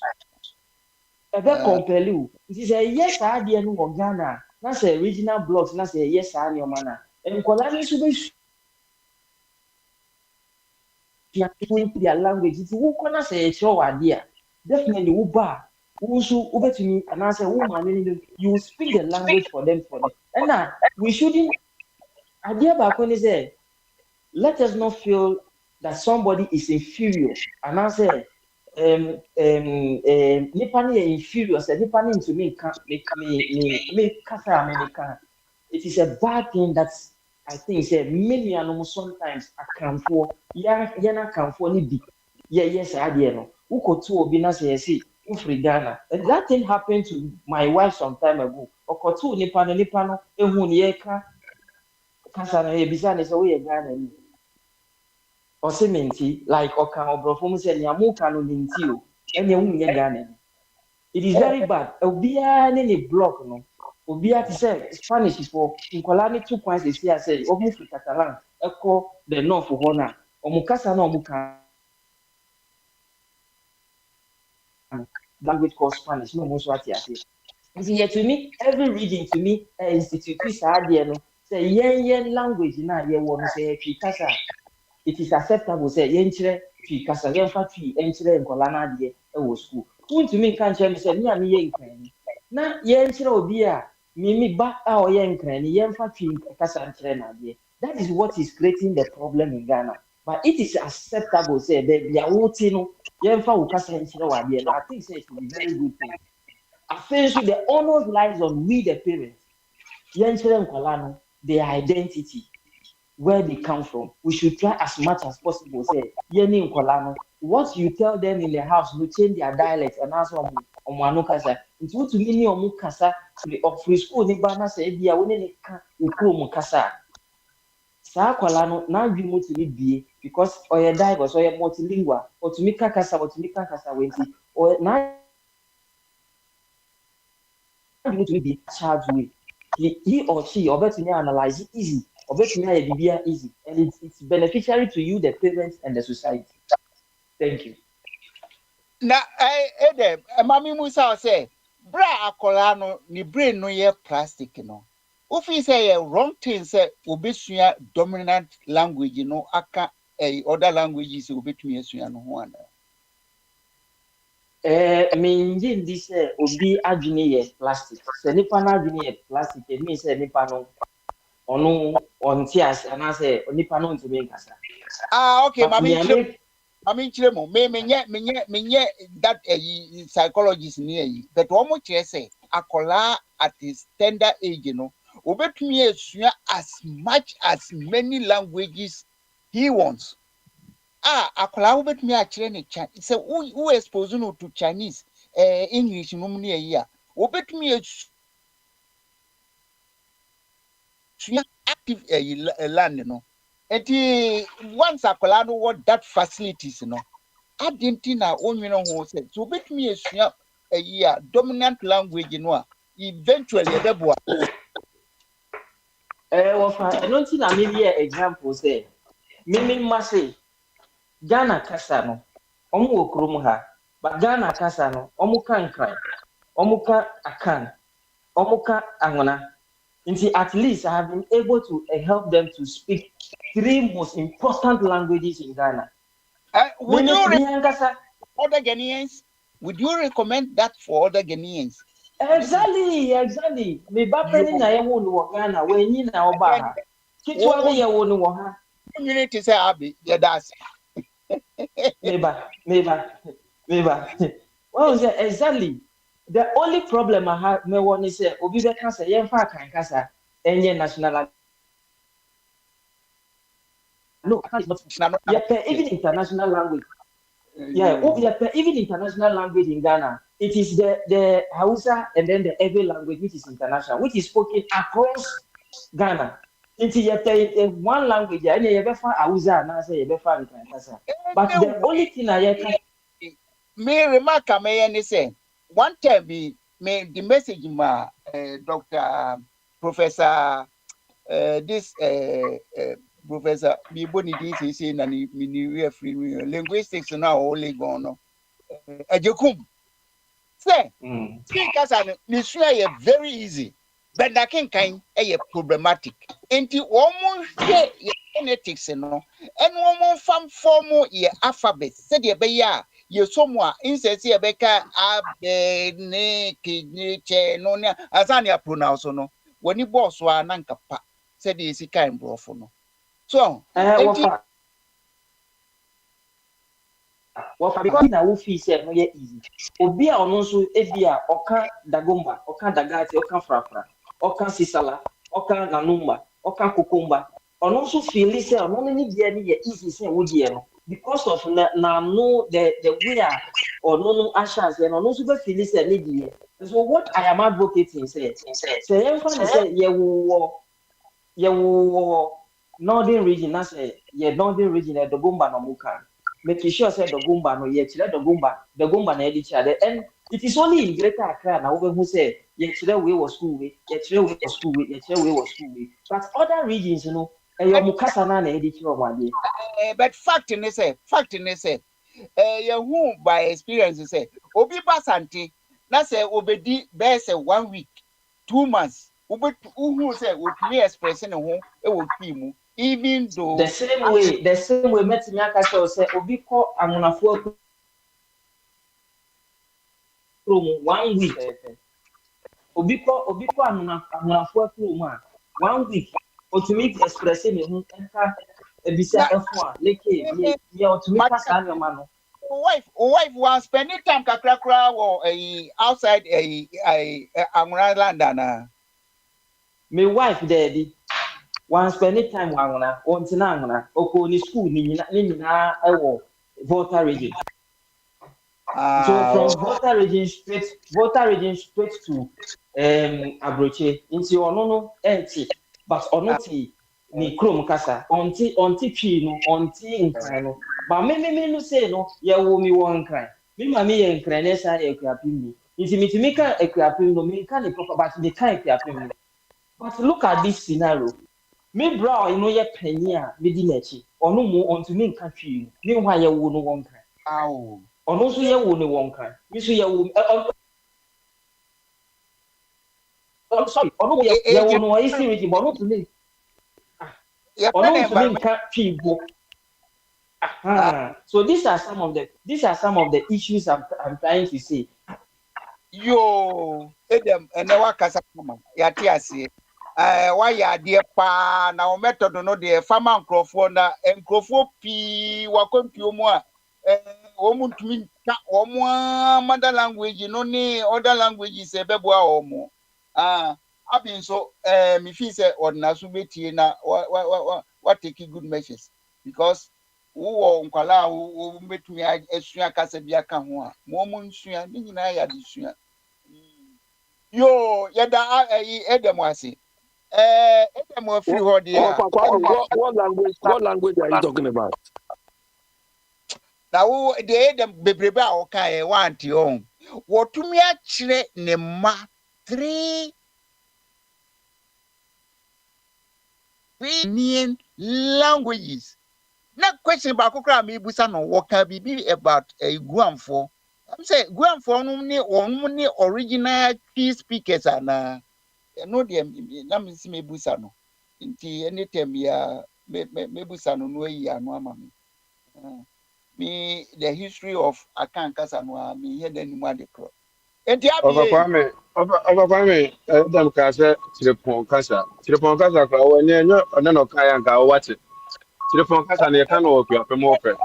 If they compel you, it is a yes, I didn't know Ghana. That's a regional blocks, that's a yes, I know manner. And Colani should be their language. It's who can say a show idea. Definitely, Uba. Over to me and answer woman, you speak the language for them. And now we shouldn't idea back when is there. Let us not feel that somebody is inferior. And I say Nipani inferior, say Nipani to me kasa American. It is a bad thing that I think say many almost sometimes account for yana account for ni bi. Yes, I did no. Uko tu obina say Ghana. And that thing happened to my wife some time ago. Okotu nipano ehun yeka kasa na ebisa ne so we Ghana ni. Osementi like okan obrofo mu se nya mu kan no minti o. Enye hu ye Ghana. It is very bad. Obia ne ni block no. Obia ti say Spanish for nkola ni 2 points dey say omu fi Catalan eko the north ho na. Omu kasa na omu kan language called Spanish. No most what you say. Yet to me, every reading to me, institute is no say yen language na ye won say kasa. It is acceptable say yen chire kasa yen fa twi en chire nkola na de e wo school. Who to me kan chire me say me am yen kran. Na yen chire obi a me ba a o yen kran yen fa twi kasa chire na de. That is what is creating the problem in Ghana. But it is acceptable say be ya wuti no yen fa wo kasa chire wa de. I think say it is a very good thing. I feel so the onus lies on we the parents. Yen chire nkola no their identity, where they come from. We should try as much as possible. Say, yeni nkolano. What you tell them in the house will change their dialect and answer on kasa. It's what to me omu kasa of free school. Ni bana say biya wone ne ka ukuru kasa. Sa nkolano na you must be because oye diverse oye multilingual or to me kasa wenti or na you need to be charged with. He or she or better analyze it easy. Easy, and it's beneficiary to you, the parents, and the society. Thank you. Na Mami Musa say, bra akolano ni brain no ye plastic no. Ufi say wrong thing say obesua dominant language no aka other languages obetumi esua no ho ana. Minji this obi adwene ye plastic. Se nipa na adwene ye plastic, it means say nipa no onu ontias and I say nipa no ntumi nkasa. Okay, Mami chiremo menye that psychologist ni but omo kire say akola at his tender age no obetumi esua as much as many languages he wants. Akola obetumi a kire ne chan say who expose no to Chinese English no ni ya obetumi active land no. And once akola no what that facilities no. I didn't know who said so bet me a year dominant language no eventually debo. I don't think I maybe example say me must Ghana kasa no omu okrom ha but Ghana kasa no omu kan kran omu ka akan omu ka angona At least I have been able to help them to speak 3 most important languages in Ghana. Would you other Ghanaians? Would you recommend that for other Ghanaians? Exactly. Me ba peni na ye wo no Ghana, we nyi na oba ha. Kitwa be ye wo no wo ha. Community say abi, yeah that's. Me ba. Well, exactly. The only problem I have me want is say obi be kan say ye fa kan kasa enye national. No, it's not. Yeah, even international language. Yeah, even international language in Ghana, it is the Hausa and then the Ewe language, which is international, which is spoken across Ghana. Into one language, and you ever find Hausa and I say you ever find Kasa. But the only thing I can me remark I may say one time me the message ma Dr. Professor Professor Biboni this is na ni free linguistics now only gone ajekum say speakers are very easy but that can problematic enti omo hwe genetics no and omo fam form ye alphabet said ye be ya ye somwa insert ye be ka abe ne kidney che no ne asani pronounce no woni boss wa nanka pa said ye sika imbrofo no so because na wo fi say no ye easy obi a ono so ebia oka dagomba oka dagati oka frafra oka sisala oka nanumba oka kukumba ono so feel say ono ni dia ni ye easy say wo die no because of na no the way ono no assurance and ono so be feel say ni die. So what I am advocating say ye wo northern region na say ye northern region e dagomba no muka making sure say dagomba no ye chire dagomba na edi chire and it is only in Greater Accra na who say ye chire we was school we ye chire we was school we ye chire we was school we but other regions you know your mukasa na edi chire omade but fact in say ye who by experience say obi basante na say obedi be say 1 week 2 months who say we express no ho e wo mu even though the same way metimi aka say obi ko amunafo from 1 week obi ko amunafo from 1 week ultimate express me hu enta ebisa efo a leke ye ultimate pass na ma no wife was spending time kakrakra wo outside Amuna land na my wife there one spending time wanguna ontina nguna oko ni school ni nyina ewo Volta region. So from Volta region straight to Abroche into onono enti but onoti ni krom kasa onti twi no onti nkran no ba me no say no ye wo mi won nkran me ma me ye nkran na sa ekuapim ni nti mitimi ka ekuapim no me ka ni proper but me ka ekuapim no but look at this scenario. Me bra you know ye penny a me di nachi ono mo onto me nka twi me hwa ye wo no won kan awo ono so ye wo no won kan me so ye wo sorry ono ye wo no I see with ono to me ono to me nka twi bo so these are some of the issues I'm trying to say yo edem enewa kasa kuma ya ti ase why ya dear pa na o method no de farmer nkrofo na nkrofo pi wakontuo mu a o muntumi ka o mu mother language no ni other languages e bebo a o mu abin so me feel say ordinary so betie na what take good measures because wo nkwala wo betumi asua kasa bia ka ho a mo mu nsua ni nyina ya de sua yo yada edem ase edem free hold here what language are you talking about now the edem bebrebe a o kan want you wotumi a kire ne ma 3 Benin languages. Na question ba kokra me busa no woka bibi about Guamfo. I'm say Guamfo no ni original key speakers ana no dear, na me see me busa no. Inti anytime ya me busa no no ya no ama me. Me the history of Akan Kasa no me hear the name de kro. Inti abi Over Kwame, Adam Kasa, Chiripon Kasa kwa wenye no kaya nka wate. Chiripon Kasa ne kan o kwa pemope.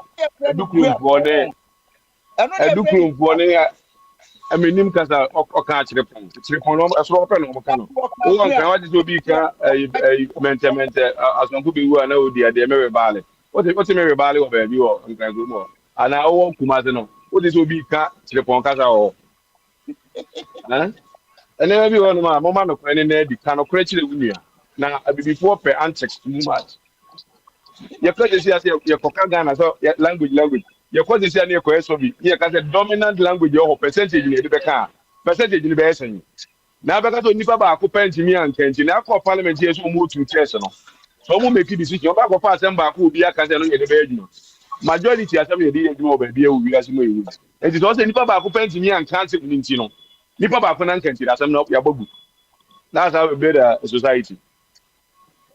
Edukuru mpuone aminim kasa oka Chiripon no aso ope no moka no. O nka wate so bi ka mente asonko bi wu na odi ade mewe baale. O te mewe baale o ba bi o nka go mo. Ana o kumase no. O te so bi ka Chiripon Kasa o. And then everyone, my mama, no, any name, can operate with now, before per antics too much. Your cousin says your Kokagana, so language. Your cousin says your question, here can a dominant language or percentage in the car, percentage in the basin. Now, because of Nipa, who pens me and Kent, now for parliament here, so move to Chesano. So, who make a decision about fast and back who be a cousin in the bedroom. Majority as I did over beer, we as we would. It is also Nipa who pens me and can't Nintino. Nipa ba fana nkanti da sam na ya bogu. That's how we build a society.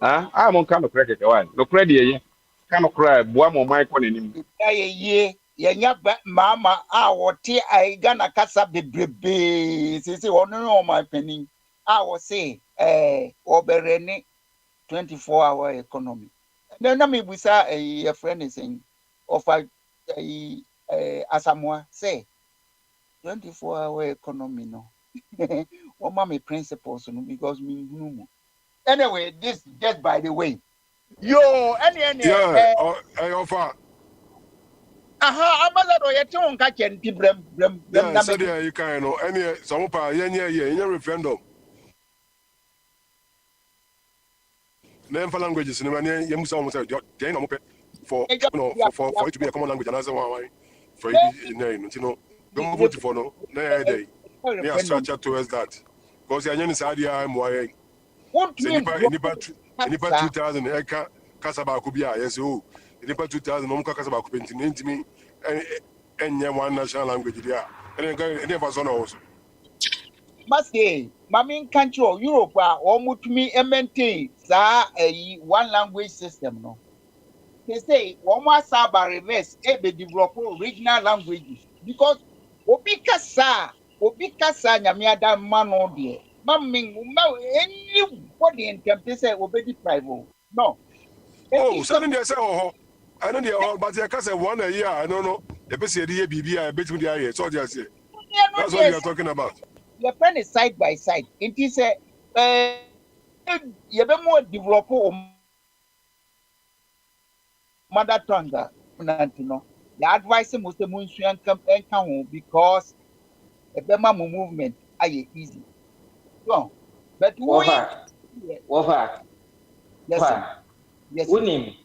I'm on kind of credit one. No credit ye. Kind of cry boa mo mai ko nenim. Ye nya mama wote ai Ghana kasa bebrebe. Say ono my penny. I was say obereni 24-hour economy. Then na me busa a friend is saying of Asamoah say 24-hour economy, no. What my principles, no, because me no. Anyway, this just by the way. Yo, any offer. Ambassador, you don't catch any brem. Yeah, so there you can know any some pa yeah, referendum. Name for languages in the you must almost say they know for it to be a common language and as one for you know. Don't vote for no day. Yeah, structure towards that. Because you're in Saudi Arabia. Nipa 2000 eka kasaba kubia yes oh. Nipa 2000 no muka kasaba kubenti ntimi enye one national language there. Any person also. Master, mami country of Europe or mutumi maintain one language system no. They say one more saba reverse be develop regional languages because Obi kasa nyame ada mano de maming anybody in temple say obedi private no something they say I know they but they can say 1 a year I don't know the best year BB I bet me the so they say that's what you are talking about. Your friend is side by side it is you be more develop mother tongue no. The advice must come because a Bema movement are easy. So, but Wofa. Yes. Unim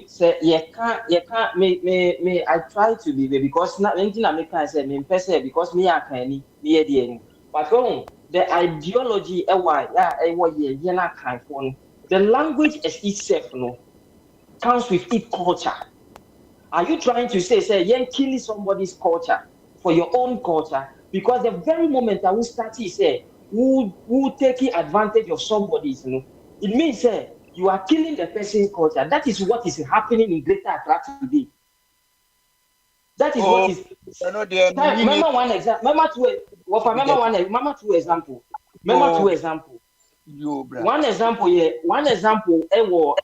say you can't me I try to be because not anything I make I say me person because me I can me but the ideology why the language as itself no comes with its culture. Are you trying to say you're killing somebody's culture for your own culture? Because the very moment that we start to say who taking advantage of somebody's, it means you are killing the person's culture. That is what is happening in Greater Accra today. That is what is. Remember one example. Remember two examples. One example,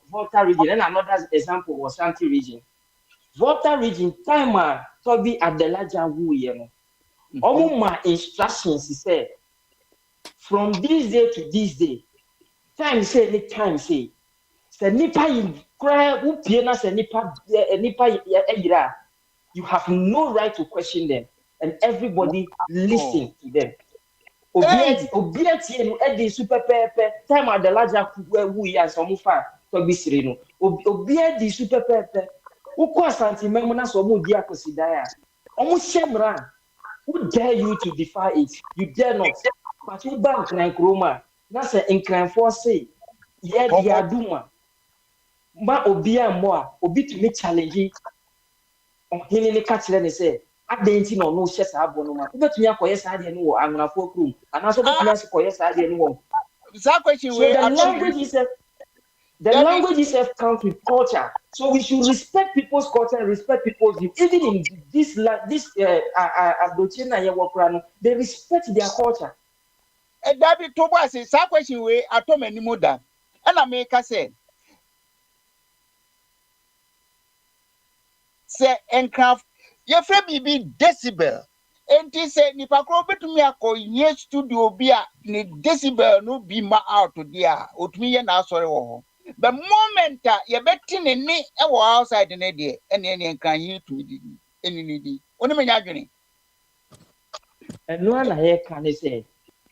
Volta region, and another example was Santi region. Volta region, time to be at the larger woo, all my instructions, he said, from this day to this day, time say, Nipa in cry, who piana, Nipa, you have no right to question them, and everybody listen to them. Obiati edi super pepe time at the larger who ya some far to be sereno obiati super pepe uko asante memo na so mu di akosidaya omo shemra who dare you to defy it you dare not but you bank na kroma na say incline for say ye dia duma ma obia mo a obi to me challenge on hini ne ka kire ne say adentin no no hyɛ saa bɔ no ma wobɛtumi akɔyɛ saa deɛ no wɔ anwonafo kurom anaasɛ wobɛtumi akɔyɛ saa deɛ no wɔ that question so the language itself comes with culture. So we should respect people's culture and respect people's view. Even in this they respect their culture. And that be to us is that question we at home anymore than. And I make us say encraft your friend be decibel. And he said, if I go to me, I call yes studio be a decibel no be ma out to dear, or to me and I sorry. The moment you're betting in me, I was outside in a day, and any can you to any day. What am I arguing? And no one I can say,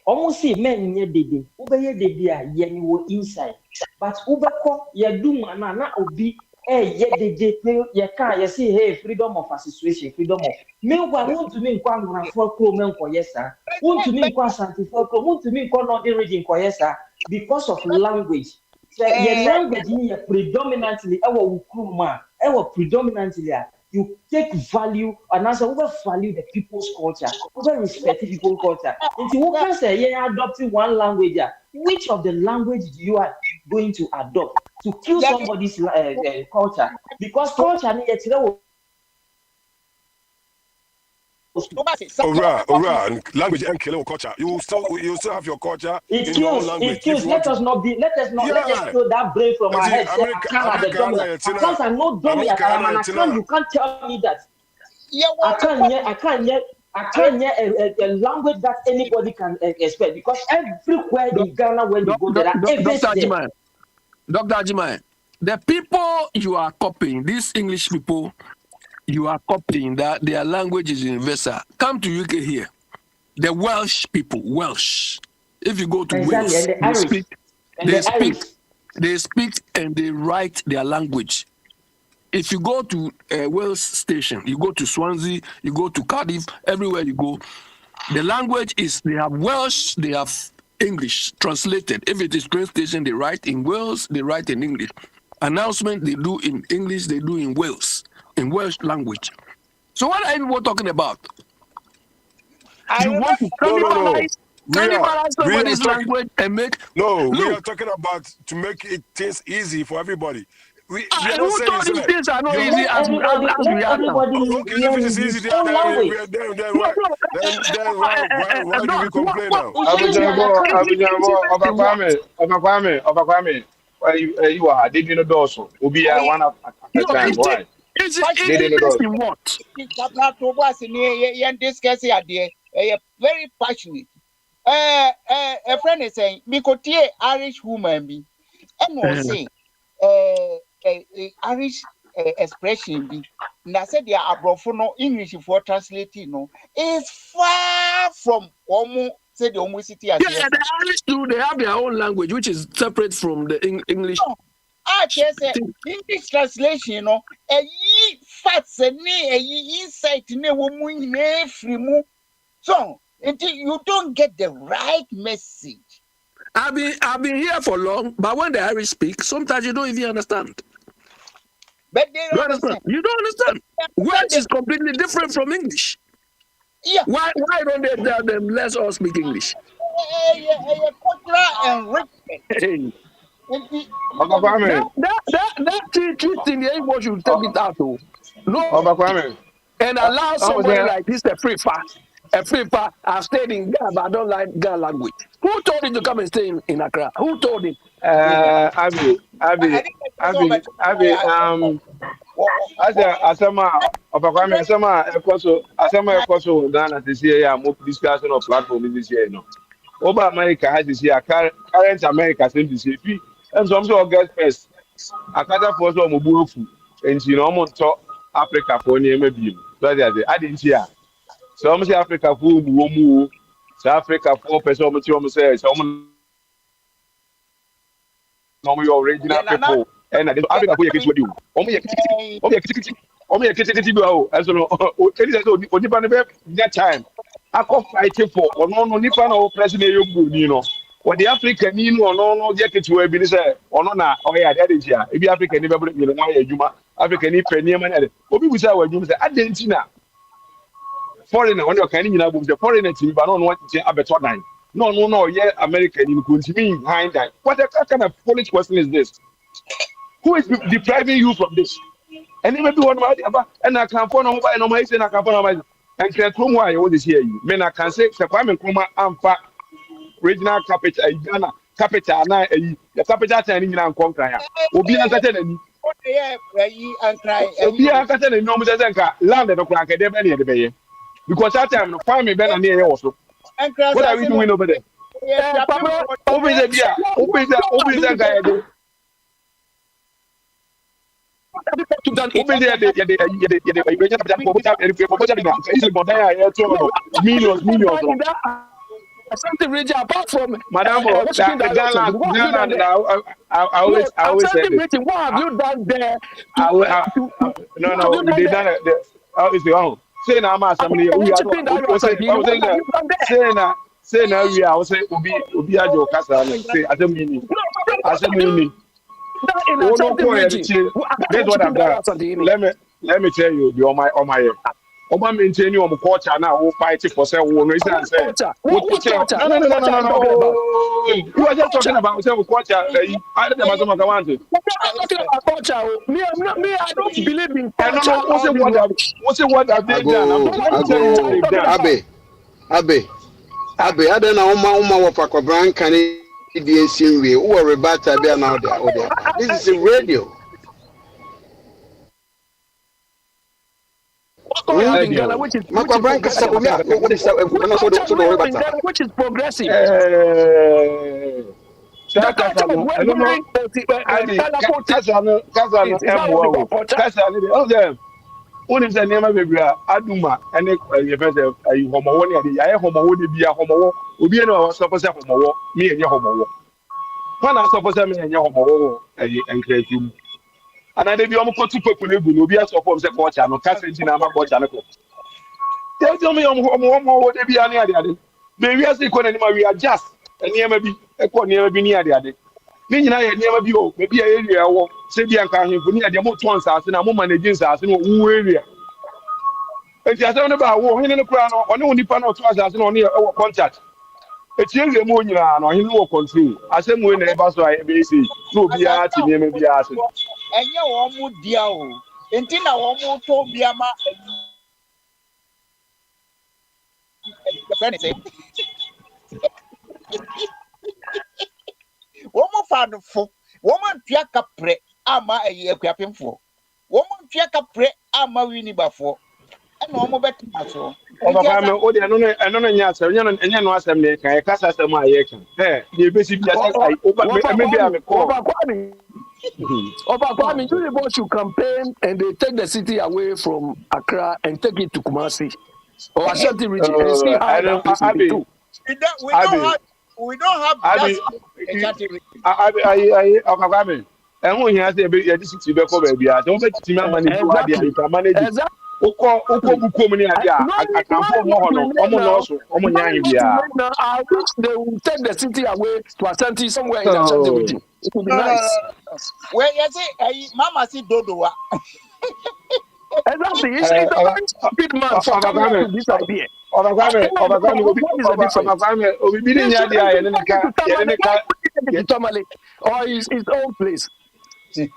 almost see men in your day, obey the dear, yen you were inside. But Ubako, ya doom and not be yet the day, you can't see, hey, freedom of association, freedom of. Meanwhile, want to mean one for Coleman for yes, sir. Want to mean one Santiago, want to mean not the region for yes, sir, because of language. Your language is predominantly you take value and as over value the people's culture, over respect people's culture. If you can say you're adopting one language, which of the language you are going to adopt to kill somebody's culture? Because culture language and killing culture. You still have your culture in your own language. It kills. Let us throw that brain from our head. Because I'm not dummy. You can't tell me that. I can't hear a language that anybody can expect. Because everywhere in Ghana, when you go there, Dr. Ajimai, the people you are copying, these English people, you are copying that their language is universal. Come to UK here. The Welsh people, Welsh. If you go to Wales, they speak and they write their language. If you go to Wales station, you go to Swansea, you go to Cardiff, everywhere you go, the language is, they have Welsh, they have English translated. If it is train station, they write in Wales, they write in English. Announcement, they do in English, they do in Wales. In Welsh language. So what are you talking about? You want to cannibalize somebody's language and make... No, we are talking about to make it things easy for everybody. We are not saying things are not easy as we are. Okay, if it is easy, then why do we complain now? Obakwame, you are did you know also? Obi one at a time. Why? It's what? Very passionate. A friend is saying, because Irish woman be, and will say, Irish expression be. And I said, they are abrofono English for translating, no, is far from almost. Said the almost city. The Irish do. They have their own language, which is separate from the English. No. English translation, you know, a ye facts and a ye insight free. So until you don't get the right message. I've been here for long, but when the Irish speak, sometimes you don't even understand. But they don't understand. You don't understand. Welsh is completely different from English. Yeah. Why don't they tell them let's all speak English? And hey. That treat in the English should take it out. No. And allow somebody like this a free far. I've stayed in Ghana, but I don't like Ghana language. Who told him to come and stay in Accra? Who told him? Abby. Asama Ekoso Ghana this year, more discussion of platform this year. No, over America has this year, current America same this year. And some sort of guest first. Akata for some Mubufu, and you know, talk Africa for near maybe. But I didn't hear. Some say Africa for Mumu, South Africa for person, says, some original people. And I didn't Africa for your kids with you. Only a kitty go. As you know, that time. I call fighting for or no Nipan or President you know. Or the African you know, no jacket to be said, or no, oh yeah, that is here. If you African never you know why you African penny man. Obi was our Jim said, Argentina. foreigner on your kind of the foreigner team, but don't want to have a top nine. No, yeah, American in continue behind that. What kind of foolish question is this? Who is depriving you from this? And even do one and I can phone on my and I can phone on my and can come why all this here. Men I can say, Kwame Nkrumah Amfa regional capital, Ghana capital, the capital turning in and conquer. Obi Anka and cry. Obi Anka and no Muzenka landed the crack at the bay. Because that time, find me better near also. What are we doing over there? Open the beer, open the guy. Millions. Something region apart from Madam, I always say this. What have you done there? No, they done it. It's wrong. Say now, I'm assembly. Say now, we are say Obi Ajo Kasa. Say I don't mean it. That's what I've done. Let me tell you, on my Oba maintain you on culture now. Who fight for say no. You are just talking about self culture. I don't want to. Me, I don't believe in culture. What's what I've done? Abe, I don't know what for brand can it be a scene way or about now there. This is a radio. Which is progressive. What is the name of Aduma and you homo I homo be a homo will be no suppose homo me and your homo. When I suppose me and your homo and create you. And I did almost 2 people will be a support the culture no casting in our culture. Tell me what they be any other. Maybe as they we are just and never be a never be near the other. Meaning I never be maybe an area or say the uncle for near the motor as in a moment against us in a area. If you are talking about war in the crown or only panel to us as on our contact. It's usually more or in no control. I said, when I was I basic, no be art in him be art. And you almost deal. Until I almost told Biama. Woman found for woman Piaka pre ama a year clapping for. Woman Piaka pre ama winning before. And no more better. So, I don't know, and you know, as I'm making a cast as my yekan. Hey, you basically maybe I'm a call. Kwame, you about to campaign and they take the city away from Accra and take it to Kumasi or Ashanti region. We don't have that. And when he has a big city, baby, I don't bet to manage. I wish they will take the city away to Ashanti somewhere in Ashanti region. It would be nice. Well, you say, Mama see Dodo. Exactly. It's a very stupid man for coming to this idea. Or his own place. Maybe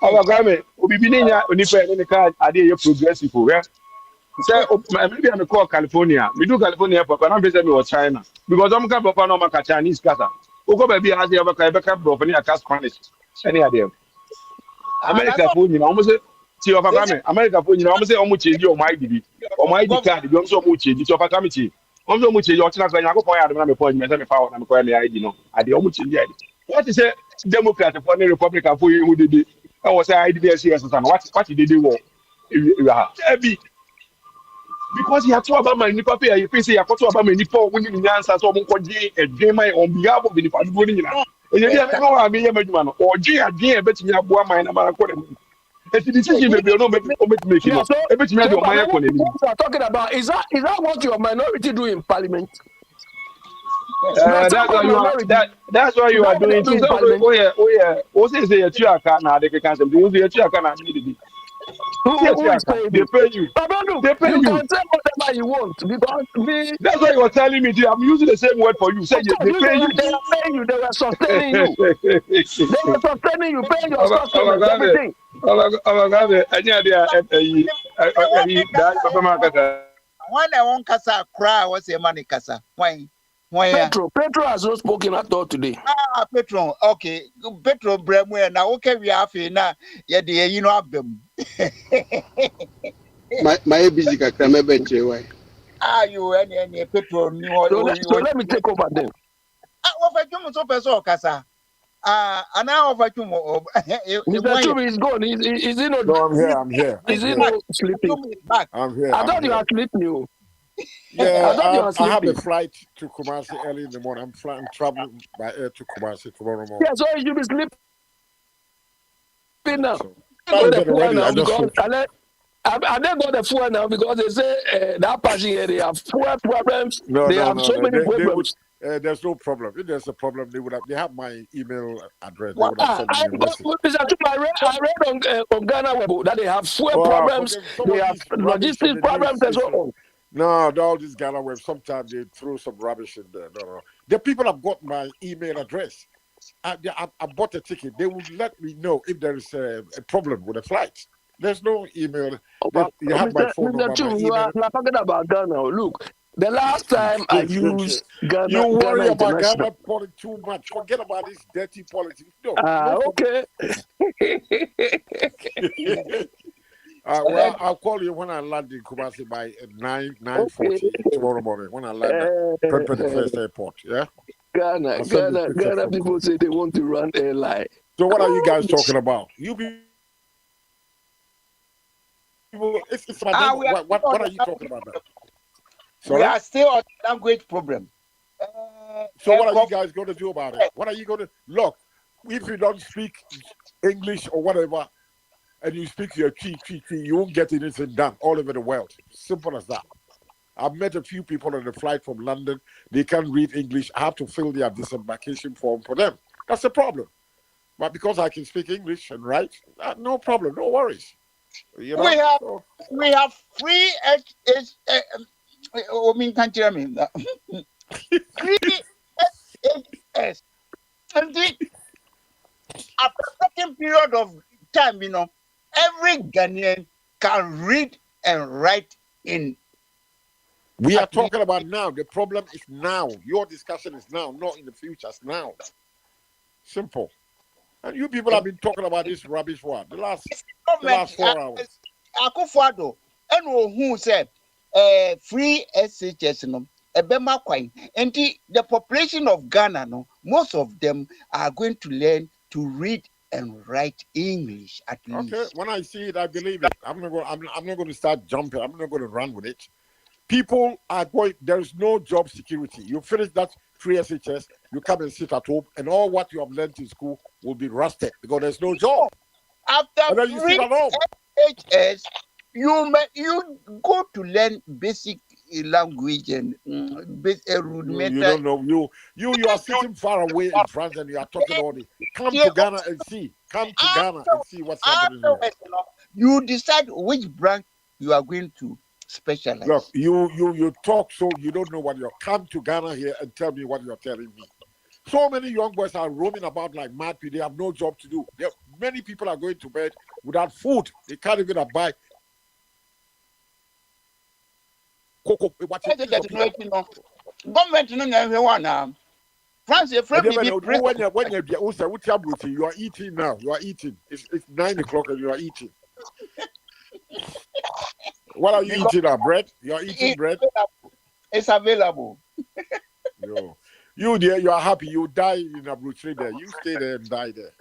I'm call California. We do California, but I'm busy with China because I'm coming from no Chinese casa. Oko baby has the other Quebec broken in a cast Spanish. Any idea? America, almost America, almost say almost your my DB or my card. You also much it's your committee. Also much your channel. I go point out the point. I'm power. I'm calling the ID. No, I the almost in the ID. What is a Democrat for the Republican for you? Who did it? I was I did what did they do? Because he had to about my nipa pay, you say I got to about my nipa winning the answers or a dream on behalf of the Nipa. And you know, I mean, or G, I bet you have one mind about a decision may be no make it. Everything you are talking about is that what your minority do in parliament? That's why you are doing. Oh yeah. Also, say a chiaka now. They can say, "Do you chiaka now?" Who is paying They you? pay you. Baba, look, They pay you you. can say whatever you want because me. That's why you were telling me. I'm using the same word for you. Say Of course, they you pay know, you. they are paying you. They were sustaining you. They were sustaining you, paying your sustenance, everything. When I want kasa cry, what's the money kasa? Why? Petro has not spoken at all today. Petro, okay. Petro Bremwe now okay we have now. Yeah, you know them. My busy kakra me benche why. You any Petro new So let me take over then. What for you so person kasa? And now for you Mr. Chumi is gone. Is he not? No, I'm here. Is he not sleeping? I'm here. I thought you were sleeping. Yeah, I thought you were I have a sleeping. flight to Kumasi early in the morning. I'm traveling by air to Kumasi tomorrow morning. Yeah, so you should be sleeping now. I Got the fuel already. now I just because slept. I they got the fuel now because they say that passing here they have fuel problems. No, They no, have no. so many They would. problems. There's no problem. If there's a problem, they have my email address. They Well, would have sent me a message. I read on Ghana Web that they have fuel problems, they have logistics problems and so on. No, all this Ghana web, sometimes they throw some rubbish in there. No. The people have got my email address. I bought a ticket. They will let me know if there is a problem with the flight. There's no email. You have my phone number, Mr. my Chu, email. you are talking about Ghana. Look, the last time I used Ghana, You worry Ghana about International. Ghana politics too much. Forget about this dirty politics. No. Okay. Well, I'll call you when I land in Kumasi by 9:40 tomorrow morning. When I land at prepare the first airport. Yeah. Ghana people say they want to run airline. So what are you guys talking about? You people, it's my what are you talking about now? Sorry? We are still on language problem. So what are you guys going to do about it? What are you going to look? If you don't speak English or whatever, and you speak your chi, you won't get anything done all over the world. Simple as that. I've met a few people on the flight from London. They can't read English. I have to fill their disembarkation form for them. That's the problem. But because I can speak English and write, no problem, no worries. You know? We have free HS. And after a certain period of time, every Ghanaian can read and write in. We are talking about now. The problem is now. Your discussion is now, not in the future. It's now. Simple. And you people have been talking about this rubbish one the last 4 hours. Akufo-Addo, and who said free SHS no ebema kwai. And the population of Ghana, most of them are going to learn to read and write English at least. Okay, when I see it, I believe it. I'm not going to start jumping. I'm not going to run with it. People are going. There is no job security. You finish that free SHS, you come and sit at home, and all what you have learned in school will be rusted because there's no job. After you sit at home. SHS, you go to learn basic language and rudimentary. You don't know. You are sitting far away in France and you are talking all this. Come to Ghana and see. Come to Ghana and see what's happening here. You decide which branch you are going to specialize. Look, you talk so you don't know what you're. Come to Ghana here and tell me what you're telling me. So many young boys are roaming about like mad people. They have no job to do. Many people are going to bed without food. They can't even buy. Government no France you are eating now. You are eating. It's 9 o'clock and you are eating. What are you eating now? Bread? You are eating bread? It's available. You there, you are happy. You die in Abuja there. You stay there and die there.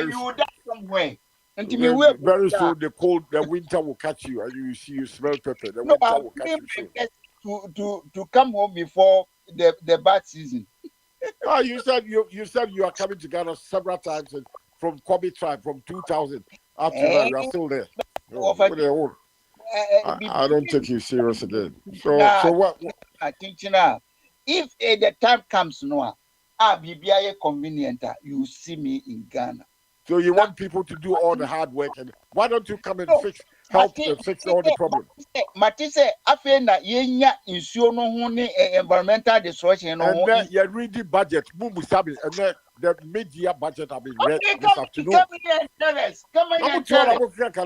You will die somewhere. Very soon the winter will catch you and you smell pepper. The winter will catch you soon. To come home before the bad season. You said you are coming to Ghana several times from Kobe tribe from 2000 up to now. You are still there. I don't take you serious again. So what? I think if the time comes, be convenient, you see me in Ghana. So you want people to do all the hard work, and why don't you come and help fix all the problems? Matisse, afena yenya insuo no ho ne environmental destruction no. And then you read the budget, and then the media budget have been read this afternoon.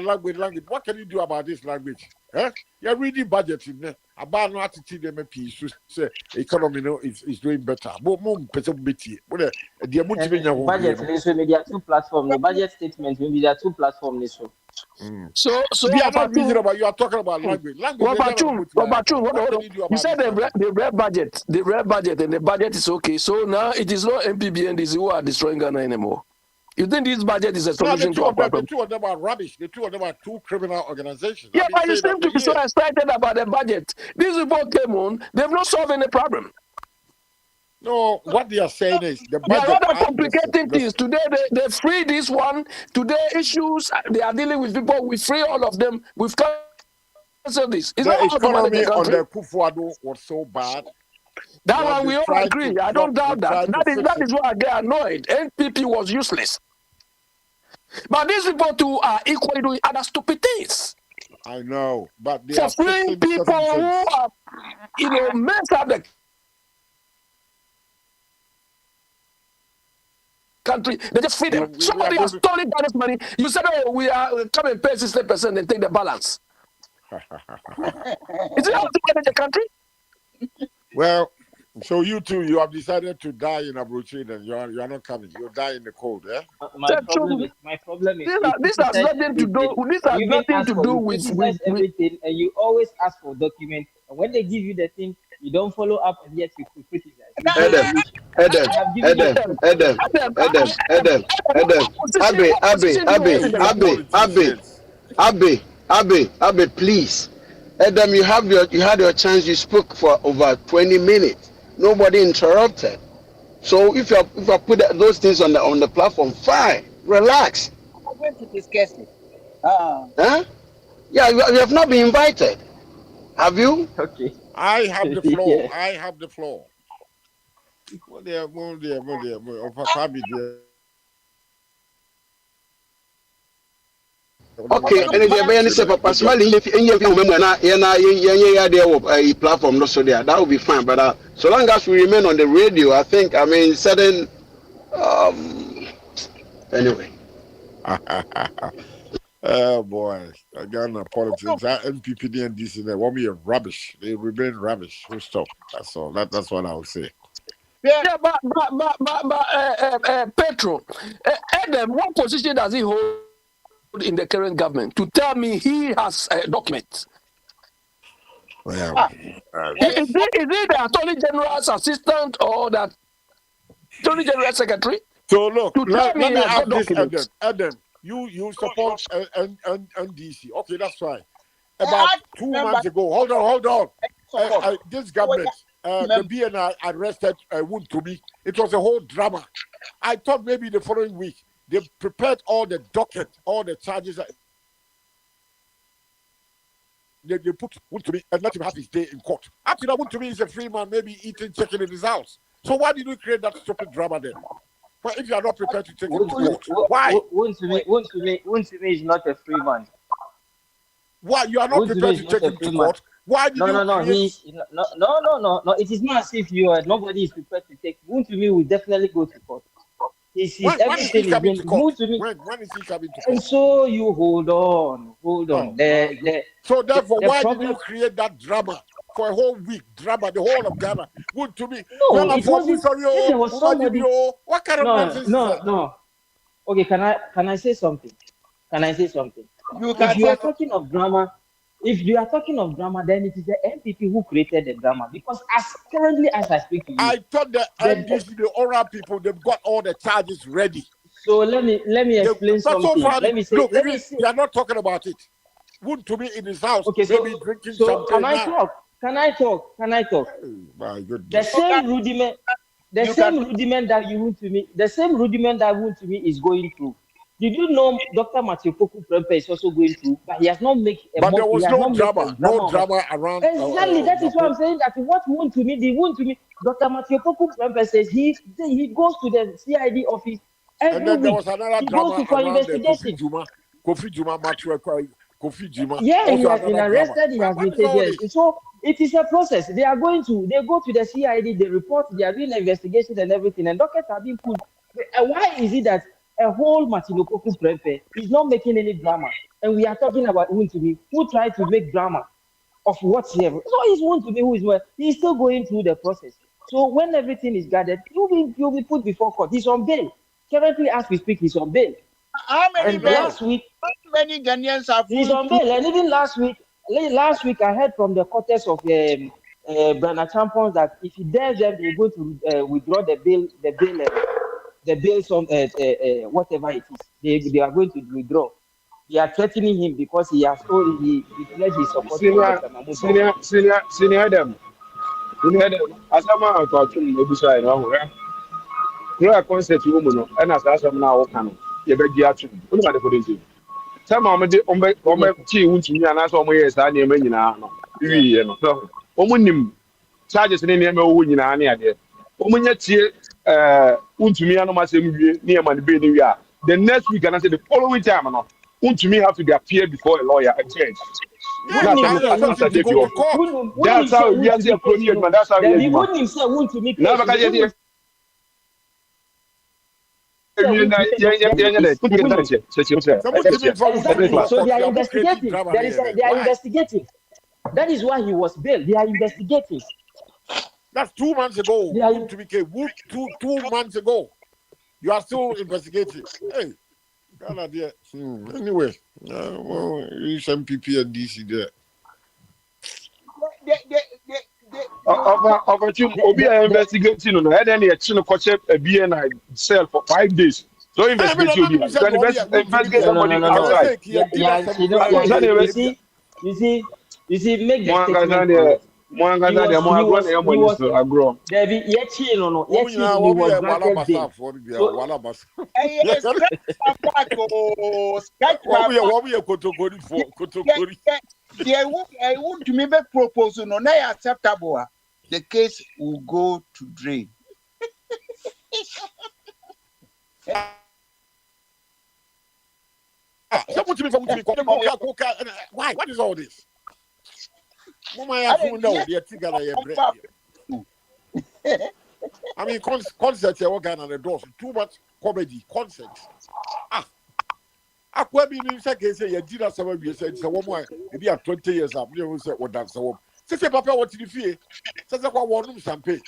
Language. What can you do about this language? You're reading budget in there. About not to them piece say economy is doing better. Budget, there are two platforms. The budget statement, maybe there are two platforms. So you are not reasonable, but you are talking about language. You said the red budget. The red budget and the budget is okay. So now it is not MPBNDs who are destroying Ghana anymore. You think this budget is a solution to our problem? The two of them are rubbish. The two of them are two criminal organizations. Yeah, but you seem to be so excited about the budget. These people came on, they've not solved any problem. No, what they are saying is the budget. They are rather complicating things. Today they free this one. Today issues they are dealing with people. We free all of them. We've canceled this. It's the economy on the Kufuor was so bad. That one we all agree. I don't doubt that. That is why I get annoyed. NPP was useless. But these people too are equally doing other stupid things. I know, but they for freeing people who are, mess up the country. They just feed them. Somebody has stolen Ghana's money. You said, "Oh, we are come and pay 60% and take the balance." Is it how to manage the country? Well, so you two, you have decided to die in Abuchi, and you are not coming. You die in the cold, eh? My problem is this has nothing to do. This has nothing to do with everything, and you always ask for documents. And when they give you the thing, you don't follow up, and yet you criticize. Abe, please. Adam, you had your chance. You spoke for over 20 minutes. Nobody interrupted. So if I put those things on the platform, fine, relax. I'm going to discuss it. Huh? Yeah, you have not been invited. Have you? Okay. I have the floor. Yeah. I have the floor. Okay, and the Papa Smiley, if any of you platform, no, so there, that will be fine. But so long as we remain on the radio, I think, certain. Anyway. Oh boy, Ghana politics, NPP and DC, they want me a rubbish. They remain rubbish. Full stop. That's all. That's what I would say. Yeah, but Petro, Adam, what position does he hold in the current government to tell me he has a document? Well, is he the Attorney General's assistant or the Attorney General Secretary? So look, let me ask this, Adam. You support NDC. Okay, that's fine. About 2 months ago, hold on. This government, the BNI arrested Wontumi. It was a whole drama. I thought maybe the following week they prepared all the docket, all the charges. They put Wontumi and let him have his day in court. After that, Wontumi is a free man, maybe eating chicken in his house. So why did you create that stupid drama then? Well, if you are not prepared to take him to court, why? Wontumi is not a free man. Why you are not prepared to take him to court? Why did No. It is not as if nobody is prepared to take. Wontumi will definitely go to court. When is he coming to court? When is he coming to court? And so you hold on. So therefore, why did you create that drama for a whole week? Drama, the whole of Ghana. Wontumi. No, it wasn't. There was somebody. What kind of nonsense is that? No. Okay, can I say something? If you are talking of drama, then it is the NPP who created the drama. Because currently as I speak to you, I thought the NDC, the oral people, they've got all the charges ready. So let me explain something. Let me say. We are not talking about it. Wontumi in his house, okay, maybe drinking so champagne. Can I talk? Oh, my goodness. The same rudiment that Wontumi is going through. Did you know Dr. Matthew Poku Prempe is also going through, but he has not made a But there was no drama around. Exactly, that is why I'm saying that what Wontumi, Dr. Matthew Poku Prempe says he goes to the CID office And then there was another he drama goes for around investigation. Kofi Juma, Kofi Juma. Yeah, he Also has been another drama. arrested, he has been What is all taken. this? So it is a process. They go to the CID, they report, they are doing investigations and everything, and doctors are being put. Why is it that a whole Martinokoku Prempe is not making any drama? And we are talking about Wuntumi, who tried to make drama of whatsoever. So he's Wuntumi who is well, he's still going through the process. So when everything is gathered, you'll be put before court. He's on bail. Currently, as we speak, he's on bail. How many And last week, how many Ghanaians have he's on bail? And even last week, I heard from the quarters of Brana Champons that if he dares them, they're going to withdraw the bail, whatever it is. They are going to withdraw. They are threatening him because he has told he pledged his support. Senior them. Asama atwatun ebusai na ho. Kura concept wo mu no na asasam na wo kan. Ye be gi atu. Oni ma de kodezi. Sama omde ombe chi wuntumi ana so omo ye sa na ema nyina no. Wiye no. So omo nim charges ne ema wo nyina na ade. Omo nya tie wuntumi ano ma sem wie ne ema ne be ne wi a. The next week and I say the following time no. Wuntumi have to appear before a lawyer and judge. That's how we are the colonial man. That's how we are. Wouldn't say Wuntumi. So they are investigating. They are investigating. That is why he was bailed. They are investigating. That's 2 months ago. Two months ago. You are still investigating. Hey, God, dear. Anyway, well, it's MPP and DC there. Obi investigating no and then he actually coach a BNI cell for 5 days. So investigate you. Investigate somebody outside. You see, make the statement. He was I want to make a proposal, no, not acceptable. The case will go to drain. Why? What is all this? I mean, concerts are working on the doors. Too much comedy, concerts. I could be in second say, you did not say, you said, so one maybe 20 years up, you said, what that's so. Say, Papa, what did you feel? Says, I want them champagne.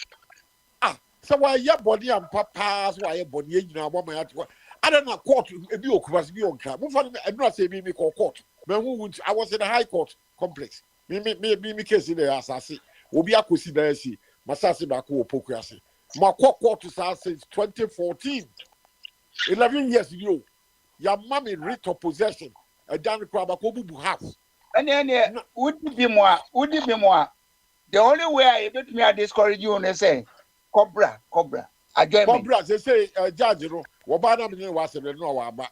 So why your body and papa's why your body, you know, what my I don't know, court, a new class, be on car. I'm not saying me call court. But I was in the High Court complex. Me case in the assassin. Obi akosi da si. Masasi ba ko opokuase. Ma court to since 2014. 11 years ago. Your mommy writ of possession. A down crab ko bubu house. And then would be more. The only way I bet me I discourage you on say Cobra. Again. Cobra, they say judge no. Wabana me was no aba.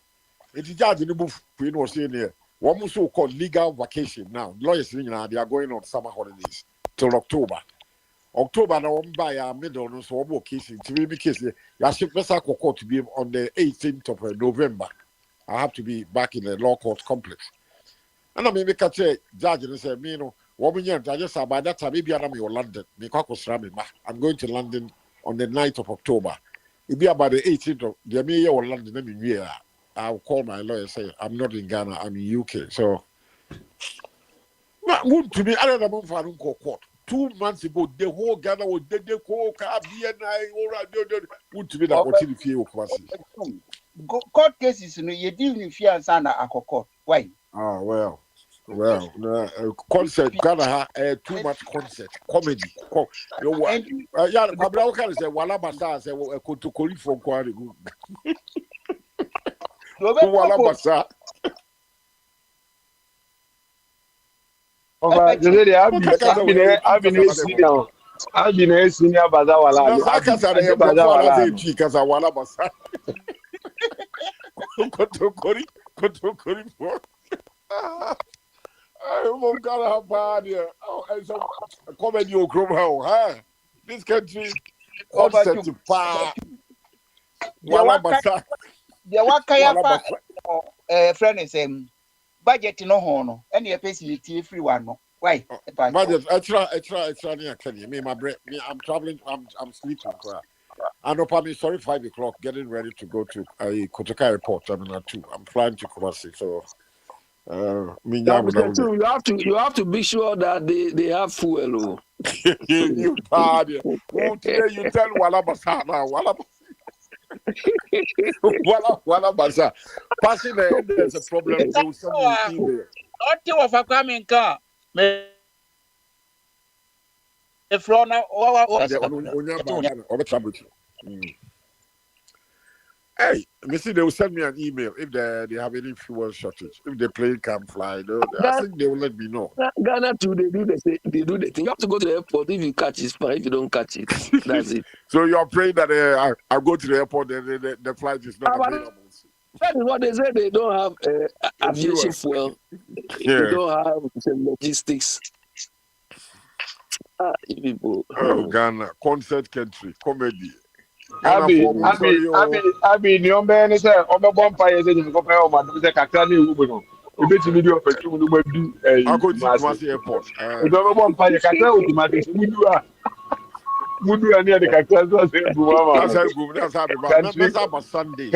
It is judge no buff we no say there. One so called legal vacation now. Lawyers they are going on summer holidays till October. October now by middle no so one case to be case. You should court to be on the 18th of November. I have to be back in the law court complex. And I mean make a say judge and say me no woman I just by that time maybe I'm in London. I'm going to London on the 9th of October. It'll be about the 18th of the year or London. I'll call my lawyer and say, I'm not in Ghana, I'm in UK. So, to me, I don't know if I don't call court. 2 months ago, the whole Ghana was dead, they call BNI, all to me that what in the court cases, you deal with fear and son at court. Why? Oh, well, concert, Ghana, too much concert, comedy. Yeah, my brother can say, Wala Basa, say, I could to call you from Kwari. I've been a senior Bazawala. I'm gonna have bad here. Oh, some comedy or huh? This country concert to far. The Wakayapa friend is budget no hono, and your facility free one. Why? Budget, extra near Kenny. Me, my break. Me, I'm traveling. I'm sleeping. I know, probably sorry 5 o'clock, getting ready to go to Kotoka Airport. I'm flying to Kumasi. So, you have to be sure that they have fuel. You party. Today you tell Walabasa now. Walabasa. Passing there's a problem. They will send me an email. Not of a coming car. The floor now. Hey, Missy, they will send me an email if they have any fuel shortage. If the plane can fly, I think they will let me know. Ghana too, they do the thing. You have to go to the airport. If you catch it, fine. If you don't catch it, that's it. So you're praying that I go to the airport and the flight is not available. That is what they say. They don't have aviation fuel. Yeah. They don't have logistics. People. Oh, Ghana, concert country, comedy. Abi, new man is a vampire. Is a compare of my Kakani Ubuno. A bit of video for 2 minutes. I go to Kumasi Airport. A vampire Kaka automatic. Mudu near the Kakani. That's how Sunday.